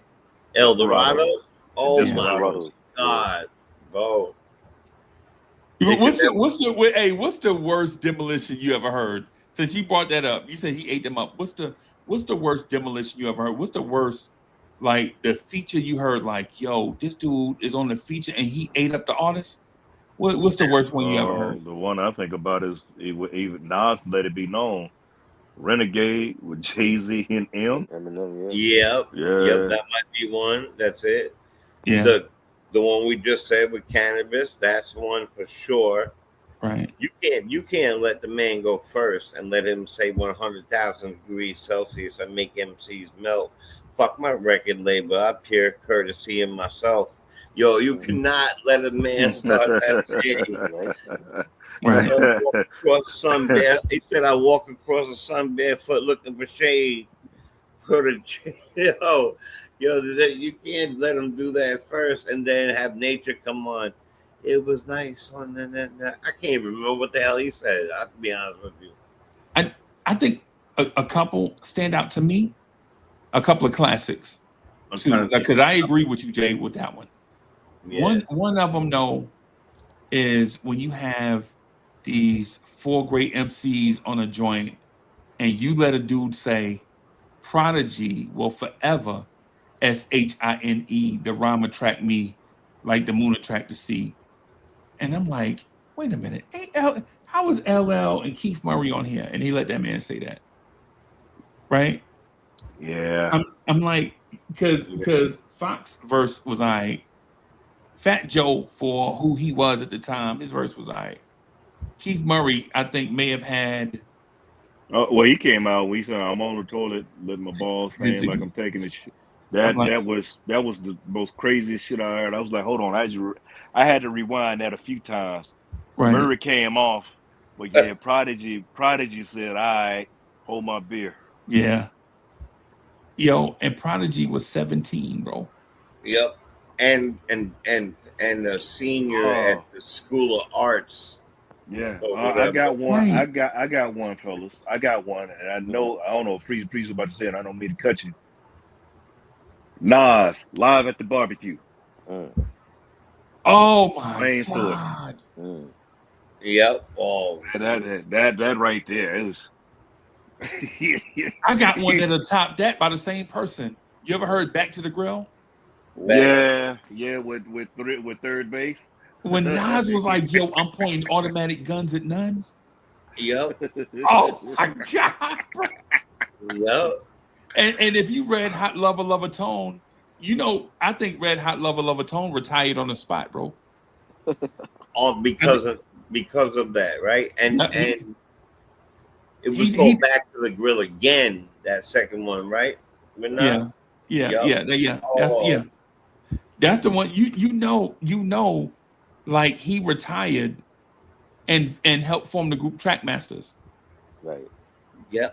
D: El Dorado. Oh my
E: Desperado.
D: God, bro.
B: What's the worst demolition you ever heard? Since you brought that up, you said he ate them up. What's the worst demolition you ever heard? What's the worst, like, the feature you heard? Like, yo, this dude is on the feature and he ate up the artist. What's the worst one you ever heard?
E: The one I think about is even Nas Let It Be Known, Renegade with Jay-Z and M.
C: Eminem,
D: Yep,
E: Yeah.
D: that might be one. That's it.
B: Yeah,
D: The one we just said with Cannabis, that's one for sure.
B: right.
D: You can't let the man go first and let him say 100,000 degrees Celsius and make MCs melt. Fuck my record label. I pure courtesy in myself. Yo, you cannot let a man start that thing.
B: Right.
D: Across the sun bare. He said I walk across the sun barefoot looking for shade. Yo, you can't let him do that first and then have Nature come on. It was nice on that. I can't remember what the hell he said. I'll be honest with you.
B: I think a couple stand out to me. A couple of classics. Because I agree with you, Jay, with that one.
D: Yeah.
B: One of them, though, is when you have these 4 great MCs on a joint and you let a dude say, Prodigy will forever SHINE, the rhyme attract me like the moon attract the sea. And I'm like, wait a minute. How is LL and Keith Murray on here? And he let that man say that. Right?
E: Yeah.
B: I'm like, because Fox verse was Fat Joe, for who he was at the time, his verse was Keith Murray, I think, may have had.
E: Well, he came out. We said, "I'm on the toilet, letting my balls hang like I'm taking a shit." That was the most craziest shit I heard. I was like, "Hold on!" I had to rewind that a few times.
B: Right.
E: Murray came off, but yeah, Prodigy said, "All right, hold my beer."
B: Yeah. Yo, and Prodigy was 17, bro.
D: Yep. And a senior at the School of Arts.
E: Yeah, I got one. Right. I got one, fellas. I got one, and I don't know if Freeze was about to say it. I don't mean to cut you. Nas live at the barbecue.
B: Oh my God.
D: Yep. Oh,
E: that right there. It was.
B: I got one that'll top that by the same person. You ever heard Back to the Grill?
E: Yeah, with third base.
B: When Nas was like, "Yo, I'm pointing automatic guns at nuns."
D: Yep.
B: Oh my God.
D: Yep.
B: And if you read Hot Lover Lover Tone, I think Red Hot Lover Tone retired on the spot, bro.
D: All because of that, right? And it was called Back to the Grill again. That second one, right?
B: Yeah. That's the one. You know, like he retired and helped form the group Trackmasters.
C: Right.
D: Yeah.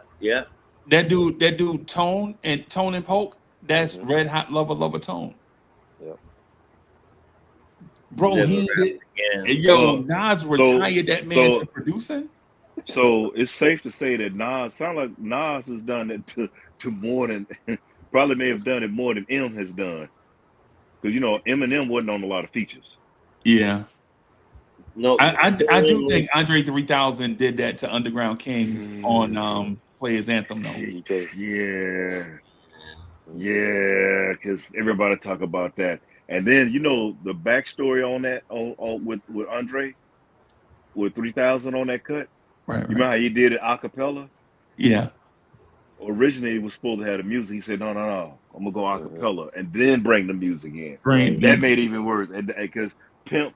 B: That dude Tone and Polk, that's Red Hot Lover Tone.
C: Yep.
B: Bro, Nas retired that man to producing.
E: So it's safe to say that Nas has done it to more than probably may have done it more than M has done. Because Eminem wasn't on a lot of features.
B: Yeah.
D: No,
B: I do think Andre 3000 did that to Underground Kings on play his anthem though.
E: Yeah, because everybody talk about that. And then the backstory on that on with Andre with 3000 on that cut.
B: Right,
E: You remember how he did it a cappella?
B: Yeah.
E: Originally, he was supposed to have the music. He said, "No, I'm gonna go a cappella and then bring the music in."
B: Right.
E: That made it even worse, and because Pimp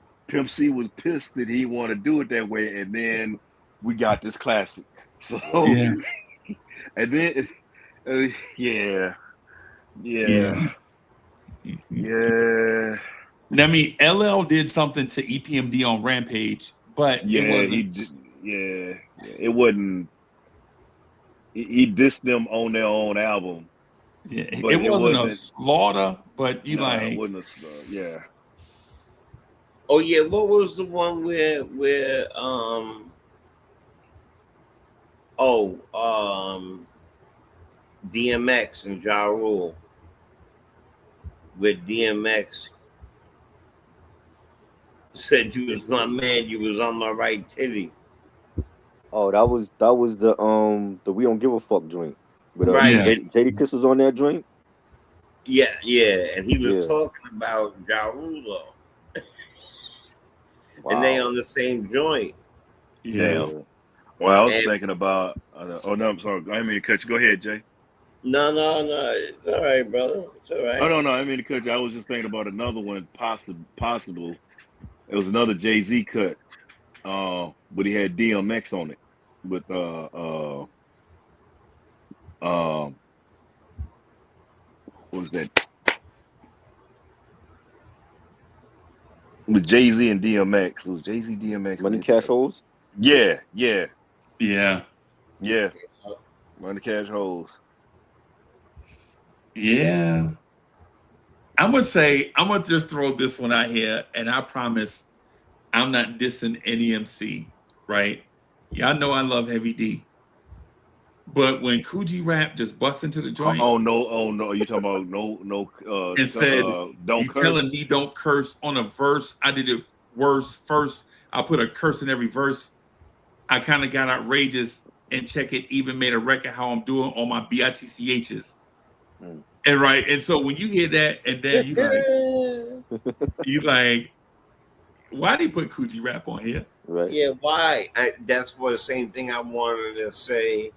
E: C was pissed that he wanted to do it that way, and then we got this classic. So,
B: Yeah.
E: and then, yeah.
B: I mean, LL did something to EPMD on Rampage, but it wasn't.
E: He did. Yeah, it wasn't. He dissed them on their own album.
B: Yeah,
E: but
B: it wasn't a slaughter, but you
E: It
B: like.
E: wasn't a slaughter. Yeah.
D: Oh yeah, what was the one where DMX and Ja Rule, with DMX said you was my man, you was on my right titty.
C: Oh, that was the We Don't Give a Fuck joint. But
D: Right.
B: Yeah.
C: Jadakiss was on that joint.
D: Yeah, and he was
C: Yeah.
D: talking about Ja Rule though.
C: Wow.
D: And they on the same joint.
B: Yeah.
E: Well, I was
D: And-
E: thinking about. Oh no, I'm sorry. I didn't mean to cut you. Go ahead, Jay.
D: No, it's all right, brother. It's all right.
E: Oh no, I didn't mean to cut you. I was just thinking about another one possible. It was another Jay-Z cut, but he had DMX on it with what was that? With Jay-Z and DMX. It was Jay-Z, DMX.
C: Money Cash Holes.
E: Yeah.
B: Yeah.
E: Money Cash Holes.
B: Yeah. I'm gonna just throw this one out here, and I promise I'm not dissing any MC, right? Y'all know I love Heavy D. But when Coogee Rap just busts into the joint
E: Oh no! You talking about no?
B: and said,
E: don't
B: "You
E: curse."
B: telling me don't curse on a verse? I did it worse first. I put a curse in every verse. I kind of got outrageous and check it. Even made a record how I'm doing on my BITCHs." And so when you hear that, and then you like, why did he put Coogee Rap on here?
C: Right.
D: Yeah, why? That's what the same thing I wanted to say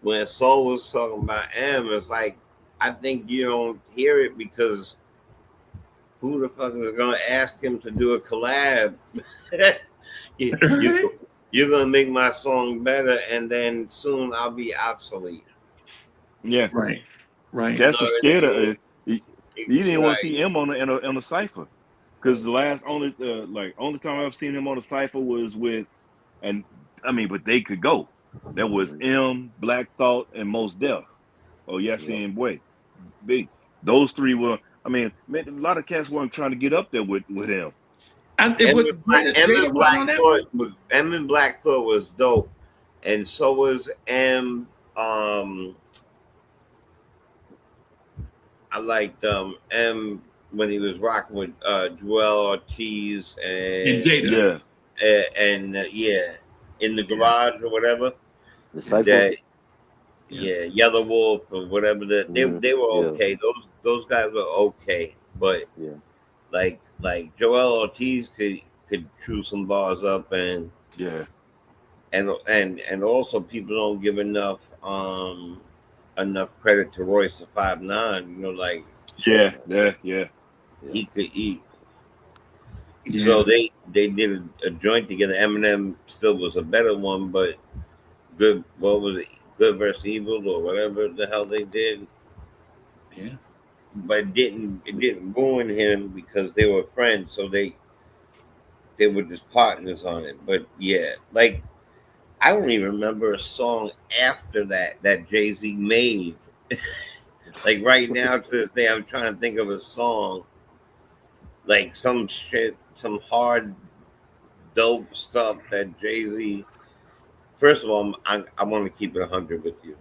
D: when Soul was talking about M. It's like, I think you don't hear it because who the fuck is going to ask him to do a collab? You're going to make my song better, and then soon I'll be obsolete.
E: Yeah,
B: Right.
E: that's what's scared of. You didn't want
D: Right.
E: to see him on a cipher, because the only time I've seen him on a cipher was with, and I mean, but they could go. That was M, Black Thought, and Mos Def. Oh, Yasin Boy. Those three were. I mean, a lot of cats weren't trying to get up there with him.
D: M and Black Thought was dope, and so was M. I liked M when he was rocking with Joel Ortiz and
B: Jada.
D: In the garage or whatever.
C: The Cypher.
D: That, Yellow Wolf or whatever. They were okay. Those guys were okay, but like Joel Ortiz could chew some bars up, and and also people don't give enough credit to Royce the 5'9". You know, like he could eat.
B: Yeah.
D: So they did a joint together. Eminem still was a better one, but Good versus Evil or whatever the hell they did.
B: Yeah.
D: But it didn't ruin him because they were friends, so they were just partners on it. But yeah, like I don't even remember a song after that Jay-Z made. Like right now to this day, I'm trying to think of a song, like some shit, some hard, dope stuff that Jay-Z. First of all, I want to keep it 100 with you.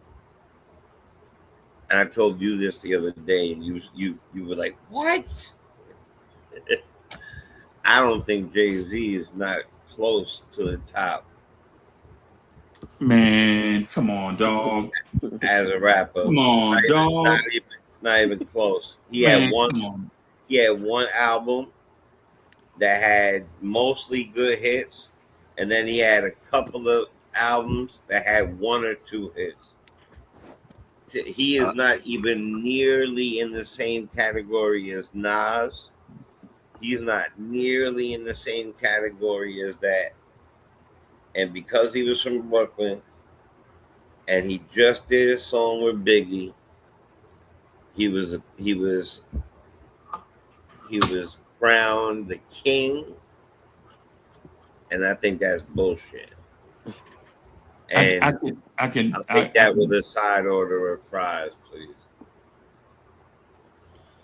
D: And I told you this the other day, and you were like, "What?" I don't think Jay-Z is not close to the top.
B: Man, man. Come on, dog.
D: as a rapper.
B: Come on, dog.
D: Not even close. He
B: Man,
D: had
B: come on.
D: one album that had mostly good hits, and then he had a couple of albums that had one or two hits. He is not even nearly in the same category as Nas. He's not nearly in the same category as that. And because he was from Brooklyn and he just did a song with Biggie, he was crowned the king. And I think that's bullshit. And
B: I can
D: take that with a side order of fries, please.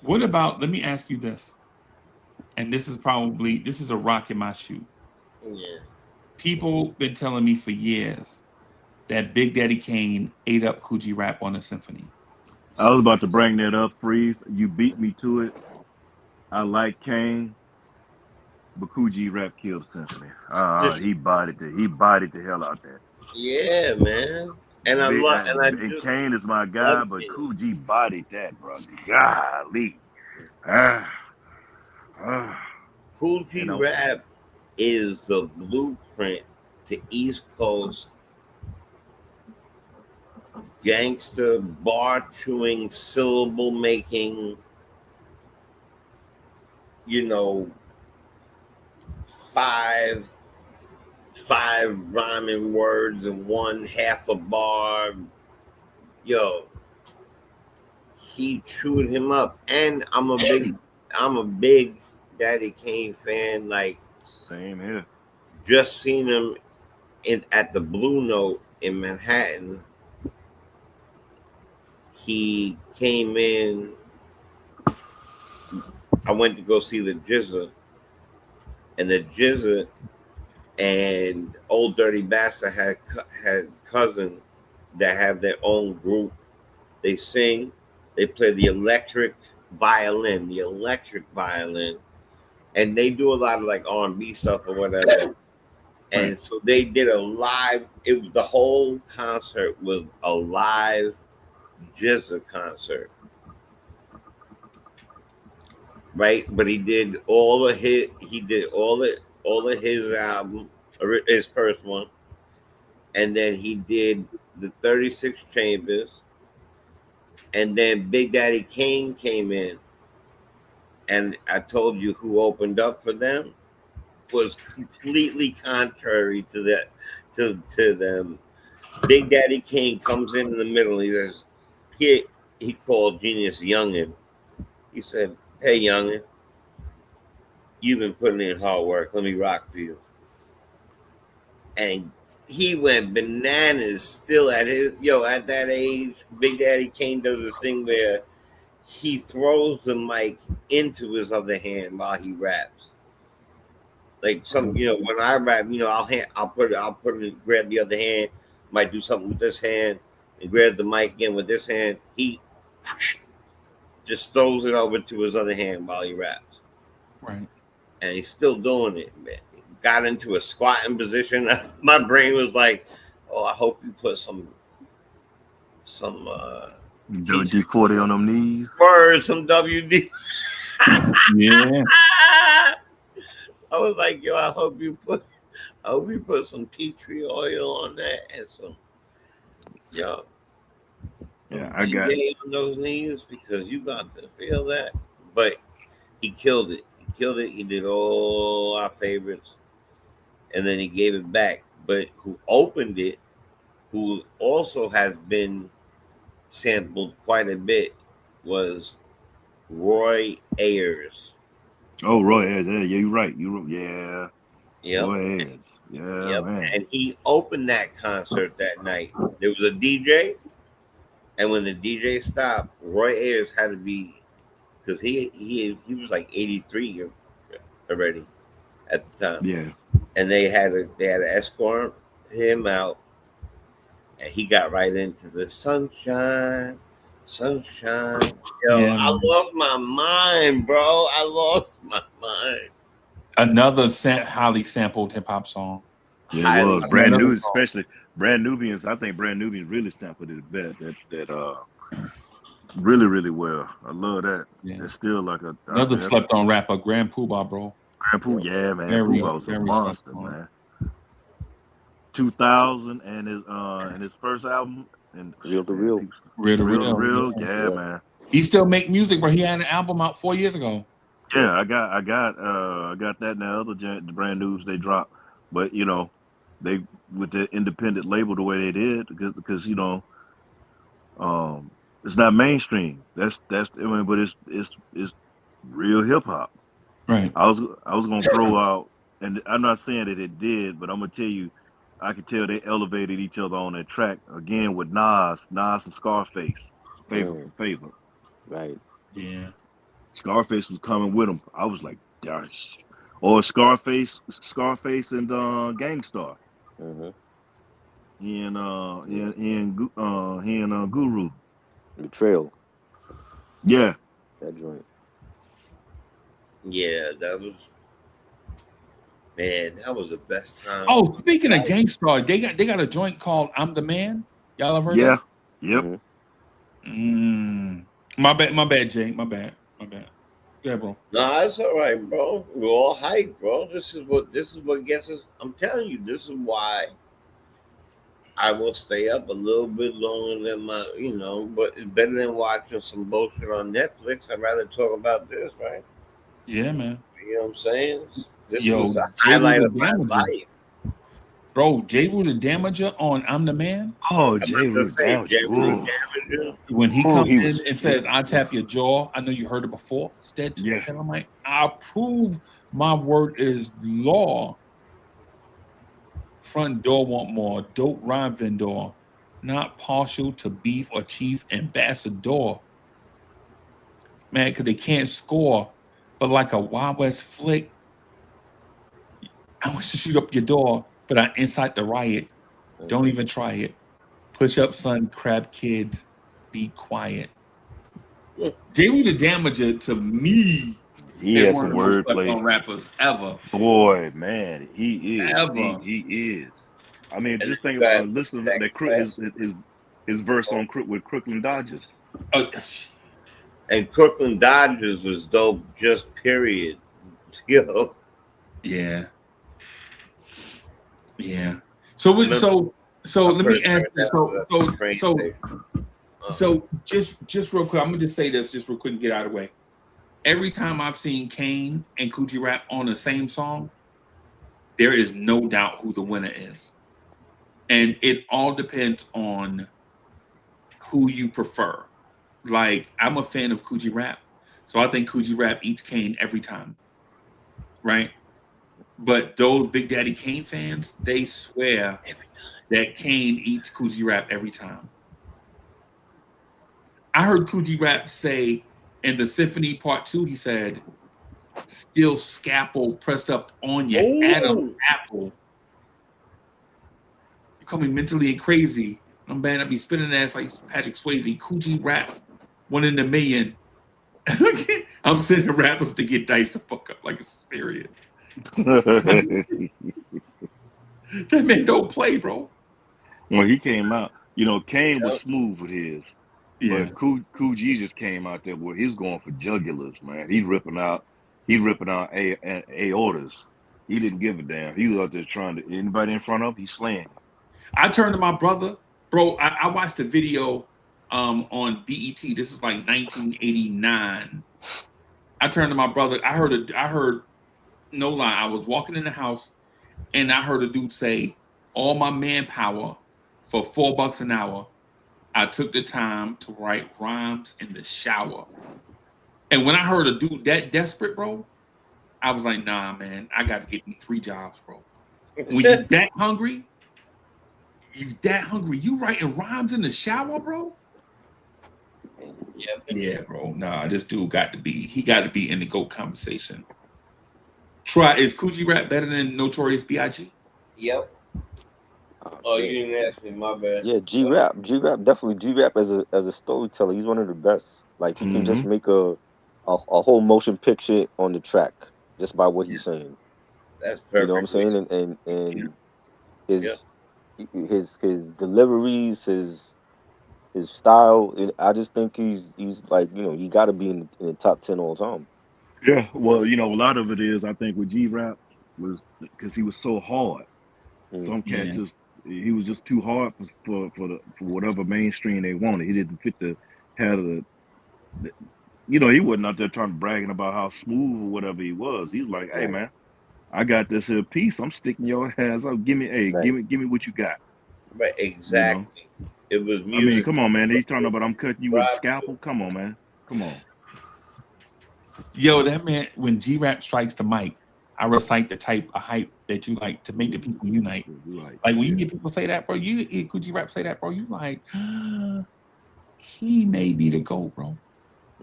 B: What about, let me ask you this, and this is a rock in my shoe.
D: Yeah.
B: People been telling me for years that Big Daddy Kane ate up Coogee Rap on the symphony.
E: I was about to bring that up, Freeze. You beat me to it. I like Kane, but Coogee Rap killed Symphony. He bodied the hell out there.
D: Yeah, man. And
E: Kane is my guy, but Coogee bodied that, bro. Golly.
D: Coogee Rap is the blueprint to East Coast gangster, bar chewing, syllable making, five rhyming words and one half a bar. Yo, he chewed him up. And I'm a big Daddy Kane fan. Like,
E: same here.
D: Just seen him at the Blue Note in Manhattan. He came in. I went to go see the GZA, and the GZA and Old Dirty Bastard had cousins that have their own group. They sing, they play the electric violin, and they do a lot of like R&B stuff or whatever. And so they did a live. The whole concert was a live GZA concert, right? But he did all of his album, his first one, and then he did the 36 Chambers, and then Big Daddy Kane came in, and I told you who opened up for them was completely contrary to that, to them. Big Daddy Kane comes in the middle. He says, he called Genius Youngin. He said, "Hey Youngin, you've been putting in hard work. Let me rock for you." And he went bananas. Still at that age, Big Daddy Kane does this thing where he throws the mic into his other hand while he raps. Like when I rap, I'll put it, grab the other hand, might do something with this hand, and grab the mic again with this hand. He just throws it over to his other hand while he raps.
B: Right.
D: And he's still doing it, man. Got into a squatting position. My brain was like, "Oh, I hope you put some
E: WD-40 on them knees.
D: Words, some WD."
B: Yeah.
D: I was like, "Yo, I hope you put some tea tree oil on that and some,
E: Yeah, I got
D: on those knees because you got to feel that." But he killed it. He did all our favorites, and then he gave it back. But who opened it, who also has been sampled quite a bit, was Roy Ayers.
E: Oh, Roy Ayers. Yeah, you're right. Yeah. Roy Ayers. Yeah,
D: yep.
E: Man.
D: And he opened that concert that night. There was a DJ, and when the DJ stopped, Roy Ayers had to be, because he was like 83 already at the time.
E: Yeah.
D: And they had to escort him out, and he got right into the sunshine. Yo, yeah. I lost my mind, bro. I lost my mind.
B: Another highly sampled hip hop song.
E: Yeah, it was brand new, Brand Nubians, I think Brand Nubians really sampled it that really, really well. I love that.
B: Yeah.
E: It's still like
B: Another slept on rapper, Grand Poobah, bro.
E: Grand Pooh, yeah, man.
B: Very,
E: Poobah was a
B: very
E: monster,
B: slept on.
E: man. 2000 and his first album and
C: Real to Real.
B: Real to
E: Real,
B: Real.
E: yeah, man.
B: He still make music, bro. He had an album out 4 years ago.
E: Yeah, I got that and the other the brand news they dropped, but you know, they with the independent label the way they did because you know, it's not mainstream. That's I mean, but it's real hip hop.
B: Right.
E: I was gonna throw out, and I'm not saying that it did, but I'm gonna tell you, I could tell they elevated each other on that track again with Nas and Scarface, favor.
C: Right.
B: Yeah.
E: Scarface was coming with him. I was like, gosh. Or Scarface and Gangstar.
C: Mm-hmm.
E: He and Guru.
C: Betrayal.
E: Yeah.
C: That joint.
D: Yeah, that was the best time.
B: Oh, speaking of Gangstar, they got a joint called "I'm the Man." Y'all ever heard
E: Yeah.
B: that?
E: Yep.
B: Mm-hmm. My bad, Jay. My bad. Yeah, bro.
D: No, it's all right, bro. We're all hyped, bro. This is what gets us. I'm telling you, this is why I will stay up a little bit longer than but it's better than watching some bullshit on Netflix. I'd rather talk about this, right?
B: Yeah, man.
D: You know what I'm saying? This
B: Yo,
D: was a
B: Jay
D: highlight
B: Rue
D: of
B: the
D: my
B: Damager.
D: life.
B: Bro, J. Rue the Damager on "I'm the Man."
E: Oh,
D: I'm
E: J.
D: about
E: Rue
D: to say J. Rue
E: Damager.
D: Damager.
B: When he
E: Oh,
B: comes
E: he
B: in
E: was-
B: and says, "I tap your jaw," I know you heard it before. Instead,
E: Yeah.
B: and I'm like, I prove my word is law. Front door want more. Dope rhyme vendor, not partial to beef or chief ambassador. Man, because they can't score, but like a Wild West flick, I want to shoot up your door, but I incite the riot. Don't even try it. Push up, son, crab kids. Be quiet. J. Rue the Damager, to me,
E: He
B: is
E: had
B: one of
E: some
B: the most slept on
E: wordplay.
B: rappers ever.
E: Boy, man, he is.
B: Ever.
E: He is. I mean,
D: And
E: just think
D: that-
E: about listening
D: that
E: to his verse on with Crooklyn Dodgers.
D: And Crooklyn Dodgers was dope, just period. Yo.
B: Yeah. Yeah. So let me ask this. So just real quick, I'm gonna just say this just real quick and get out of the way. Every time I've seen Kane and Coogee Rap on the same song, there is no doubt who the winner is. And it all depends on who you prefer. Like, I'm a fan of Coogee Rap, so I think Coogee Rap eats Kane every time. Right? But those Big Daddy Kane fans, they swear that Kane eats Coogee Rap every time. I heard Coogee Rap say in the Symphony Part 2, he said, "Still scalpel pressed up on you, Adam Apple. You call me mentally and crazy. I'm bad. I be spinning ass like Patrick Swayze. Coogee Rap, 1 in a million." I'm sending rappers to get diced the fuck up like it's serious. That man don't play, bro.
E: When he came out, Kane was smooth with his.
B: Yeah.
E: But Coogee just came out there where he's going for jugulars, man. He's ripping out aortas. He didn't give a damn. He was out there trying to anybody in front of him, he's slaying.
B: I turned to my brother, bro. I watched a video on BET. This is like 1989. I turned to my brother. I heard, no lie, I was walking in the house and I heard a dude say, "All my manpower for $4 an hour. I took the time to write rhymes in the shower." And when I heard a dude that desperate, bro, I was like, nah, man, I got to get me 3 jobs, bro. When you that hungry, you writing rhymes in the shower, bro? Yeah, bro. Nah, this dude got to be in the GOAT conversation. Is Coogee Rap better than Notorious B.I.G.?
D: Yep. Oh, you didn't ask me, my bad.
C: Yeah, G-Rap definitely. G-Rap as a storyteller, he's one of the best. Like, he can just make a whole motion picture on the track just by what he's saying.
D: That's perfect.
C: You know what I'm saying? And his deliveries, his style. I just think he's like, you got to be in the top 10 all time.
E: Yeah, well, a lot of it is I think with G Rap was because he was so hard.
C: Mm.
E: Some cats
B: Yeah.
E: just he was just too hard for whatever mainstream they wanted. He didn't fit the have the he wasn't out there trying to bragging about how smooth or whatever he was. He's like, hey
C: Right,
E: man, I got this here piece. I'm sticking your ass up. Give me, hey,
C: right.
E: give me what you got.
D: Right,
E: You know.
D: exactly. It was
E: I mean,
D: music.
E: come on, man. He's talking about I'm cutting you with a
D: Rob,
E: scalpel. Come on, man. Come on.
B: Yo, that man, when G Rap strikes the mic, I recite the type of hype that you like to make the people unite.
E: Like
B: Like when you hear people say that, bro, you hear Gucci Rap say that, bro, you like, he may be the GOAT, bro.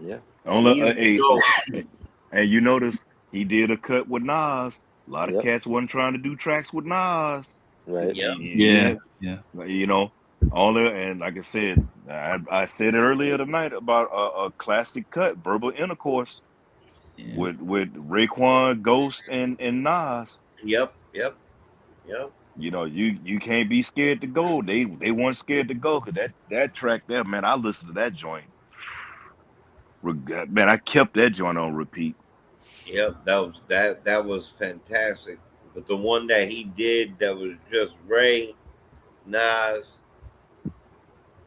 C: Yeah.
E: And you notice he did a cut with Nas. A lot of
C: Yep.
E: cats wasn't trying to do tracks with Nas.
C: Right.
D: Yep.
B: Yeah.
E: And like I said, I said it earlier tonight about a classic cut, Verbal Intercourse,
B: Yeah.
E: with Raekwon, Ghost, and Nas.
D: Yep.
E: You can't be scared to go. They weren't scared to go because that track there, man, I listened to that joint. Man, I kept that joint on repeat.
D: Yep. That was fantastic. But the one that he did that was just Ray, Nas,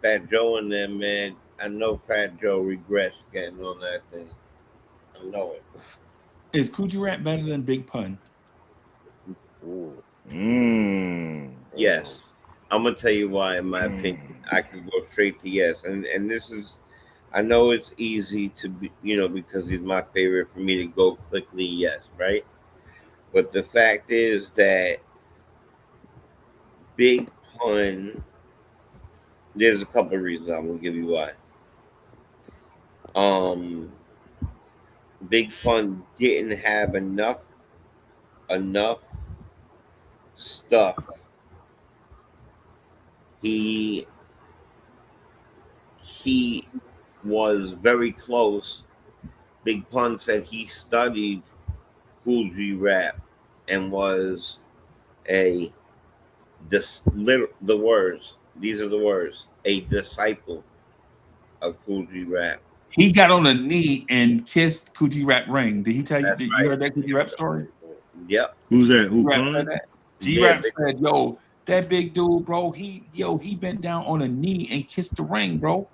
D: Fat Joe, and them, man. I know Fat Joe regrets getting on that thing. I know it.
B: Is Gucci Rap better than Big Pun?
C: Ooh.
D: Yes. I'm gonna tell you why, in my opinion. I could go straight to yes. And this is, I know it's easy to be, because he's my favorite, for me to go quickly yes, right? But the fact is that Big Pun, there's a couple of reasons. I'm gonna give you why. Big Pun didn't have enough stuff. He was very close. Big Pun said he studied Kool G Rap and was the words. These are the words. A disciple of Kool G Rap.
B: He got on a knee and kissed Gucci Rap ring. Did he tell you?
D: That's
B: Did
D: right.
B: you heard that Gucci Rap story?
D: Yep.
E: Who's that? Who?
B: G-Rap
E: Pun?
B: said that.
D: Yeah,
B: G-Rap said, yo, that big dude, bro, he bent down on a knee and kissed the ring, bro.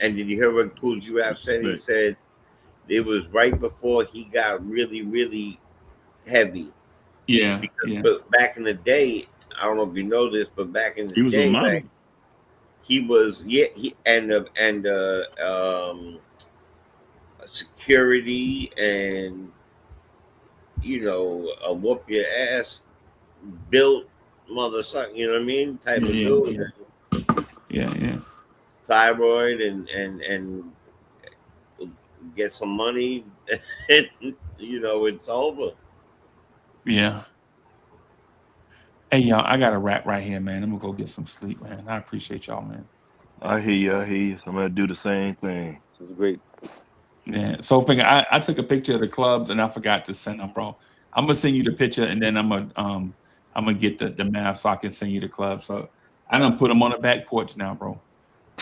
D: And did you hear what Kool G Rap said? He said it was right before he got really, really heavy.
B: Yeah.
D: But back in the day, I don't know if you know this, but back in the
E: He was
D: day,
E: a model.
D: like, he was security and a whoop your ass built mother suck, you know what I mean? Type of dude.
B: Yeah.
D: Thyroid and get some money and it's over.
B: Yeah. Hey y'all, I got a wrap right here, man. I'm gonna go get some sleep, man. I appreciate y'all, man.
E: I hear you. I'm gonna do the same thing.
C: This is great.
B: Yeah. So I took a picture of the clubs and I forgot to send them, bro. I'm gonna send you the picture and then I'm gonna get the math so I can send you the club. So I done put them on the back porch now, bro.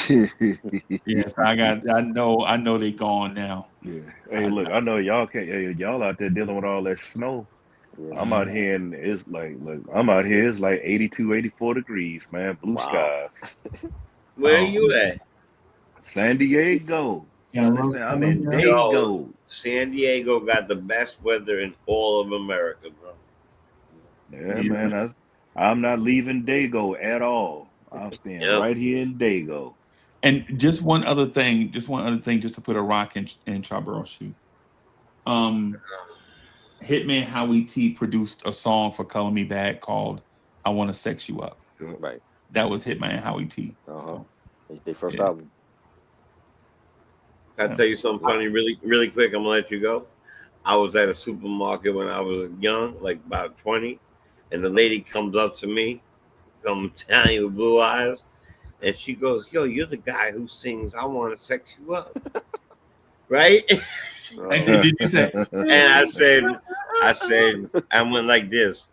B: Yes, I know they gone now.
E: Yeah. Hey, look, I know y'all can't. Y'all out there dealing with all that snow.
C: Yeah.
E: I'm out here and it's like, look, I'm out here. It's like 82, 84 degrees, man. Blue skies.
D: Where are you at?
E: San Diego.
B: Yeah,
E: I'm in Dago.
D: San Diego got the best weather in all of America, bro.
E: Yeah, man. I'm not leaving Dago at all. I'm staying right here in Dago.
B: And just one other thing, just to put a rock in Charborough's shoe. Hitman Howie T produced a song for Color Me Bad called "I Want to Sex You Up."
C: Right.
B: That was Hitman Howie T.
C: So, their first album.
D: Can I tell you something funny, really, really quick? I'm gonna let you go. I was at a supermarket when I was young, like about 20, and the lady comes up to me, some Italian with blue eyes, and she goes, "Yo, you're the guy who sings I Want to Sex You Up," right?
B: Did you say?
D: And I said, I went like this.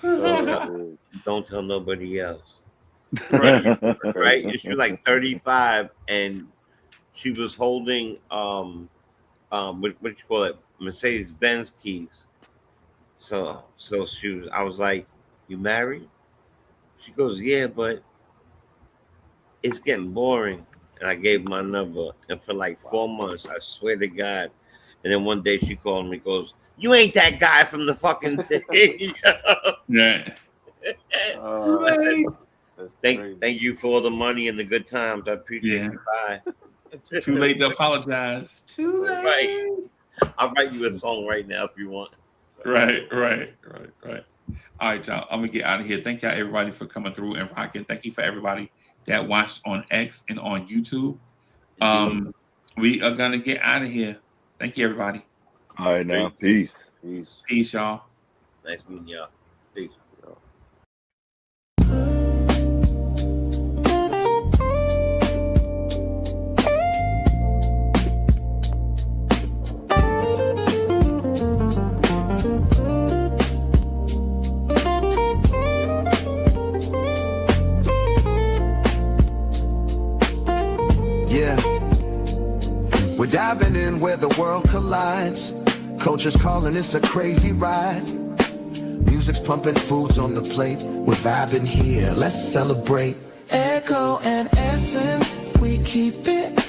C: Oh,
D: Don't tell nobody else.
B: Right.
D: Right? And she was like 35, and she was holding what you call it, Mercedes Benz keys. So she was. I was like, "You married?" She goes, "Yeah, but it's getting boring." And I gave my number, and for like 4 months, I swear to God. And then one day she called me, goes, "You ain't that guy from the fucking thing."
B: Yeah.
C: that's crazy.
D: Thank you for all the money and the good times. I appreciate
B: Yeah.
D: you. Bye.
B: Too late to apologize. Too late.
D: Right. I'll write you a song right now if you want.
B: Right. All right, y'all. I'm gonna get out of here. Thank y'all everybody for coming through and rocking. Thank you for everybody that watched on X and on YouTube. We are gonna get out of here. Thank you, everybody.
E: All right, now, peace.
C: Peace.
B: Peace, y'all.
D: Nice meeting y'all. Peace.
A: Yeah. We're diving in where the world collides. Culture's calling, it's a crazy ride. Music's pumping, food's on the plate. We're vibing here, let's celebrate. Echo and Essence, we keep it